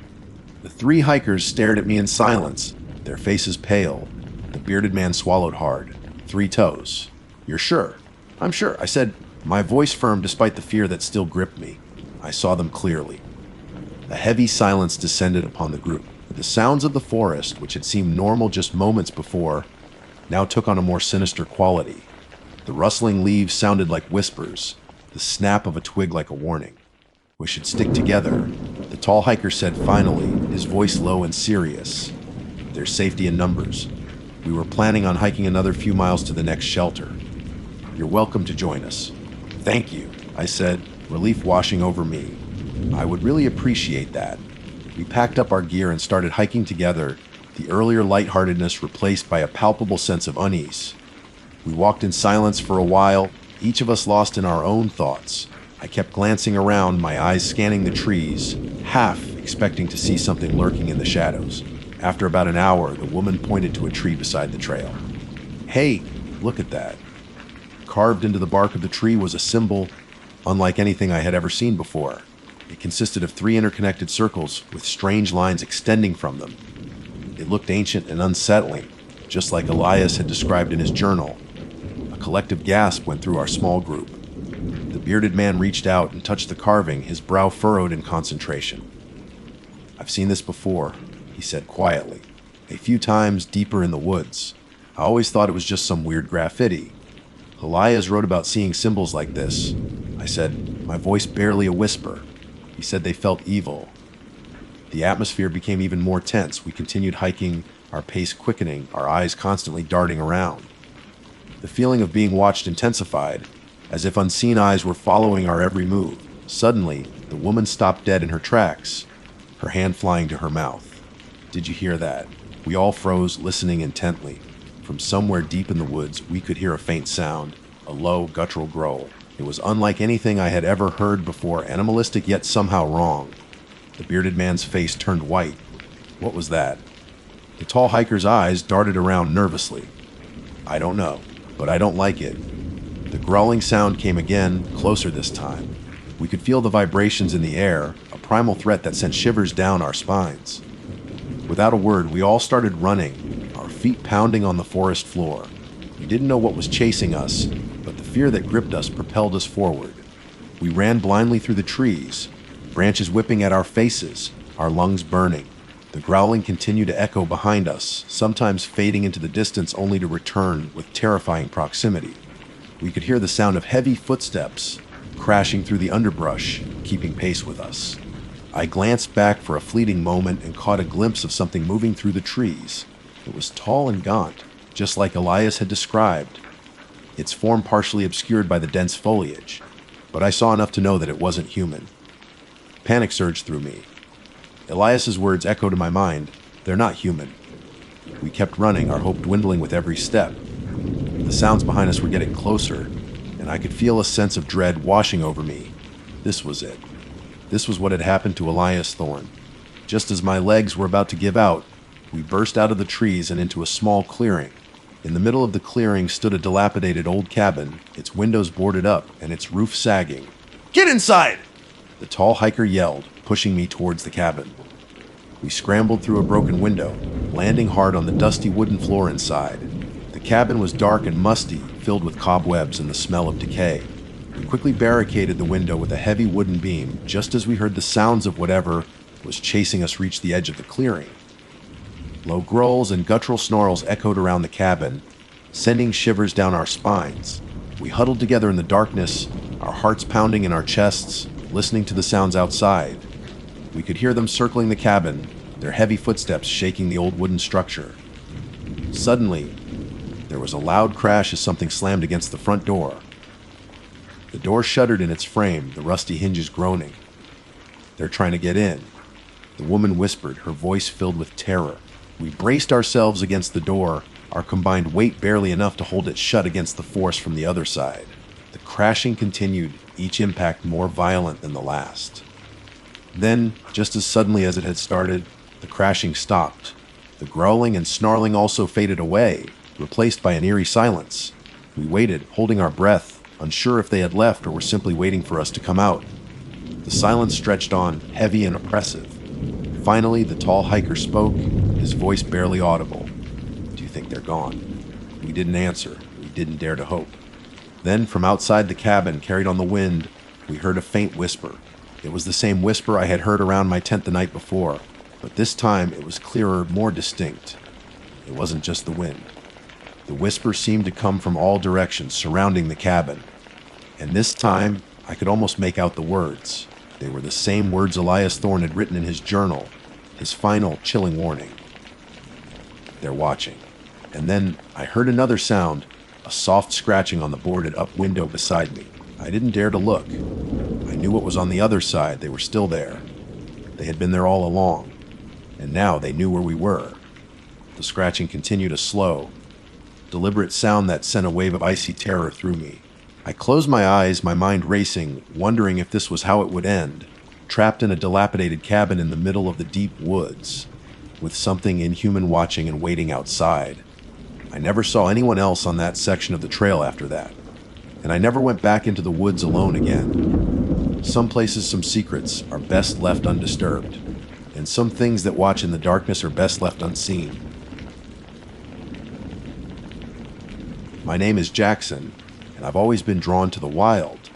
The 3 hikers stared at me in silence, their faces pale. The bearded man swallowed hard. 3 toes. You're sure? I'm sure, I said, my voice firm despite the fear that still gripped me. I saw them clearly. A heavy silence descended upon the group. The sounds of the forest, which had seemed normal just moments before, now took on a more sinister quality. The rustling leaves sounded like whispers, the snap of a twig like a warning. We should stick together, the tall hiker said finally, his voice low and serious. There's safety in numbers. We were planning on hiking another few miles to the next shelter. You're welcome to join us. Thank you, I said, relief washing over me. I would really appreciate that. We packed up our gear and started hiking together, the earlier lightheartedness replaced by a palpable sense of unease. We walked in silence for a while, each of us lost in our own thoughts. I kept glancing around, my eyes scanning the trees, half expecting to see something lurking in the shadows. After about an hour, the woman pointed to a tree beside the trail. Hey, look at that. Carved into the bark of the tree was a symbol unlike anything I had ever seen before. It consisted of 3 interconnected circles with strange lines extending from them. It looked ancient and unsettling, just like Elias had described in his journal. A collective gasp went through our small group. The bearded man reached out and touched the carving, his brow furrowed in concentration. I've seen this before, he said quietly, a few times deeper in the woods. I always thought it was just some weird graffiti. Elias wrote about seeing symbols like this. I said, my voice barely a whisper. He said they felt evil. The atmosphere became even more tense. We continued hiking, our pace quickening, our eyes constantly darting around. The feeling of being watched intensified, as if unseen eyes were following our every move. Suddenly, the woman stopped dead in her tracks, her hand flying to her mouth. Did you hear that? We all froze, listening intently. From somewhere deep in the woods, we could hear a faint sound, a low, guttural growl. It was unlike anything I had ever heard before, animalistic yet somehow wrong. The bearded man's face turned white. What was that? The tall hiker's eyes darted around nervously. I don't know, but I don't like it. The growling sound came again, closer this time. We could feel the vibrations in the air, a primal threat that sent shivers down our spines. Without a word, we all started running, our feet pounding on the forest floor. We didn't know what was chasing us, but the fear that gripped us propelled us forward. We ran blindly through the trees, branches whipping at our faces, our lungs burning. The growling continued to echo behind us, sometimes fading into the distance only to return with terrifying proximity. We could hear the sound of heavy footsteps crashing through the underbrush, keeping pace with us. I glanced back for a fleeting moment and caught a glimpse of something moving through the trees. It was tall and gaunt, just like Elias had described, its form partially obscured by the dense foliage, but I saw enough to know that it wasn't human. Panic surged through me. Elias's words echoed in my mind. They're not human. We kept running, our hope dwindling with every step. The sounds behind us were getting closer, and I could feel a sense of dread washing over me. This was it. This was what had happened to Elias Thorne. Just as my legs were about to give out, we burst out of the trees and into a small clearing. In the middle of the clearing stood a dilapidated old cabin, its windows boarded up and its roof sagging. Get inside! The tall hiker yelled, pushing me towards the cabin. We scrambled through a broken window, landing hard on the dusty wooden floor inside. The cabin was dark and musty, filled with cobwebs and the smell of decay. We quickly barricaded the window with a heavy wooden beam, just as we heard the sounds of whatever was chasing us reach the edge of the clearing. Low growls and guttural snarls echoed around the cabin, sending shivers down our spines. We huddled together in the darkness, our hearts pounding in our chests, listening to the sounds outside. We could hear them circling the cabin, their heavy footsteps shaking the old wooden structure. Suddenly, There was a loud crash as something slammed against the front door. The door shuddered in its frame, the rusty hinges groaning. "They're trying to get in," the woman whispered, her voice filled with terror. We braced ourselves against the door, our combined weight barely enough to hold it shut against the force from the other side. The crashing continued, each impact more violent than the last. Then, just as suddenly as it had started, the crashing stopped. The growling and snarling also faded away, replaced by an eerie silence. We waited, holding our breath, unsure if they had left or were simply waiting for us to come out. The silence stretched on, heavy and oppressive. Finally, the tall hiker spoke, his voice barely audible. "Do you think they're gone?" We didn't answer. We didn't dare to hope. Then, from outside the cabin, carried on the wind, we heard a faint whisper. It was the same whisper I had heard around my tent the night before, but this time it was clearer, more distinct. It wasn't just the wind. The whisper seemed to come from all directions surrounding the cabin, and this time I could almost make out the words. They were the same words Elias Thorne had written in his journal, his final chilling warning. "They're watching." And then I heard another sound, a soft scratching on the boarded up window beside me. I didn't dare to look. I knew what was on the other side. They were still there. They had been there all along, and now they knew where we were. The scratching continued, a slow, deliberate sound that sent a wave of icy terror through me. I closed my eyes, my mind racing, wondering if this was how it would end, trapped in a dilapidated cabin in the middle of the deep woods, with something inhuman watching and waiting outside. I never saw anyone else on that section of the trail after that, and I never went back into the woods alone again. Some places, some secrets, are best left undisturbed, and some things that watch in the darkness are best left unseen. My name is Jackson, and I've always been drawn to the wild.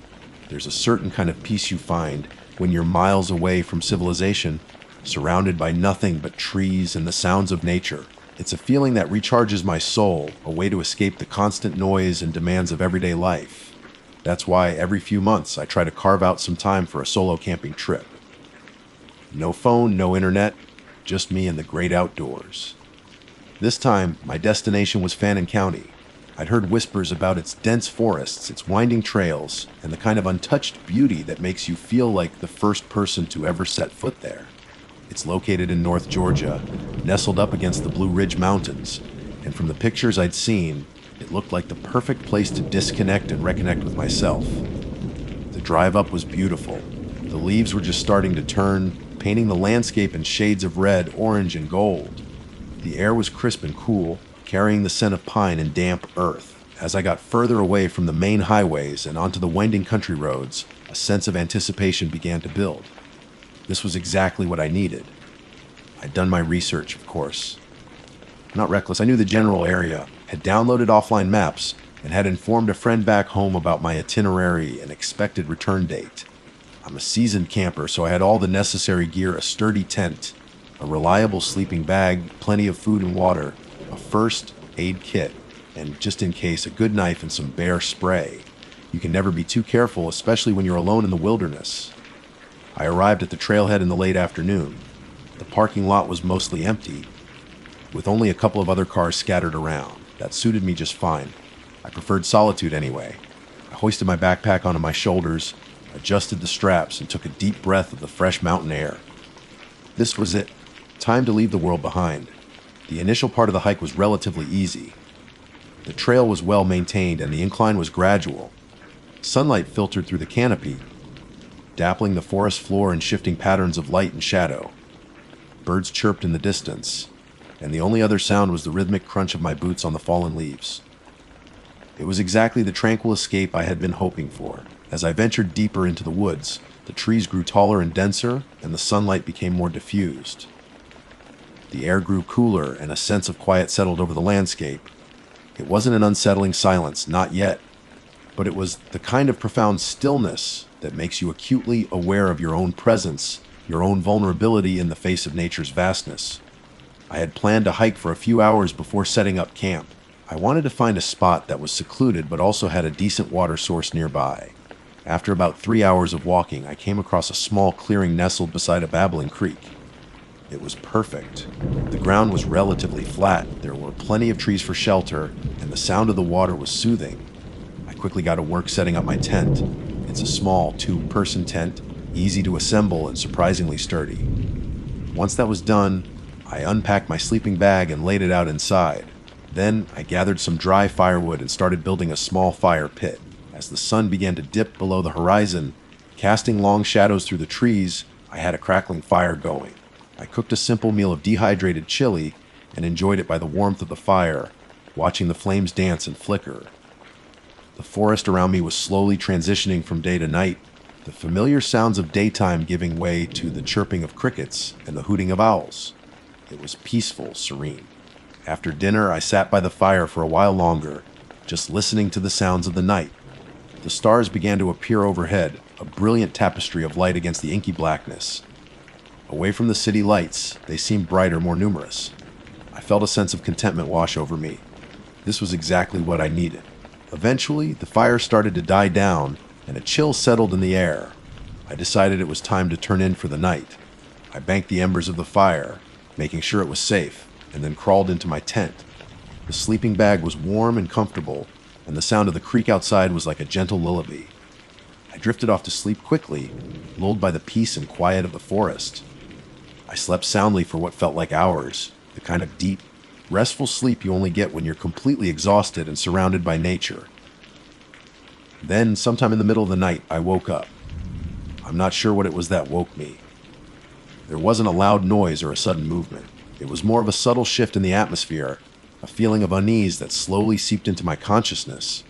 There's a certain kind of peace you find when you're miles away from civilization, surrounded by nothing but trees and the sounds of nature. It's a feeling that recharges my soul, a way to escape the constant noise and demands of everyday life. That's why every few months I try to carve out some time for a solo camping trip. No phone, no internet, just me and the great outdoors. This time, my destination was Fannin County. I'd heard whispers about its dense forests, its winding trails, and the kind of untouched beauty that makes you feel like the first person to ever set foot there. It's located in North Georgia, nestled up against the Blue Ridge Mountains, and from the pictures I'd seen, it looked like the perfect place to disconnect and reconnect with myself. The drive up was beautiful. The leaves were just starting to turn, painting the landscape in shades of red, orange, and gold. The air was crisp and cool, carrying the scent of pine and damp earth. As I got further away from the main highways and onto the winding country roads, a sense of anticipation began to build. This was exactly what I needed. I'd done my research, of course. Not reckless, I knew the general area, had downloaded offline maps, and had informed a friend back home about my itinerary and expected return date. I'm a seasoned camper, so I had all the necessary gear: a sturdy tent, a reliable sleeping bag, plenty of food and water, a first aid kit, and just in case, a good knife and some bear spray. You can never be too careful, especially when you're alone in the wilderness. I arrived at the trailhead in the late afternoon. The parking lot was mostly empty, with only a couple of other cars scattered around. That suited me just fine. I preferred solitude anyway. I hoisted my backpack onto my shoulders, adjusted the straps, and took a deep breath of the fresh mountain air. This was it. Time to leave the world behind. The initial part of the hike was relatively easy. The trail was well maintained and the incline was gradual. Sunlight filtered through the canopy, dappling the forest floor in shifting patterns of light and shadow. Birds chirped in the distance, and the only other sound was the rhythmic crunch of my boots on the fallen leaves. It was exactly the tranquil escape I had been hoping for. As I ventured deeper into the woods, the trees grew taller and denser, and the sunlight became more diffused. The air grew cooler, and a sense of quiet settled over the landscape. It wasn't an unsettling silence, not yet, but it was the kind of profound stillness that makes you acutely aware of your own presence, your own vulnerability in the face of nature's vastness. I had planned to hike for a few hours before setting up camp. I wanted to find a spot that was secluded but also had a decent water source nearby. After about 3 hours of walking, I came across a small clearing nestled beside a babbling creek. It was perfect. The ground was relatively flat, there were plenty of trees for shelter, and the sound of the water was soothing. I quickly got to work setting up my tent. It's a small two-person tent, easy to assemble and surprisingly sturdy. Once that was done, I unpacked my sleeping bag and laid it out inside. Then I gathered some dry firewood and started building a small fire pit. As the sun began to dip below the horizon, casting long shadows through the trees, I had a crackling fire going. I cooked a simple meal of dehydrated chili and enjoyed it by the warmth of the fire, watching the flames dance and flicker. The forest around me was slowly transitioning from day to night, the familiar sounds of daytime giving way to the chirping of crickets and the hooting of owls. It was peaceful, serene. After dinner, I sat by the fire for a while longer, just listening to the sounds of the night. The stars began to appear overhead, a brilliant tapestry of light against the inky blackness. Away from the city lights, they seemed brighter, more numerous. I felt a sense of contentment wash over me. This was exactly what I needed. Eventually, the fire started to die down, and a chill settled in the air. I decided it was time to turn in for the night. I banked the embers of the fire, making sure it was safe, and then crawled into my tent. The sleeping bag was warm and comfortable, and the sound of the creek outside was like a gentle lullaby. I drifted off to sleep quickly, lulled by the peace and quiet of the forest. I slept soundly for what felt like hours, the kind of deep, restful sleep you only get when you're completely exhausted and surrounded by nature. Then, sometime in the middle of the night, I woke up. I'm not sure what it was that woke me. There wasn't a loud noise or a sudden movement. It was more of a subtle shift in the atmosphere, a feeling of unease that slowly seeped into my consciousness.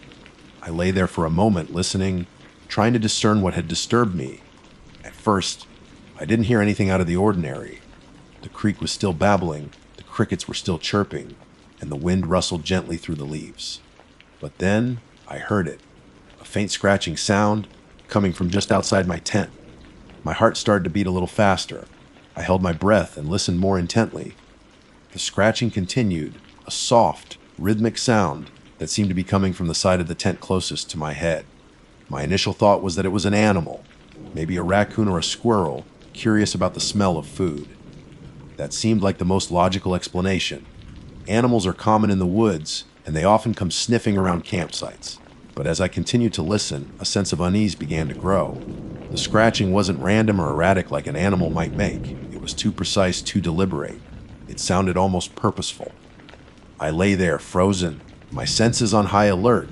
I lay there for a moment, listening, trying to discern what had disturbed me. At first, I didn't hear anything out of the ordinary. The creek was still babbling, the crickets were still chirping, and the wind rustled gently through the leaves. But then, I heard it. A faint scratching sound coming from just outside my tent. My heart started to beat a little faster. I held my breath and listened more intently. The scratching continued, a soft, rhythmic sound that seemed to be coming from the side of the tent closest to my head. My initial thought was that it was an animal, maybe a raccoon or a squirrel, curious about the smell of food. That seemed like the most logical explanation. Animals are common in the woods, and they often come sniffing around campsites. But as I continued to listen, a sense of unease began to grow. The scratching wasn't random or erratic like an animal might make. It was too precise, too deliberate. It sounded almost purposeful. I lay there, frozen, my senses on high alert.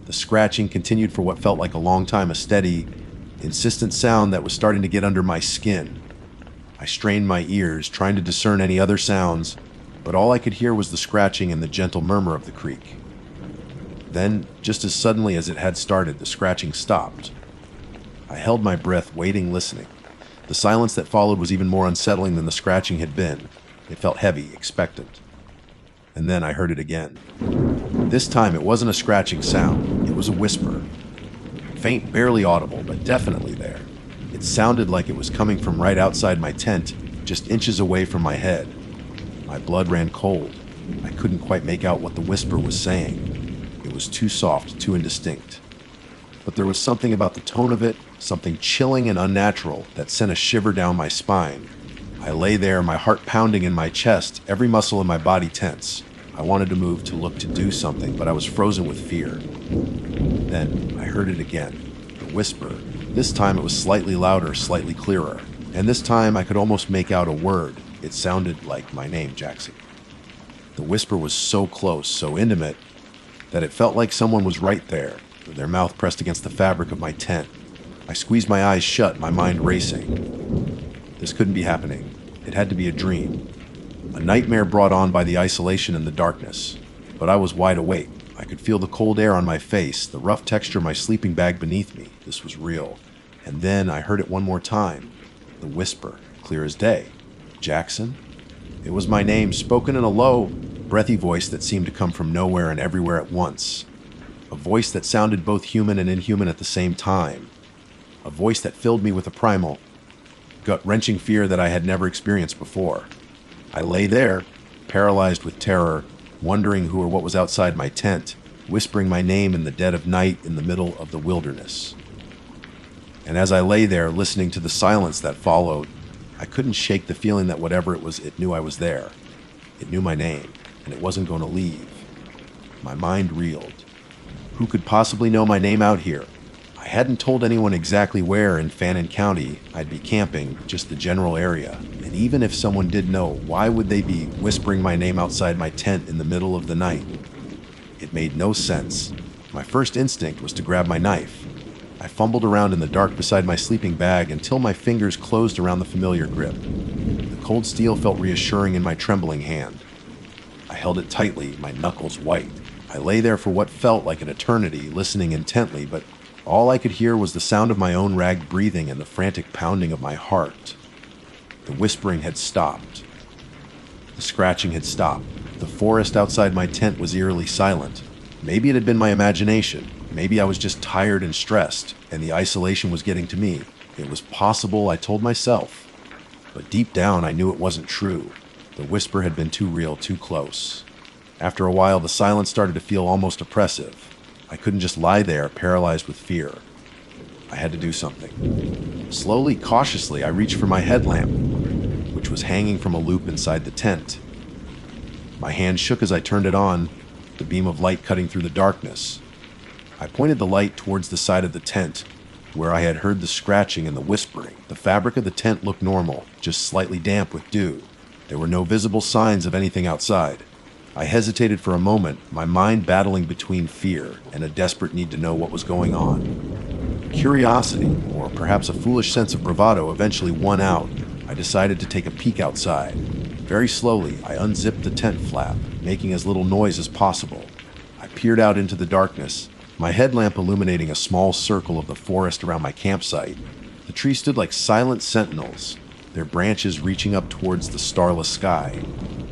The scratching continued for what felt like a long time, a steady, insistent sound that was starting to get under my skin. I strained my ears, trying to discern any other sounds, but all I could hear was the scratching and the gentle murmur of the creek. Then, just as suddenly as it had started, the scratching stopped. I held my breath, waiting, listening. The silence that followed was even more unsettling than the scratching had been. It felt heavy, expectant. And then I heard it again. This time, it wasn't a scratching sound. It was a whisper. Faint, barely audible, but definitely there. It sounded like it was coming from right outside my tent, just inches away from my head. My blood ran cold. I couldn't quite make out what the whisper was saying. It was too soft, too indistinct. But there was something about the tone of it, something chilling and unnatural, that sent a shiver down my spine. I lay there, my heart pounding in my chest, every muscle in my body tense. I wanted to move, to look, to do something, but I was frozen with fear. Then I heard it again, the whisper. This time it was slightly louder, slightly clearer. And this time I could almost make out a word. It sounded like my name, Jackson. The whisper was so close, so intimate, that it felt like someone was right there, their mouth pressed against the fabric of my tent. I squeezed my eyes shut, my mind racing. This couldn't be happening. It had to be a dream. A nightmare brought on by the isolation and the darkness. But I was wide awake. I could feel the cold air on my face, the rough texture of my sleeping bag beneath me. This was real. And then I heard it one more time. The whisper, clear as day. Jackson? It was my name, spoken in a low, breathy voice that seemed to come from nowhere and everywhere at once. A voice that sounded both human and inhuman at the same time. A voice that filled me with a primal, gut-wrenching fear that I had never experienced before. I lay there, paralyzed with terror, wondering who or what was outside my tent, whispering my name in the dead of night in the middle of the wilderness. And as I lay there, listening to the silence that followed, I couldn't shake the feeling that whatever it was, it knew I was there. It knew my name, and it wasn't going to leave. My mind reeled. Who could possibly know my name out here? I hadn't told anyone exactly where in Fannin County I'd be camping, just the general area. And even if someone did know, why would they be whispering my name outside my tent in the middle of the night? It made no sense. My first instinct was to grab my knife. I fumbled around in the dark beside my sleeping bag until my fingers closed around the familiar grip. The cold steel felt reassuring in my trembling hand. I held it tightly, my knuckles white. I lay there for what felt like an eternity, listening intently, but all I could hear was the sound of my own ragged breathing and the frantic pounding of my heart. The whispering had stopped. The scratching had stopped. The forest outside my tent was eerily silent. Maybe it had been my imagination. Maybe I was just tired and stressed, and the isolation was getting to me. It was possible, I told myself. But deep down, I knew it wasn't true. The whisper had been too real, too close. After a while, the silence started to feel almost oppressive. I couldn't just lie there, paralyzed with fear. I had to do something. Slowly, cautiously, I reached for my headlamp, which was hanging from a loop inside the tent. My hand shook as I turned it on, the beam of light cutting through the darkness. I pointed the light towards the side of the tent, where I had heard the scratching and the whispering. The fabric of the tent looked normal, just slightly damp with dew. There were no visible signs of anything outside. I hesitated for a moment, my mind battling between fear and a desperate need to know what was going on. Curiosity, or perhaps a foolish sense of bravado, eventually won out. I decided to take a peek outside. Very slowly, I unzipped the tent flap, making as little noise as possible. I peered out into the darkness, my headlamp illuminating a small circle of the forest around my campsite. The trees stood like silent sentinels, their branches reaching up towards the starless sky.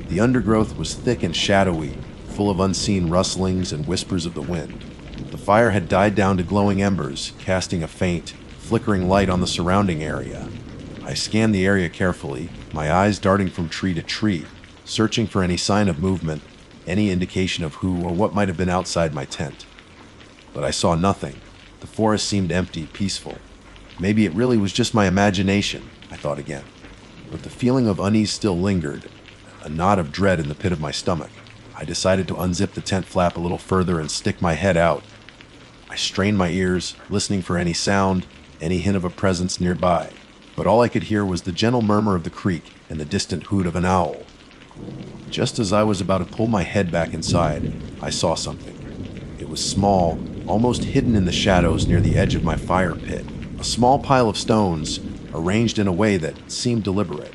The undergrowth was thick and shadowy, full of unseen rustlings and whispers of the wind. The fire had died down to glowing embers, casting a faint, flickering light on the surrounding area. I scanned the area carefully, my eyes darting from tree to tree, searching for any sign of movement, any indication of who or what might have been outside my tent. But I saw nothing. The forest seemed empty, peaceful. Maybe it really was just my imagination, I thought again. But the feeling of unease still lingered, a knot of dread in the pit of my stomach. I decided to unzip the tent flap a little further and stick my head out. I strained my ears, listening for any sound, any hint of a presence nearby. But all I could hear was the gentle murmur of the creek and the distant hoot of an owl. Just as I was about to pull my head back inside, I saw something. It was small, almost hidden in the shadows near the edge of my fire pit. A small pile of stones, arranged in a way that seemed deliberate.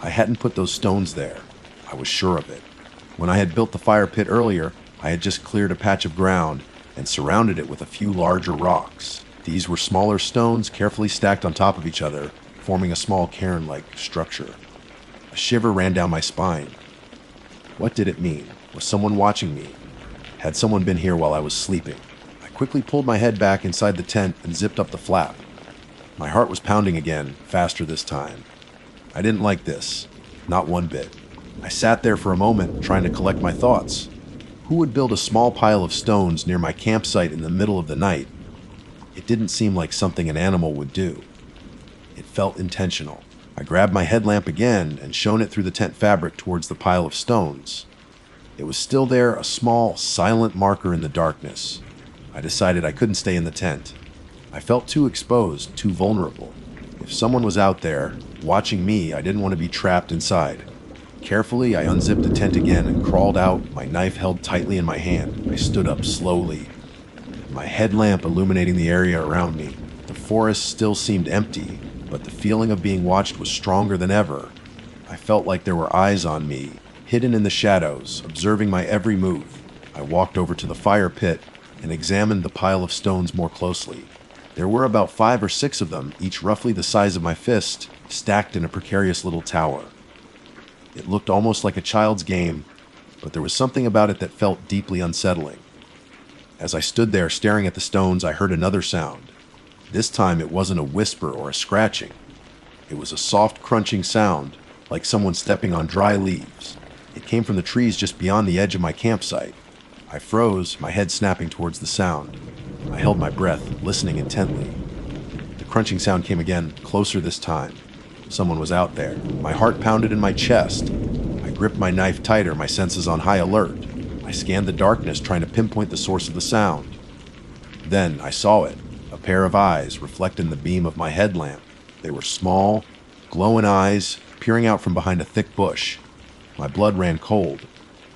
I hadn't put those stones there. I was sure of it. When I had built the fire pit earlier, I had just cleared a patch of ground and surrounded it with a few larger rocks. These were smaller stones carefully stacked on top of each other, forming a small cairn-like structure. A shiver ran down my spine. What did it mean? Was someone watching me? Had someone been here while I was sleeping? I quickly pulled my head back inside the tent and zipped up the flap. My heart was pounding again, faster this time. I didn't like this. Not one bit. I sat there for a moment, trying to collect my thoughts. Who would build a small pile of stones near my campsite in the middle of the night? It didn't seem like something an animal would do. It felt intentional. I grabbed my headlamp again and shone it through the tent fabric towards the pile of stones. It was still there, a small, silent marker in the darkness. I decided I couldn't stay in the tent. I felt too exposed, too vulnerable. If someone was out there, watching me, I didn't want to be trapped inside. Carefully, I unzipped the tent again and crawled out, my knife held tightly in my hand. I stood up slowly, my headlamp illuminating the area around me. The forest still seemed empty, but the feeling of being watched was stronger than ever. I felt like there were eyes on me, hidden in the shadows, observing my every move. I walked over to the fire pit and examined the pile of stones more closely. There were about 5 or 6 of them, each roughly the size of my fist, stacked in a precarious little tower. It looked almost like a child's game, but there was something about it that felt deeply unsettling. As I stood there staring at the stones, I heard another sound. This time it wasn't a whisper or a scratching. It was a soft crunching sound, like someone stepping on dry leaves. It came from the trees just beyond the edge of my campsite. I froze, my head snapping towards the sound. I held my breath, listening intently. The crunching sound came again, closer this time. Someone was out there. My heart pounded in my chest. I gripped my knife tighter, my senses on high alert. I scanned the darkness, trying to pinpoint the source of the sound. Then I saw it, a pair of eyes reflecting the beam of my headlamp. They were small, glowing eyes, peering out from behind a thick bush. My blood ran cold.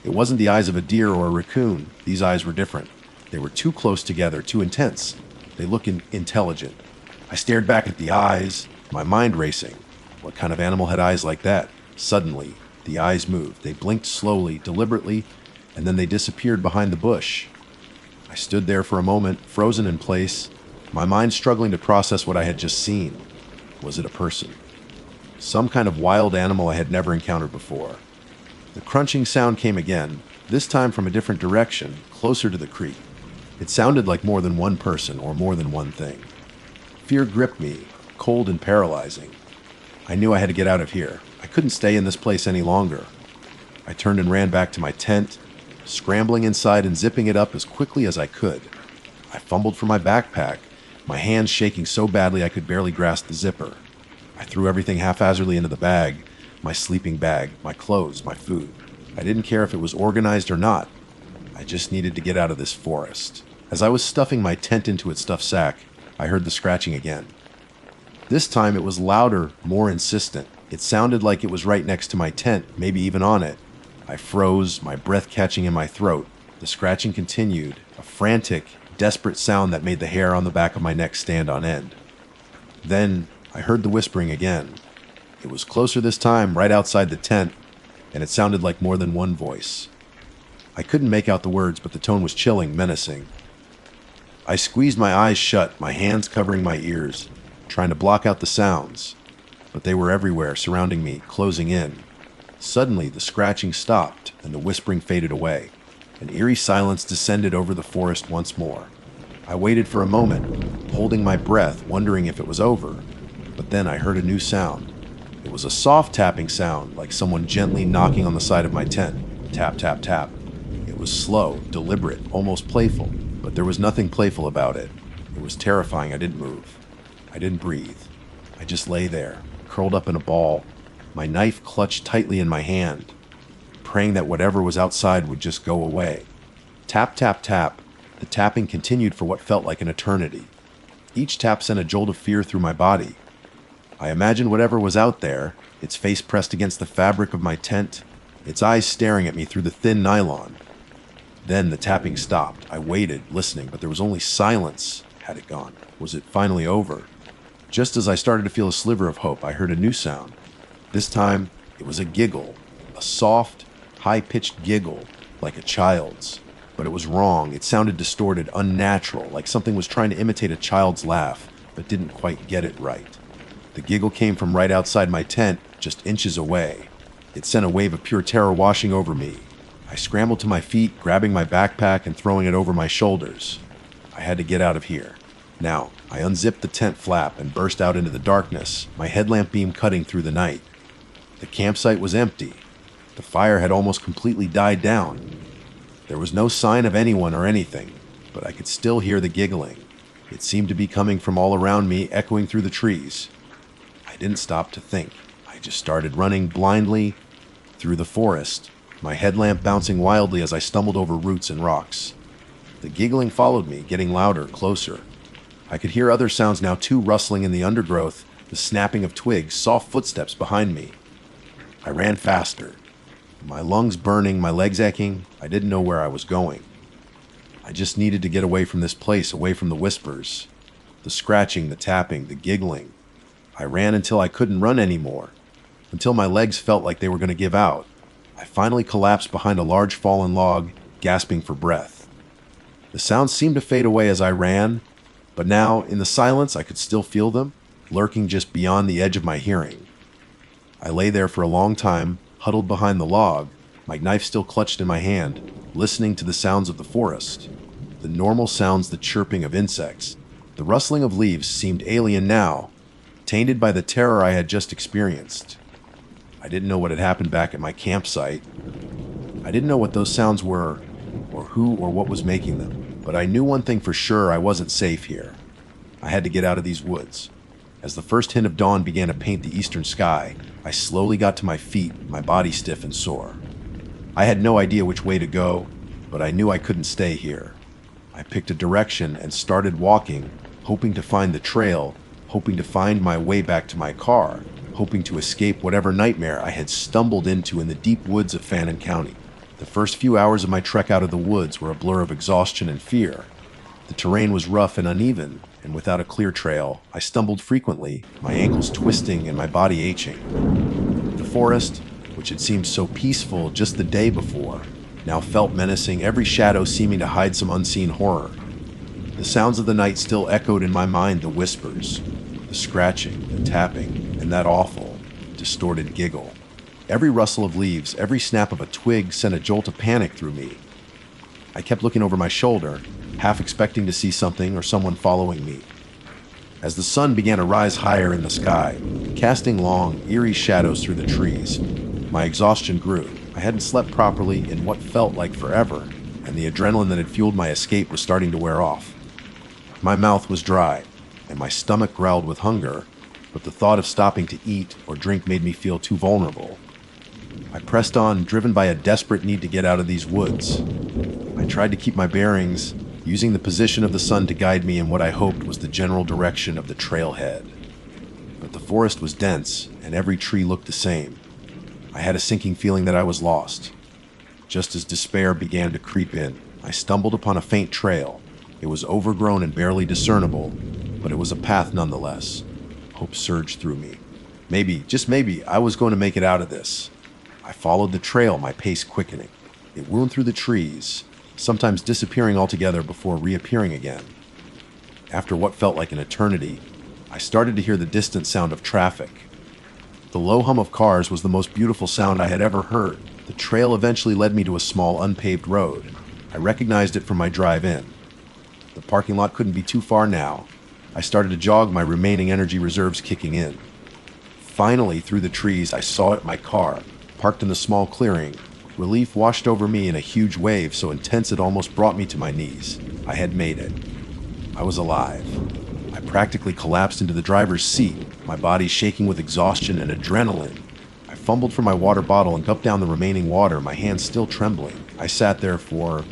It wasn't the eyes of a deer or a raccoon. These eyes were different. They were too close together, too intense. They looked intelligent. I stared back at the eyes, my mind racing. What kind of animal had eyes like that? Suddenly, the eyes moved. They blinked slowly, deliberately, and then they disappeared behind the bush. I stood there for a moment, frozen in place, my mind struggling to process what I had just seen. Was it a person? Some kind of wild animal I had never encountered before. The crunching sound came again, this time from a different direction, closer to the creek. It sounded like more than one person or more than one thing. Fear gripped me, cold and paralyzing. I knew I had to get out of here. I couldn't stay in this place any longer. I turned and ran back to my tent, scrambling inside and zipping it up as quickly as I could. I fumbled for my backpack, my hands shaking so badly I could barely grasp the zipper. I threw everything haphazardly into the bag, my sleeping bag, my clothes, my food. I didn't care if it was organized or not. I just needed to get out of this forest. As I was stuffing my tent into its stuffed sack, I heard the scratching again. This time it was louder, more insistent. It sounded like it was right next to my tent, maybe even on it. I froze, my breath catching in my throat. The scratching continued, a frantic, desperate sound that made the hair on the back of my neck stand on end. Then I heard the whispering again. It was closer this time, right outside the tent, and it sounded like more than one voice. I couldn't make out the words, but the tone was chilling, menacing. I squeezed my eyes shut, my hands covering my ears, trying to block out the sounds, but they were everywhere, surrounding me, closing in. Suddenly, the scratching stopped, and the whispering faded away. An eerie silence descended over the forest once more. I waited for a moment, holding my breath, wondering if it was over, but then I heard a new sound. It was a soft tapping sound, like someone gently knocking on the side of my tent. Tap, tap, tap. It was slow, deliberate, almost playful, but there was nothing playful about it. It was terrifying. I didn't move. I didn't breathe. I just lay there, curled up in a ball, my knife clutched tightly in my hand, praying that whatever was outside would just go away. Tap, tap, tap. The tapping continued for what felt like an eternity. Each tap sent a jolt of fear through my body. I imagined whatever was out there, its face pressed against the fabric of my tent, its eyes staring at me through the thin nylon. Then the tapping stopped. I waited, listening, but there was only silence. Had it gone? Was it finally over? Just as I started to feel a sliver of hope, I heard a new sound. This time, it was a giggle, a soft, high-pitched giggle, like a child's. But it was wrong. It sounded distorted, unnatural, like something was trying to imitate a child's laugh, but didn't quite get it right. The giggle came from right outside my tent, just inches away. It sent a wave of pure terror washing over me. I scrambled to my feet, grabbing my backpack and throwing it over my shoulders. I had to get out of here. Now, I unzipped the tent flap and burst out into the darkness, my headlamp beam cutting through the night. The campsite was empty. The fire had almost completely died down. There was no sign of anyone or anything, but I could still hear the giggling. It seemed to be coming from all around me, echoing through the trees. I didn't stop to think. I just started running blindly through the forest, my headlamp bouncing wildly as I stumbled over roots and rocks. The giggling followed me, getting louder, closer. I could hear other sounds now too, rustling in the undergrowth, the snapping of twigs, soft footsteps behind me. I ran faster. My lungs burning, my legs aching. I didn't know where I was going. I just needed to get away from this place, away from the whispers, the scratching, the tapping, the giggling. I ran until I couldn't run anymore, until my legs felt like they were going to give out. I finally collapsed behind a large fallen log, gasping for breath. The sounds seemed to fade away as I ran, but now, in the silence, I could still feel them, lurking just beyond the edge of my hearing. I lay there for a long time, huddled behind the log, my knife still clutched in my hand, listening to the sounds of the forest. The normal sounds, the chirping of insects. The rustling of leaves seemed alien now, tainted by the terror I had just experienced. I didn't know what had happened back at my campsite. I didn't know what those sounds were, or who or what was making them. But I knew one thing for sure: I wasn't safe here. I had to get out of these woods. As the first hint of dawn began to paint the eastern sky, I slowly got to my feet, my body stiff and sore. I had no idea which way to go, but I knew I couldn't stay here. I picked a direction and started walking, hoping to find the trail, hoping to find my way back to my car, hoping to escape whatever nightmare I had stumbled into in the deep woods of Fannin County. The first few hours of my trek out of the woods were a blur of exhaustion and fear. The terrain was rough and uneven, and without a clear trail, I stumbled frequently, my ankles twisting and my body aching. The forest, which had seemed so peaceful just the day before, now felt menacing, every shadow seeming to hide some unseen horror. The sounds of the night still echoed in my mind, the whispers, the scratching, the tapping, and that awful, distorted giggle. Every rustle of leaves, every snap of a twig sent a jolt of panic through me. I kept looking over my shoulder, half expecting to see something or someone following me. As the sun began to rise higher in the sky, casting long, eerie shadows through the trees, my exhaustion grew. I hadn't slept properly in what felt like forever, and the adrenaline that had fueled my escape was starting to wear off. My mouth was dry, and my stomach growled with hunger, but the thought of stopping to eat or drink made me feel too vulnerable. I pressed on, driven by a desperate need to get out of these woods. I tried to keep my bearings, using the position of the sun to guide me in what I hoped was the general direction of the trailhead. But the forest was dense, and every tree looked the same. I had a sinking feeling that I was lost. Just as despair began to creep in, I stumbled upon a faint trail. It was overgrown and barely discernible, but it was a path nonetheless. Hope surged through me. Maybe, just maybe, I was going to make it out of this. I followed the trail, my pace quickening. It wound through the trees, sometimes disappearing altogether before reappearing again. After what felt like an eternity, I started to hear the distant sound of traffic. The low hum of cars was the most beautiful sound I had ever heard. The trail eventually led me to a small unpaved road. I recognized it from my drive in. The parking lot couldn't be too far now. I started to jog, my remaining energy reserves kicking in. Finally, through the trees, I saw it, my car, parked in the small clearing. Relief washed over me in a huge wave so intense it almost brought me to my knees. I had made it. I was alive. I practically collapsed into the driver's seat, my body shaking with exhaustion and adrenaline. I fumbled for my water bottle and gulped down the remaining water, my hands still trembling. I sat there for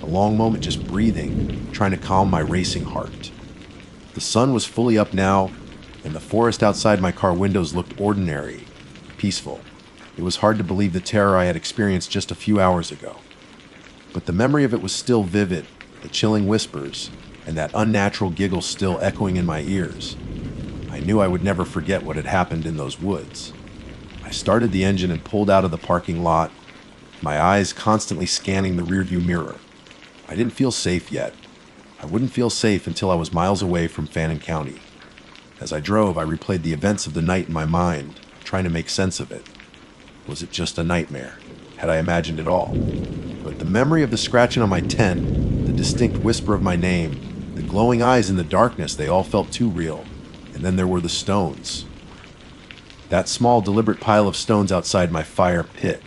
a long moment just breathing, trying to calm my racing heart. The sun was fully up now, and the forest outside my car windows looked ordinary, peaceful. It was hard to believe the terror I had experienced just a few hours ago. But the memory of it was still vivid, the chilling whispers, and that unnatural giggle still echoing in my ears. I knew I would never forget what had happened in those woods. I started the engine and pulled out of the parking lot, my eyes constantly scanning the rearview mirror. I didn't feel safe yet. I wouldn't feel safe until I was miles away from Fannin County. As I drove, I replayed the events of the night in my mind, trying to make sense of it. Was it just a nightmare? Had I imagined it all? But the memory of the scratching on my tent, the distinct whisper of my name, the glowing eyes in the darkness, they all felt too real. And then there were the stones. That small, deliberate pile of stones outside my fire pit.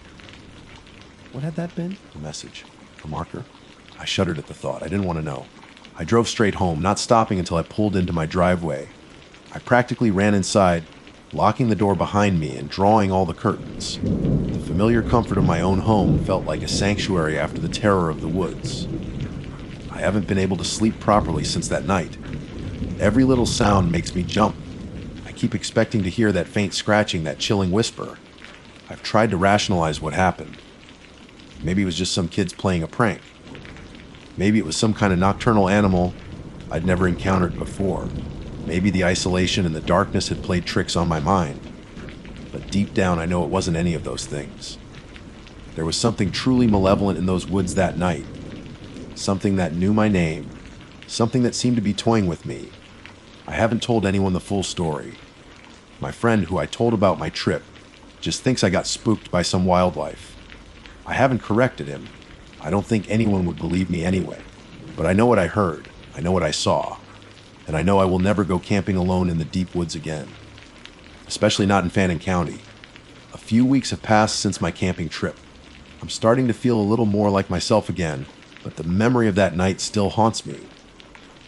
What had that been? A message. A marker? I shuddered at the thought. I didn't want to know. I drove straight home, not stopping until I pulled into my driveway. I practically ran inside, locking the door behind me and drawing all the curtains. The familiar comfort of my own home felt like a sanctuary after the terror of the woods. I haven't been able to sleep properly since that night. Every little sound makes me jump. I keep expecting to hear that faint scratching, that chilling whisper. I've tried to rationalize what happened. Maybe it was just some kids playing a prank. Maybe it was some kind of nocturnal animal I'd never encountered before. Maybe the isolation and the darkness had played tricks on my mind. But deep down, I know it wasn't any of those things. There was something truly malevolent in those woods that night. Something that knew my name. Something that seemed to be toying with me. I haven't told anyone the full story. My friend who I told about my trip just thinks I got spooked by some wildlife. I haven't corrected him. I don't think anyone would believe me anyway. But I know what I heard. I know what I saw. And I know I will never go camping alone in the deep woods again. Especially not in Fannin County. A few weeks have passed since my camping trip. I'm starting to feel a little more like myself again, but the memory of that night still haunts me.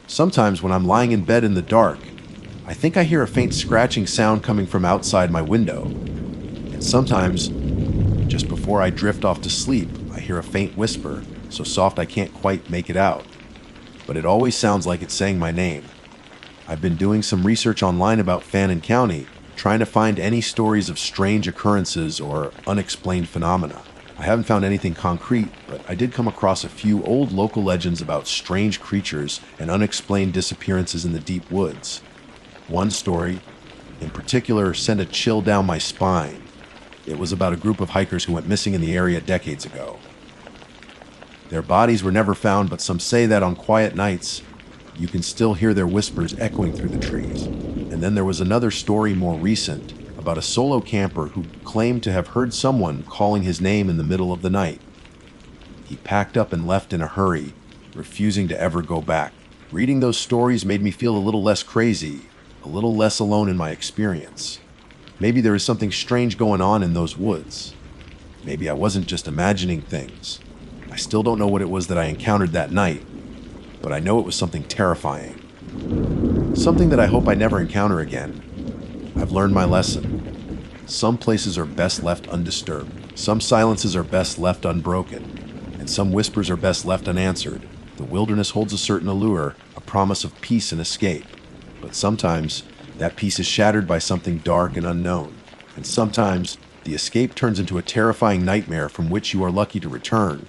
Sometimes when I'm lying in bed in the dark, I think I hear a faint scratching sound coming from outside my window. And sometimes, just before I drift off to sleep, I hear a faint whisper, so soft I can't quite make it out. But it always sounds like it's saying my name. I've been doing some research online about Fannin County, trying to find any stories of strange occurrences or unexplained phenomena. I haven't found anything concrete, but I did come across a few old local legends about strange creatures and unexplained disappearances in the deep woods. One story, in particular, sent a chill down my spine. It was about a group of hikers who went missing in the area decades ago. Their bodies were never found, but some say that on quiet nights, you can still hear their whispers echoing through the trees. And then there was another story more recent about a solo camper who claimed to have heard someone calling his name in the middle of the night. He packed up and left in a hurry, refusing to ever go back. Reading those stories made me feel a little less crazy, a little less alone in my experience. Maybe there is something strange going on in those woods. Maybe I wasn't just imagining things. I still don't know what it was that I encountered that night, but I know it was something terrifying. Something that I hope I never encounter again. I've learned my lesson. Some places are best left undisturbed. Some silences are best left unbroken. And some whispers are best left unanswered. The wilderness holds a certain allure, a promise of peace and escape. But sometimes, that peace is shattered by something dark and unknown. And sometimes, the escape turns into a terrifying nightmare from which you are lucky to return.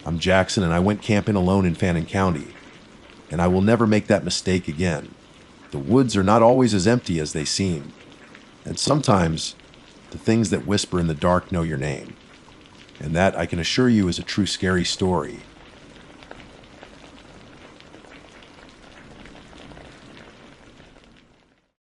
I'm Jackson, and I went camping alone in Fannin County. And I will never make that mistake again. The woods are not always as empty as they seem. And sometimes, the things that whisper in the dark know your name. And that, I can assure you, is a true scary story.